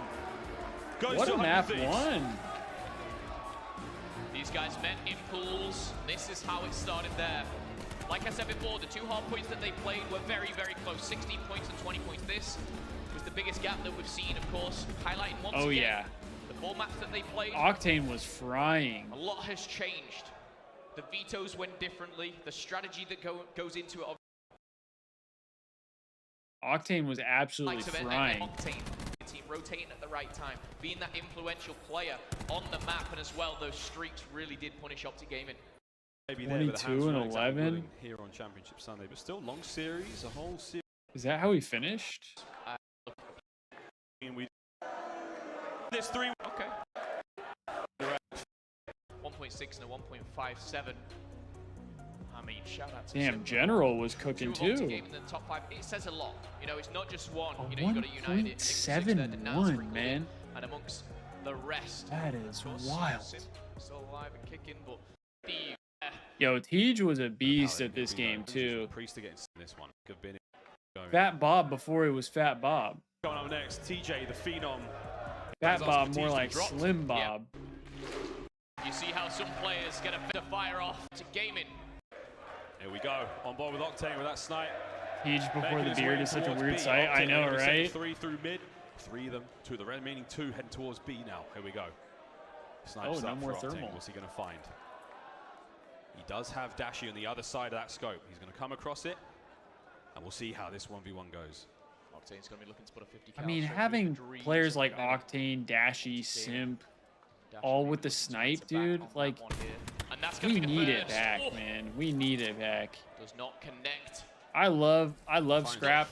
goes what to a map Thieves. 1. These guys met in pools. This is how it started there. Like I said before, the 2 hard points that they played were very, very close. 16 points and 20 points. This was the biggest gap that we've seen, of course, highlighting once again Yeah. the 4 maps that they played. Octane was frying. A lot has changed. The vetoes went differently. The strategy that goes into it. Octane was absolutely frying. Octane team rotating at the right time, being that influential player on the map, and as well, those streaks really did punish Optic Gaming. Maybe 22 and 11 here on Championship Sunday, but still long series, a whole series. Is that how he finished? This 3. Okay. 1.6 and a 1.57. I mean, Shout out to Damn, General was cooking too. Game in the top 5. It says a lot. You know, it's not just one. You know, you got a United 1.71, man. And amongst the rest. That is wild. Still alive and kicking, but Yo, Tej was a beast at this game too. Priest to get in this one. Could have been Fat Bob before he was Fat Bob. Going up next, TJ, the Phenom. Fat Bob, more like Slim Bob. You see how some players get a bit of fire off to gaming. Here we go. On board with Octane with that snipe. Tej before Making the his beard way is such a towards weird B. sight. I Octane know, only sent right? 3 through mid. 3 of them. 2 of the remaining 2 heading towards B now. Here we go. Snipes no up more for Octane. thermal. What's he going to find? He does have Dashi on the other side of that scope. He's going to come across it. And we'll see how this 1v1 goes. Octane's going to be looking to put a 50 I mean, having players like Octane, Dashi, Simp, all with the snipe, dude, like, we need it back, man. We need it back. Does not connect. I love Scrap.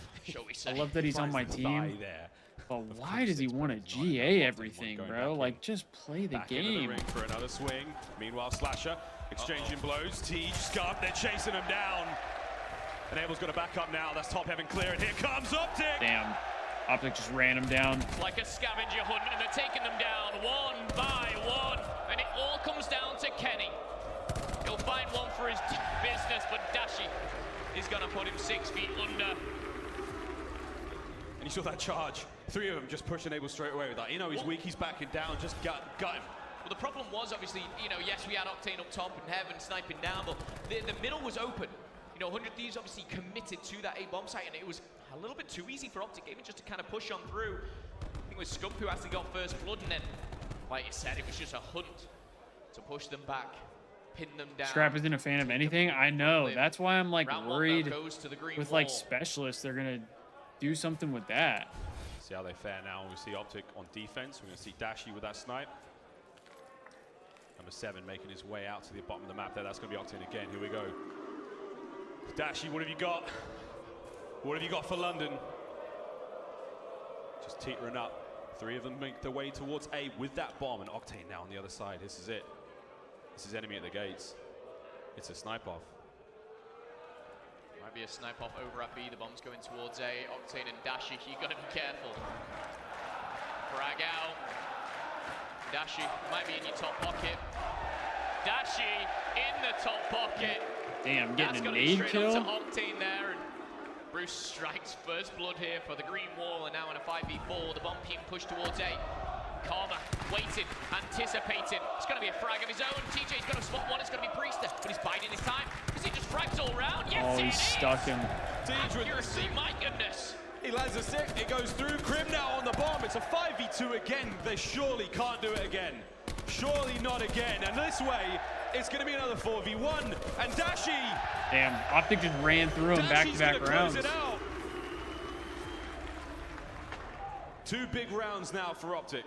I love that he's on my team. There. But why does he want to GA everything, bro? Like, just play the Back into the game. ring for another swing. Meanwhile, Slasher exchanging blows. Tej, Scarp, they're chasing him down. And Abel's got to back up now. That's top heaven clear. And here comes Optic. Damn. Optic just ran him down. It's like a scavenger hunt, and they're taking them down one by one. And it all comes down to Kenny. He'll find one for his business, but Dashi is going to put him 6 feet under. And you saw that charge. 3 of them just pushing Abel straight away with that. You know he's weak, he's backing down, just got him. Well, the problem was, obviously, you know, yes, we had Octane up top and Heaven sniping down, but the middle was open. You know, 100 Thieves obviously committed to that A-bomb site, and it was a little bit too easy for Optic Gaming just to kind of push on through. I think it was Scump who actually got first blood, and then, like you said, it was just a hunt to push them back, pin them down. Scrap isn't a fan of anything. I know. That's why I'm like worried with like wall. specialists. They're gonna do something with that. See how they fare now. We see Optic on defense. We're going to see Dashi with that snipe. Number 7 making his way out to the bottom of the map there. That's going to be Octane again. Here we go. Dashi, what have you got? What have you got for London? Just teetering up. 3 of them make their way towards A with that bomb, and Octane now on the other side. This is it. This is enemy at the gates. It's a snipe off. Might be a snipe off over at B. The bomb's going towards A. Octane and Dashi, you got to be careful. Frag out. Dashi might be in your top pocket. Dashi in the top pocket. Damn, getting a That's nade straight kill. up to Octane there, and Bruce strikes first blood here for the green wall, and now in a 5v4, the bomb being pushed towards A. Karma waiting, anticipating. It's going to be a frag of his own. TJ's going to spot one. It's going to be Priester, but he's biding his time because he just frags all round. Yes, Oh, it he is. stuck him. Accuracy, my goodness. He lands a 6, it goes through. Krim now on the bomb. It's a 5v2 again. They surely can't do it again. Surely not again. And this way, it's going to be another 4v1. And Dashi. Damn, Optic just ran through him back-to-back rounds. Close it out. 2 big rounds now for Optic.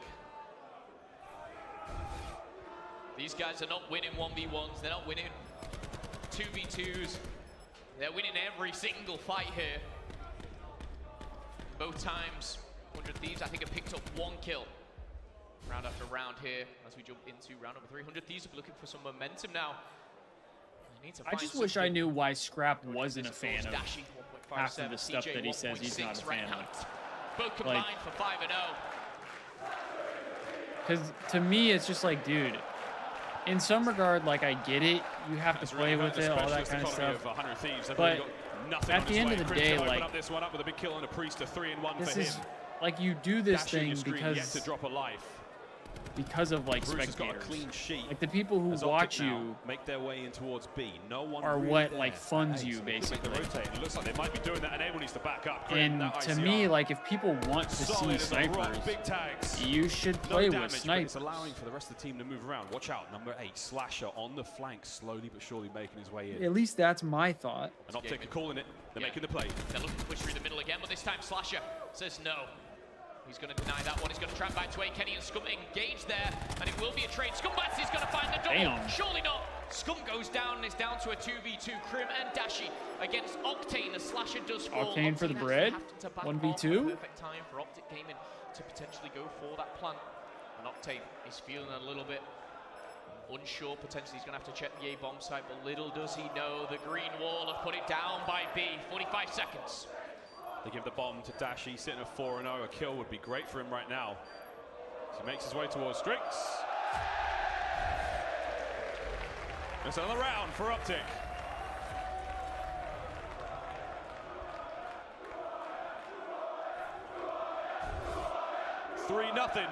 These guys are not winning 1v1s. They're not winning 2v2s. They're winning every single fight here. Both times, 100 Thieves, I think, have picked up 1 kill. Round after round here, as we jump into round number 3. 100 Thieves will be looking for some momentum now. I just wish I knew why Scrap wasn't a fan of half of the stuff that he says he's not a fan of. Both combined for 5-0. Because to me, it's just like, dude, in some regard, like, I get it. You have to play with it, all that kind of stuff. But at the end of the day, like, this one up with a big kill and a priest, a 3-in-1 this for is him. like, you do this Dashing thing yet to drop a life. because of like Bruce has got a spectators. clean sheet. Like the people who As watch Optic now you make their way in towards B. No one are really what there. like funds Hey, you so they basically. rotate. It looks like they might be doing that, and Abel needs to back up. And to me, like if people want to see Solid as a rock, snipers, big tags. you should No play damage, with but snipers. it's allowing for the rest of the team to move around. Watch out, number 8, Slasher on the flank, slowly but surely making his way in. At least that's my thought. And Optic are calling it. They're making the play. They're looking to push through the middle again, but this time Slasher says no. He's going to deny that one. He's going to try and back to A. Kenny and Scum engaged there, and it will be a trade. Scumbats is going to find the double. Damn. Surely not. Scum goes down, and it's down to a 2v2. Krim and Dashi against Octane. The Slasher does fall. Octane for the bread. 1v2. Perfect time for Optic Gaming to potentially go for that plan. And Octane is feeling a little bit Unsure, potentially he's going to have to check the A-bomb site, but little does he know the green wall have put it down by B. 45 seconds. They give the bomb to Dashi, sitting at 4-0. A kill would be great for him right now. So he makes his way towards Strix. It's another round for Optic. Three-0.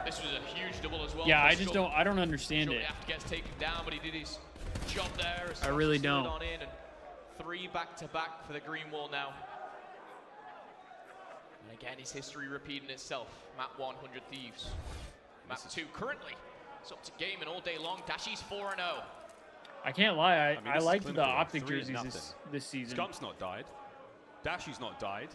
This was a huge double as well. Yeah, I don't understand it. After gets taken down, but he did his job there. I really don't. On in and 3 back-to-back for the green wall now. And again, his history repeating itself. Map 1, 100 Thieves. Map 2, currently, it's up to game and all day long. Dashi's 4-0. I can't lie. I this liked is the clinical. Optic 3-0. jerseys this season. Scump's not died. Dashi's not died.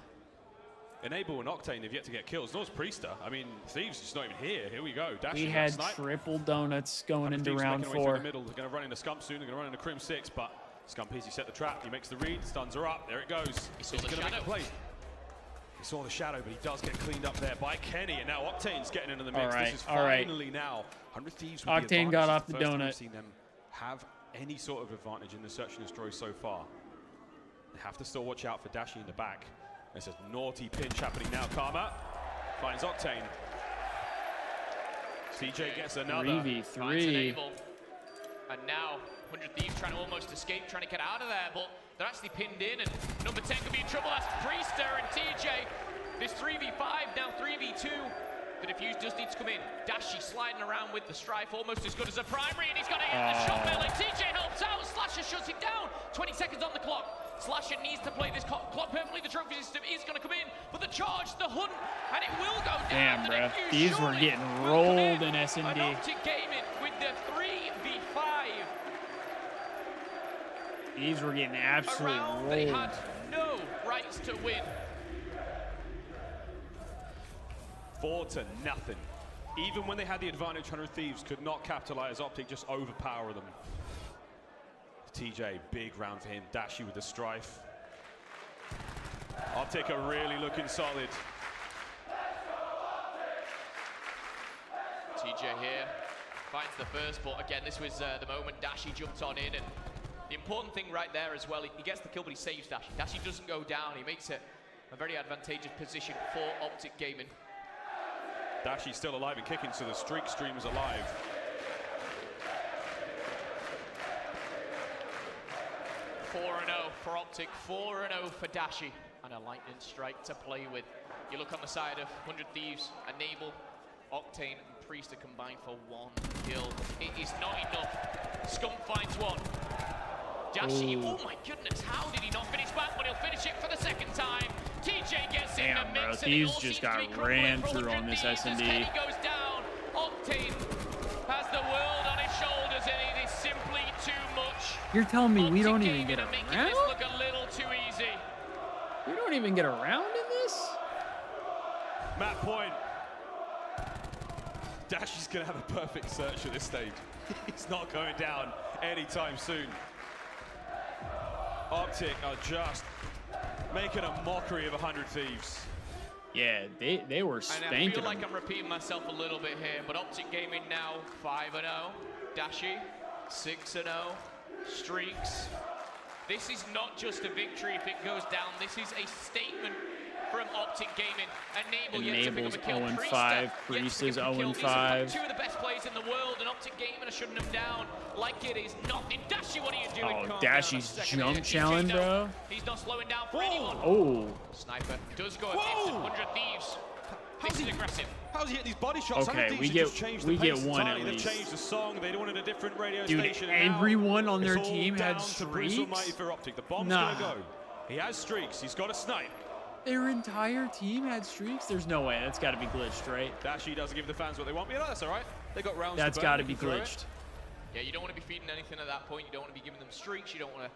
Enable and Octane have yet to get kills. Nor's Priester. I mean, Thieves just not even here. Here we go. Dashi We had triple donuts going into Thieves round making their way 4. through the middle. They're going to run into Scump soon. They're going to run into Crim 6, but Scump easy set the trap. He makes the read. Stuns her up. There it goes. He saw He's the going to make shadow. the play. He saw the shadow, but he does get cleaned up there by Kenny. And now Octane's getting into the mix. This is finally now 100 Thieves with the Octane got advantage. off the First time donut. we've seen them have any sort of advantage in the search and destroy so far. They have to still watch out for Dashi in the back. There's a naughty pinch happening now. Karma finds Octane. CJ gets another. 3v3. And now 100 Thieves trying to almost escape, trying to get out of there, but they're actually pinned in, and number 10 could be in trouble. That's Priester and TJ. This 3v5, now 3v2. The defuse does need to come in. Dashi sliding around with the strife, almost as good as a primary, and he's got to hit the shot melee. TJ helps out, Slasher shuts it down. 20 seconds on the clock. Slasher needs to play this clock perfectly. The trophy system is going to come in, but the charge, the hunt, and it will go down. Damn, bro. These were getting rolled in S&D. Optic Gaming with the 3v5. These were getting absolutely rolled. They had no rights to win. 4-0. Even when they had the advantage, 100 Thieves could not capitalize. Optic just overpower them. TJ, big round for him. Dashi with the strife. Optic are really looking solid. TJ here finds the first, but again, this was the moment Dashi jumped on in, and the important thing right there as well, he gets the kill, but he saves Dashi. Dashi doesn't go down. He makes it a very advantageous position for Optic Gaming. Dashi's still alive and kicking, so the streak stream is alive. For Optic, 4-0 for Dashi, and a lightning strike to play with. You look on the side of 100 Thieves, Enable, Octane, and Priester combined for 1 kill. It is not enough. Scump finds one. Dashi, oh my goodness, how did he not finish back? But he'll finish it for the second time. TJ gets in the Damn, mix. bro. Thieves just got ran through on this S&D. Kenny goes down. Octane has the world on his shoulders, and it is simply too much. You're telling me we don't even get Making around? this look a little too easy. We don't even get around in this? Map point. Dashi's going to have a perfect search at this stage. He's not going down anytime soon. Optic are just making a mockery of 100 Thieves. Yeah, they were spanking And I feel like them. I'm repeating myself a little bit here, but Optic Gaming now 5-0. Dashi 6-0. Streaks. This is not just a victory if it goes down. This is a statement from Optic Gaming. Enable's 0-5. Priest is 0-5. Two of the best players in the world, and Optic Gaming are shutting them down like it is nothing. Dashi, what are you doing? Oh, Calm down a Dashi's second jump here. challenge, bro. He's not slowing down for anyone. Oh. Sniper does go against 100 Thieves. This is aggressive. How's he hit these body shots? Okay, 100 we Thieves get just changed we the get pace one at entirely. least. They've changed the song. They wanted a different radio Dude, station. and now everyone on their it's all team had down to Bruce streaks? Almighty for Optic. The bomb's Nah. gonna go. He has streaks. He's got a snipe. Their entire team had streaks? There's no way. That's got to be glitched, right? Dashi doesn't give the fans what they want. Yeah, that's all right. They got rounds. That's got to be glitched. Yeah, you don't want to be feeding anything at that point. You don't want to be giving them streaks. You don't want to.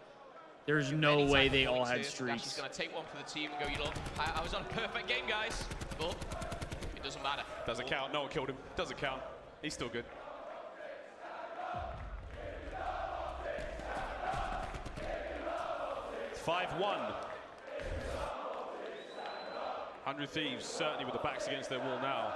There's no way they all had streaks. She's going to take one for the team and go, you know, I was on a perfect game, guys. But it doesn't matter. Doesn't count. No one killed him. Doesn't count. He's still good. It's 5-1. 100 Thieves certainly with the backs against their wall now.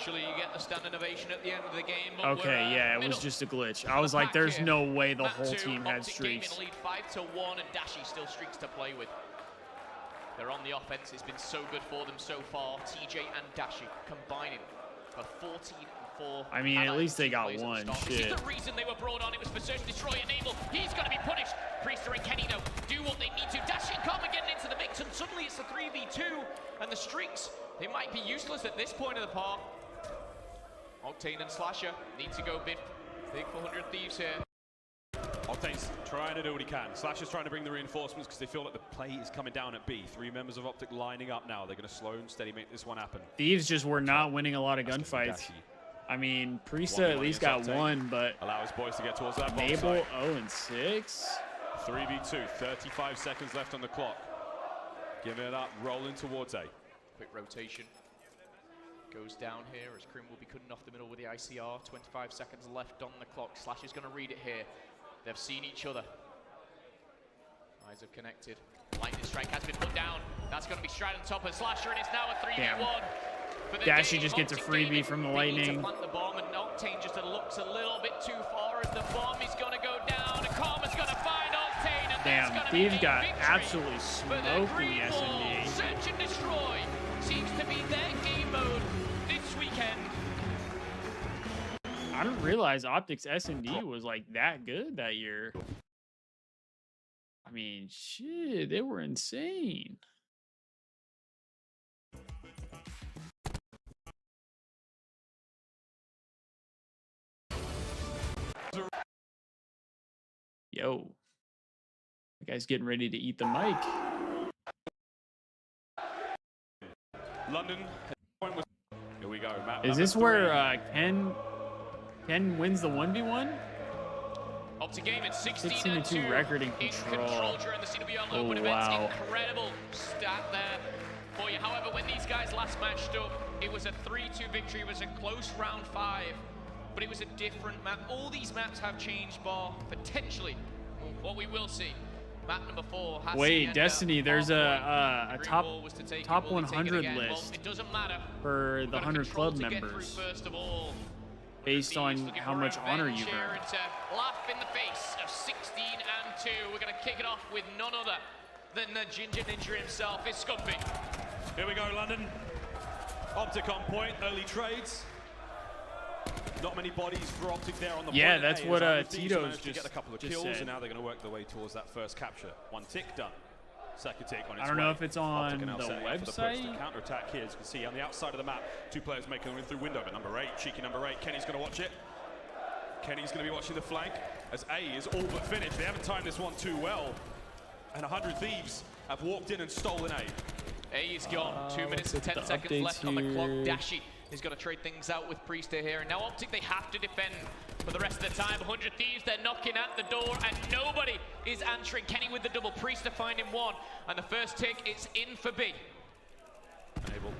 Eventually, you get the standing ovation at the end of the game. Okay, yeah, it was just a glitch. I was like, there's no way the whole team had streaks. Lead 5-1, and Dashi still streaks to play with. They're on the offense. It's been so good for them so far. TJ and Dashi combining for 14-4. I mean, at least they got one. This is the reason they were brought on. It was for search, destroy, enable. He's going to be punished. Priester and Kenny, though, do what they need to. Dashi and Karma getting into the mix, and suddenly it's a 3v2. And the streaks, they might be useless at this point of the part. Octane and Slasher need to go big for 100 Thieves here. Octane's trying to do what he can. Slasher's trying to bring the reinforcements because they feel like the play is coming down at B. 3 members of Optic lining up now. They're going to slow and steady make this one happen. Thieves just were not winning a lot of gunfights. I mean, Priesta at least got one, but allows boys to get towards that bomb Mabel site. 0-6. 3v2, 35 seconds left on the clock. Giving it up, rolling towards A. Quick rotation. Goes down here as Krim will be cutting off the middle with the ICR. 25 seconds left on the clock. Slash is going to read it here. They've seen each other. Eyes have connected. Lightning strike has been put down. That's going to be straight on top of Slasher, and it's now a 3v1. Dashi just gets a freebie from the Lightning. To plant the bomb, and Octane just looks a little bit too far as the bomb is going to go down. And Karma's going to find Octane, and damn, Thieves got absolutely smoked in the SND. Search and destroy seems to be their game mode this weekend. I didn't realize Optic's SND was like that good that year. I mean, shit, they were insane. Yo, the guy's getting ready to eat the mic. London. Here we go. Matt, is this where Ken wins the 1v1? Optic game at 16-2 record in control. During the CWL London events. Incredible stat there for you. However, when these guys last matched up, it was a 3-2 victory. It was a close round 5, but it was a different map. All these maps have changed, bar potentially what we will see. Map number 4. Wait, Destiny, there's a top 100 list well, it doesn't matter. For the 100 club members. First of all, based on how much honor you've earned. Laugh in the face of 16-2. We're going to kick it off with none other than the Ginger Ninja himself. It's Scumpy. Here we go, London. Optic on point, early trades. Not many bodies for Optic there on the point. Yeah, that's what Tito's just get a couple of kills, and now they're going to work their way towards that first capture. 1 tick done. Second tick on its way. I don't know if it's on the website. Counter attack here, as you can see on the outside of the map. 2 players making their way through window, but number 8, cheeky number 8. Kenny's going to watch it. Kenny's going to be watching the flank as A is all but finished. They haven't timed this one too well, and 100 Thieves have walked in and stolen A. A is gone. 2 minutes and 10 seconds left on the clock. Dashi is going to trade things out with Priester here, and now Optic, they have to defend for the rest of the time. 100 Thieves, they're knocking at the door, and nobody is answering. Kenny with the double, Priester finding one, and the first tick is in for B. Enable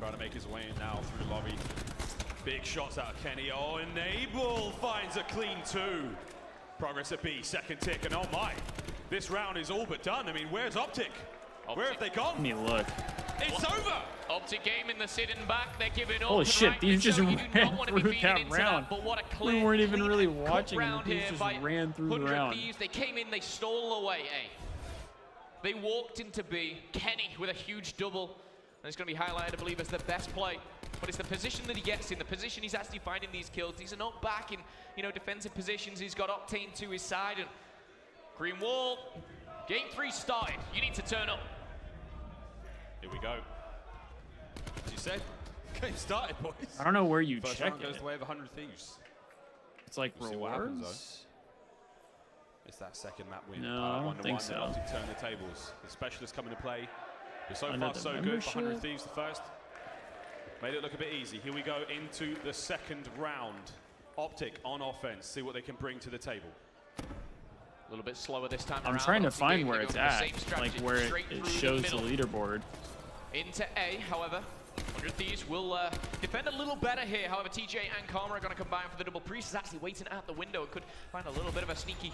trying to make his way in now through the lobby. Big shots out of Kenny. Oh, Enable finds a clean 2. Progress at B, second tick, and oh my, this round is all but done. I mean, where's Optic? Where have they gone? Let me look. It's over! Optic game in the sitting back, they're giving up. Holy shit, these just ran through that round. But what a clear, we weren't even really watching them. Round These here just by ran through the round. Thieves. They came in, they stole away A. They walked into B. Kenny with a huge double. And it's going to be highlighted, I believe, as the best play. But it's the position that he gets in, the position he's actually finding these kills. These are not back in, defensive positions. He's got Octane to his side. And Green Wall, game 3 started. You need to turn up. Here we go. As you said, game started, boys. I don't know where you First check round goes it. the way of 100 Thieves. It's like We'll see what happens, rewards. It's that second map win. No, I don't think so. Optic turn the tables. The specialists come into play. But so Another far, so good for 100 Thieves. The first made it look a bit easy. Here we go into the second round. Optic on offense. See what they can bring to the table. A little bit slower this time I'm around. trying to Optic find game, where they it's go for the at, same strategy, like where straight it through shows the the middle. leaderboard. Into A, however, 100 Thieves will defend a little better here. However, TJ and Karma are going to combine for the double. Priest is actually waiting at the window. Could find a little bit of a sneaky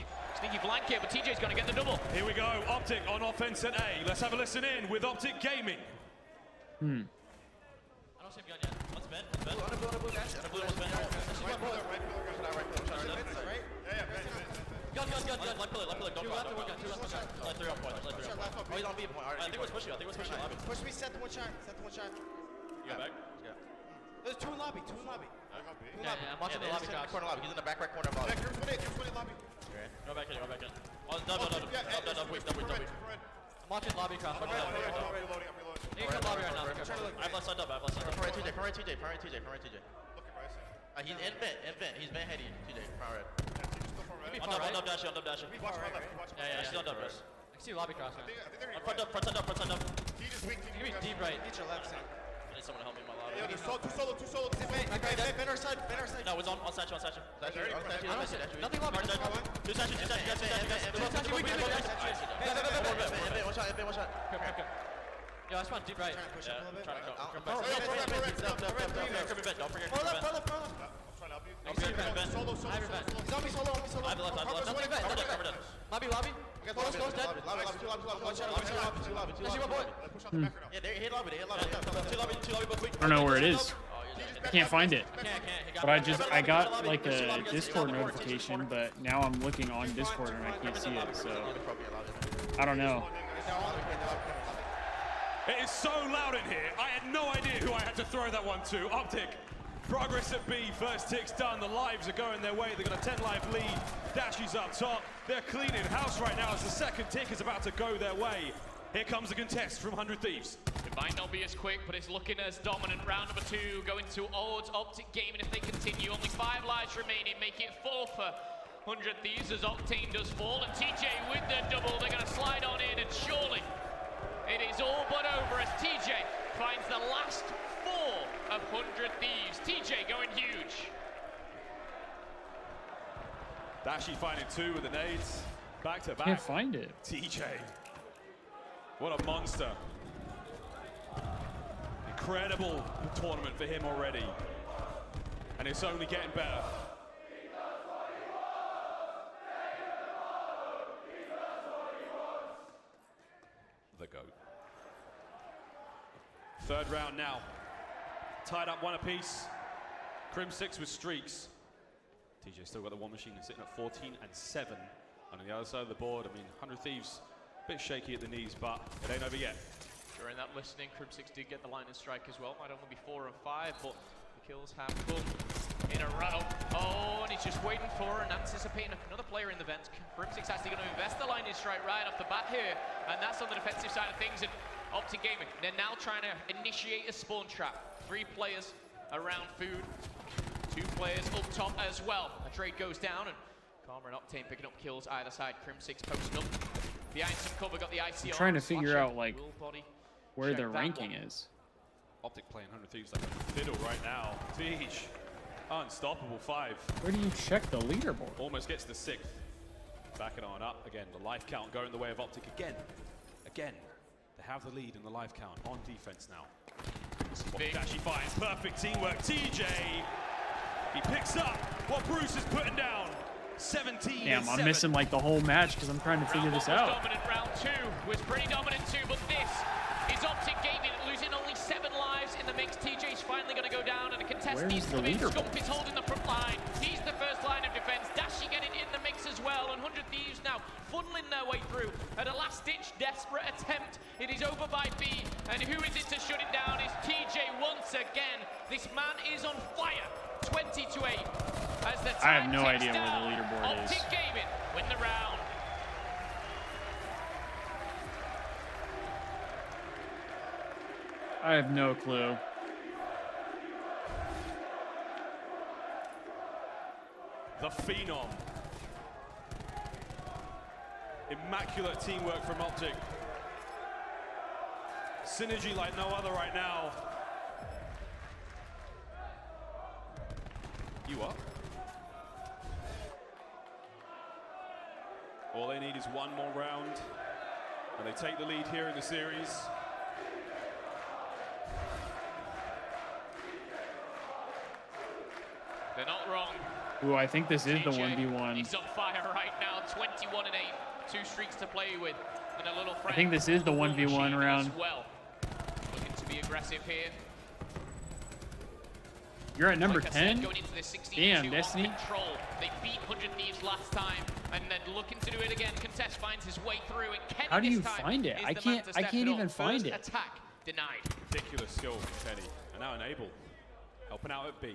flank here, but TJ's going to get the double. Here we go, Optic on offense at A. Let's have a listen in with Optic Gaming. Hmm. I don't see him yet. Let's Push me, set the one shot. You got back? Yeah. There's two in lobby. Two in lobby. Yeah, I'm watching the lobby cross. Corner lobby. He's in the back right corner of lobby. Here's one in lobby. Go back in. Oh, double. I'm watching lobby cross. I'm reloading. You can come lobby right now. I have left side up. Front right TJ. He's in vent. He's vent heady. TJ, front right. On dub dash. Yeah, she's on dub dash. I can see lobby cross now. Front side up. Give me deep right. Get your left side. I need someone to help me in my lobby. Yo, there's two solo. Ben our side. No, it's on statue. Nothing lobby. Two statue. One shot. Yo, I just want deep right. Push up a little bit. Trying to come Don't back. Don't forget. Pull up. I'm trying to help you. I see your vent. Solo. I have your vent. He's on me solo. I have the left. Nothing vent. Lobby. Close, dead. Lobby. I see my boy. Yeah, they hit lobby. Two lobby, both weak. I don't know where it is. I can't find it. Can't. But I got like a Discord notification, but now I'm looking on Discord and I can't see it, so I don't know. It is so loud in here. I had no idea who I had to throw that one to. Optic. Progress at B. First tick's done. The lives are going their way. They've got a 10-life lead. Dashi's up top. They're cleaning house right now as the second tick is about to go their way. Here comes the contest from 100 Thieves. It might not be as quick, but it's looking as dominant. Round number 2 going to odds. Optic Gaming if they continue. Only 5 lives remaining. Make it 4 for 100 Thieves as Octane does fall. And TJ with the double. They're going to slide on in, and surely it is all but over as TJ finds the last 4 of 100 Thieves. TJ going huge. Dashi finding 2 with the nades. Back to back. Can't find it. TJ. What a monster. Incredible tournament for him already. And it's only getting better. The GOAT. Third round now. Tied up 1 apiece. Crim 6 with streaks. TJ still got the one machine and sitting at 14 and 7. And on the other side of the board, I mean, 100 Thieves, a bit shaky at the knees, but it ain't over yet. During that listening, Crim 6 did get the line and strike as well. Might only be 4 of 5, but the kills have come in a row. Oh, and he's just waiting for and anticipating another player in the vents. Crim 6 actually going to invest the line and strike right off the bat here, and that's on the defensive side of things. And Optic Gaming, they're now trying to initiate a spawn trap. 3 players around food, 2 players up top as well. A trade goes down, and Karma and Octane picking up kills either side. Crim 6 posting up behind some cover, got the IC I'm on. trying to figure out like Body. where Check their that ranking one. is. Optic playing 100 Thieves like a fiddle right now. Teach, unstoppable 5. Where do you check the leaderboard? Almost gets the 6th. Backing on up again. The life count going the way of Optic again. Again, they have the lead in the life count on defense now. This is what Dashi finds. Perfect teamwork. TJ, he picks up what Bruce is putting down. 17. Damn, I'm missing like the whole match because I'm trying to figure this out. Dominant. Round 2 was pretty dominant too, but this is Optic Gaming losing only 7 lives in the mix. TJ's finally going to go down, and a contest needs to come in. Scump is holding the front line. He's the first line of defense. Dashi getting in the mix as well, and 100 Thieves now funneling their way through at a last-ditch desperate attempt. It is over by B, and who is it to shut it down? Is TJ once again. This man is on fire. 20-8 as the I have no time idea ticks where down. the leaderboard is. Optic Gaming win the round. I have no clue. The Phenom. Immaculate teamwork from Optic. Synergy like no other right now. You up? All they need is 1 more round, and they take the lead here in the series. They're not wrong. Ooh, I think this is the TJ 1v1. He's on fire right now. 21 and 8. 2 streaks to play with, and a little friend. I think this is the 1v1 round. As well. Looking to be aggressive here. You're at number Like I said, 10? going into the 16-2 Damn, Destiny. on control. They beat 100 Thieves last time, and then looking to do it again. Contest finds his way through, and Kenny How do you this time find it? is I the man can't. to I step can't it even up. find First it. attack denied. Ridiculous skill from Kenny. And now Enable. Helping out at B.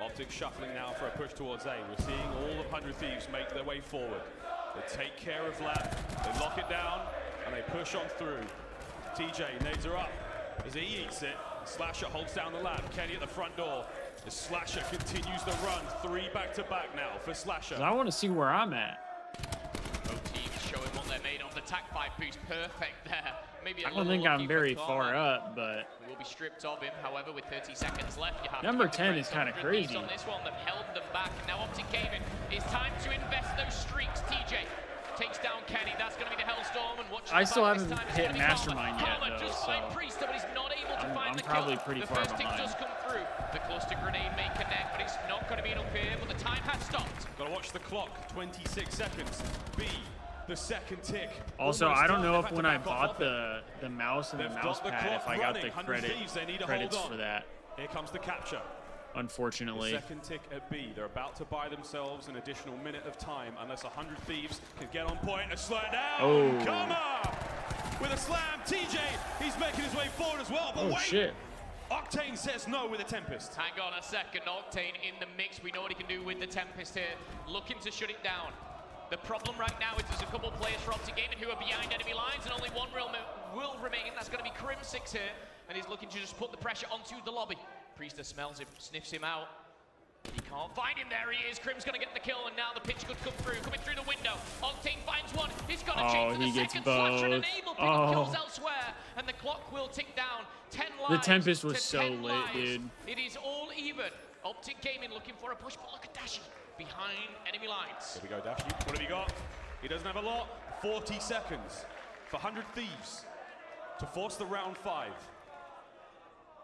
Optic shuffling now for a push towards A. We're seeing all of 100 Thieves make their way forward. They take care of Lab. They lock it down, and they push on through. TJ nades her up as he eats it. Slasher holds down the Lab. Kenny at the front door. The Slasher continues the run. 3 back-to-back now for Slasher. I want to see where I'm at. Both teams showing what they're made of. The attack 5 boost, perfect there. Maybe a I don't little think lucky I'm for very Karma. far up, but Will be stripped of him. However, with 30 seconds left, you have number to keep the 10 brakes is kind of 100 Thieves crazy. on this one. They've held them back. Now Optic Gaming, it's time to invest those streaks. TJ takes down Kenny. That's going to be the Hellstorm. And watch I still back haven't this time. It's hit gonna be Mastermind Karma. yet, Karma though, just so finds Priester, but he's not able to find I'm the probably kill. pretty The far first tick behind. does come through. The cluster grenade may connect, but it's not going to be enough here. But the time has stopped. Gotta watch the clock. 26 seconds. B, the second tick. also Almost I don't done. know They've if had when to I back off bought of it. the mouse and the They've mouse got the pad, if clock I got the running. 100 credit Thieves, they need to credits hold on. for that. Here comes the capture. Unfortunately. The second tick at B. They're about to buy themselves an additional minute of time unless 100 Thieves can get on point and slow it down. Oh. Come on! With a slam, TJ, he's making his way forward as well, but Oh wait! shit. Octane says no with a Tempest. Hang on a second, Octane in the mix. We know what he can do with the Tempest here. Looking to shut it down. The problem right now is there's a couple of players for Optic Gaming who are behind enemy lines, and only one will remain. That's going to be Crim6 here, and he's looking to just put the pressure onto the lobby. Priester smells him, sniffs him out. He can't find him. There he is. Crim's going to get the kill, and now the pitch could come through. Coming through the window. Octane finds one. He's got a chain for the he gets second. Slasher and both. Enable pick up kills elsewhere, and the clock will tick down. 10 lives. The Tempest was to so 10 lit, lives. dude. It is all even. Optic Gaming looking for a push, but look at Dashi behind enemy lines. Here we go, Dashi. What have you got? He doesn't have a lot. 40 seconds for 100 Thieves to force the round 5.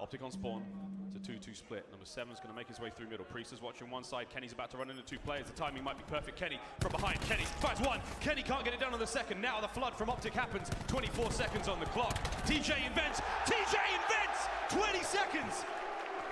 Optic on spawn. It's a 2-2 split. Number 7's going to make his way through middle. Priest is watching one side. Kenny's about to run into 2 players. The timing might be perfect. Kenny from behind. Kenny finds one. Kenny can't get it done on the second. Now the flood from Optic happens. 24 seconds on the clock. TJ invents. TJ invents! 20 seconds!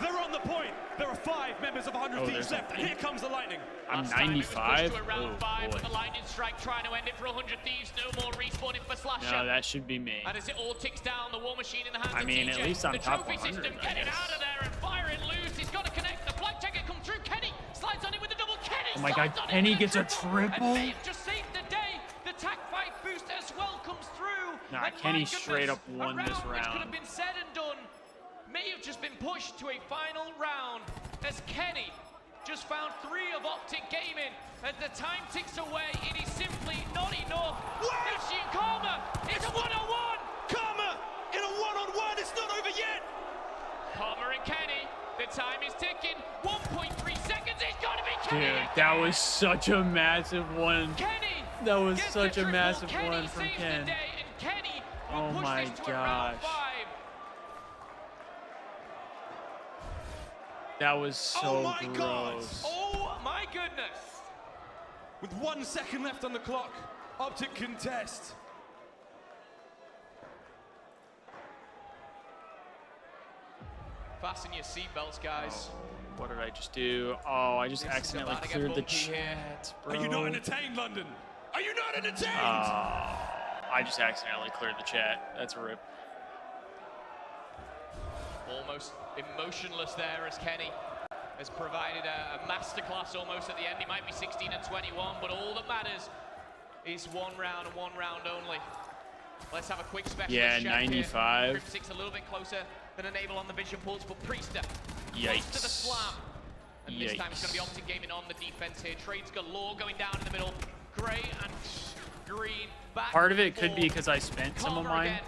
They're on the point. There are 5 members of 100 Thieves left. And here comes the Lightning. I'm Last time it was 95. pushed to around Oh, 5 boy. with the lightning strike trying to end it for 100 Thieves. No more respawning for Slasher. No, that should be me. And as it all ticks down, the war machine in the hands I mean, of TJ. at least I'm the top trophy 100, system I getting guess. out of there and firing loose. He's got to connect. The flag checker comes through. Kenny slides on it with the double. Kenny Oh my God, slides on it Kenny with gets a triple? And they've just saved the day. The TAC 5 boost as well comes through. Nah, And Kenny my straight goodness, up won a this which could round. have been said and done may have just been pushed to a final round as Kenny just found 3 of Optic Gaming. As the time ticks away, it is simply not enough. Dashi and Karma, it's a one-on-one. Karma in a one-on-one. It's not over yet. Karma and Kenny, the time is ticking. 1.3 seconds, it's got to be Kenny. Dude, that was such a massive one. Kenny That was gets such the a triple. massive Kenny one from saves the Ken. day, and Kenny will Oh push my this to a round gosh. 5. That was so Oh my gross. God. Oh my goodness. With 1 second left on the clock, Optic contest. Fasten your seatbelts, guys. What did I just do? Oh, I just This is accidentally about to get cleared the bumpy here. chat, bro. Are you not entertained, London? Are you not entertained? I just accidentally cleared the chat. That's a rip. Almost emotionless there as Kenny has provided a masterclass almost at the end. He might be 16 and 21, but all that matters is 1 round and 1 round only. Let's have a quick specialist Yeah, check 95. Here. Crim6 a little bit closer than Enable on the vision pulse, but Priester close Yikes. to the slam. And this time it's going to be Yikes. Optic Gaming on the defense here. Trades galore going down in the middle. Gray and green back. Part of it and could be forth. because I spent some of Karma mine. again.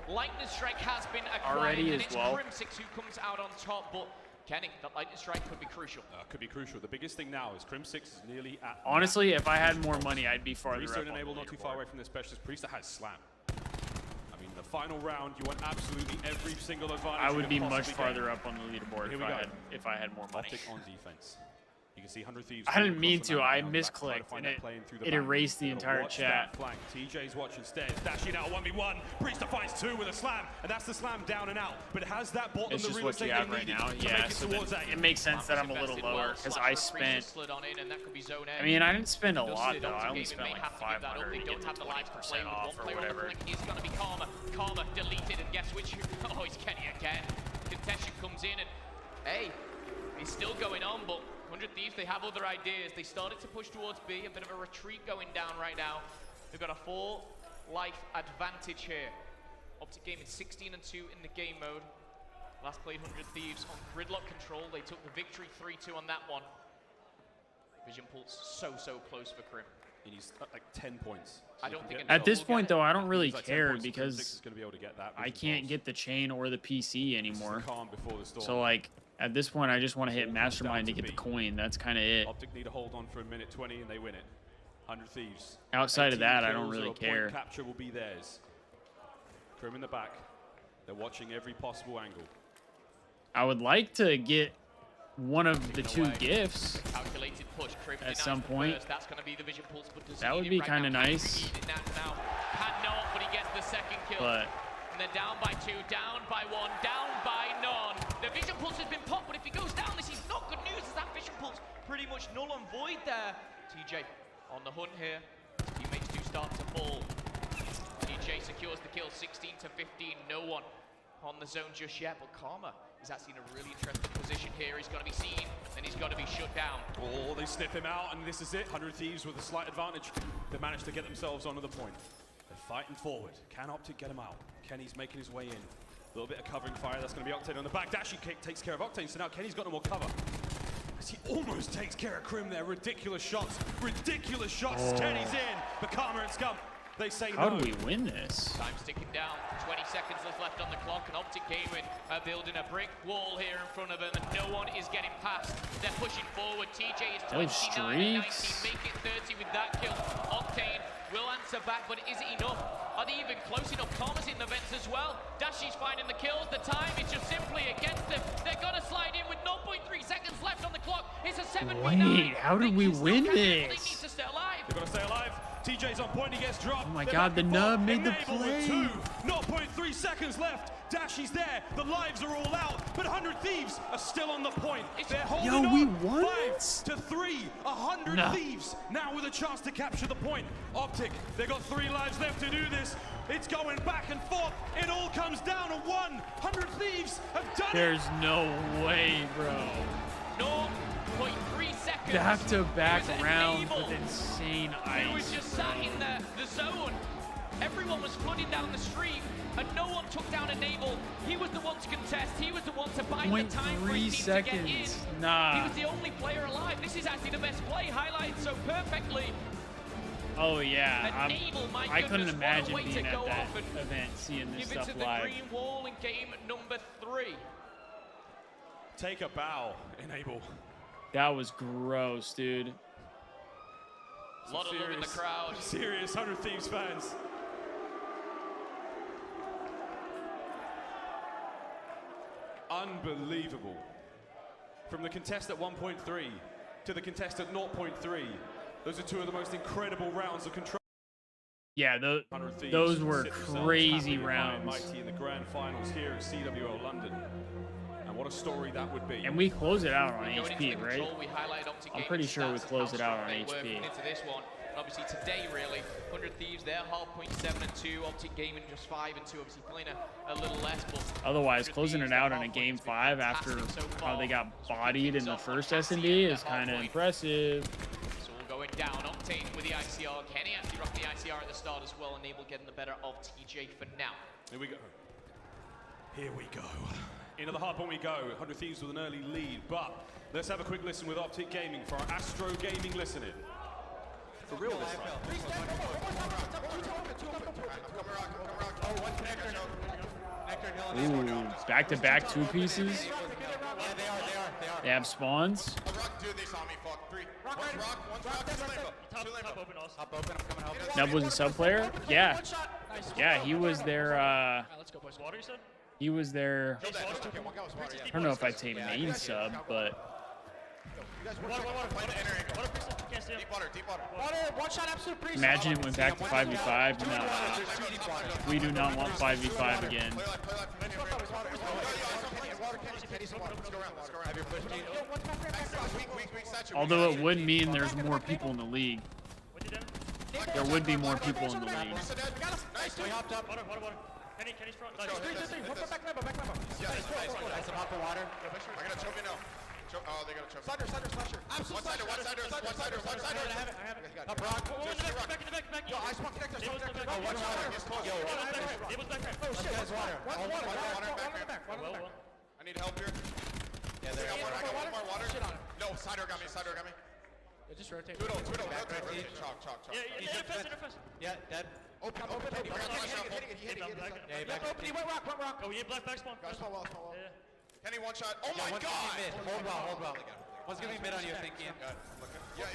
Lightning Strike has been acquired, Already and as it's well. Crim6 who comes out on top, but Kenny, that Lightning Strike could be crucial. Could be crucial. The biggest thing now is Crim6 is nearly at. Honestly, if I had more money, I'd be farther Priester up and on Enable the not too far leaderboard. away from the specialist. Priester has slam. I mean, the final round, you want absolutely every single advantage. I you would can be much possibly farther gain. up on the leaderboard Here if we go. if I had more money. Optic on defense. You can see 100 Thieves. I didn't mean to. I misclicked and it erased the entire chat. TJ's watching stairs, dashing out 1v1. Priest finds 2 with a slam, and that's the slam down and out. But it has that bottom. It's just what you have right now. Yeah, so it makes sense that I'm a little lower because I spent. I mean, I didn't spend a lot though. I only spent like 500 to get the 20% off or whatever. It's gonna be Karma. Karma deleted, and guess which? Oh, it's Kenny again. Contestion comes in, and hey, it's still going on, but 100 Thieves, they have other ideas. They started to push towards B, a bit of a retreat going down right now. They've got a 4 life advantage here. Optic Gaming 16-2 in the game mode. Last played 100 Thieves on gridlock control. They took the victory 3-2 on that one. Vision Pulse so close for Crim. And he's like 10 points. So I don't think at this point though, I don't really care because is gonna be able to get that I can't get the chain or the PC anymore. Calm before the storm. So like at this point, I just want to hit Mastermind to get the coin. That's kind of it. Optic need to hold on for a minute 20 and they win it. 100 Thieves. Outside of that, I don't really care. Capture will be theirs. Crim in the back. They're watching every possible angle. I would like to get one of the 2 gifts at some point. That's going to be the Vision Pulse, but that would be kind of nice. Cannot, but he gets the second kill. But and they're down by 2, down by 1, down by none. The Vision Pulse has been popped, but if he goes down, this is not good news. As that Vision Pulse pretty much null and void there. TJ on the hunt here. Teammates do start to fall. TJ secures the kill, 16-15. No one on the zone just yet, but Karma is actually in a really interesting position here. He's got to be seen, and he's got to be shut down. Oh, they sniff him out, and this is it. 100 Thieves with a slight advantage. They managed to get themselves onto the point. They're fighting forward. Can Optic get him out? Kenny's making his way in. A little bit of covering fire. That's going to be Octane on the back. Dashing kick takes care of Octane, so now Kenny's got no more cover. As he almost takes care of Crim there. Ridiculous shots. Ridiculous shots. Oh. Kenny's in, but Karma and Scum, they say how no. do we win this? Time's ticking down. 20 seconds left on the clock, and Optic Gaming are building a brick wall here in front of them, and no one is getting past. They're pushing forward. TJ is 29 and 19. Make it 30 with that kill. Octane will answer back, but is it enough? Are they even close enough? Karma's in the vents as well. Dashi's finding the kills. The time is just simply against them. They're gonna slide in with 0.3 seconds left on the clock. It's a 7-9. Wait, how did we win this? They need to stay alive. They've got to stay alive. TJ's on point, he gets dropped. Oh my god, the nub made the play. 0.3 seconds left. Dashi's there. The lives are all out, but 100 Thieves are still on the point. They're holding on. we won 5-3. 100 Thieves now with a chance to capture the point. Optic, they've got 3 lives left to do this. It's going back and forth. It all comes down to 100 Thieves have done There's no way, bro. 0.3 seconds. Back-to-back rounds with insane ice. It was just sat in the zone. Everyone was flooding down the street, and no one took down Enable. He was the one to contest. He was the one to buy the time for his team to get in. Nah. He was the only player alive. This is actually the best play, highlighted so perfectly. Oh yeah, I couldn't imagine being at that event, seeing this stuff live. Give it to live. the green wall in game number 3. Take a bow, Enable. That was gross, dude. A lot of love in the crowd. Serious 100 Thieves fans. Unbelievable. From the contest at 1.3 to the contest at 0.3. Those are 2 of the most incredible rounds of control. Yeah, those were crazy rounds. Mighty in the grand finals here at CWL London. And what a story that would be. And we close it out on HP, right? I'm pretty sure we close it out on HP. Into this one. Obviously today, really, 100 Thieves, they're hardpoint 7-2. Optic Gaming just 5-2. Obviously playing a little less, but otherwise, closing it out in a game 5 after how they got bodied in the first S&D is kind of impressive. It's all going down. Octane with the ICR. Kenny actually rocked the ICR at the start as well. Enable getting the better of TJ for now. Here we go. Here we go. Into the hardpoint we go. 100 Thieves with an early lead, but let's have a quick listen with Optic Gaming for our Astro Gaming listening. For real this time. Ooh, back-to-back 2 pieces. They have spawns. Nub was a sub player? Yeah. Yeah, he was their, he was their, I don't know if I'd say main sub, but Deep water, deep water. One shot, absolute priest. Imagine it went back to 5v5. No, we do not want 5v5 again. Although it would mean there's more people in the league. There would be more people in the league. Nice, we hopped up. Water. Kenny's front. Nice. Back level. Nice, hop in water. I gotta choke me now. Oh, they gotta choke. Cider, slasher. One sider. I have it. Up rock. Back in the back. Yo, I spawn connector. Oh, one water. Yo, it was back there. Oh, shit. Water. One back. I need help here. Yeah, there. I got one more water. No, cider got me. Yeah, just rotate. Twiddle. Chalk. Yeah, dead. Open. I got flash out. Yeah, back. Open. He went rock. Oh, yeah, black spawn. Small wall. Kenny, one shot. Oh my god! Hold well. One's gonna be mid on you, I think, Ian. Yeah.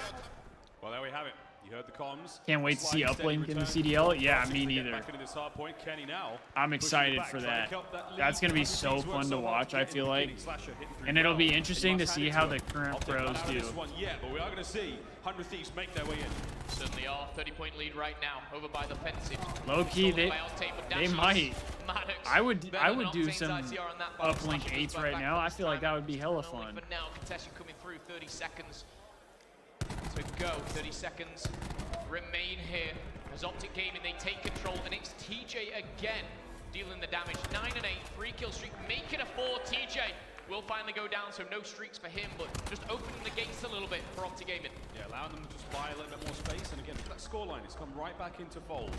Well, there we have it. You heard the comms. Can't wait to see Uplink in the CDL. Yeah, me neither. I'm excited for that. That's going to be so fun to watch, I feel like. And it'll be interesting to see how the current pros do. Yeah, but we are going to see 100 Thieves make their way in. Certainly are. 30-point lead right now over by the offensive. Low key, they might. I would do some Uplink 8s right now. I feel like that would be hella fun. For now, contestant coming through. 30 seconds. To go, 30 seconds remain here as Optic Gaming, they take control, and it's TJ again dealing the damage. 9 and 8, 3-kill streak, make it a 4. TJ will finally go down, so no streaks for him, but just opening the gates a little bit for Optic Gaming. Yeah, allowing them to just buy a little bit more space, and again, that scoreline has come right back into fold.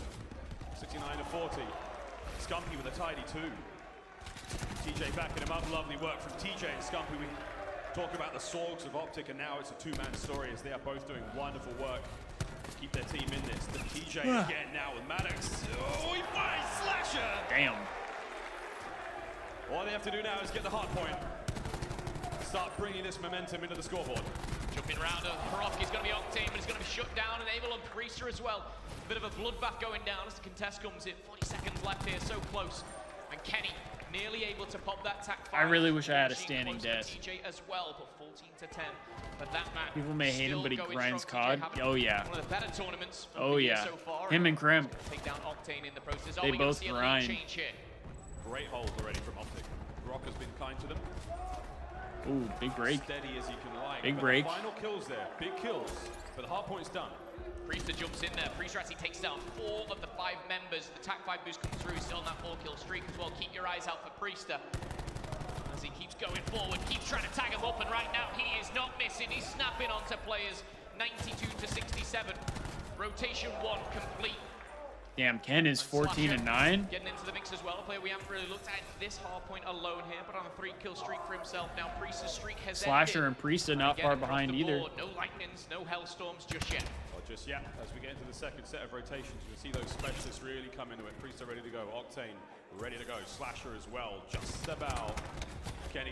69-40. Scumpy with a tidy 2. TJ backing him up, lovely work from TJ and Scumpy. We talk about the Sorgs of Optic, and now it's a 2-man story as they are both doing wonderful work to keep their team in this. The TJ again now with Maddox. Oh, he finds Slasher! Damn. All they have to do now is get the hard point. Start bringing this momentum into the scoreboard. Jumping round, Prof is going to be Octane, but it's going to be shut down, and Abel and Priester as well. A bit of a bloodbath going down as the contest comes in. 40 seconds left here, so close. And Kenny nearly able to pop that tack fire. I really wish I had a standing desk. TJ as well, but 14-10. But that man people may hate him, but he grinds COD. Oh yeah. One of the better tournaments oh yeah. So far. Him and Crimp. Take down Octane in the process. They both grind. Great hold already from Optic. Rock has been kind to them. Ooh, big break. Steady as you can like. Big break. Final kills there. Big kills. But the hard point's done. Priester jumps in there. Priester actually takes down 4 of the 5 members. The TAC 5 boost comes through, still on that 4-kill streak as well. Keep your eyes out for Priester as he keeps going forward, keeps trying to tag him up, and right now he is not missing. He's snapping onto players. 92-67. Rotation 1 complete. Damn, Ken is 14 and 9. Getting into the mix as well. A player we haven't really looked at this hard point alone here, but on a 3-kill streak for himself. Now Priester's streak has Slasher ended. and Priester not far behind either. No lightnings, no hellstorms just yet. Well, just yet. As we get into the second set of rotations, you'll see those specialists really come into it. Priester ready to go. Octane ready to go. Slasher as well. Just about.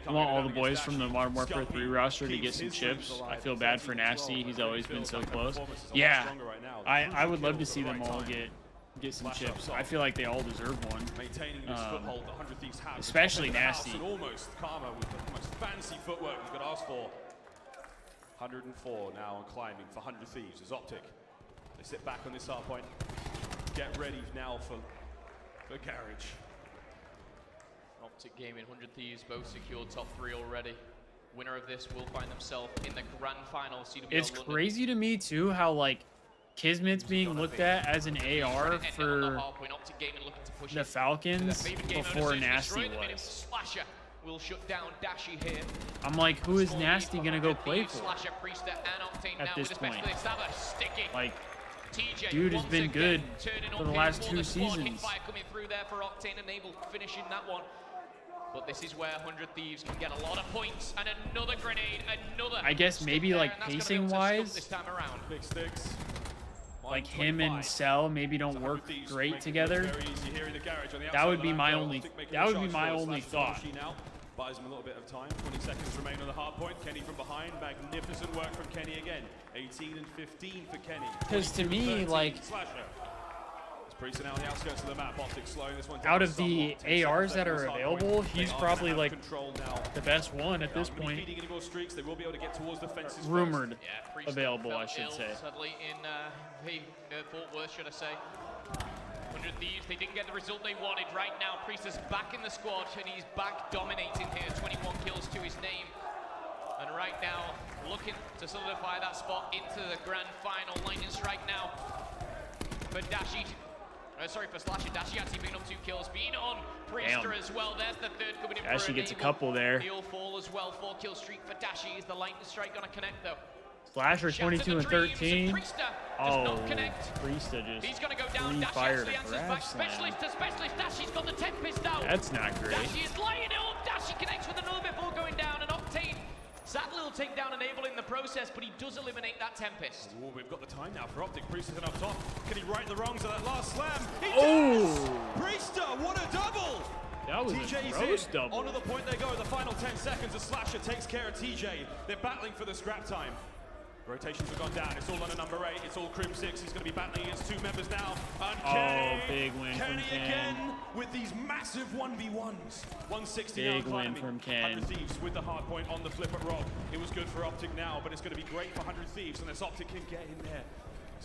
I want all the boys from the Modern Warfare 3 roster to get some chips. I feel bad for Nasty. He's always been so close. Yeah, I would love to see them all get some chips. I feel like they all deserve one. Especially Nasty. Almost Karma with the most fancy footwork we could ask for. 104 now on climbing for 100 Thieves as Optic. They sit back on this hard point. Get ready now for Garage. Optic Gaming, 100 Thieves, both secured top 3 already. Winner of this will find themselves in the grand final. CWL it's London. Crazy to me too how like Kismet's being looked at as an AR for the Falcons before Nasty was. Slasher will shut down Dashy here. I'm like, who is Nasty gonna go play for Slasher, Priester, and Octane at now this with point? Like, TJ dude has been good for the last 2 Hit seasons. fire coming through there for Octane, and Abel finishing that one. But this is where 100 Thieves can get a lot of points, and another grenade, another. I guess maybe like pacing wise, this time around. Big sticks. Like him and Cell maybe don't work great together. That would be my only. That would be my only thought. Buys him a little bit of time. 20 seconds remain on the hard point. Kenny from behind. Magnificent work from Kenny again. 18 and 15 for Kenny. Because to me, like, Priest now on the outskirts of the map. Optic slowing this one down. Out of the ARs that are available, he's probably like the best one at this point. Any more streaks, they will be able to get towards the fences. Rumored Yeah, available, I should say. Suddenly in Fort Worth, should I say. 100 Thieves, they didn't get the result they wanted. Right now, Priest is back in the squad, and he's back dominating here. 21 kills to his name. And right now, looking to solidify that spot into the grand final. Lightning strike now for Dashi. Sorry, for Slasher. Dashi actually picking up 2 kills. Being on Priester as well. There's the third coming in. Dashi gets a couple there. He'll fall as well. 4 kill streak for Dashi. Is the lightning strike going to connect though? Slasher 22 and 13. Oh, Priester just he's going to go down. Dashi actually answers back. Specialist to specialist. Dashi's got the Tempest out. That's not great. Dashi is lighting it up. Dashi connects with another before going down. And Octane. Sad little takedown enabling the process, but he does eliminate that Tempest. Oh, we've got the time now for Optic. Priester up top. Can he right the wrongs of that last slam? He does! Priester, what a double! That was TJ's a gross in. double. Onto the point they go. The final 10 seconds. The Slasher takes care of TJ. They're battling for the scrap time. Rotations have gone down. It's all under number 8. It's all Crim 6. He's going to be battling against 2 members now. And Kenny, big win Kenny from Ken. again with these massive 1v1s. 160 Big now win from Ken. 100 Thieves with the hard point on the flip at Rock. It was good for Optic now, but it's going to be great for 100 Thieves unless Optic can get in there.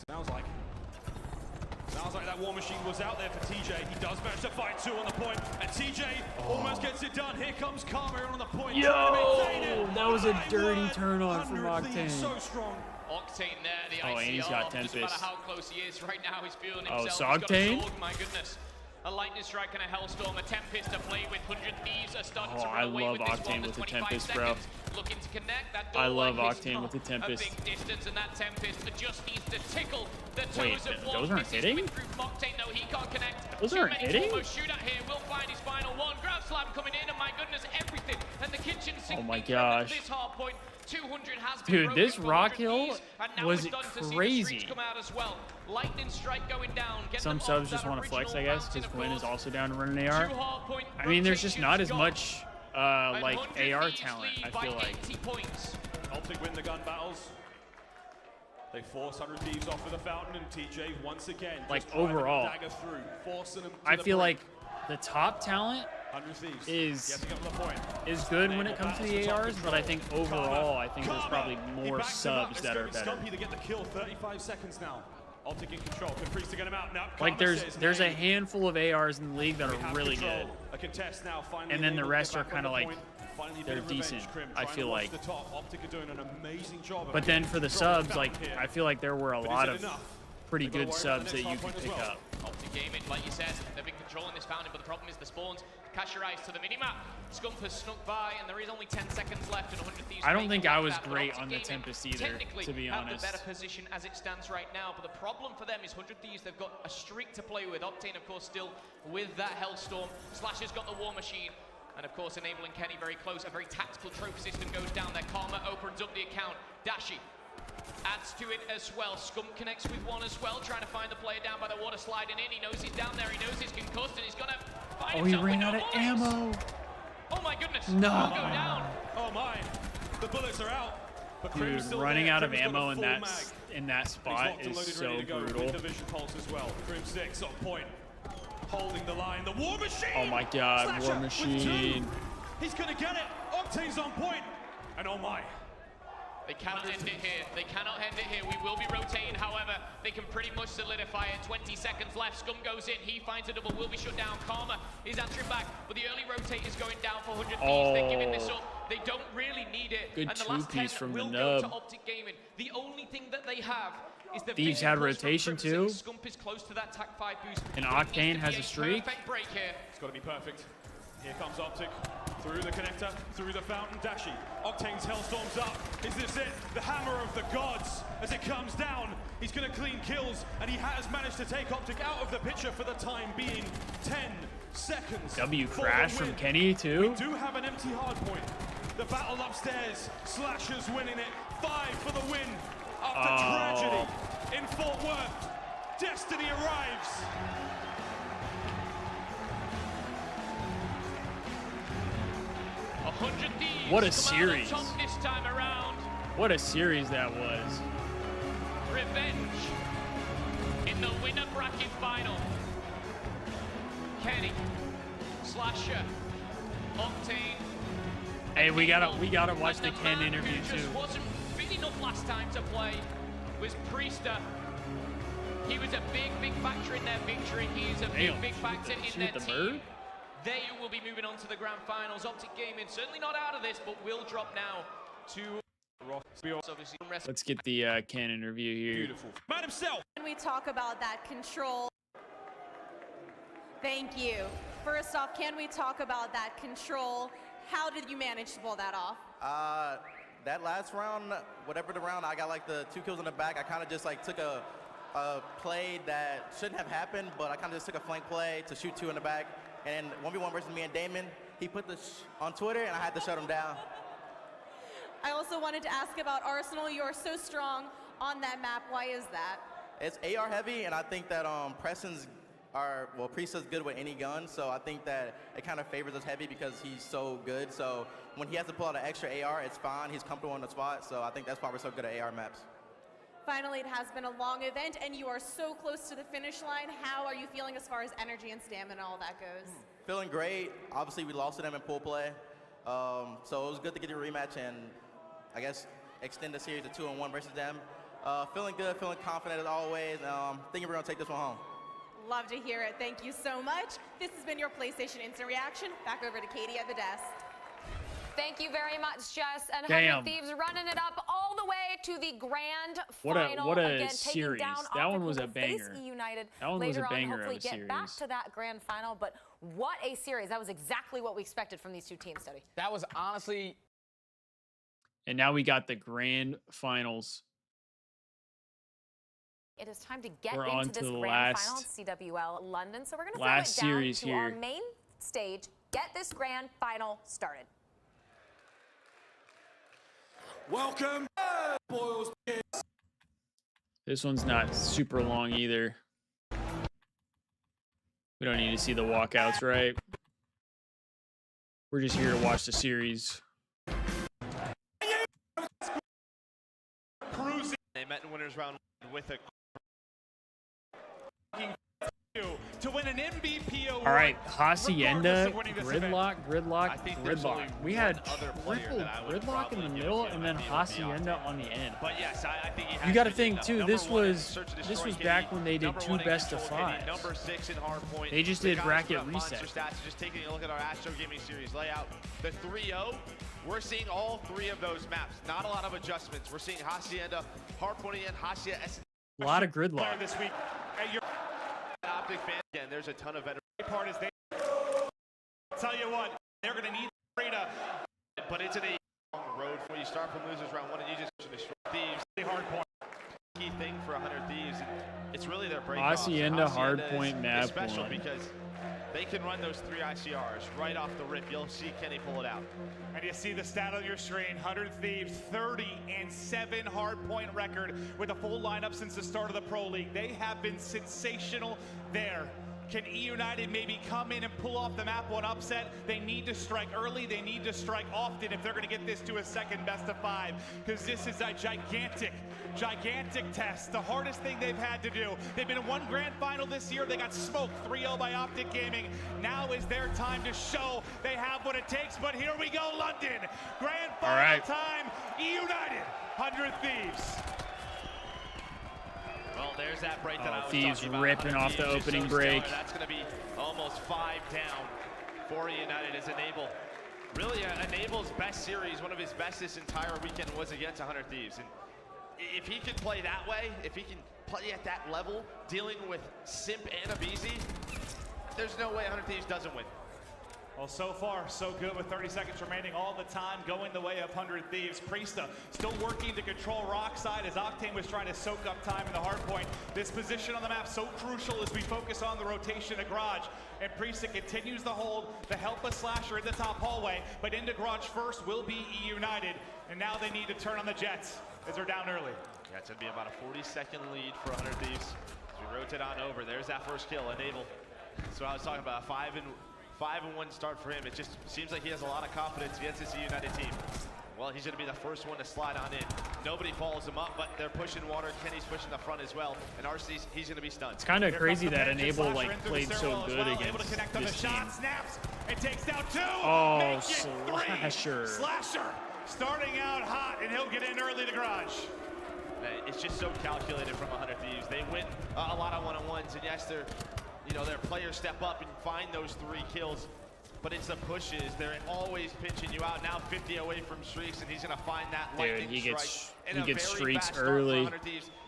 Sounds like that War Machine was out there for TJ. He does manage to find 2 on the point, and TJ almost gets it done. Here comes Karma on the point. Yo, that was a dirty turn on from Octane. So strong. Octane there, the ICR. And he's got Doesn't matter Tempest. how close he is right now, he's feeling Oh, himself. so He's got a Octane? sword, my goodness. A lightning strike and a hellstorm, a Tempest to play with. 100 Thieves are starting to I run away love with this Octane one. with the 25 Tempest, bro. seconds. Looking to connect that I love is Octane not with the Tempest. A big distance, and that Tempest just needs to tickle the toes Wait, of one. those aren't This is hitting? quick through from Octane, though. He can't connect. Those Too aren't many hitting? to almost shoot at here. Will find his final one. Grab slam coming in, and my goodness, everything. And the kitchen sink. Oh my gosh. This hard point. 200 has been Dude, broken this for Rock 100 Hill Thieves, and now was we're starting to see the crazy. streaks come out as well. Lightning strike going down. Some subs just want to flex, I guess, because Quinn is also down to run an AR. I mean, there's just not as much like AR talent, I feel like. Optic win the gun battles. They force 100 Thieves off with the fountain, and TJ once again Like just driving the overall, dagger through, forcing them to I the feel brink. like the top talent 100 Thieves is getting up the point. good when it comes to the ARs, but I think overall, I think there's probably more subs that are better. Stumpy to get the kill. 35 seconds now. Optic in control. Can Priest to get him out now? Like there's a handful of ARs in the league that are really good, A contest now, finally and then the able to rest get are back on kind of the like point. Finally a they're bit of revenge. decent. Crim I trying feel to watch like. the top. Optic are doing an amazing job. But then for the subs, like I feel like there were a But is lot it of enough? pretty They've gotta good worry about subs the that next you hard can point pick as up. Optic gaming, like you said, they've been controlling this fountain, but the problem is the spawns. Cast your eyes to the minimap. Scump has snuck by, and there is only 10 seconds left, and 100 Thieves. I don't think I was that, but great Optic on the Gaming Tempest either, technically to be have honest. the better position as it stands right now, but the problem for them is 100 Thieves, they've got a streak to play with. Octane, of course, still with that Hellstorm. Slasher's got the War Machine. And of course, enabling Kenny very close. A very tactical trophy system goes down there. Karma opens up the account. Dashi adds to it as well. Scump connects with one as well, trying to find the player down by the water sliding in. He knows he's down there. He knows he's concussed, and he's going to find Oh, he himself with ran no out of bullets. ammo. Oh my goodness. No. Go down. Oh my. The bullets are out. But Dude, Crim's still running there. out of Crim's got a ammo in full that mag. spot He's locked and is loaded, so ready to go brutal. with the vision pulse as well. Crim 6 on point. Holding the line. The War Machine! Oh my God, Slasher War with 2. Machine. He's gonna get it. Octane's on point. And oh my. They cannot end it here. They cannot end it here. We will be rotating, however. They can pretty much solidify it. 20 seconds left. Scum goes in. He finds a double. Will be shut down. Karma is answering back. But the early rotate is going down for 100 Thieves. They're giving this up. They don't really need it. Good and the last 10 two-piece from the will go to nub. Optic Gaming. The only thing that they have is the Thieves vision had plus from rotation Crimson. too. Scump is close to that TAC 5 boost. And But it needs Octane to has be a streak. Perfect break here. It's got to be perfect. Here comes Optic. Through the connector, through the fountain, Dashi. Octane's Hellstorm's up. Is this it? The hammer of the gods. As it comes down, he's going to clean kills, and he has managed to take Optic out of the picture for the time being. 10 seconds. W for crash the from win. Kenny too. We do have an empty hardpoint. The battle upstairs. Slashers winning it. 5 for the win. After tragedy in Fort Worth, destiny arrives. What a series. This time around. What a series that was. Revenge in in the winner bracket final. Kenny, Slasher, Octane. Hey, we gotta watch the Ken interview who just too. wasn't fit enough last time to play was Priester. He was a big factor in their victory. He's a big factor in their team. They will be moving on to the grand finals. Optic Gaming certainly not out of this, but will drop now to Let's get the Ken interview here. Beautiful. Man himself. When we talk about that control, thank you. First off, can we talk about that control? How did you manage to pull that off? That last round, whatever the round, I got like the 2 kills in the back. I kind of just like took a play that shouldn't have happened, but I kind of just took a flank play to shoot 2 in the back. And 1v1 versus me and Damon, he put this on Twitter, and I had to shut him down. I also wanted to ask about Arsenal. You are so strong on that map. Why is that? It's AR heavy, and I think that Priest's good with any gun, so I think that it kind of favors us heavy because he's so good. So when he has to pull out an extra AR, it's fine. He's comfortable on the spot, so I think that's why we're so good at AR maps. Finally, it has been a long event, and you are so close to the finish line. How are you feeling as far as energy and stamina and all that goes? Feeling great. Obviously, we lost to them in pool play, so it was good to get a rematch and I guess extend the series to 2-1 versus them. Feeling good, feeling confident as always. Thinking we're gonna take this one home. Love to hear it. Thank you so much. This has been your PlayStation Instant Reaction. Back over to Katie at the desk. Thank you very much, Jess. And 100 Thieves running it up all the way to the grand final. What a again, series. Down That one was a Face banger. United That one was later a banger on, hopefully of a get series. back to that grand final. But what a series. That was exactly what we expected from these two teams, Study. That was honestly... And now we got the grand finals. It is time to get We're into on this to the grand last- final, CWL London. So we're going to throw last it down series to our here. main stage. Get this grand final started. Welcome, Boils. This one's not super long either. We don't need to see the walkouts, right? We're just here to watch the series. Cruising. They met in winners round with a to win an MVP award. All right, Hacienda, of winning this Gridlock. We had other player triple that I would Gridlock in the probably middle give and then MVP Hacienda on the end. But yes, I think You got to think too. This was back when they did 2 best of 5. Number 6 in hardpoint. They just did bracket reset. Just taking a look at our Astro Gaming Series layout, the 3-0. We're seeing all 3 of those maps. Not a lot of adjustments. We're seeing Hacienda, hardpointing, and Hacienda. A lot of Gridlock. This week. Hey, you're an Optic fan. Again, there's a ton of veteran. Part is they tell you what, they're going to need Freda, but it's in a long road when you start from losers round 1 and you just destroy Thieves. Hard point. Key thing for 100 Thieves. It's really their break. Hacienda hard point map special 1. because they can run those 3 ICRs right off the rip. You'll see Kenny pull it out. And you see the stat on your screen, 100 Thieves, 30-7 hardpoint record with a full lineup since the start of the Pro League. They have been sensational there. Can E United maybe come in and pull off the map 1 upset? They need to strike early. They need to strike often if they're going to get this to a second best of 5, because this is a gigantic test. The hardest thing they've had to do. They've been in 1 grand final this year. They got smoked 3-0 by Optic Gaming. Now is their time to show they have what it takes. But here we go, London. Grand final time. E United, 100 Thieves. Well, there's that break that I was Thieves talking about. ripping off the opening break. That's going to be almost 5 down for United as Enable. Really, Enable's best series, one of his best this entire weekend was against 100 Thieves. And if he can play that way, if he can play at that level, dealing with Simp and Abizi, there's no way 100 Thieves doesn't win. Well, so far, so good with 30 seconds remaining. All the time going the way of 100 Thieves. Priesta still working to control Rockside as Octane was trying to soak up time in the hard point. This position on the map so crucial as we focus on the rotation of Garage. And Priesta continues the hold, the helpless slasher in the top hallway. But into Garage first will be E United. And now they need to turn on the Jets as they're down early. Yeah, it's going to be about a 40-second lead for 100 Thieves. As we rotate on over, there's that first kill, Enable. So I was talking about a 5-1 start for him. It just seems like he has a lot of confidence against this United team. Well, he's going to be the first one to slide on in. Nobody follows him up, but they're pushing water. Kenny's pushing the front as well, and RC's, he's going to be stunned. It's kind of crazy that Enable like played so good against this team. Snaps. It takes down 2. Oh, Slasher. Slasher starting out hot, and he'll get in early to garage. It's just so calculated from 100 Thieves. They win a lot of one-on-ones, and yes, their players step up and find those 3 kills. But it's the pushes. They're always pinching you out. Now 50 away from streaks, and he's going to find that lightning strike. He gets streaks early.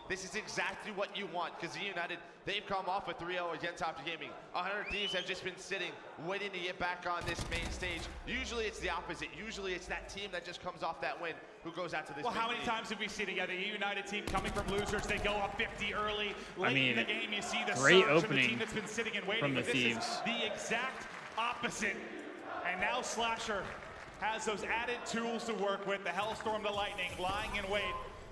This is exactly what you want, because United, they've come off a 3-0 against Optic Gaming. 100 Thieves have just been sitting, waiting to get back on this main stage. Usually it's the opposite. Usually it's that team that just comes off that win who goes out to this. Well, how many times have we seen together? A United team coming from losers, they go up 50 early. Late in the game, you see the great surge opening of the team that's been sitting and waiting. from the But this Thieves. is the exact opposite. And now Slasher has those added tools to work with, the Hellstorm, the Lightning, lying in wait.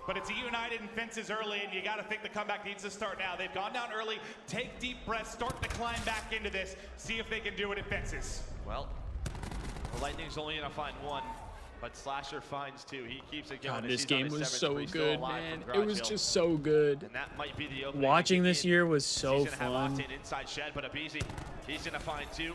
But it's United and fences early, and you got to think the comeback needs to start now. They've gone down early, take deep breaths, start to climb back into this, see if they can do it at fences. Well, the Lightning's only going to find 1, but Slasher finds 2. He keeps it going. God, this He's on game his was 7th so spree, still good, alive man. from It was Garage Hill. just so good. And that might be the opening. Watching this year was so He's gonna fun. have Octane inside shed, but Abizi, he's going to find 2.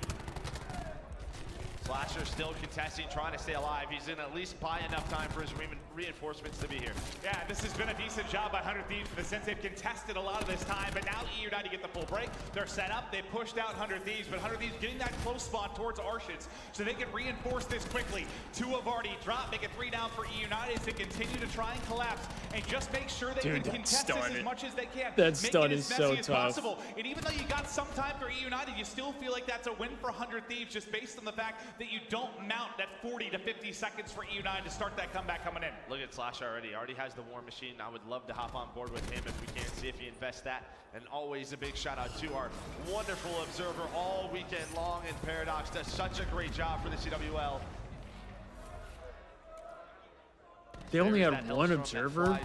Slasher still contesting, trying to stay alive. He's in at least buy enough time for his reinforcements to be here. Yeah, this has been a decent job by 100 Thieves in the sense they've contested a lot of this time, but now United get the full break. They're set up, they pushed out 100 Thieves, but 100 Thieves getting that close spot towards Arshits so they can reinforce this quickly. 2 have already dropped, make it 3 down for United to continue to try and collapse and just make sure they can contest this as much as they can. That stun is so as tough. possible. And even though you got some time for United, you still feel like that's a win for 100 Thieves just based on the fact that you don't mount that 40 to 50 seconds for United to start that comeback coming in. Look at Slash already has the War Machine. I would love to hop on board with him if we can, see if he invests that. And always a big shout out to our wonderful observer all weekend long, and Paradox does such a great job for the CWL. They only had 1 observer.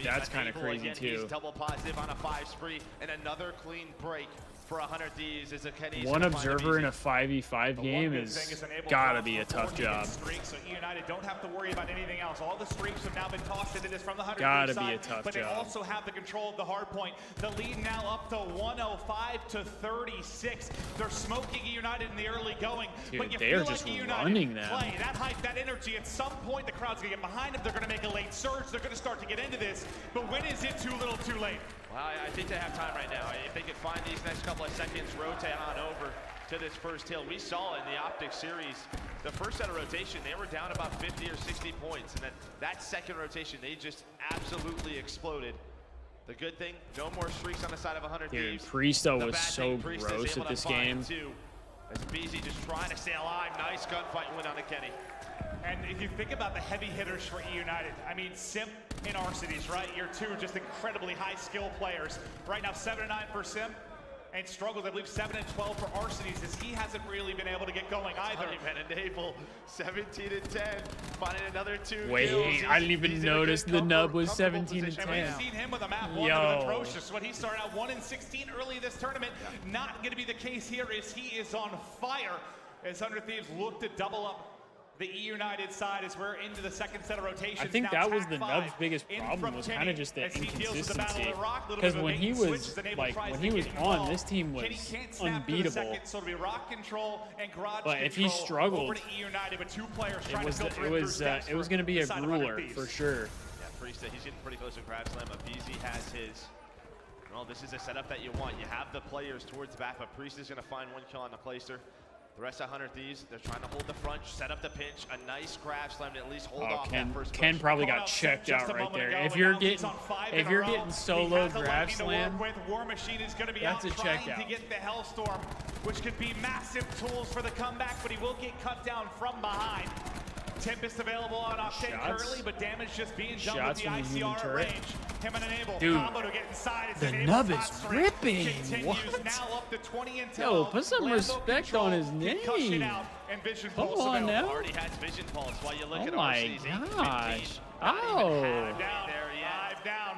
That's kind of crazy too. He's double positive on a 5 spree, and another clean break for 100 Thieves as a Kenny's 1 observer in a 5v5 game is gotta be a tough job. So United don't have to worry about anything else. All the streaks have now been tossed into this from the 100 Gotta side, be a tough but they job. also have the control of the hard point. The lead now up to 105 to 36. They're smoking United in the early going, Dude, but you they feel are like just United running them. play that hype, that energy. At some point, the crowd's gonna get behind them. They're gonna make a late surge. They're gonna start to get into this. But when is it too little, too late? Well, I think they have time right now. If they can find these next couple of seconds, rotate on over to this first hill. We saw in the Optic series, the first set of rotation, they were down about 50 or 60 points. And then that second rotation, they just absolutely exploded. The good thing, no more streaks on the side of 100 Dude, Thieves. Priesto The was bad so thing, Priest is gross able at to this find game. 2, as BZ just trying to stay alive. Nice gunfight win on the Kenny. And if you think about the heavy hitters for United, I mean, Simp and Arcides, right? Your 2 just incredibly high skill players. Right now, 7-9 for Simp, and struggles, I believe, 7-12 for Arcides, as he hasn't really been able to get going either. And Enable, 17-10, finding another 2 Wait, kills. I didn't even notice the nub was 17-10. And we've seen him with a map 1 that was atrocious. When he started out 1-16 early this tournament, not going to be the case here, as he is on fire. As 100 Thieves look to double up the United side as we're into the second set of rotations. I think now that was the Tac Nub's biggest problem, was kind of just the as he deals with the battle inconsistency. of the rock, little Because bit of a when he bait and was switch, Enable tries when to he get was involved. on, this team was Kenny can't snap for the unbeatable. second, so it'll be rock control and garage But control if he struggled, over to United with 2 players it trying was to filter in through steps it was for going to be a the side of 100 grueler Thieves. for sure. Yeah, Priest, he's getting pretty close to Crab Slam, but BZ has his. Well, this is a setup that you want. You have the players towards the back, but Priest is going to find 1 kill on the Placer. The rest of 100 Thieves, they're trying to hold the front, set up the pinch, a nice Crab Slam to at least hold off that first push. Ken probably got checked out right there. If you're getting solo grab slam, War Machine is going to be that's out a trying checkout. to get the Hellstorm, which could be massive tools for the comeback, but he will get cut down from behind. Tempest available on Octane currently, but damage just being done with the ICR at range. Him and Enable, Dude, combo to get inside. the nub is ripping. What? Now up to 20 and 10. Yo, put some respect on his name. Out, and Vision Come Pulse on now. Already has Vision Pulse while you look Oh at my RC's gosh. 8-15. Oh. Five down.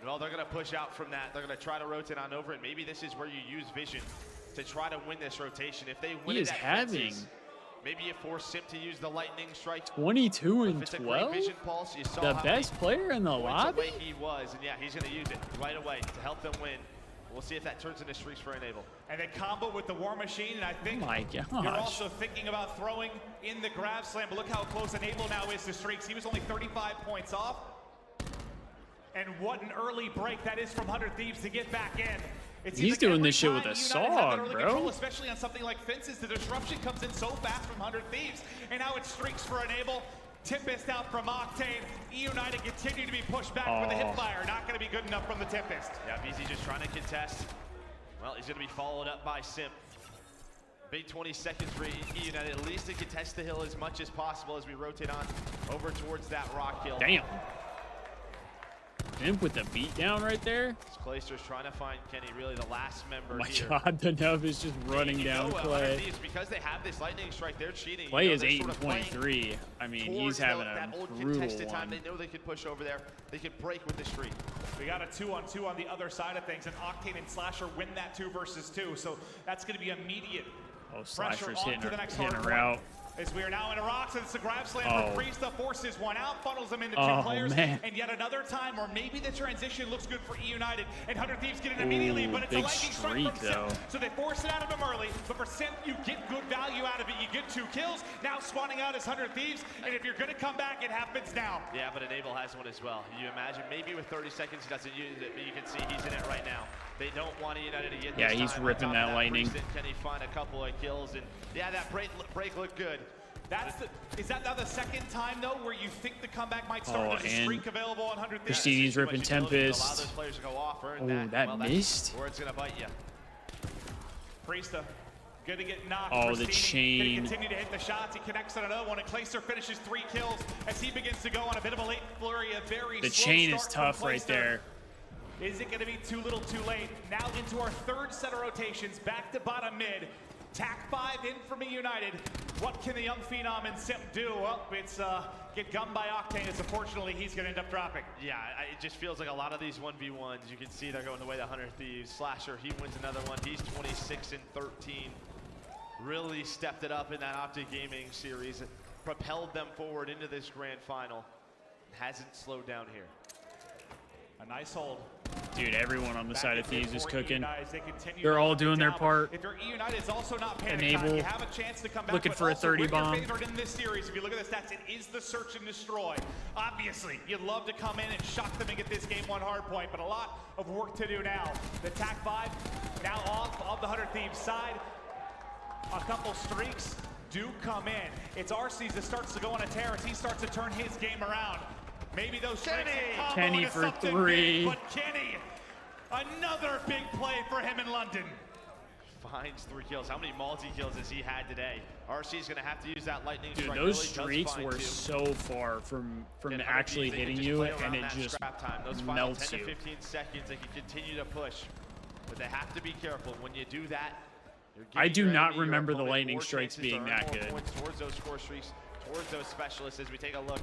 Well, they're going to push out from that. They're going to try to rotate on over, and maybe this is where you use Vision to try to win this rotation. If they win He it is at having fences, Maybe you force Simp to use the lightning strike. 22 and If it's a 12. great vision pulse, you saw The how best player in the points lobby. away he was, and yeah, he's going to use it right away to help them win. We'll see if that turns into streaks for Enable. And then combo with the War Machine, and I think my you're gosh. also thinking about throwing in the grab slam, but look how close Enable now is to streaks. He was only 35 points off. And what an early break that is from 100 Thieves to get back in. He's doing this shit with a SOG, bro. Control, especially on something like fences, the disruption comes in so fast from 100 Thieves, and now it's streaks for Enable. Tempest out from Octane. United continue to be pushed back with the hip fire. Not going to be good enough from the Tempest. Yeah, BZ just trying to contest. Well, he's going to be followed up by Simp. Big 20 seconds for United, at least to contest the hill as much as possible as we rotate on over towards that rock hill. Damn. Imp with the beat down right there. Clayster's trying to find Kenny, really the last member Oh my here. God, the nub is just running down Clay. Because they have this lightning strike, they're cheating. Clay is they're 8 sort and of playing 23. I mean, he's towards having that a old brutal contested time. one. They know they could push over there. They could break with the streak. We got a 2-on-2 on the other side of things, and Octane and Slasher win that 2 versus 2. So that's going to be immediate Oh, pressure Slasher's onto hitting the next her hard out. point. As we are now in a rocks, and it's a grab slam Oh. for Priesta, forces one out, funnels them into 2 Oh, players, man. and yet another time, or maybe the transition looks good for E United, and 100 Thieves get it immediately, Ooh, but it's a big lightning strike streak, from Simp. though. So they force it out of him early, but for Simp, you get good value out of it. You get 2 kills, now spawning out as 100 Thieves, and if you're going to come back, it happens now. Yeah, but Enable has one as well. You imagine maybe with 30 seconds he doesn't use it, but you can see he's in it right now. They don't want United to get Yeah, this he's time. ripping On top of that lightning. Priest, can he find a couple of kills? And yeah, that break looked good. Is that now the second time, though, where you think the comeback might start? Oh, There's a and streak available on 100 Thieves. Prestigi's ripping Allow those Tempest. players to go off, earn Oh, that well, missed. Or it's going to bite you. Priesta, good to get knocked. Oh, the Pristini chain. Gonna continue to hit the shots. He connects on another one, and Clayster finishes 3 kills as he begins to go on a bit of a late flurry. A very The slow chain is start from tough right Clayster. there. Is it going to be too little too late? Now into our 3rd set of rotations, back to bottom mid. Tac 5 in from E United. What can the young phenom and Simp do? Well, it's get gummed by Octane, as unfortunately he's going to end up dropping. Yeah, it just feels like a lot of these 1v1s, you can see they're going the way of the 100 Thieves. Slasher, he wins another one. He's 26 and 13. Really stepped it up in that Optic Gaming series. It propelled them forward into this grand final. Hasn't slowed down here. A nice hold. Dude, everyone on the side of Thieves is cooking. They They're all doing their part. If you're E United, it's also not panic Enable, time. You have a chance to come back. looking but for a also 30 with your bomb. favorite in this series, if you look at the stats, it is the search and destroy. Obviously, you'd love to come in and shock them and get this game 1 hard point, but a lot of work to do now. The Tac 5 now off of the 100 Thieves side. A couple streaks do come in. It's Arcees that starts to go on a tear as he starts to turn his game around. Maybe those streaks combo Kenny into for something 3. big, but Kenny, another big play for him in London. Finds 3 kills. How many multi-kills has he had today? RC's going to have to use that lightning Dude, strike. those Really streaks were 2. so far from And actually they can hitting just you, play around and it that just scrap time. Those final melts 10 you. to 15 seconds, they can continue to push. But they have to be careful. When you do that, you're I giving do your not enemy, your remember the opponent, lightning more strikes chances to being earn that more good. points towards those score streaks, towards those specialists as we take a look.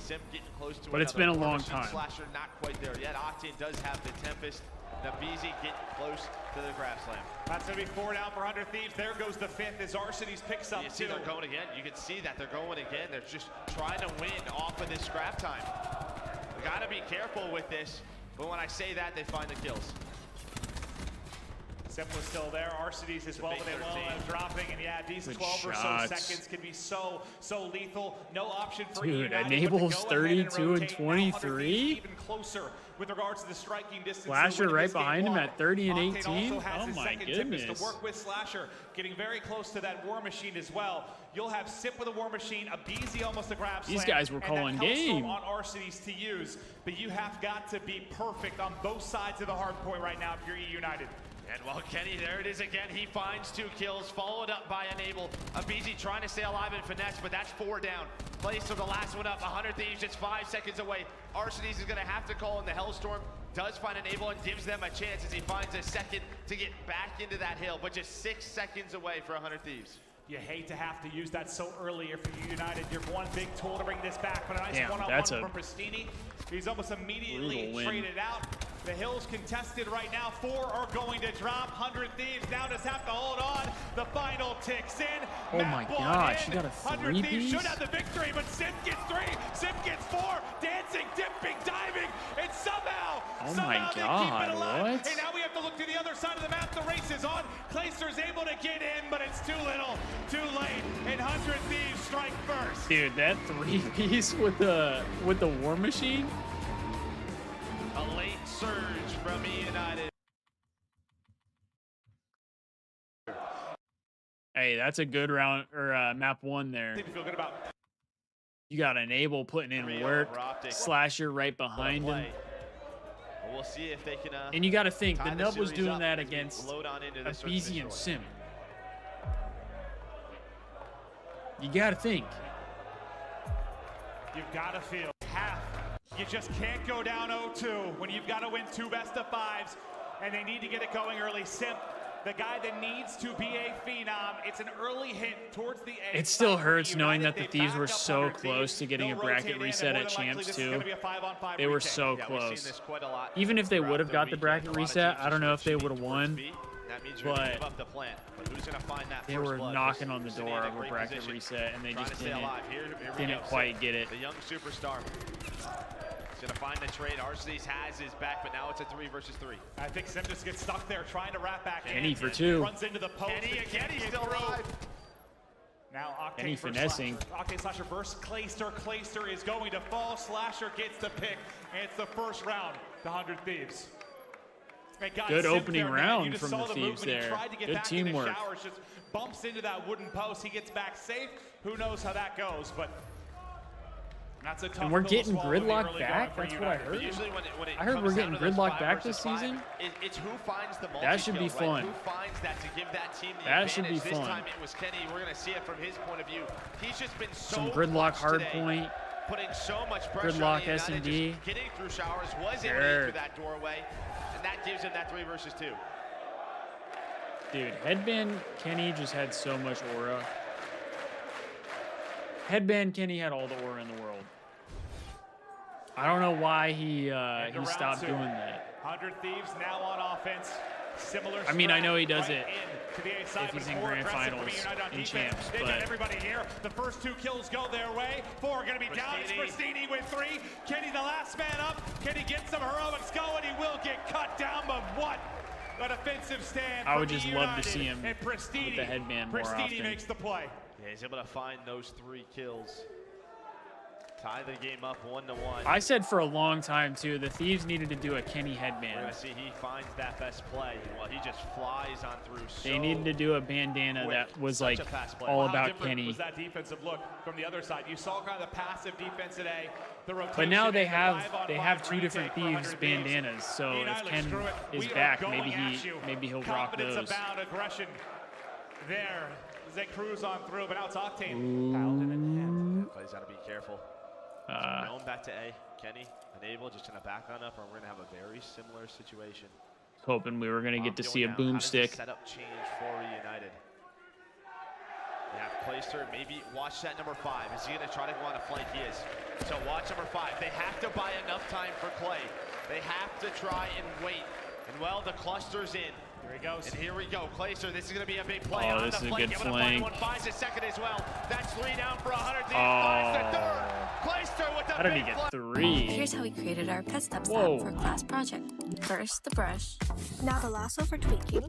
Simp getting close to But it's another. been a long War Machine time. Slasher not quite there yet. Octane does have the Tempest. Nabizi getting close to the grab slam. That's going to be 4 down for 100 Thieves. There goes the 5th as Arcees picks up You see 2. they're going again. You can see that they're going again. They're just trying to win off of this scrap time. We got to be careful with this. But when I say that, they find the kills. Simp was still there. Arcees as well, but they will end up dropping. And yeah, these Good 12 or so shots. seconds can be so lethal. No option for Dude, United, Enable's but to go ahead and 32 and rotate. Now 100 23. Thieves even closer with regards to the striking distance. Slasher right behind him at 30 and Octane 18. also has Oh his my second Tempest goodness. to work with Slasher, getting very close to that War Machine as well. You'll have Simp with a War Machine, a BZ almost a grab slam. These guys were and that calling Hellstorm game. on Arcees to use, but you have got to be perfect on both sides of the hard point right now if you're E United. And well, Kenny, there it is again. He finds 2 kills, followed up by Enable. Abizi trying to stay alive and finesse, but that's 4 down. Plays to the last one up. 100 Thieves just 5 seconds away. Arcees is going to have to call in the Hellstorm. Does find Enable and gives them a chance as he finds a second to get back into that hill, but just 6 seconds away for 100 Thieves. You hate to have to use that so early for you United. You're one big tool to bring this back, but a nice one-on-one from Pristini. He's almost immediately traded out. The Hills contested right now. 4 are going to drop. 100 Thieves now just have to hold on. The final ticks in. Oh my gosh, you got a 100 Thieves 3-piece? should have the victory, but Sim gets 3. Sim gets 4. Dancing, dipping, diving, and somehow my they God, keep it alive. what? And now we have to look to the other side of the map. The race is on. Clayster's able to get in, but it's too little, too late. And 100 Thieves strike first. Dude, that 3-piece with the War Machine. A late surge from E United. Hey, that's a good round or map 1 there. Feel good about. You got Enable putting in work, Slasher right behind him. We'll see if they can. And you got to think, the Nub was doing that against BZ and Sim. You got to think. You've got to feel half. You just can't go down 0-2 when you've got to win 2 best-of-5s, and they need to get it going early. Simp, the guy that needs to be a phenom. It's an early hint towards the end. It still hurts knowing that the Thieves were so close to getting a bracket reset at Champs too. They were so close. Even if they would have got the bracket reset, I don't know if they would have won. But they were knocking on the door of a bracket reset, and they just didn't quite get it. The young superstar. He's gonna find the trade. Arcees has his back, but now it's a 3 versus 3. I think Sim just gets stuck there trying to wrap back Kenny in. for 2. Runs into the post. Kenny's still alive. Now Octane Kenny finessing. Octane Slasher versus Clayster. Clayster is going to fall. Slasher gets the pick, and it's the first round. The 100 Thieves. Good opening round from the Thieves there. Good teamwork. Just bumps into that wooden post. He gets back safe. Who knows how that goes, but that's a tough. And we're getting Gridlock back. That's what I heard. I heard we're getting Gridlock back this season. It's who finds the that should be fun. Right? Who finds that to give that team the that advantage. should be fun. This time it was Kenny. We're going to see it from his point of view. He's just been so some Gridlock hardpoint. Putting so much pressure Gridlock on S&D. Getting through showers, was able to get through that doorway, and that gives him that 3 versus 2. Dude, Headband Kenny just had so much aura. Headband Kenny had all the aura in the world. I don't know why he stopped doing that. 100 Thieves now on offense. Similar. I mean, I know he does right it if he's in grand finals in champs, They've but got everybody here. The first 2 kills go their way. 4 are going to be down. It's Pristini with 3. Kenny, the last man up. Can he get some heroics going? He will get cut down, but what a defensive stand. I would just love to see him and Pristini, with the headband more Pristini often. makes the play. Yeah, he's able to find those 3 kills. Tie the game up 1-1. I said for a long time too, the Thieves needed to do a Kenny headband. We're gonna see he finds that best play. Well, he just flies on through. They needed to do a bandana that was like all about Kenny. Was that defensive look from the other side? You saw kind of the passive defense today. The rotation. But now they have 2 different Thieves bandanas. So if Ken is back, maybe he'll rock those. About aggression there. They cruise on through, but now it's Octane. Paladin in hand. He's got to be careful. Known back to A. Kenny, Enable, just going to back on up, or we're going to have a very similar situation. Hoping we were going to get to see a boomstick. Setup change for United. They have Clayster, maybe watch that number 5. Is he going to try to go on a flank? He is. So watch number 5. They have to buy enough time for Clay. They have to try and wait. And well, the cluster's in. Here he goes. And here we go. Clayster, this is going to be a big play. Oh, this is a good flank. One finds a second as well. That's 3 down for 100. Finds the third. Clayster with the how did he get 3? Here's how we created our pet step setup for class project. First, the brush. Now the lasso for tweaking.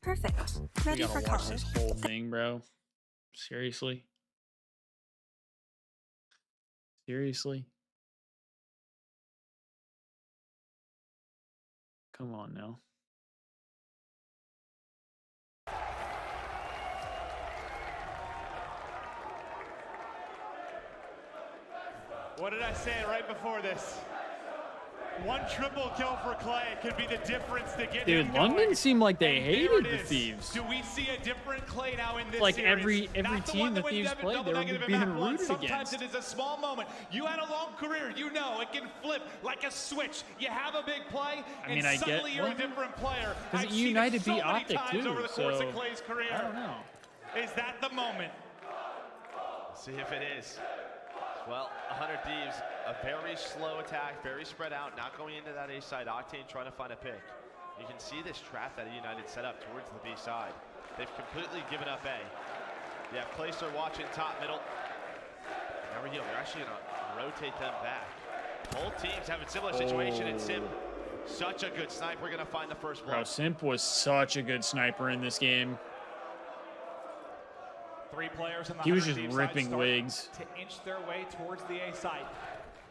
Perfect. Ready for color. Watch this whole thing, bro. Seriously? Seriously? Come on now. What did I say right before this? 1 triple kill for Clay could be the difference to get him going. London seemed like they hated the Thieves. Do we see a different Clay now in this like series? every team the Thieves played, they were being rooted against. Sometimes it is a small moment. You had a long career, you know it can flip like a switch. You have a big play, and suddenly you're a different player. Because United beat Optic too, over the course of so Clay's career. I don't know. Is that the moment? See if it is. Well, 100 Thieves, a very slow attack, very spread out, not going into that A side. Octane trying to find a pick. You can see this trap that United set up towards the B side. They've completely given up A. You have Placer watching top middle. There we go. They're actually going to rotate them back. Both teams have a similar situation, and Simp, such a good sniper, going to find the first blow. Bro, Simp was such a good sniper in this game. 3 players on the He was just 100 Thieves ripping side starting wigs. to inch their way towards the A side.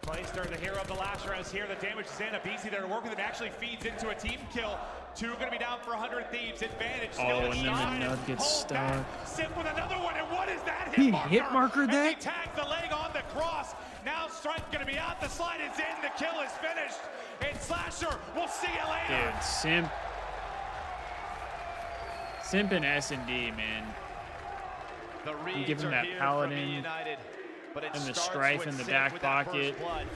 Placer, the hero of the last round, is here. The damage is in. Abisi there to work with it. Actually feeds into a team kill. 2 going to be down for 100 Thieves. Advantage still Oh, in and the then side. the nub gets stuck. Simp with another one, and what is that? He marker? hit markered As he that? tags the leg on the cross. Now Strike going to be out. The slide is in. The kill is finished. And Slasher, we'll see you later. Dude, Simp and S&D, man. You give him that paladin United, but it and the starts strife with in the Simp back with that pocket. first blood.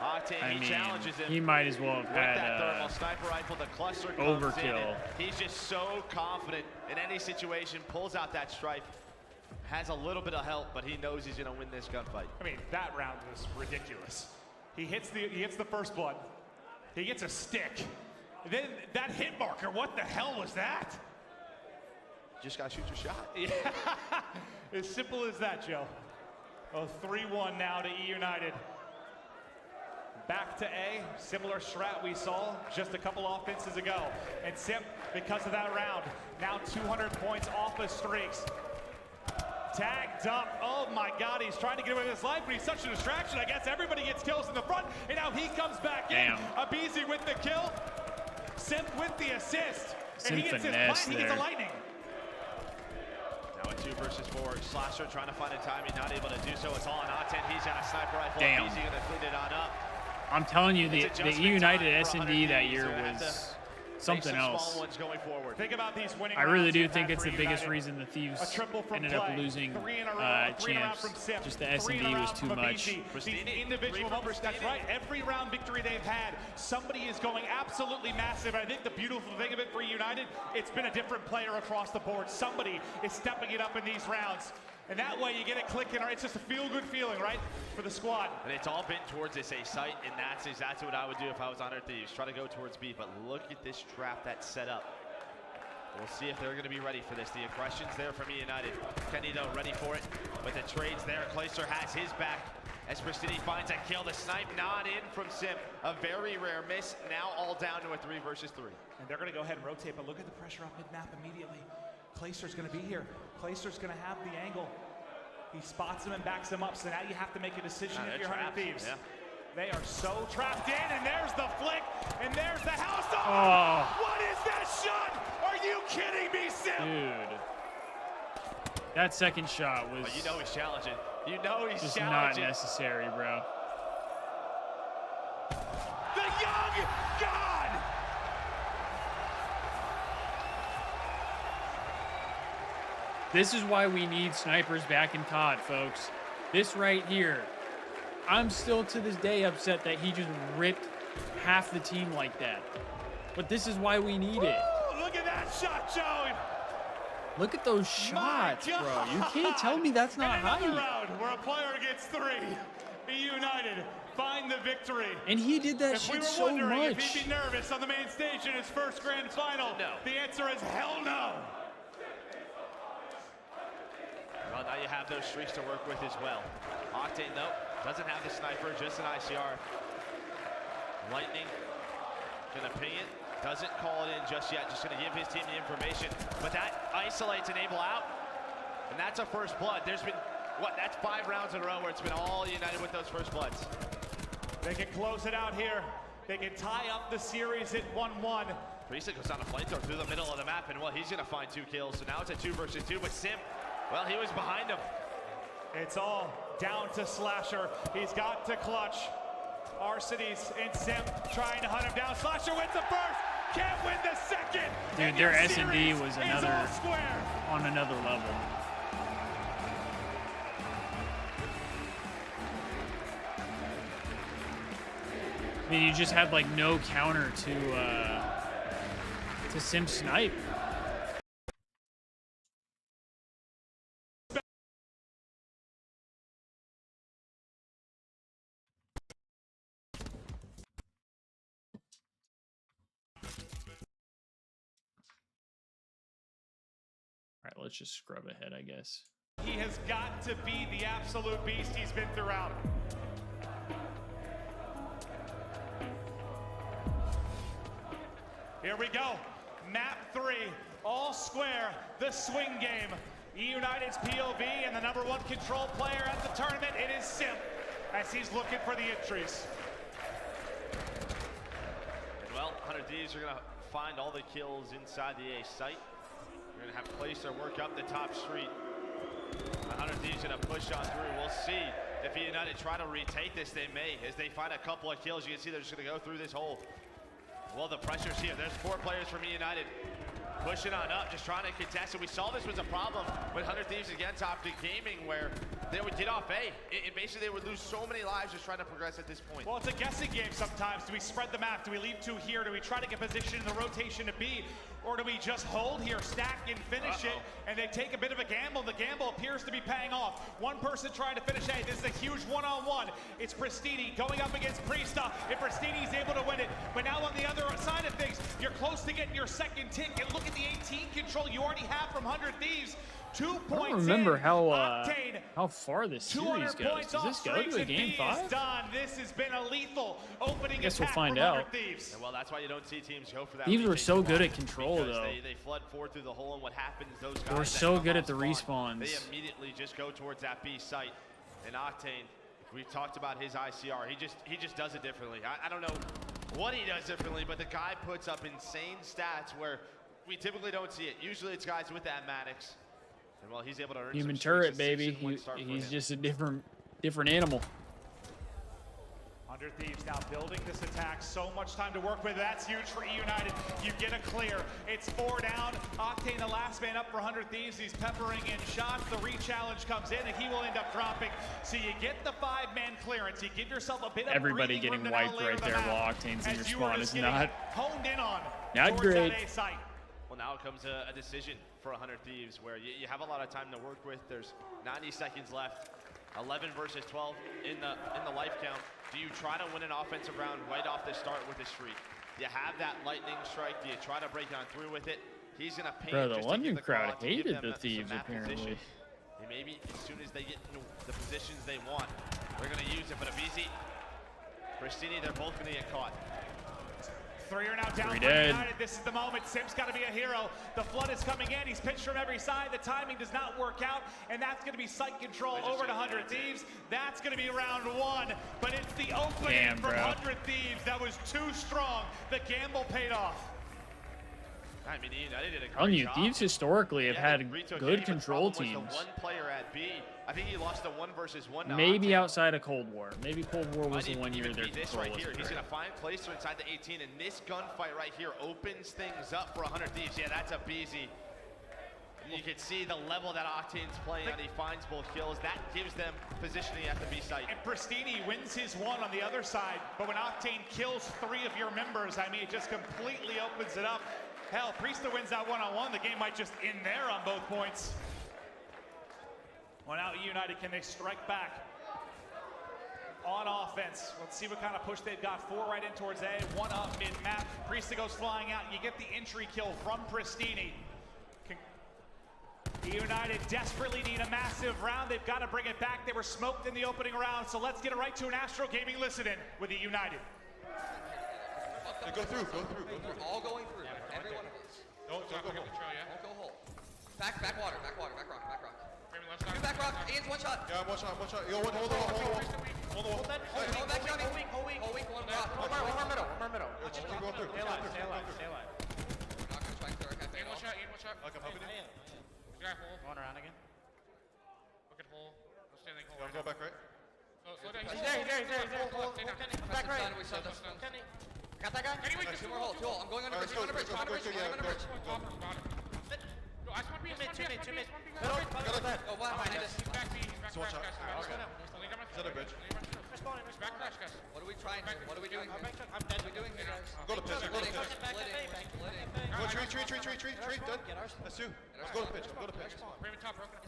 Octane, I he mean, challenges him he might as well have with that had thermal sniper rifle. The cluster comes in, overkill. and he's just so confident in any situation. Pulls out that strife, has a little bit of help, but he knows he's going to win this gunfight. I mean, that round was ridiculous. He hits the first blood. He gets a stick. Then that hit marker, what the hell was that? Just got to shoot your shot. Yeah, as simple as that, Joe. Oh, 3-1 now to E United. Back to A, similar strat we saw just a couple offenses ago. And Simp, because of that round, now 200 points off the streaks. Tagged up, oh my God, he's trying to get away with his life, but he's such a distraction. I guess everybody gets kills in the front, and now he comes back in. Abisi with the kill, Simp with the assist. And he gets his he gets a lightning. Now a 2 versus 4. Slasher trying to find a timing, not able to do so. It's all on Octane. He's got a sniper rifle. Damn. Abisi going to clean it on up. I'm telling you, the It's E United adjustment time for S&D 100 that Thieves. year They're gonna have was to something make some else. small ones going forward. Think about these winning I really rounds do you've think had it's for the biggest United. reason the A Thieves triple from ended up play. losing 3 in a row, 3 in a row champs. from Simp. Just the 3 in S&D a was round too from much. Abisi. These individual moments, that's right. Every round victory they've had, somebody is going absolutely massive. I think the beautiful thing of it for United, it's been a different player across the board. Somebody is stepping it up in these rounds. And that way you get it clicking, or it's just a feel-good feeling, right, for the squad. And it's all been towards this A site, and that's exactly what I would do if I was on Earth Thieves. Try to go towards B, but look at this trap that's set up. We'll see if they're going to be ready for this. The aggression's there from E United. Kenny, though, ready for it. But the trades there. Placer has his back as Pristini finds a kill. The snipe not in from Simp. A very rare miss. Now all down to a 3 versus 3. And they're going to go ahead and rotate, but look at the pressure up mid-map immediately. Placer's going to be here. Placer's going to have the angle. He spots him and backs him up, so now you have to make a decision if you're 100 Thieves. Yeah. They are so trapped in, and there's the flick, and there's the house. Oh! What is that shot? Are you kidding me, Simp? Dude. That second shot was But you know he's challenging. You know he's just challenging. not necessary, bro. The young god! This is why we need snipers back in COD, folks. This right here. I'm still to this day upset that he just ripped half the team like that. But this is why we need it. Ooh, look at that shot, Joey. Look at those shots, bro. You can't tell me that's not Another high. round where a player gets 3. Be United find the victory. And he did that if shit we were so wondering much. if he'd be nervous on the main stage in his first grand final, No. The answer is hell no. Well, now you have those streaks to work with as well. Octane, though, doesn't have the sniper, just an ICR. Lightning gonna ping it. Doesn't call it in just yet, just gonna give his team the information. But that isolates Enable out, and that's a first blood. There's been, what, that's 5 rounds in a row where it's been all United with those first bloods. They can close it out here. They can tie up the series at 1-1. Priest goes on a flamethrower through the middle of the map, and well, he's gonna find 2 kills. So now it's a 2 versus 2, but Simp, well, he was behind him. It's all down to Slasher. He's got to clutch. Arcitys and Simp trying to hunt him down. Slasher wins the first, can't win the second. Dude, their S&D was on another level. I mean, you just had like no counter to Simp snipe. let's just scrub ahead, I guess. He has got to be the absolute beast he's been throughout. Here we go. Map 3, all square, the swing game. United's POV and the #1 control player at the tournament. It is Simp as he's looking for the entries. And well, 100 Thieves are going to find all the kills inside the A site. They're going to have to place their work up the top street. 100 Thieves going to push on through. We'll see if United try to retake this. They may. As they find a couple of kills, you can see they're just going to go through this hole. Well, the pressure's here. There's 4 players from United pushing on up, just trying to contest it. We saw this was a problem with 100 Thieves against Optic Gaming, where they would get off A. Basically, they would lose so many lives just trying to progress at this point. Well, it's a guessing game sometimes. Do we spread the map? Do we leave 2 here? Do we try to get position in the rotation to B? Or do we just hold here, stack and finish it, and they take a bit of a gamble? The gamble appears to be paying off. One person trying to finish A. This is a huge one-on-one. It's Pristini going up against Priesta, and Pristini's able to win it. But now on the other side of things, you're close to getting your second tick, and look at the 18 control you already have from 100 Thieves. 2 points I don't remember in. how far this series goes. Does this go to a game 5? This has been a lethal opening Guess we'll attack find from 100 out. Thieves. And well, that's why you don't see teams go for that. Thieves were retake so good block, at control, because though. They flood forward through the hole, and what happens, those guys They were that so come good off at the spawn, respawns. They immediately just go towards that B site. And Octane, we've talked about his ICR. He just does it differently. I don't know what he does differently, but the guy puts up insane stats where we typically don't see it. Usually it's guys with that Maddox. And well, he's able to earn Human some turret, streaks, baby. He's just a different animal. 100 Thieves now building this attack. So much time to work with. That's huge for United. You get a clear. It's 4 down. Octane, the last man up for 100 Thieves. He's peppering in shots. The re-challenge comes in, and he will end up dropping. So you get the 5-man clearance. You give yourself a bit of Everybody getting wiped right there while Octane's in your spawn is not honed in on. Not great. Well, now comes a decision for 100 Thieves where you have a lot of time to work with. There's 90 seconds left. 11 versus 12 in the life count. Do you try to win an offensive round right off the start with a streak? Do you have that lightning strike? Do you try to break on through with it? He's gonna paint. Bro, the just London to give the crowd call out to give hated them the Thieves some map apparently. position. And maybe as soon as they get into the positions they want, they're gonna use it. But Abizi, Pristini, they're both gonna get caught. 3 are now down for dead. United. This is the moment. Sim's got to be a hero. The flood is coming in. He's pitched from every side. The timing does not work out, and that's going to be site control over to 100 Thieves. That's going to be round 1, but it's the opening from 100 Thieves that was too strong. The gamble paid off. I mean, United did a great On you, job. Thieves historically have had Retook good A, but control the problem was teams. the one player at B. I think he lost the 1 versus 1. Maybe outside of Cold War. Maybe Cold War was the Might one year even their be this control right was here. He's great. gonna find Placer inside the 18, and this gunfight right here opens things up for 100 Thieves. Yeah, that's a Beezy. You can see the level that Octane's playing, and he finds both kills. That gives them positioning at the B site. And Pristini wins his 1 on the other side, but when Octane kills 3 of your members, I mean, it just completely opens it up. Hell, Priesta wins that one-on-one. The game might just end there on both points. Well, now United, can they strike back on offense? Let's see what kind of push they've got. 4 right in towards A, 1 up mid-map. Priesta goes flying out. You get the entry kill from Pristini. United desperately need a massive round. They've got to bring it back. They were smoked in the opening round, so let's get it right to an Astro Gaming listen-in with the United. Yeah, go through. All going through. Every one of us. Don't go home. Don't go hole. Back water, back rock. Two back rock, Ian's 1 shot. Yeah, one shot. Yo, hold the wall. Hold back, Johnny. Whole week, 1 rock. One more middle. Yo, just keep going through. Stay alive. Not gonna try and throw a cafe. Ian, one shot. Okay, I'm helping you. Going around again. Look at hole. No standing hole. I'm going back right. He's there. Back right. Got that guy? Anyway, 2 more holes. I'm going under bridge. Go. I just want to be mid. Oh, wow, behind us. So watch out. Is that a bridge? What are we trying to? What are we doing? I'm dead. What are we doing here, guys? Go to pitch. Splitting. Go tree. Done. That's 2. Let's go to pitch. Go to pitch.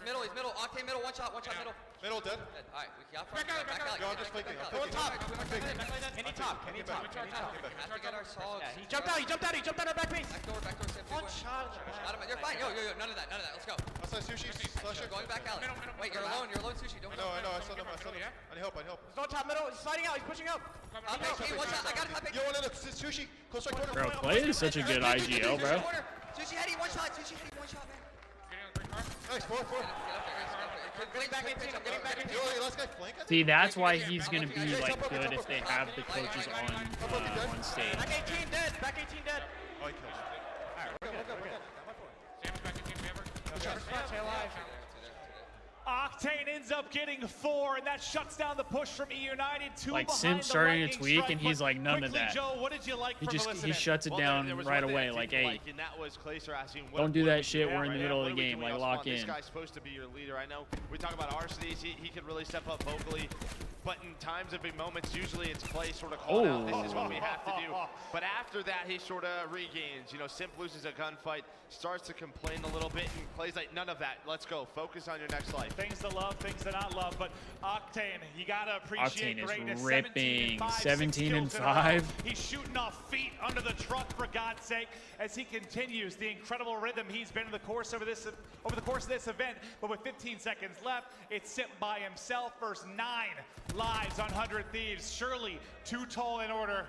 Middle, he's middle. Octane middle. One shot middle. Middle dead. All right, we got back out. Yo, I'm just flanking. Go on top. Kenny top. Have to get our sogs. He jumped out our back base. Back door, One shot. You're fine. Yo, none of that. Let's go. Outside sushi. Going back out. Wait, you're alone, sushi. Don't I know. I saw him. I need help. He's on top middle. He's sliding out. He's pushing up. One shot. I got it. Yo, no, sushi. Close right corner. Bro, Clay is such a good IGL, bro. Sushi heady, one shot, man. Nice, 4. Getting back 18. I'm getting back 18. Yo, last guy flank. See, that's why he's gonna be like good if they have the coaches on stage. Back 18 dead. Back 18 dead. Oh, he killed him. Alright, we're good. Sam's back 18 forever. Octane ends up getting 4, and that shuts down the push from E United. 2 Like behind Sim's the starting to lightning tweak, strike, and he's but like, none of quickly, that. Joe, what did you like from the He shuts it down right away. Like, hey, and that was Glacier asking, don't do that shit. We're in the middle of the game. Like, lock in. This guy's supposed to be your leader. I know we talk about arsenals. He could really step up vocally, but in times of big moments, usually it's Clay sort of calling out, this is what we have to do. But after that, he sort of regains. You know, Simp loses a gunfight, starts to complain a little bit, and Clay's like, none of that. Let's go. Focus on your next life. Things to love, things to not love, but Octane, you gotta appreciate Octane is greatness. ripping. 17 and 5. He's shooting off feet under the truck, for God's sake, as he continues the incredible rhythm he's been in the course over the course of this event. But with 15 seconds left, it's Simp by himself. First 9 lives on 100 Thieves. Surely too tall in order,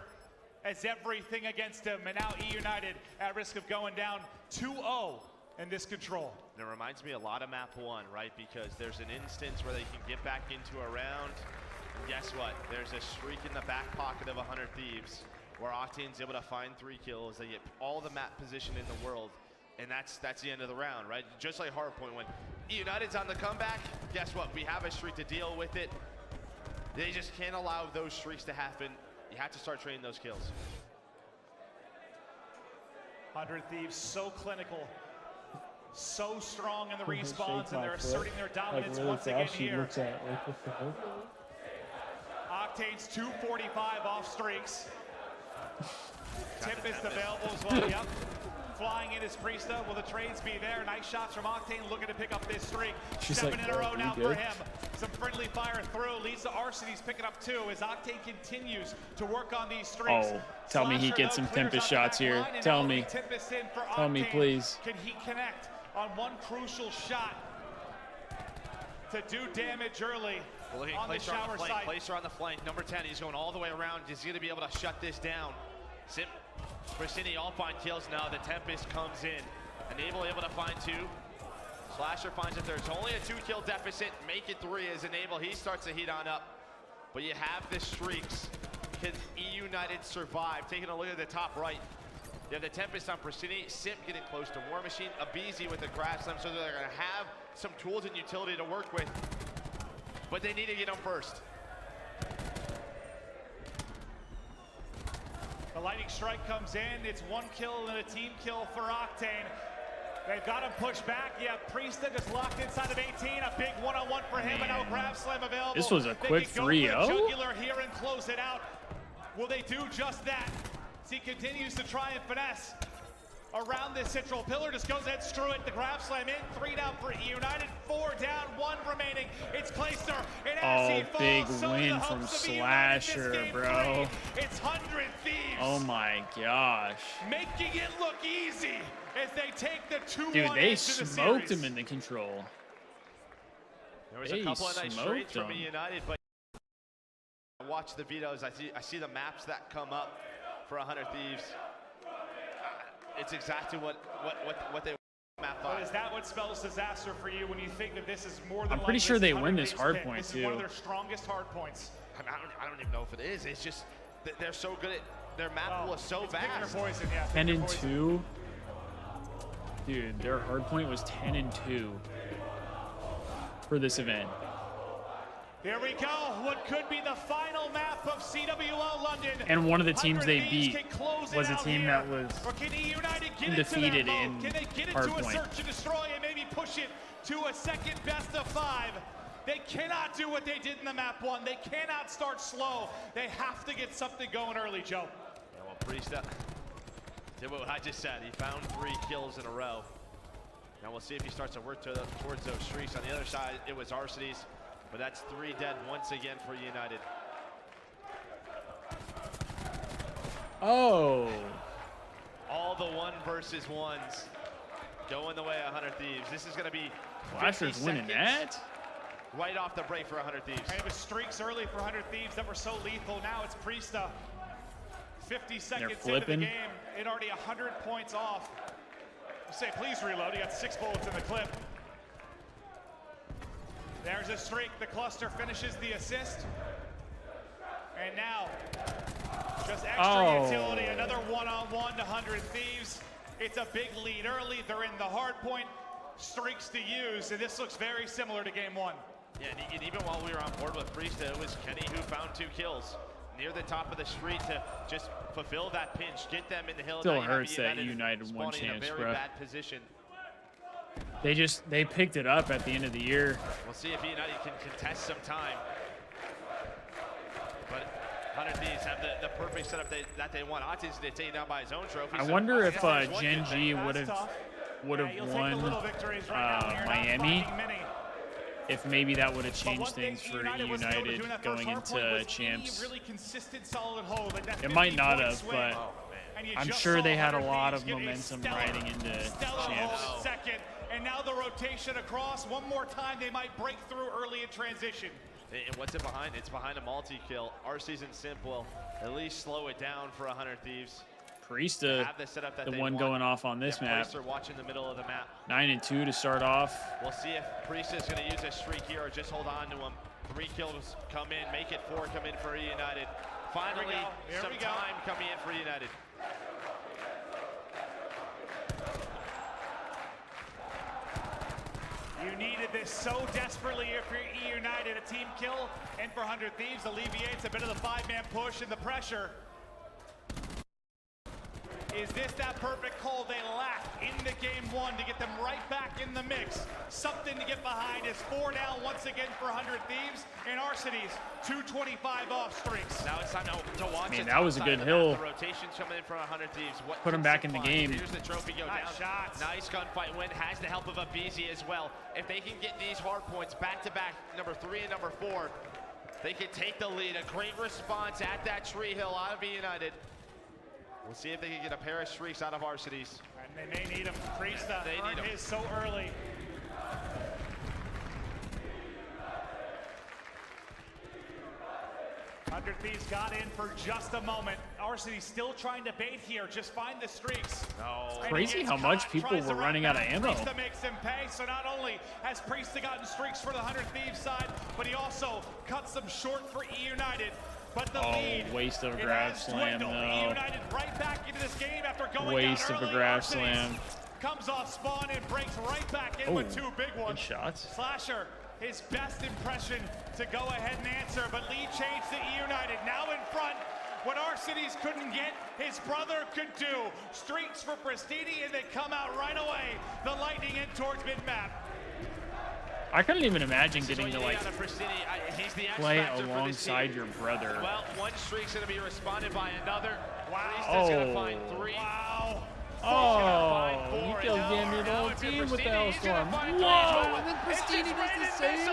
as everything against him. And now E United at risk of going down 2-0 in this control. And it reminds me a lot of map 1, right? Because there's an instance where they can get back into a round. And guess what? There's a streak in the back pocket of 100 Thieves where Octane's able to find 3 kills. They get all the map position in the world. And that's the end of the round, right? Just like Hardpoint, when E United's on the comeback, guess what? We have a streak to deal with it. They just can't allow those streaks to happen. You have to start trading those kills. 100 Thieves, so clinical, so strong in the respawns, and they're asserting their dominance once again here. Octane's 245 off streaks. Tempest available as well, yep. Flying in is Priesta. Will the trades be there? Nice shots from Octane, looking to pick up this streak. She's 7 like, in a row now good. for him. Some friendly fire through. Leads to Arseny's picking up 2 as Octane continues to work on these streaks. Oh, tell me he gets some Tempest shots here. Tell me. Tell me, please. Can he connect on one crucial shot to do damage early on the shower site? Placer on the flank. Number 10, he's going all the way around. He's going to be able to shut this down. Simp, Brissini all find kills now. The Tempest comes in. Enable able to find 2. Slasher finds a 3rd. It's only a 2-kill deficit. Make it 3 as Enable. He starts to heat on up. But you have the streaks. Can E United survive? Taking a look at the top right. You have the Tempest on Brissini. Simp getting close to War Machine. Abizi with the Crash Slam. So they're going to have some tools and utility to work with. But they need to get them first. The lightning strike comes in. It's 1 kill and a team kill for Octane. They've got him pushed back. Yeah, Priesta just locked inside of 18. A big one-on-one for him, and now grab slam available. This was a quick 3-0. Jugular here and close it out. Will they do just that? As he continues to try and finesse around this central pillar, just goes ahead, screw it. The grab slam in. 3 down for E United. 4 down, 1 remaining. It's Clayster. And as he falls, big so win the from hopes of E United this Slasher, game bro. 3. It's 100 Thieves. Oh my gosh. Making it look easy as they take the 2-1 Dude, they edge to the smoked series. him in the control. There was a couple of nice trades from E United, but I watch the videos. I see the maps that come up for 100 Thieves. It's exactly what they map But on. is that what spells disaster for you when you think that this is more than I'm pretty sure they win this hard pick? point, This is one of too. their strongest hard points. I don't even know if it is. It's just they're so good at their map pool is so It's picking vast. their poison, yeah. 10 and 2. Dude, their hard point was 10 and 2 for this event. Here we go. What could be the final map of CWL London. And one of the teams they 100 beat Thieves can close it was a out team here. that was Or can E United get undefeated it to in Can they get it hard to a point. search and destroy and maybe push it to a second best of 5? They cannot do what they did in the map 1. They cannot start slow. They have to get something going early, Joe. Yeah, well, Priesta did what I just said. He found 3 kills in a row. Now we'll see if he starts to work towards those streaks. On the other side, it was Arsity's, but that's 3 dead once again for United. Oh. All the 1 versus 1s going the way of 100 Thieves. This is going to be Flasher's winning that. Right off the break for 100 Thieves. And it was streaks early for 100 Thieves that were so lethal. Now it's Priesta. 50 seconds into the game, it already 100 points off. I say, please reload. He got 6 bullets in the clip. There's a streak. The cluster finishes the assist. And now, just extra utility. Another one-on-one to 100 Thieves. It's a big lead early. They're in the hard point. Streaks to use, and this looks very similar to game 1. Yeah, and even while we were on board with Priesta, it was Kenny who found 2 kills near the top of the street to just fulfill that pinch, get them in the hill. Still hurts that United one chance, bro. Bad position. They picked it up at the end of the year. We'll see if United can contest some time. But 100 Thieves have the perfect setup that they want. Otis is taken down by his own trophy. I wonder if Gen G would have won Miami. If maybe that would have changed things for United going into champs. It might not have, but I'm sure they had a lot of momentum riding into champs. And now the rotation across. One more time, they might break through early in transition. And what's it behind? It's behind a multi-kill. Our season simp will at least slow it down for 100 Thieves. Priesta, the one going off on this map. Priesta watching the middle of the map. 9-2 to start off. We'll see if Priesta is going to use a streak here or just hold on to him. 3 kills come in, make it 4 come in for United. Finally, some time coming in for United. You needed this so desperately if you're E United. A team kill, and for 100 Thieves alleviates a bit of the 5-man push and the pressure. Is this that perfect call they lacked in the game 1 to get them right back in the mix? Something to get behind is 4 down once again for 100 Thieves, and Arsity's 225 off streaks. Now it's time to watch. Man, that was a good hill. The rotations coming in for 100 Thieves. Put him back in the game. Here's the trophy go down. Shots. Nice gunfight win. Has the help of Abizi as well. If they can get these hard points back to back, number 3 and number 4, they can take the lead. A great response at that tree hill out of United. We'll see if they can get a pair of streaks out of Arsity's. And they may need him. Priesta earned his so early. Thieves got in for just a moment. Arcity still trying to bait here. Just find the streaks. It's crazy how much people were running out of ammo. Priesta makes him pay. So not only has Priesta gotten streaks for the 100 Thieves side, but he also cuts them short for E United. But the lead, waste of a grab slam, though. E United right back into this game after going waste down of early. a grab slam. Comes off spawn and breaks right back in with 2 big ones. Good shots. Slasher, his best impression to go ahead and answer, but lead change to E United. Now in front, what Arsity's couldn't get, his brother could do. Streaks for Prestini, and they come out right away. The Lightning in towards mid-map. I couldn't even imagine getting to like play X-factor alongside your brother. Well, one streak's going to be responded by another. Wow. Priesta's going to find 3. Wow. Oh, he killed getting the whole team with the Hellstorm. Whoa! And then Prestini does the same.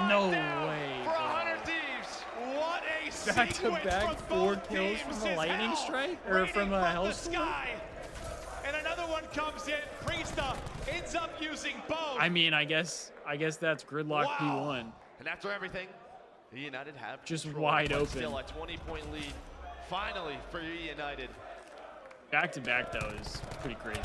No way, for 100 Thieves. What a back-to-back 4 kills from the Lightning Strike? Or from a Hellstorm? And another one comes in. Priesta ends up using both. I mean, I guess that's Gridlock P1. And after everything, the United have just control, wide but open. Still a 20-point lead, finally for United. Back-to-back, though, is pretty crazy.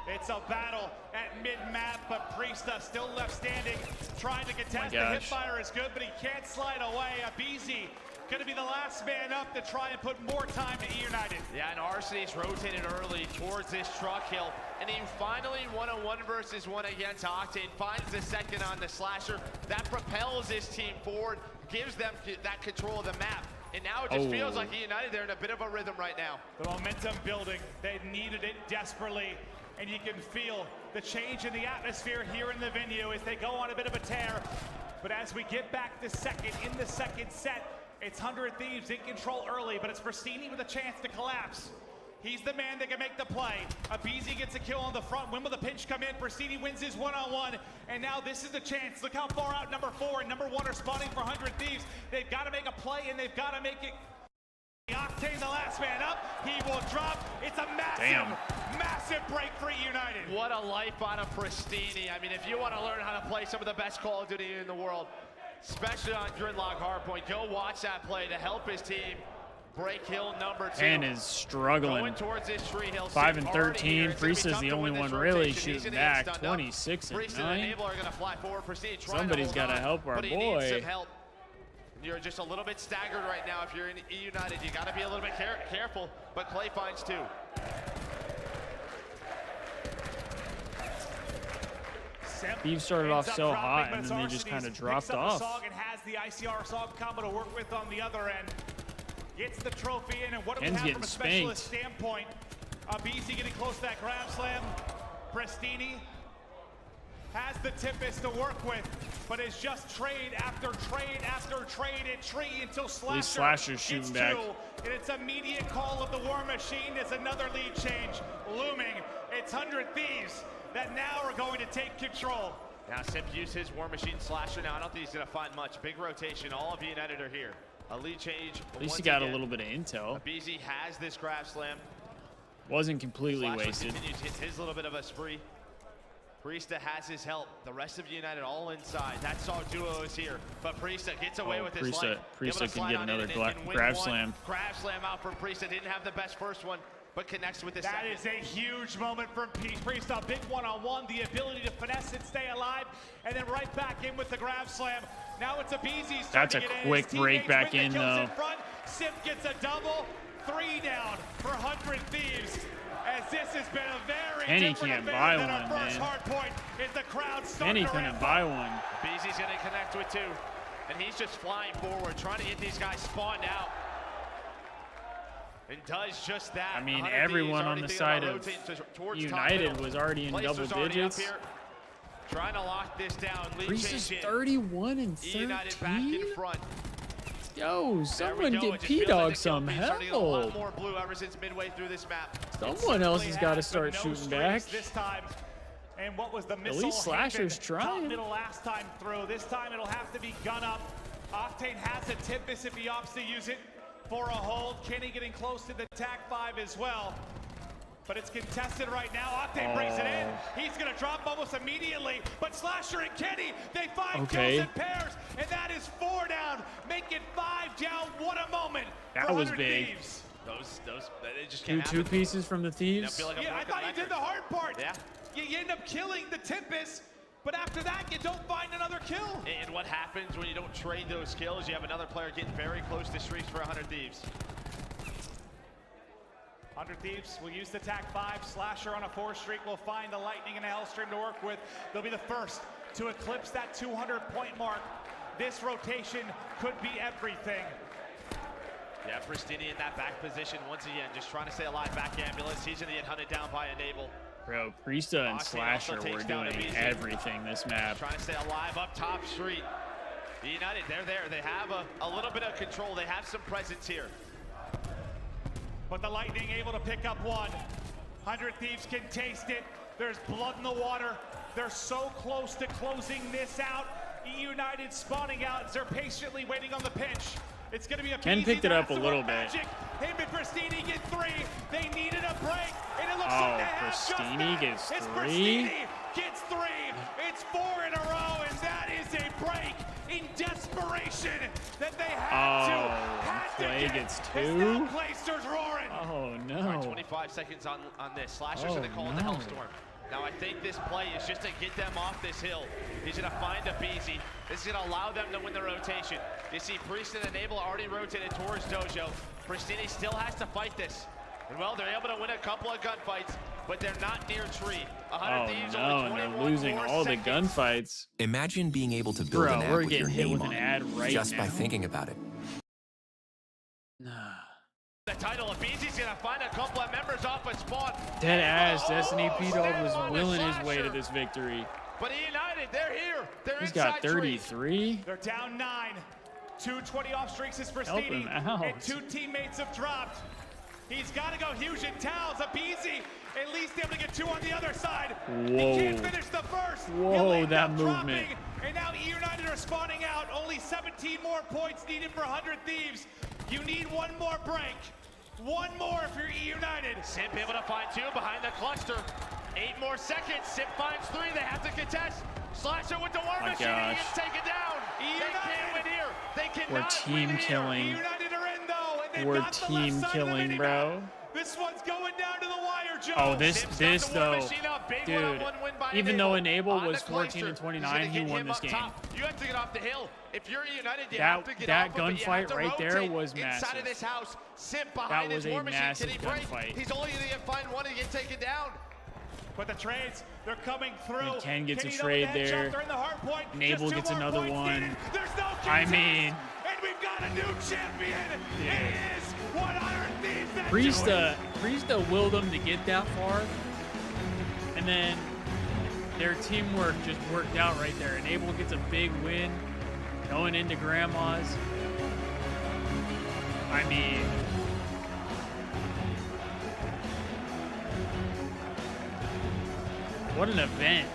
It's a battle at mid-map, but Priesta still left standing, trying to contest. The hipfire is good, but he can't slide away. Abizi going to be the last man up to try and put more time to E United. Yeah, and Arsity's rotated early towards this truck hill, and he finally won a 1 versus 1 against Octane, finds the second on the slasher. That propels his team forward, gives them that control of the map. And now it just feels like E United, they're in a bit of a rhythm right now. The momentum building, they needed it desperately. And you can feel the change in the atmosphere here in the venue as they go on a bit of a tear. But as we get back to second, in the second set, It's 100 Thieves in control early, but it's Pristini with a chance to collapse. He's the man that can make the play. Abizi gets a kill on the front. When will the pinch come in? Pristini wins his one-on-one, and now this is the chance. Look how far out number 4 and number 1 are spawning for 100 Thieves. They've got to make a play, and they've got to make it. Octane, the last man up. He will drop. It's a massive break for United. What a life out of Pristini. I mean, if you want to learn how to play some of the best Call of Duty in the world, especially on Gridlock Hardpoint, go watch that play to help his team break hill number 2. And is struggling. Going towards this tree hill. 5 and 13. Priest is the only one really shooting back. 26 and 9. Somebody's got to help our boy. You're just a little bit staggered right now if you're in E United. You got to be a little bit careful, but Clay finds 2. Thieves started off so hot, and then they just kind of dropped off. And has the ICR assault combo to work with on the other end. Gets the trophy in, and what do we have from a specialist standpoint? Abizi getting close to that grab slam. Pristini has the Tempest to work with, but it's just trade after trade after trade at tree until Slasher's shooting back. 2, and it's immediate call of the War Machine as another lead change looming. It's 100 Thieves that now are going to take control. Now Simp used his War Machine Slasher. Now I don't think he's going to find much. Big rotation. All of United are here. A lead change. At least he got a little bit of intel. Abizi has this grab slam. Wasn't completely wasted. Continues his little bit of a spree. Priesta has his help. The rest of United all inside. That's our duo is here. But Priesta gets away with his life. Priesta can get another grab slam. Grab slam out from Priesta. Didn't have the best first one, but connects with the second. That is a huge moment from Priesta. Big one-on-one. The ability to finesse and stay alive. And then right back in with the grab slam. Now it's Abizi's turn. That's a quick break back in, though. Simp gets a double. 3 down for 100 Thieves. As this has been a very Kenny can't buy one, man. Kenny couldn't buy one. Abizi's going to connect with 2. And he's just flying forward, trying to get these guys spawned out. And does just that. I mean, everyone on the side of United was already in double digits. Trying to lock this down. Priest is 31 and 13. United back in front. Yo, someone get P-Dog some help. A lot more blue ever since midway through this map. Someone else has got to start shooting back. This time. And what was the missile? At least Slasher's trying. Middle last time through. This time it'll have to be gun up. Octane has a Tempest if he opts to use it for a hold. Kenny getting close to the TAC 5 as well. But it's contested right now. Octane brings it in. He's going to drop almost immediately. But Slasher and Kenny, they find kills in pairs. And that is 4 down. Make it 5 down. What a moment. That was big. Thieves. Those, they just can't two pieces from the Thieves. Yeah, I thought you did the hard part. Yeah. You end up killing the Tempest. But after that, you don't find another kill. And what happens when you don't trade those kills? You have another player getting very close to streaks for 100 Thieves. 100 Thieves will use the TAC 5. Slasher on a 4 streak will find the Lightning and a Hellstream to work with. They'll be the first to eclipse that 200-point mark. This rotation could be everything. Yeah, Pristini in that back position once again, just trying to stay alive. Back ambulance. He's going to get hunted down by Enable. Bro, Priesta and Slasher were doing everything this map. Trying to stay alive up top street. United, they're there. They have a little bit of control. They have some presence here. But the Lightning able to pick up 1. 100 Thieves can taste it. There's blood in the water. They're so close to closing this out. United spawning out as they're patiently waiting on the pinch. It's going to be a Ken picked it up a little bit. Him and Pristini get 3. They needed a break, and it looks like they have just that. Pristini gets 3. Pristini gets 3. It's 4 in a row, and that is a break in desperation that they had to. Clay gets 2. Clay starts roaring. Oh no. All right, 25 seconds on this. Slasher's going to call in the Hellstorm. Now I think this play is just to get them off this hill. He's going to find Abizi. This is going to allow them to win the rotation. You see Priest and Enable already rotated towards Dojo. Pristini still has to fight this. And well, they're able to win a couple of gunfights, but they're not near tree. 100 Thieves only 21 and they're losing all the gunfights. Imagine being able to build an app with your name on it just by now. thinking about it. The title of Abizi's gonna find a couple of members off a spawn. Dead ass. Destiny P-Dog was willing his way to this victory. But United, they're here. They're He's got 33. They're down 9. 2 20-off streaks is for Help Steedy, him out. and 2 teammates have dropped. He's got to go huge in towels. Abizi at least able to get 2 on the other side. Whoa. He can't finish the first. Whoa, that movement. Dropping, and now E United are spawning out. Only 17 more points needed for 100 Thieves. You need 1 more break. 1 more if you're E United. Simp able to find 2 behind the cluster. 8 more seconds. Simp finds 3. They have to contest. Slasher with the war machine. He gets taken down. They can't win here. They cannot We're team killing. United are in though, and they've We're got the team left side of the killing, minimap. bro. This one's going down to the wire, Joe. Oh, this though, dude. Even though Enable was 14 and 29, he won this game. You have to get off the hill. If you're United, you have to get that off of it. You gunfight have to right there rotate was inside massive. of this house. Simp behind That was his a war machine. Can massive he break? gunfight. He's only going to find 1 and get taken down. But the trades, they're coming through. And Ken gets a Kenny trade double headshot, there. they're in the hard point. Enable Just 2 gets more another points one. needed. There's no I contest. mean, And we've got a new champion. It is 100 Thieves that Priesta willed them to get that far, and then their teamwork just worked out right there. Enable gets a big win going into Grandma's. I mean, what an event.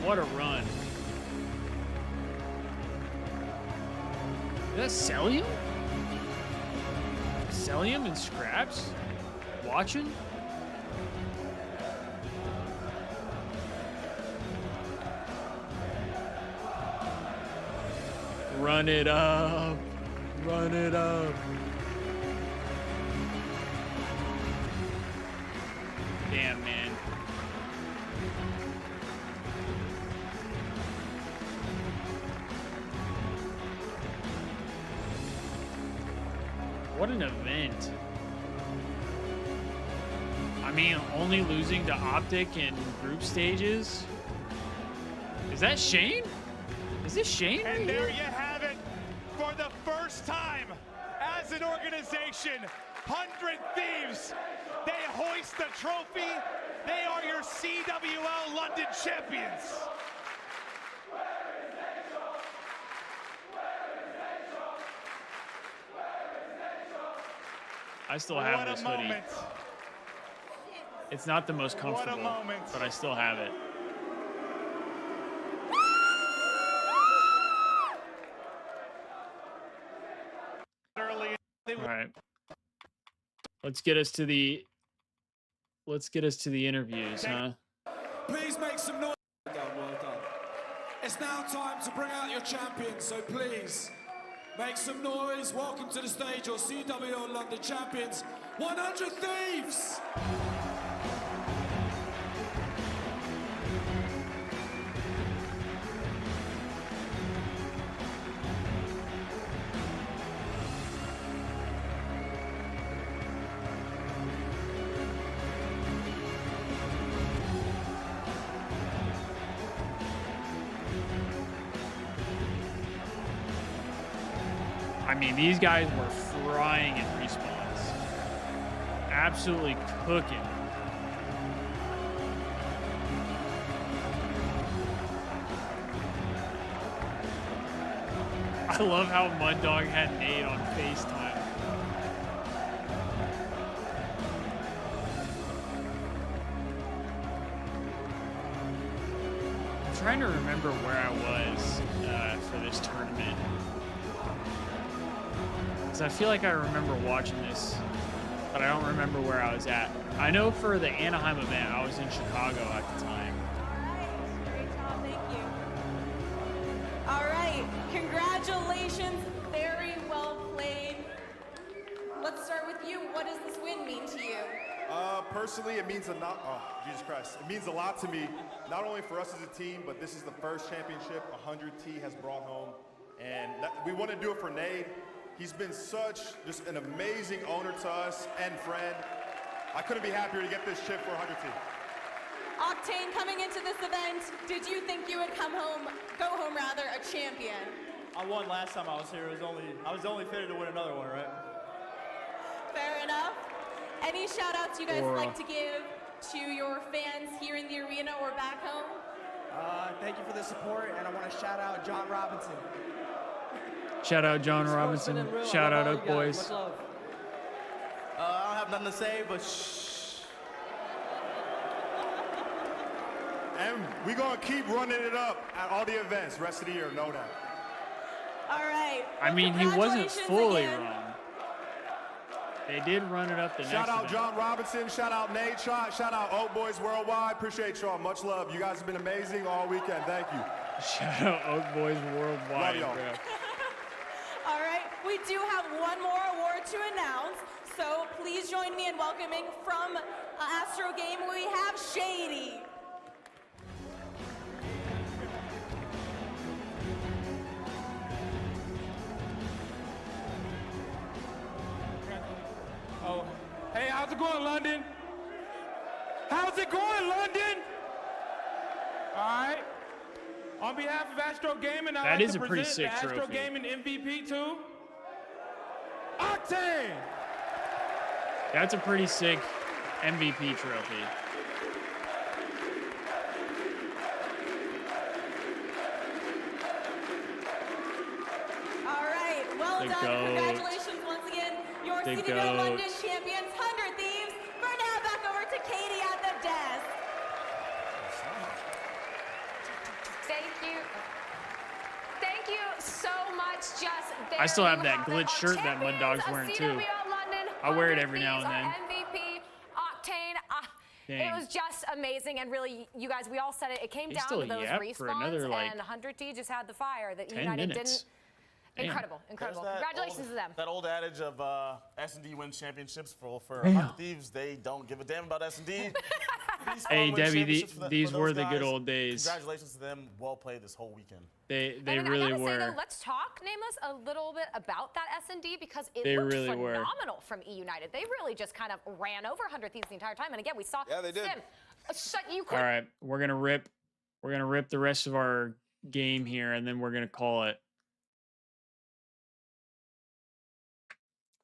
What a run. Did that Celium? Celium and Scraps? Watching? Run it up. Run it up. Damn, man. What an event. I mean, only losing to Optic in group stages. Is that Shane? Is this Shane? And there you have it. For the first time as an organization, 100 Thieves, they hoist the trophy. They are your CWL London champions. I still have this hoodie. Moment. It's not the most comfortable, What a moment. but I still have it. All right. Let's get us to the interviews, huh? Please make some noise. Well done, well done. It's now time to bring out your champions, so please make some noise. Welcome to the stage, your CWL London champions, 100 Thieves! I mean, these guys were frying in respawns. Absolutely cooking. I love how Muddog had Nate on FaceTime. I'm trying to remember where I was for this tournament. Because I feel like I remember watching this, but I don't remember where I was at. I know for the Anaheim event, I was in Chicago at the time. Great job, thank you. All right, congratulations, very well played. Let's start with you. What does this win mean to you? Personally, it means a lot. Oh, Jesus Christ! It means a lot to me. Not only for us as a team, but this is the first championship 100T has brought home, and we want to do it for Nate. He's been just an amazing owner to us and friend. I couldn't be happier to get this chip for 100T. Octane, coming into this event, did you think you would go home a champion? I won last time I was here. I was only fitted to win another one, right? Fair enough. Any shout outs you guys like to give to your fans here in the arena or back home? Thank you for the support, and I want to shout out John Robinson. Shout out John Robinson. Shout out Oak Boys. I don't have nothing to say, but shh. And we're going to keep running it up at all the events rest of the year, know that. All right. I mean, he wasn't fully wrong. They did run it up the next Shout out event. John Robinson, shout out Nate Trot, shout out Oak Boys Worldwide. Appreciate y'all. Much love. You guys have been amazing all weekend. Thank you. Shout out Oak Boys Worldwide. Love y'all. Bro. All right, we do have one more award to announce, so please join me in welcoming from Astro Game, we have Shady. Oh, hey, how's it going, London? How's it going, London? All right. On behalf of Astro Gaming, I'd That like is to a pretty present sick the Astro trophy. Gaming MVP to Octane. That's a pretty sick MVP trophy. All right, well The done. GOAT. Congratulations once again. Your The CWL London GOAT. champions, 100 Thieves. For now, back over to Katie at the desk. Thank you. Thank you so much, Jess. I still There have you that it. glitch Our shirt that Mud Dog's champions of wearing too. CWL London, I wear it 100 every now and Thieves, then. our MVP, Octane. It Dang. was just amazing, and really, you guys, we all said it. It came He down still to those yapped respawns, for another, like, and 100 Thieves just had the fire that 10 United minutes. didn't. Damn. Incredible, incredible. There's that Congratulations to them. That old adage of S&D wins championships for Damn. 100 Thieves. They don't give a damn about S&D. Hey, Debbie, these were the good old days. Congratulations to them. Well played this whole weekend. They And then really I gotta were. say, though, let's talk, Nameless, a little bit about that S&D because it They looked really were. phenomenal from E United. They really just kind of ran over 100 Thieves the entire time. And again, we saw Yeah, they did. Sim. You All couldn't right, we're gonna rip the rest of our game here, and then we're gonna call it.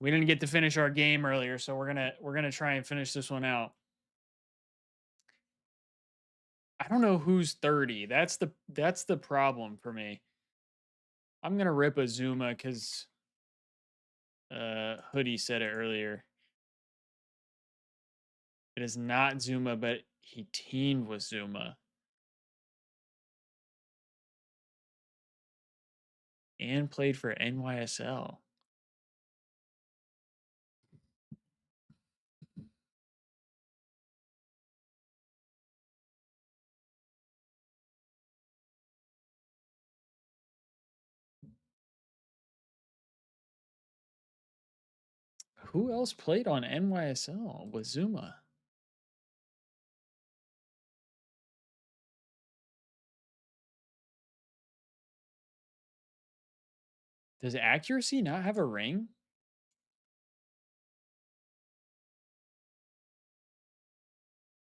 We didn't get to finish our game earlier, so we're gonna try and finish this one out. I don't know who's 30. That's the problem for me. I'm gonna rip Azuma because Hoodie said it earlier. It is not Zuma, but he teamed with Zuma. And played for NYSL. Who else played on NYSL with Zuma? Does accuracy not have a ring?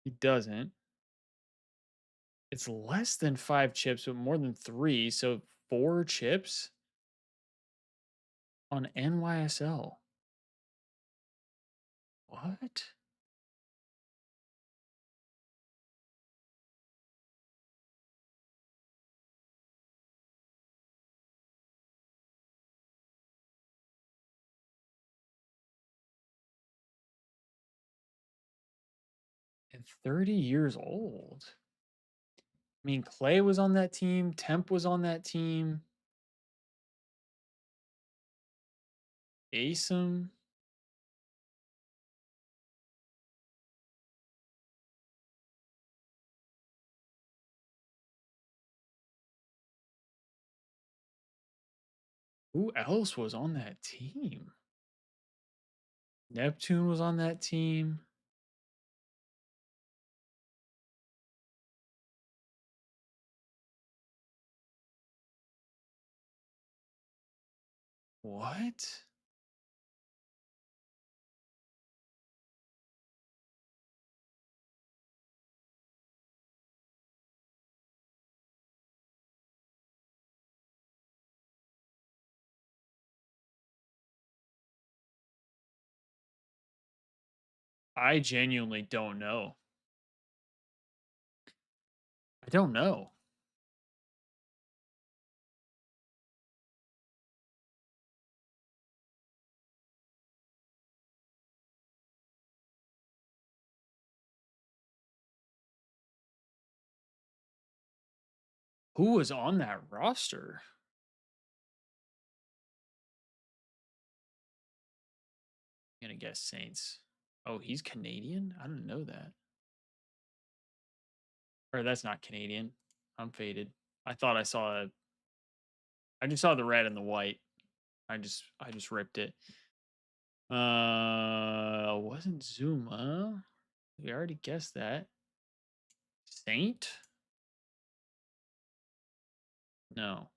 He doesn't. It's less than 5 chips, but more than 3, so 4 chips on NYSL. What? And 30 years old. I mean, Clay was on that team. Temp was on that team. Asim. Who else was on that team? Neptune was on that team. What? I genuinely don't know. I don't know. Who was on that roster? I'm gonna guess Saints. Oh, he's Canadian? I didn't know that. Or that's not Canadian. I'm faded. I thought I saw I just saw the red and the white. I just ripped it. Wasn't Zuma. We already guessed that. Saint? No.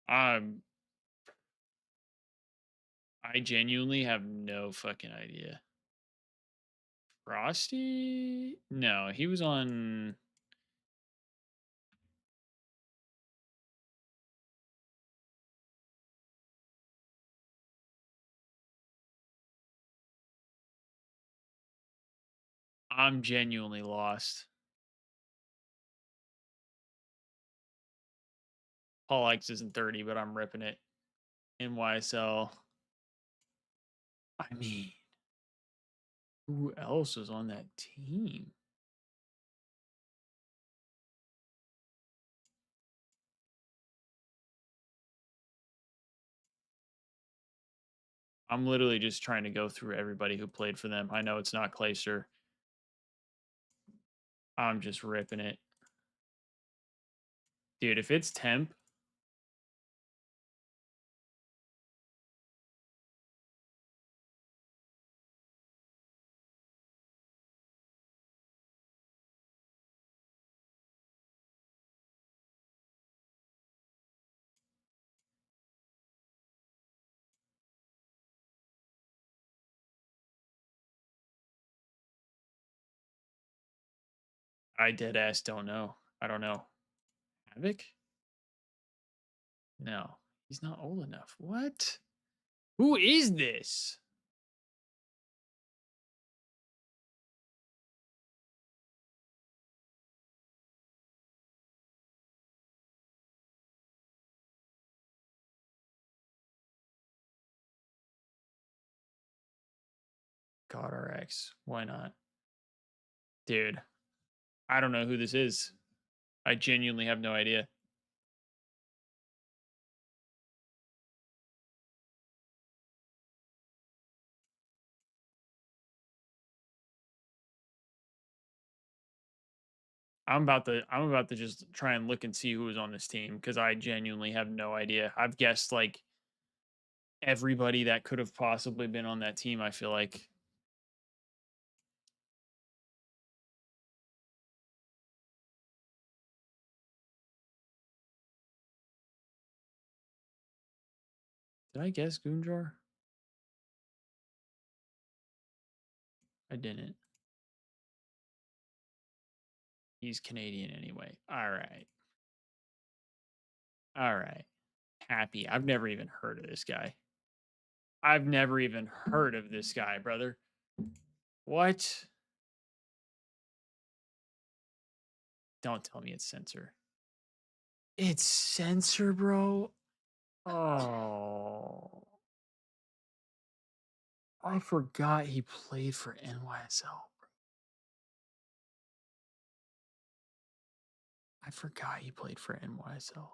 I genuinely have no fucking idea. Frosty? No, he was on. I'm genuinely lost. Paul X isn't 30, but I'm ripping it. NYSL. I mean, who else was on that team? I'm literally just trying to go through everybody who played for them. I know it's not Clayster. I'm just ripping it. Dude, if it's temp, I dead ass don't know. I don't know. Havoc? No, he's not old enough. What? Who is this? God RX. Why not? Dude, I don't know who this is. I genuinely have no idea. I'm about to just try and look and see who was on this team because I genuinely have no idea. I've guessed like everybody that could have possibly been on that team, I feel like. Did I guess Goonjar? I didn't. He's Canadian anyway. All right. All right. Happy. I've never even heard of this guy. I've never even heard of this guy, brother. What? Don't tell me it's Censor. It's Censor, bro. Oh. I forgot he played for NYSL. I forgot he played for NYSL.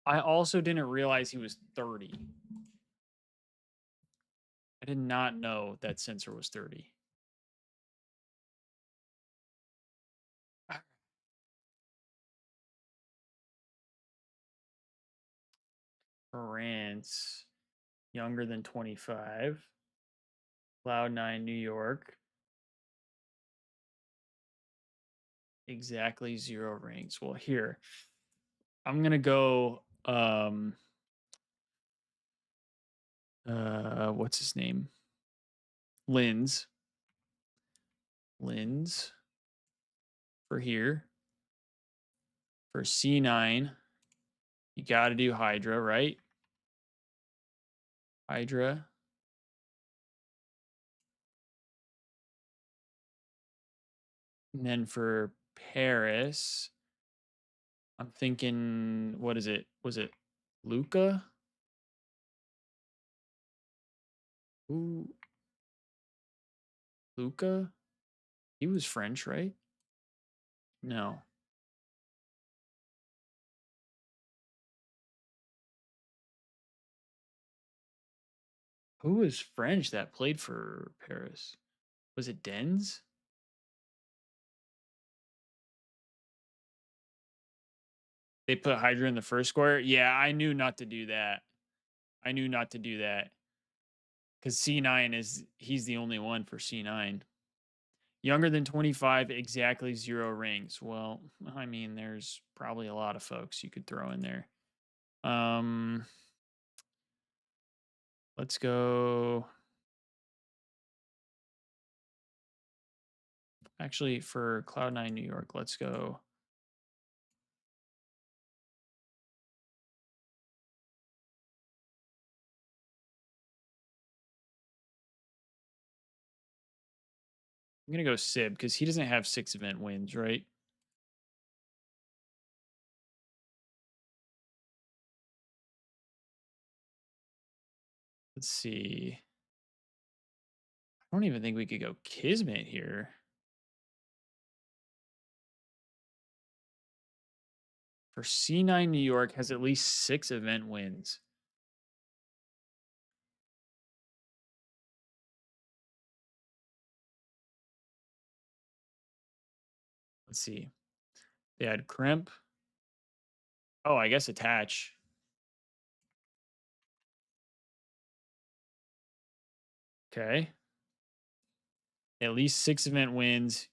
I also didn't realize he was 30. I did not know that Censor was 30. France, younger than 25. Cloud9, New York. Exactly 0 ranks. Well, here. I'm going to go what's his name? Linz for here. For C9, you got to do Hydra, right? Hydra. And then for Paris, I'm thinking, what is it? Was it Luca? Ooh. Luca? He was French, right? No. Who was French that played for Paris? Was it Dens? They put Hydra in the first square? Yeah, I knew not to do that. I knew not to do that. Because C9 he's the only one for C9. Younger than 25, exactly 0 rings. Well, I mean, there's probably a lot of folks you could throw in there. Let's go. Actually, for Cloud9 New York, let's go. I'm going to go Sib because he doesn't have 6 event wins, right? Let's see. I don't even think we could go Kismet here. For C9 New York has at least 6 event wins. Let's see. They had Crimp. Oh, I guess Attach. Okay. At least 6 event wins,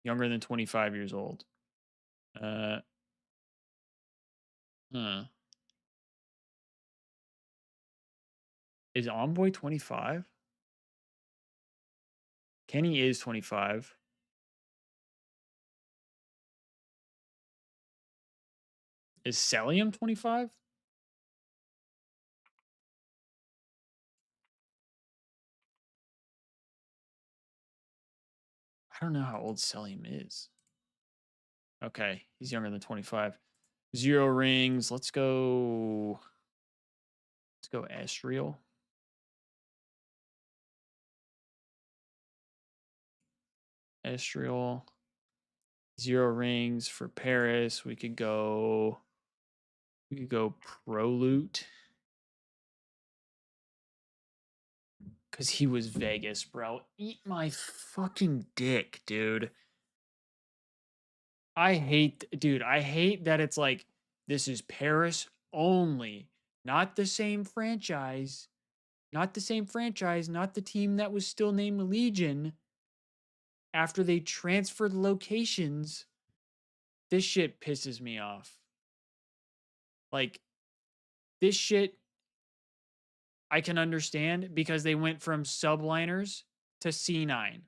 younger than 25 years old. Is Envoy 25? Kenny is 25. Is Celium 25? I don't know how old Celium is. Okay, he's younger than 25. 0 rings. Let's go Estriel. Estriel. 0 rings for Paris. We could go Proloot. Because he was Vegas, bro. Eat my fucking dick, dude. I hate that it's like, this is Paris only. Not the same franchise. Not the same franchise. Not the team that was still named Legion after they transferred locations. This shit pisses me off. Like, this shit I can understand because they went from subliners to C9.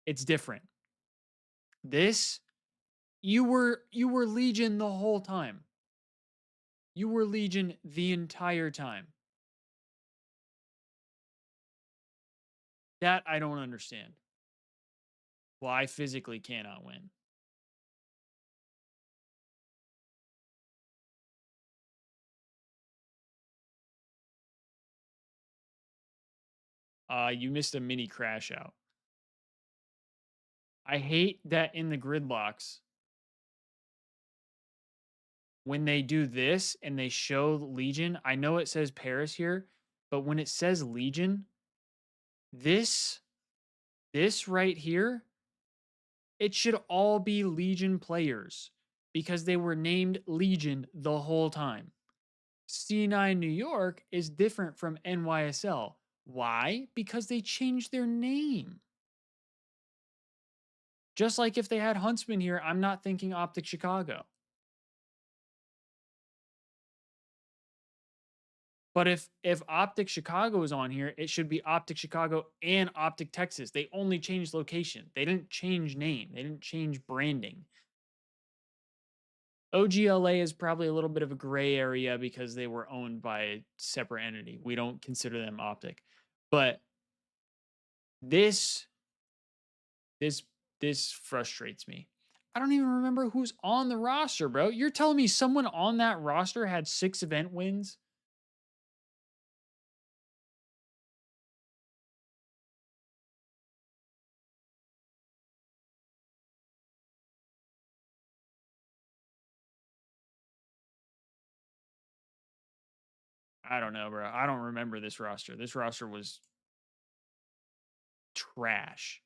It's different. This, you were Legion the whole time. You were Legion the entire time. That I don't understand. Well, I physically cannot win. You missed a mini crash out. I hate that in the gridlocks, when they do this and they show Legion, I know it says Paris here, but when it says Legion, this right here, it should all be Legion players because they were named Legion the whole time. C9 New York is different from NYSL. Why? Because they changed their name. Just like if they had Huntsman here, I'm not thinking Optic Chicago. But if Optic Chicago is on here, it should be Optic Chicago and Optic Texas. They only changed location. They didn't change name. They didn't change branding. OGLA is probably a little bit of a gray area because they were owned by a separate entity. We don't consider them Optic. But this frustrates me. I don't even remember who's on the roster, bro. You're telling me someone on that roster had 6 event wins? I don't know, bro. I don't remember this roster. This roster was trash.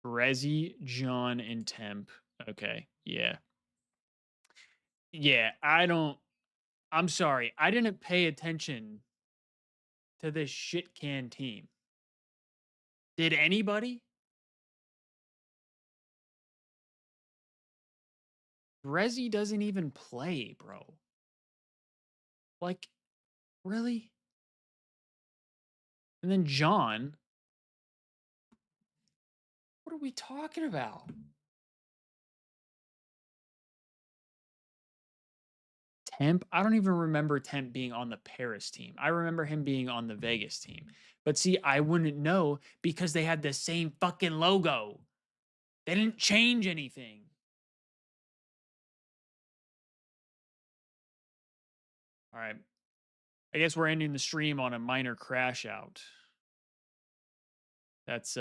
Rezi, John, and Temp. Okay, yeah. Yeah, I'm sorry. I didn't pay attention to this shit can team. Did anybody? Rezi doesn't even play, bro. Like, really? And then John. What are we talking about? Temp? I don't even remember Temp being on the Paris team. I remember him being on the Vegas team. But see, I wouldn't know because they had the same fucking logo. They didn't change anything. All right. I guess we're ending the stream on a minor crash out. That's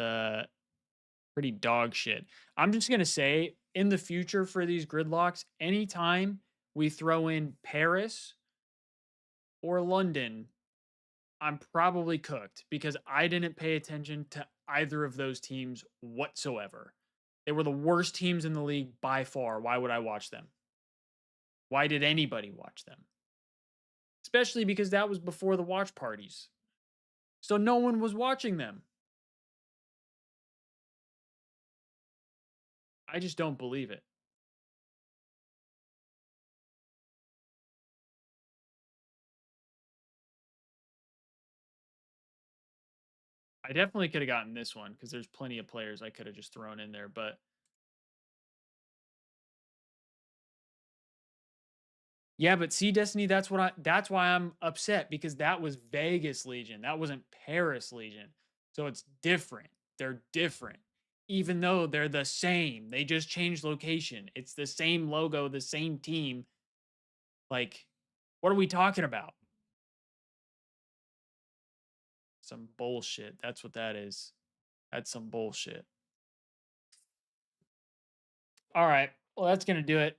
pretty dog shit. I'm just going to say, in the future for these gridlocks, anytime we throw in Paris or London, I'm probably cooked because I didn't pay attention to either of those teams whatsoever. They were the worst teams in the league by far. Why would I watch them? Why did anybody watch them? Especially because that was before the watch parties. So no one was watching them. I just don't believe it. I definitely could have gotten this one because there's plenty of players I could have just thrown in there, but yeah, but see, Destiny, that's why I'm upset because that was Vegas Legion. That wasn't Paris Legion. So it's different. They're different. Even though they're the same. They just changed location. It's the same logo, the same team. Like, what are we talking about? Some bullshit. That's what that is. That's some bullshit. All right. Well, that's going to do it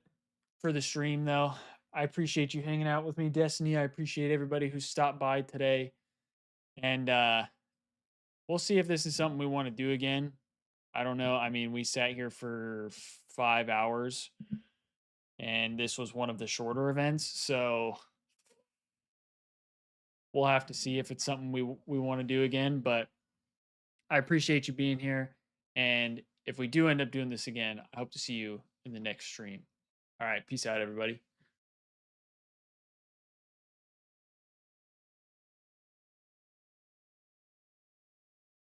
for the stream, though. I appreciate you hanging out with me, Destiny. I appreciate everybody who stopped by today. And we'll see if this is something we want to do again. I don't know. I mean, we sat here for 5 hours, and this was one of the shorter events. So we'll have to see if it's something we want to do again. But I appreciate you being here. And if we do end up doing this again, I hope to see you in the next stream. All right. Peace out, everybody.